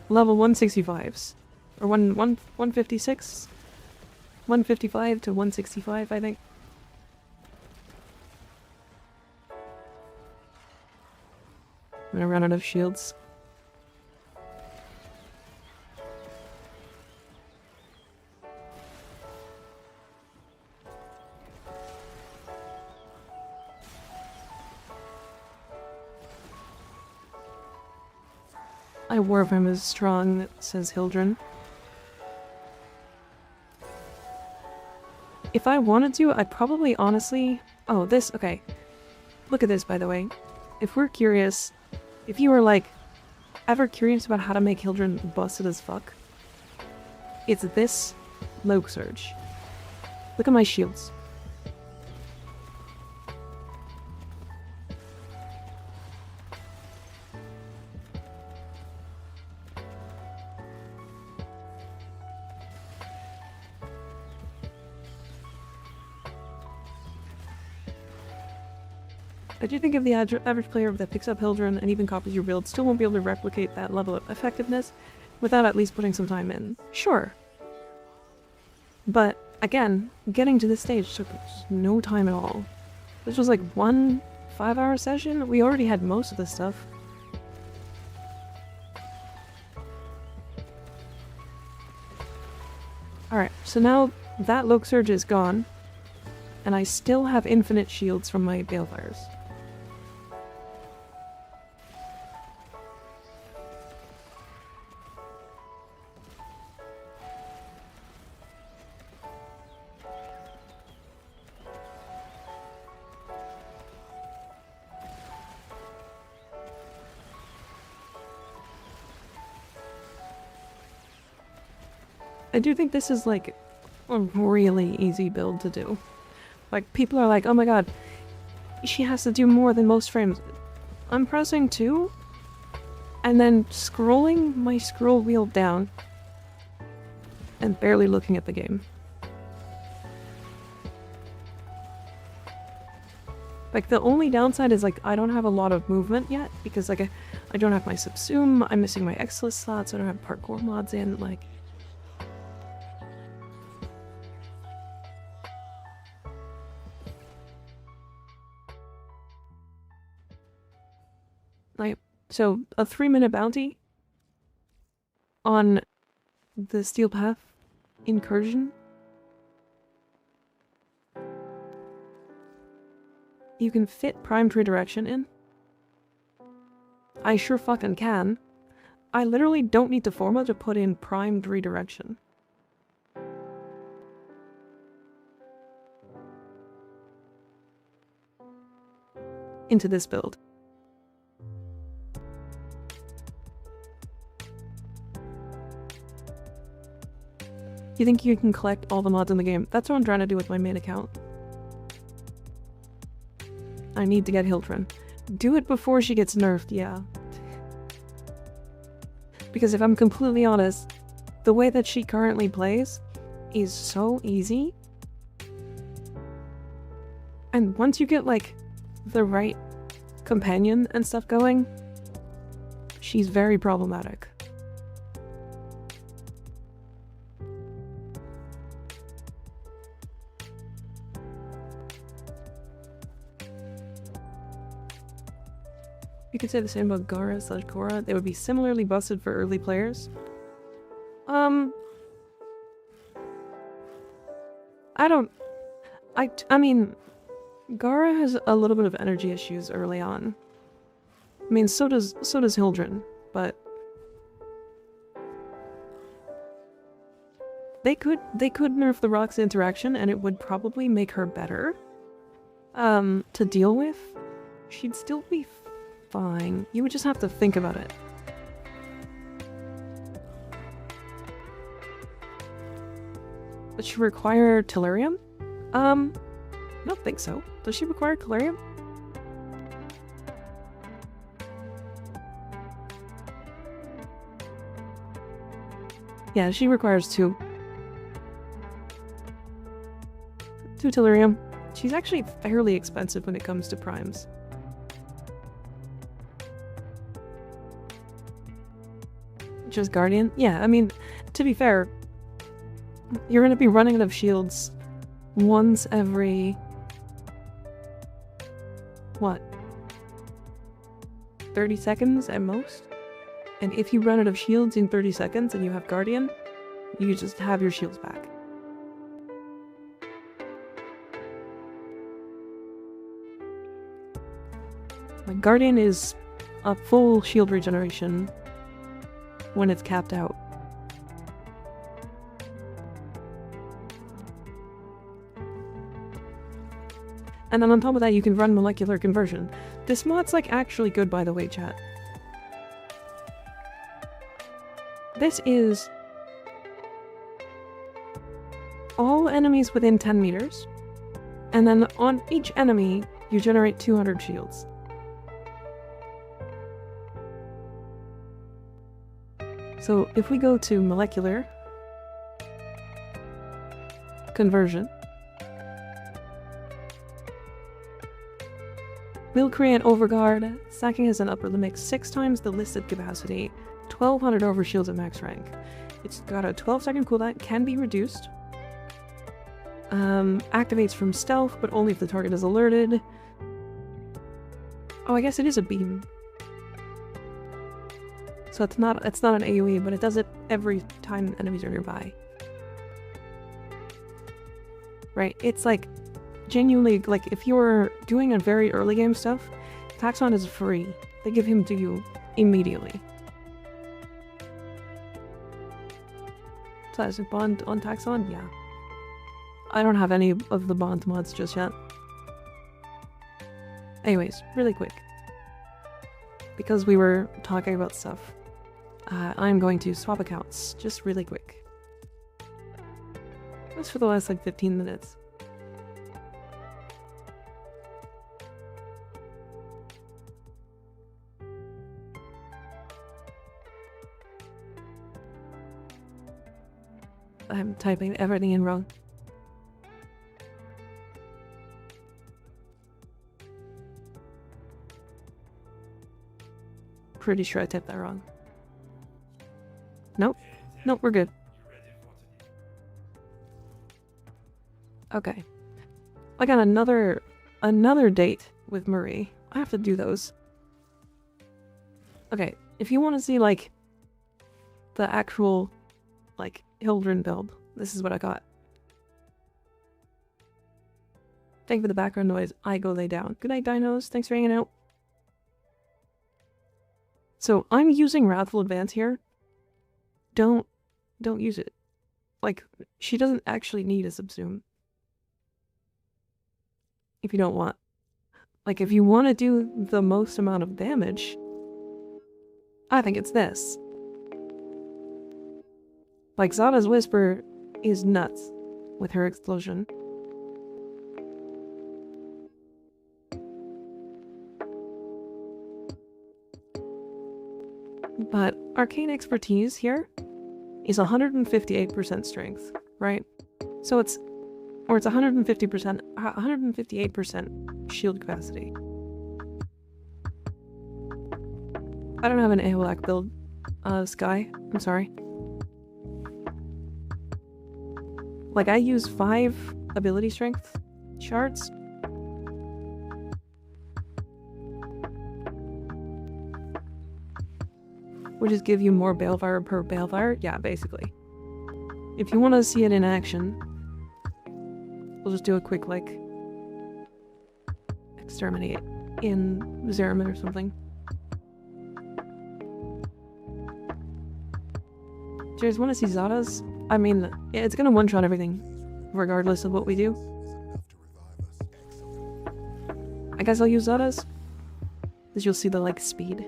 level 165s. Or 156? 155 to 165, I think. I'm gonna run out of shields. Warframe is strong, says Hildryn. If I wanted to, I'd probably honestly... Oh, this... Okay. Look at this, by the way. If we're curious... If you were, like, ever curious about how to make Hildryn busted as fuck, It's this Low Surge. Look at my shields. I do think if the average player that picks up Hildryn and even copies your build still won't be able to replicate that level of effectiveness without at least putting some time in. Sure. But, again, getting to this stage took no time at all. This was like 1 5-hour session. We already had most of this stuff. Alright, so now that Low Surge is gone, and I still have infinite shields from my Balefires. I do think this is like a really easy build to do. Like, people are like, oh my god, she has to do more than most frames. I'm pressing 2 and then scrolling my scroll wheel down and barely looking at the game. Like, the only downside is, like, I don't have a lot of movement yet because, like, I don't have my subsume, I'm missing my X-list slots, I don't have parkour mods in, like... So, a 3-minute bounty on the Steel Path incursion. You can fit primed redirection in. I sure fucking can. I literally don't need to forma to put in primed redirection. Into this build. You think you can collect all the mods in the game? That's what I'm trying to do with my main account. I need to get Hildryn. Do it before she gets nerfed, yeah. Because if I'm completely honest, the way that she currently plays is so easy. And once you get, like, the right companion and stuff going, she's very problematic. You could say the same about Gara/Korra. They would be similarly busted for early players. I mean, Gara has a little bit of energy issues early on. I mean, so does Hildryn, but they could nerf the rocks interaction and it would probably make her better to deal with. She'd still be fine. You would just have to think about it. Does she require Tellurium? I don't think so. Does she require Tellurium? Yeah, she requires 2. 2 Tellurium. She's actually fairly expensive when it comes to primes. Just Guardian? Yeah, I mean, to be fair, you're gonna be running out of shields once every... what? 30 seconds at most? And if you run out of shields in 30 seconds and you have Guardian, you just have your shields back. Like, Guardian is a full shield regeneration when it's capped out. And then on top of that, you can run molecular conversion. This mod's like actually good, by the way, chat. This is enemies within 10 meters. And then on each enemy, you generate 200 shields. So if we go to molecular conversion, we'll create Overguard. Stacking has an upper limit 6 times the listed capacity, 1200 overshields at max rank. It's got a 12-second cooldown, can be reduced. Activates from stealth, but only if the target is alerted. Oh, I guess it is a beam. So it's not an AoE, but it does it every time enemies are nearby. Right? It's like genuinely, like if you're doing a very early game stuff, Taxon is free. They give him to you immediately. So is it bond on Taxon? Yeah. I don't have any of the bond mods just yet. Anyways, really quick. Because we were talking about stuff, I'm going to swap accounts, just really quick. Just for the last like 15 minutes. I'm typing everything in wrong. Pretty sure I typed that wrong. Nope. Nope, we're good. Okay. I got another date with Marie. I have to do those. Okay, if you want to see like the actual like Hildryn build, this is what I got. Thank you for the background noise. I go lay down. Good night, dinos. Thanks for hanging out. So I'm using Wrathful Advance here. Don't use it. Like, she doesn't actually need a subsume. If you don't want. Like, if you want to do the most amount of damage, I think it's this. Like, Zada's Whisper is nuts with her explosion. But Arcane Expertise here is 158% strength, right? So it's 158% shield capacity. I don't have an AOLAC build, Sky. I'm sorry. Like, I use 5 ability strength shards. Which just give you more Balefire per Balefire? Yeah, basically. If you want to see it in action, we'll just do a quick, like, exterminate in Zeramin or something. Do you guys want to see Zada's? I mean, it's gonna one-shot everything, regardless of what we do. I guess I'll use Zada's, because you'll see the, like, speed.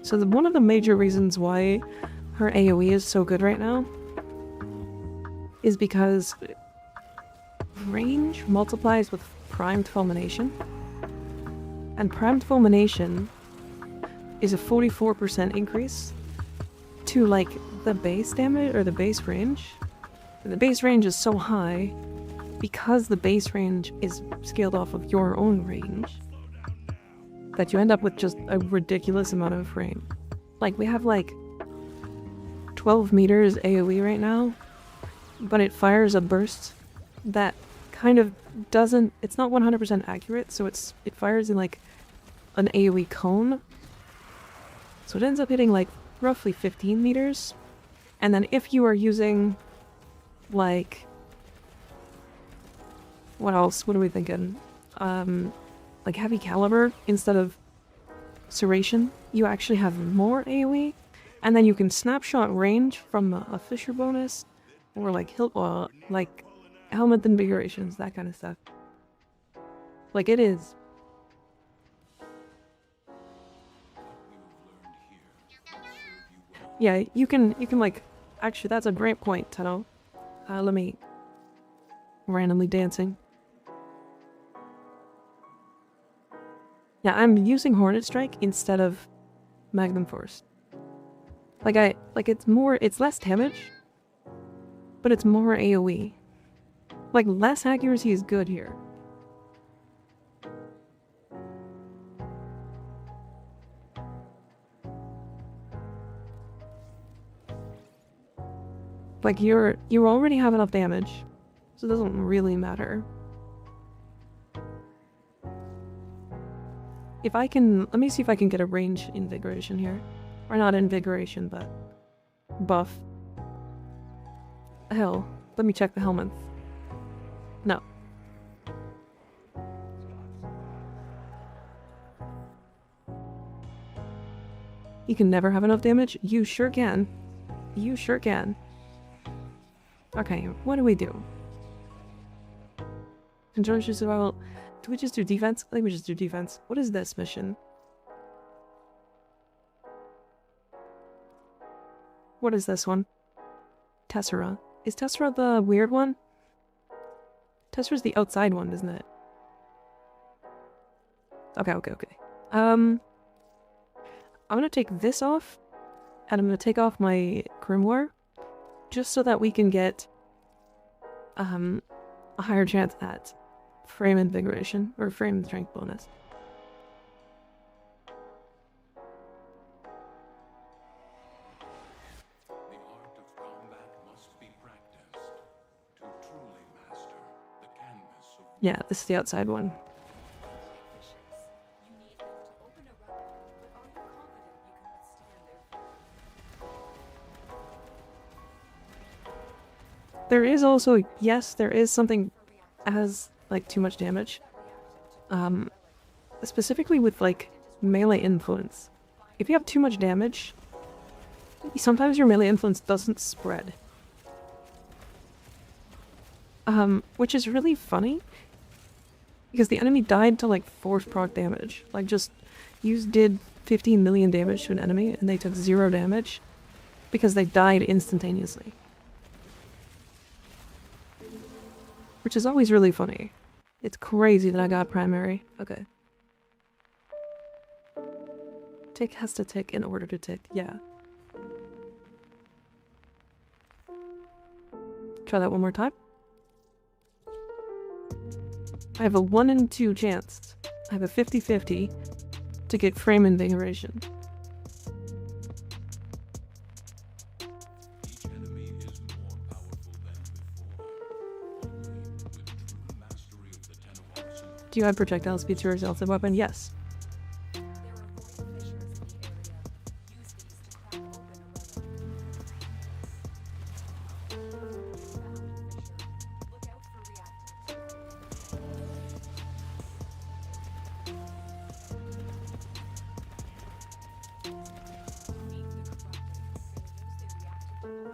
So one of the major reasons why her AoE is so good right now is because range multiplies with primed fulmination, and primed fulmination is a 44% increase to like the base damage or the base range. And the base range is so high because the base range is scaled off of your own range that you end up with just a ridiculous amount of frame. Like, we have like 12 meters AoE right now, but it fires a burst that kind of doesn't, it's not 100% accurate, so it fires in like an AoE cone. So it ends up hitting like roughly 15 meters. And then if you are using like, what else? What are we thinking? Like heavy caliber instead of serration, you actually have more AoE, and then you can snapshot range from a Fisher bonus, or like like helmet invigorations, that kind of stuff. Like, it is. Yeah, you can like, actually that's a great point, Tenno. Let me randomly dancing. Yeah, I'm using Hornet Strike instead of Magnum Force. It's less damage, but it's more AoE. Like, less accuracy is good here. Like, you already have enough damage, so it doesn't really matter. If I can, let me see if I can get a range invigoration here. Or not invigoration, but buff. Hell, let me check the helmet. No. You can never have enough damage? You sure can. You sure can. Okay, what do we do? Control survival. Do we just do defense? I think we just do defense. What is this mission? What is this one? Tessera. Is Tessera the weird one? Tessera's the outside one, isn't it? Okay. I'm gonna take this off, and I'm gonna take off my grimoire, just so that we can get a higher chance at frame invigoration, or frame strength bonus. The art of combat must be practiced to truly master the canvas of Yeah, this is the outside one. There is also, yes, there is something as, like, too much damage. Specifically with, like, melee influence. If you have too much damage, sometimes your melee influence doesn't spread. Which is really funny, because the enemy died to, like, force proc damage. Like, just, you did 15 million damage to an enemy, and they took 0 damage, because they died instantaneously. Which is always really funny. It's crazy that I got primary. Okay. Tick has to tick in order to tick, yeah. Try that one more time. I have a 1 in 2 chance. I have a 50-50 to get frame invigoration. each enemy is more powerful than before. Only with true mastery of the 10 arts. Do you have projectile speed to yourself the weapon? Yes.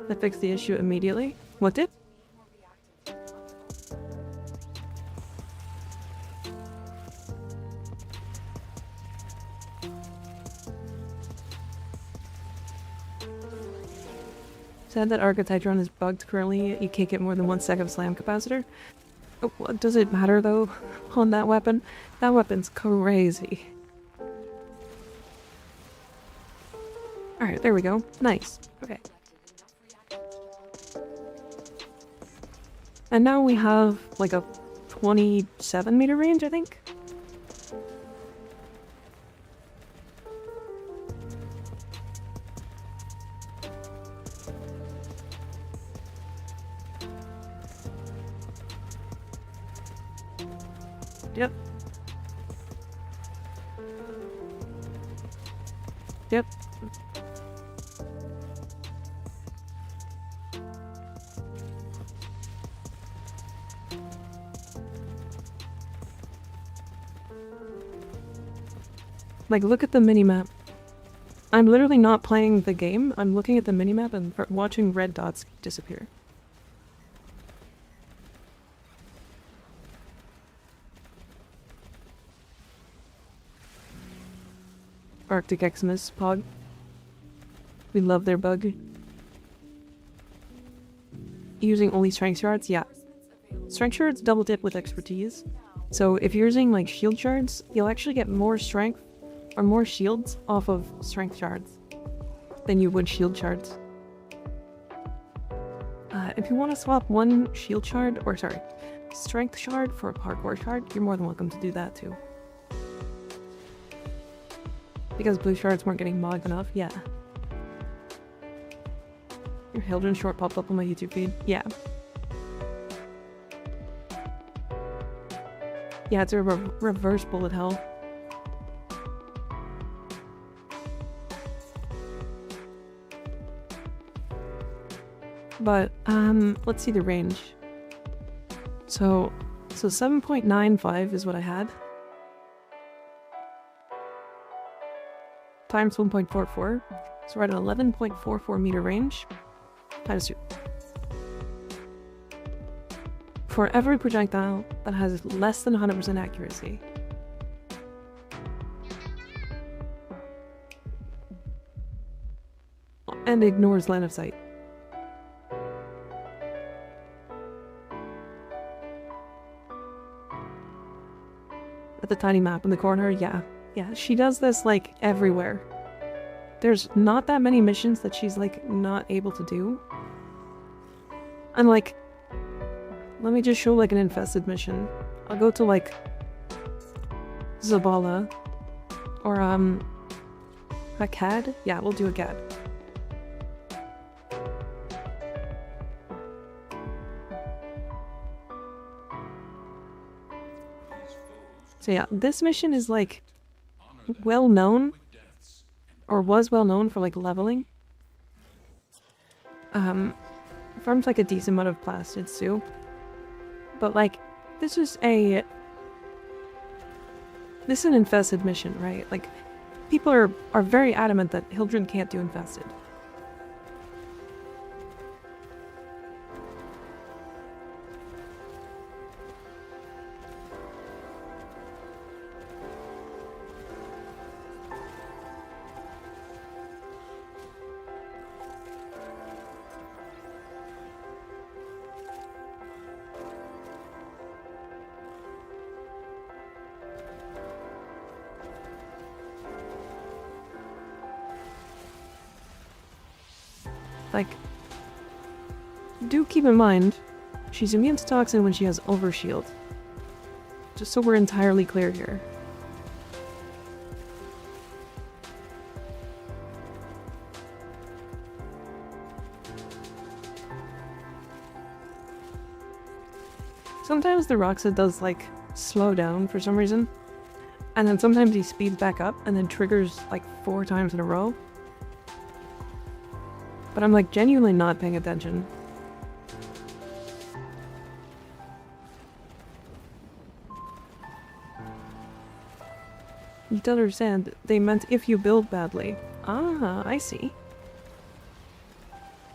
That fixed the issue immediately. What did? Said that Architectron is bugged currently. You can't get more than 1 second slam capacitor. Oh, what does it matter though on that weapon? That weapon's crazy. Alright, there we go. Nice. Okay. And now we have like a 27 meter range, I think. Yep. Yep. Like, look at the minimap. I'm literally not playing the game. I'm looking at the minimap and watching red dots disappear. Arctic Xmas Pog. We love their bug. Using only strength shards? Yeah. Strength shards double dip with expertise. So if you're using like shield shards, you'll actually get more strength or more shields off of strength shards than you would shield shards. If you want to swap one shield shard, or sorry, strength shard for a parkour shard, you're more than welcome to do that too. Because blue shards weren't getting mogged enough, yeah. Your Hildryn short popped up on my YouTube feed, yeah. Yeah, it's a reverse bullet hell. But, let's see the range. So 7.95 is what I had. Times 1.44. So we're at an 11.44 meter range. Times 2. For every projectile that has less than 100% accuracy. And ignores line of sight. At the tiny map in the corner, yeah. Yeah, she does this like everywhere. There's not that many missions that she's like not able to do. And like, let me just show like an infested mission. I'll go to like Zabala or a CAD. Yeah, we'll do a CAD. So yeah, this mission is like well known, or was well known for like leveling. Farms like a decent amount of plastids too. But like, this is an infested mission, right? Like, people are very adamant that Hildryn can't do infested. Like, do keep in mind, she's immune to toxin when she has overshield. Just so we're entirely clear here. Sometimes the Roxa does like slow down for some reason, and then sometimes he speeds back up and then triggers like 4 times in a row. But I'm like genuinely not paying attention. You don't understand. They meant if you build badly. Ah, I see.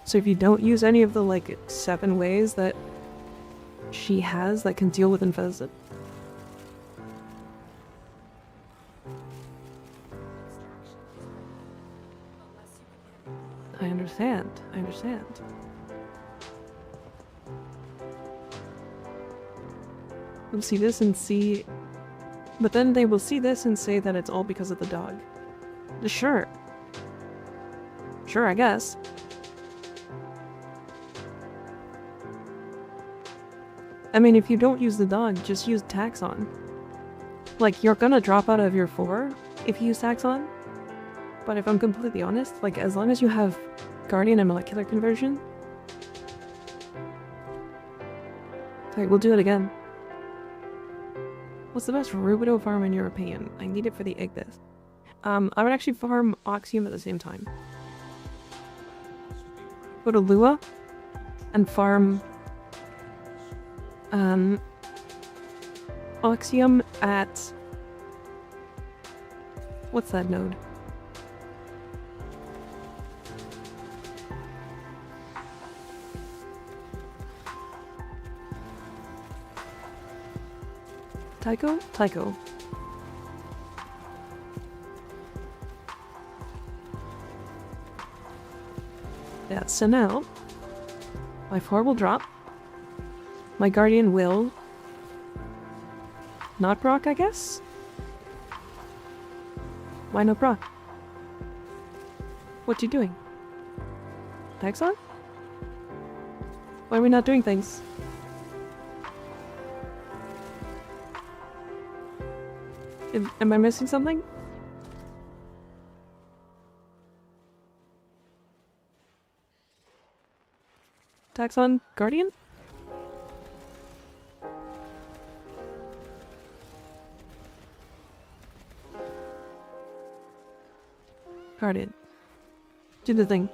So if you don't use any of the like 7 ways that she has that can deal with infested. I understand. They'll see this and see... But then they will see this and say that it's all because of the dog. Sure. Sure, I guess. I mean, if you don't use the dog, just use Taxon. Like, you're gonna drop out of your 4 if you use Taxon. But if I'm completely honest, like, as long as you have Guardian and Molecular Conversion... Alright, we'll do it again. What's the best Rubido farm in your opinion? I need it for the Ignis. I would actually farm Oxium at the same time. Go to Lua and farm Oxium at... What's that node? Tycho? Tycho. Yeah, so now my 4 will drop. My Guardian will not proc, I guess? Why no proc? What you doing? Tax on? Why are we not doing things? Am I missing something? Tax on Guardian? Guardian. Do the thing.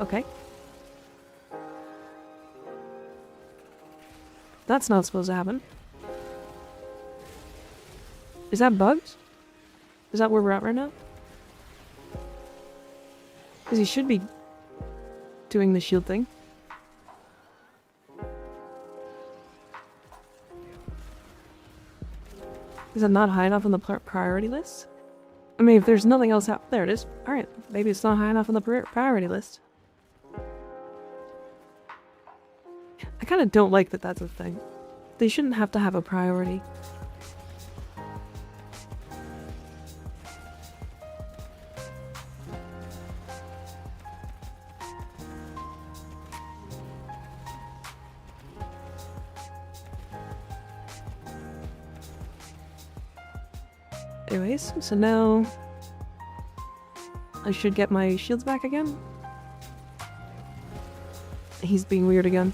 Okay. That's not supposed to happen. Is that bugged? Is that where we're at right now? Because he should be doing the shield thing. Is that not high enough on the priority list? I mean, if there's nothing else out there, it is. Alright, maybe it's not high enough on the priority list. I kind of don't like that that's a thing. They shouldn't have to have a priority. Anyways, so now I should get my shields back again. He's being weird again.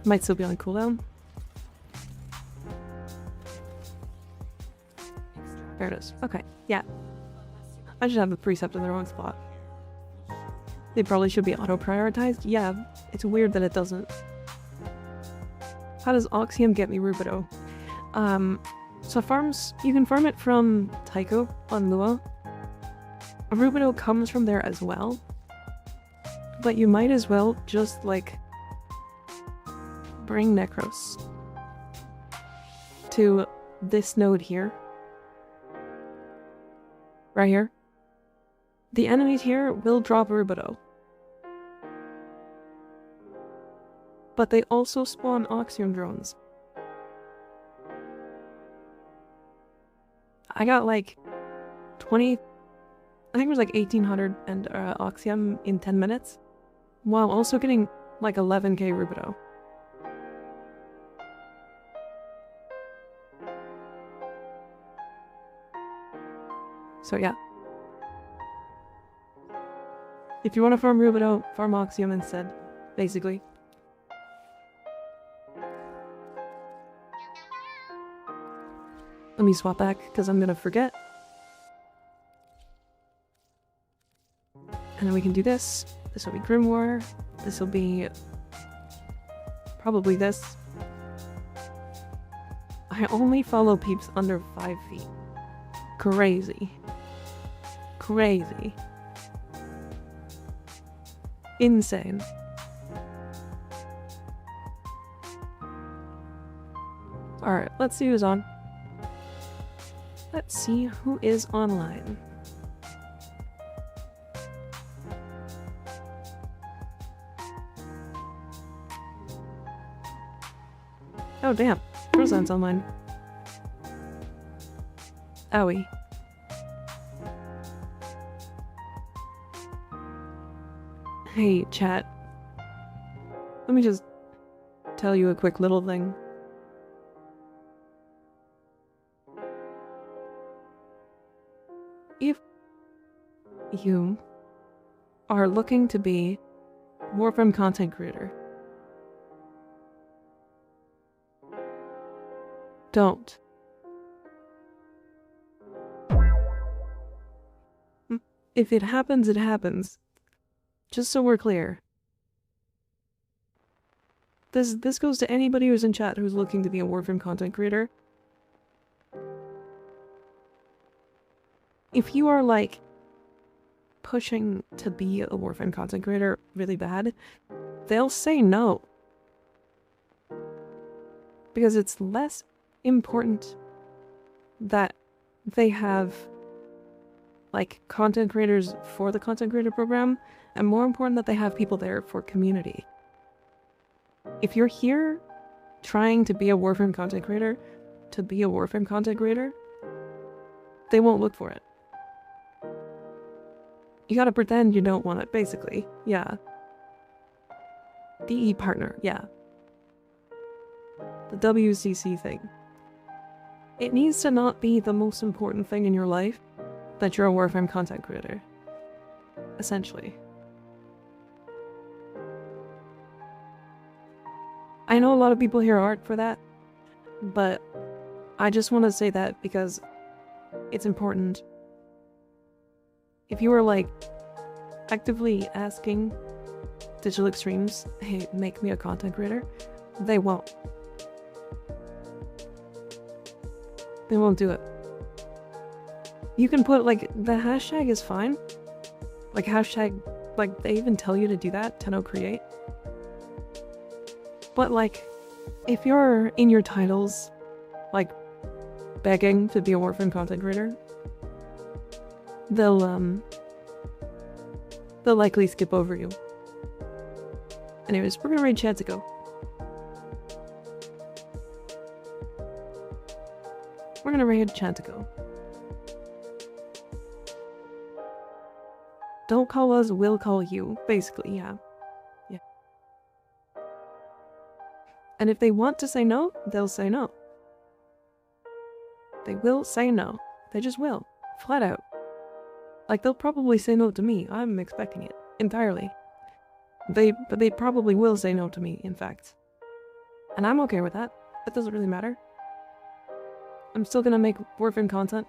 Might still be on cooldown. There it is. Okay, yeah. I should have the precept in the wrong spot. They probably should be auto-prioritized. Yeah, it's weird that it doesn't. How does Oxium get me Rubido? So farms, you can farm it from Tycho on Lua. Rubido comes from there as well. But you might as well just, like, bring Necros to this node here. Right here. The enemies here will drop Rubido. But they also spawn Oxium drones. I got like 20, I think it was like 1800 and Oxium in 10 minutes, while also getting like 11k Rubido. So yeah. If you want to farm Rubido, farm Oxium instead, basically. Let me swap back, because I'm gonna forget. And then we can do this. This will be Grimoire. This will be probably this. I only follow peeps under 5 feet. Crazy. Crazy. Insane. Alright, let's see who's on. Let's see who is online. Oh damn, Roseanne's online. Owie. Hey, chat. Let me just tell you a quick little thing. If you are looking to be a Warframe content creator, don't. If it happens, it happens. Just so we're clear. This goes to anybody who's in chat who's looking to be a Warframe content creator. If you are, like, pushing to be a Warframe content creator really bad, they'll say no. Because it's less important that they have like content creators for the content creator program, and more important that they have people there for community. If you're here trying to be a Warframe content creator, they won't look for it. You gotta pretend you don't want it, basically. Yeah. DE partner, yeah. The WCC thing. It needs to not be the most important thing in your life that you're a Warframe content creator. Essentially. I know a lot of people here aren't for that, but I just want to say that because it's important. If you were like actively asking Digital Extremes, hey, make me a content creator, they won't. They won't do it. You can put like, the hashtag is fine. Like hashtag, like they even tell you to do that, TennoCreate. But like, if you're in your titles, like begging to be a Warframe content creator, they'll likely skip over you. Anyways, we're gonna raid Chantico. We're gonna raid Chantico. Don't call us, we'll call you. Basically, yeah. Yeah. And if they want to say no, they'll say no. They will say no. They just will. Flat out. Like, they'll probably say no to me. I'm expecting it. Entirely. But they probably will say no to me, in fact. And I'm okay with that. That doesn't really matter. I'm still gonna make Warframe content.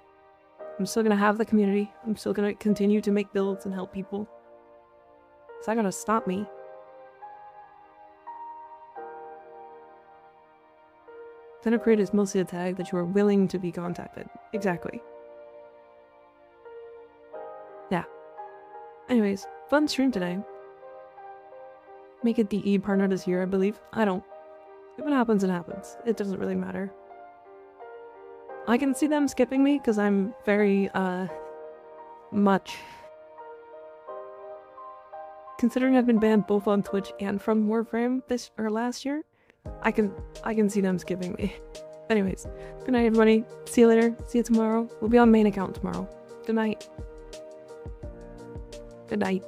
I'm still gonna have the community. I'm still gonna continue to make builds and help people. It's not gonna stop me. TennoCreate is mostly a tag that you are willing to be contacted. Exactly. Yeah. Anyways, fun stream today. Make a DE partner this year, I believe. I don't. If it happens, it happens. It doesn't really matter. I can see them skipping me because I'm very, much. Considering I've been banned both on Twitch and from Warframe last year, I can see them skipping me. Anyways, good night everybody. See you later. See you tomorrow. We'll be on main account tomorrow. Good night. Good night.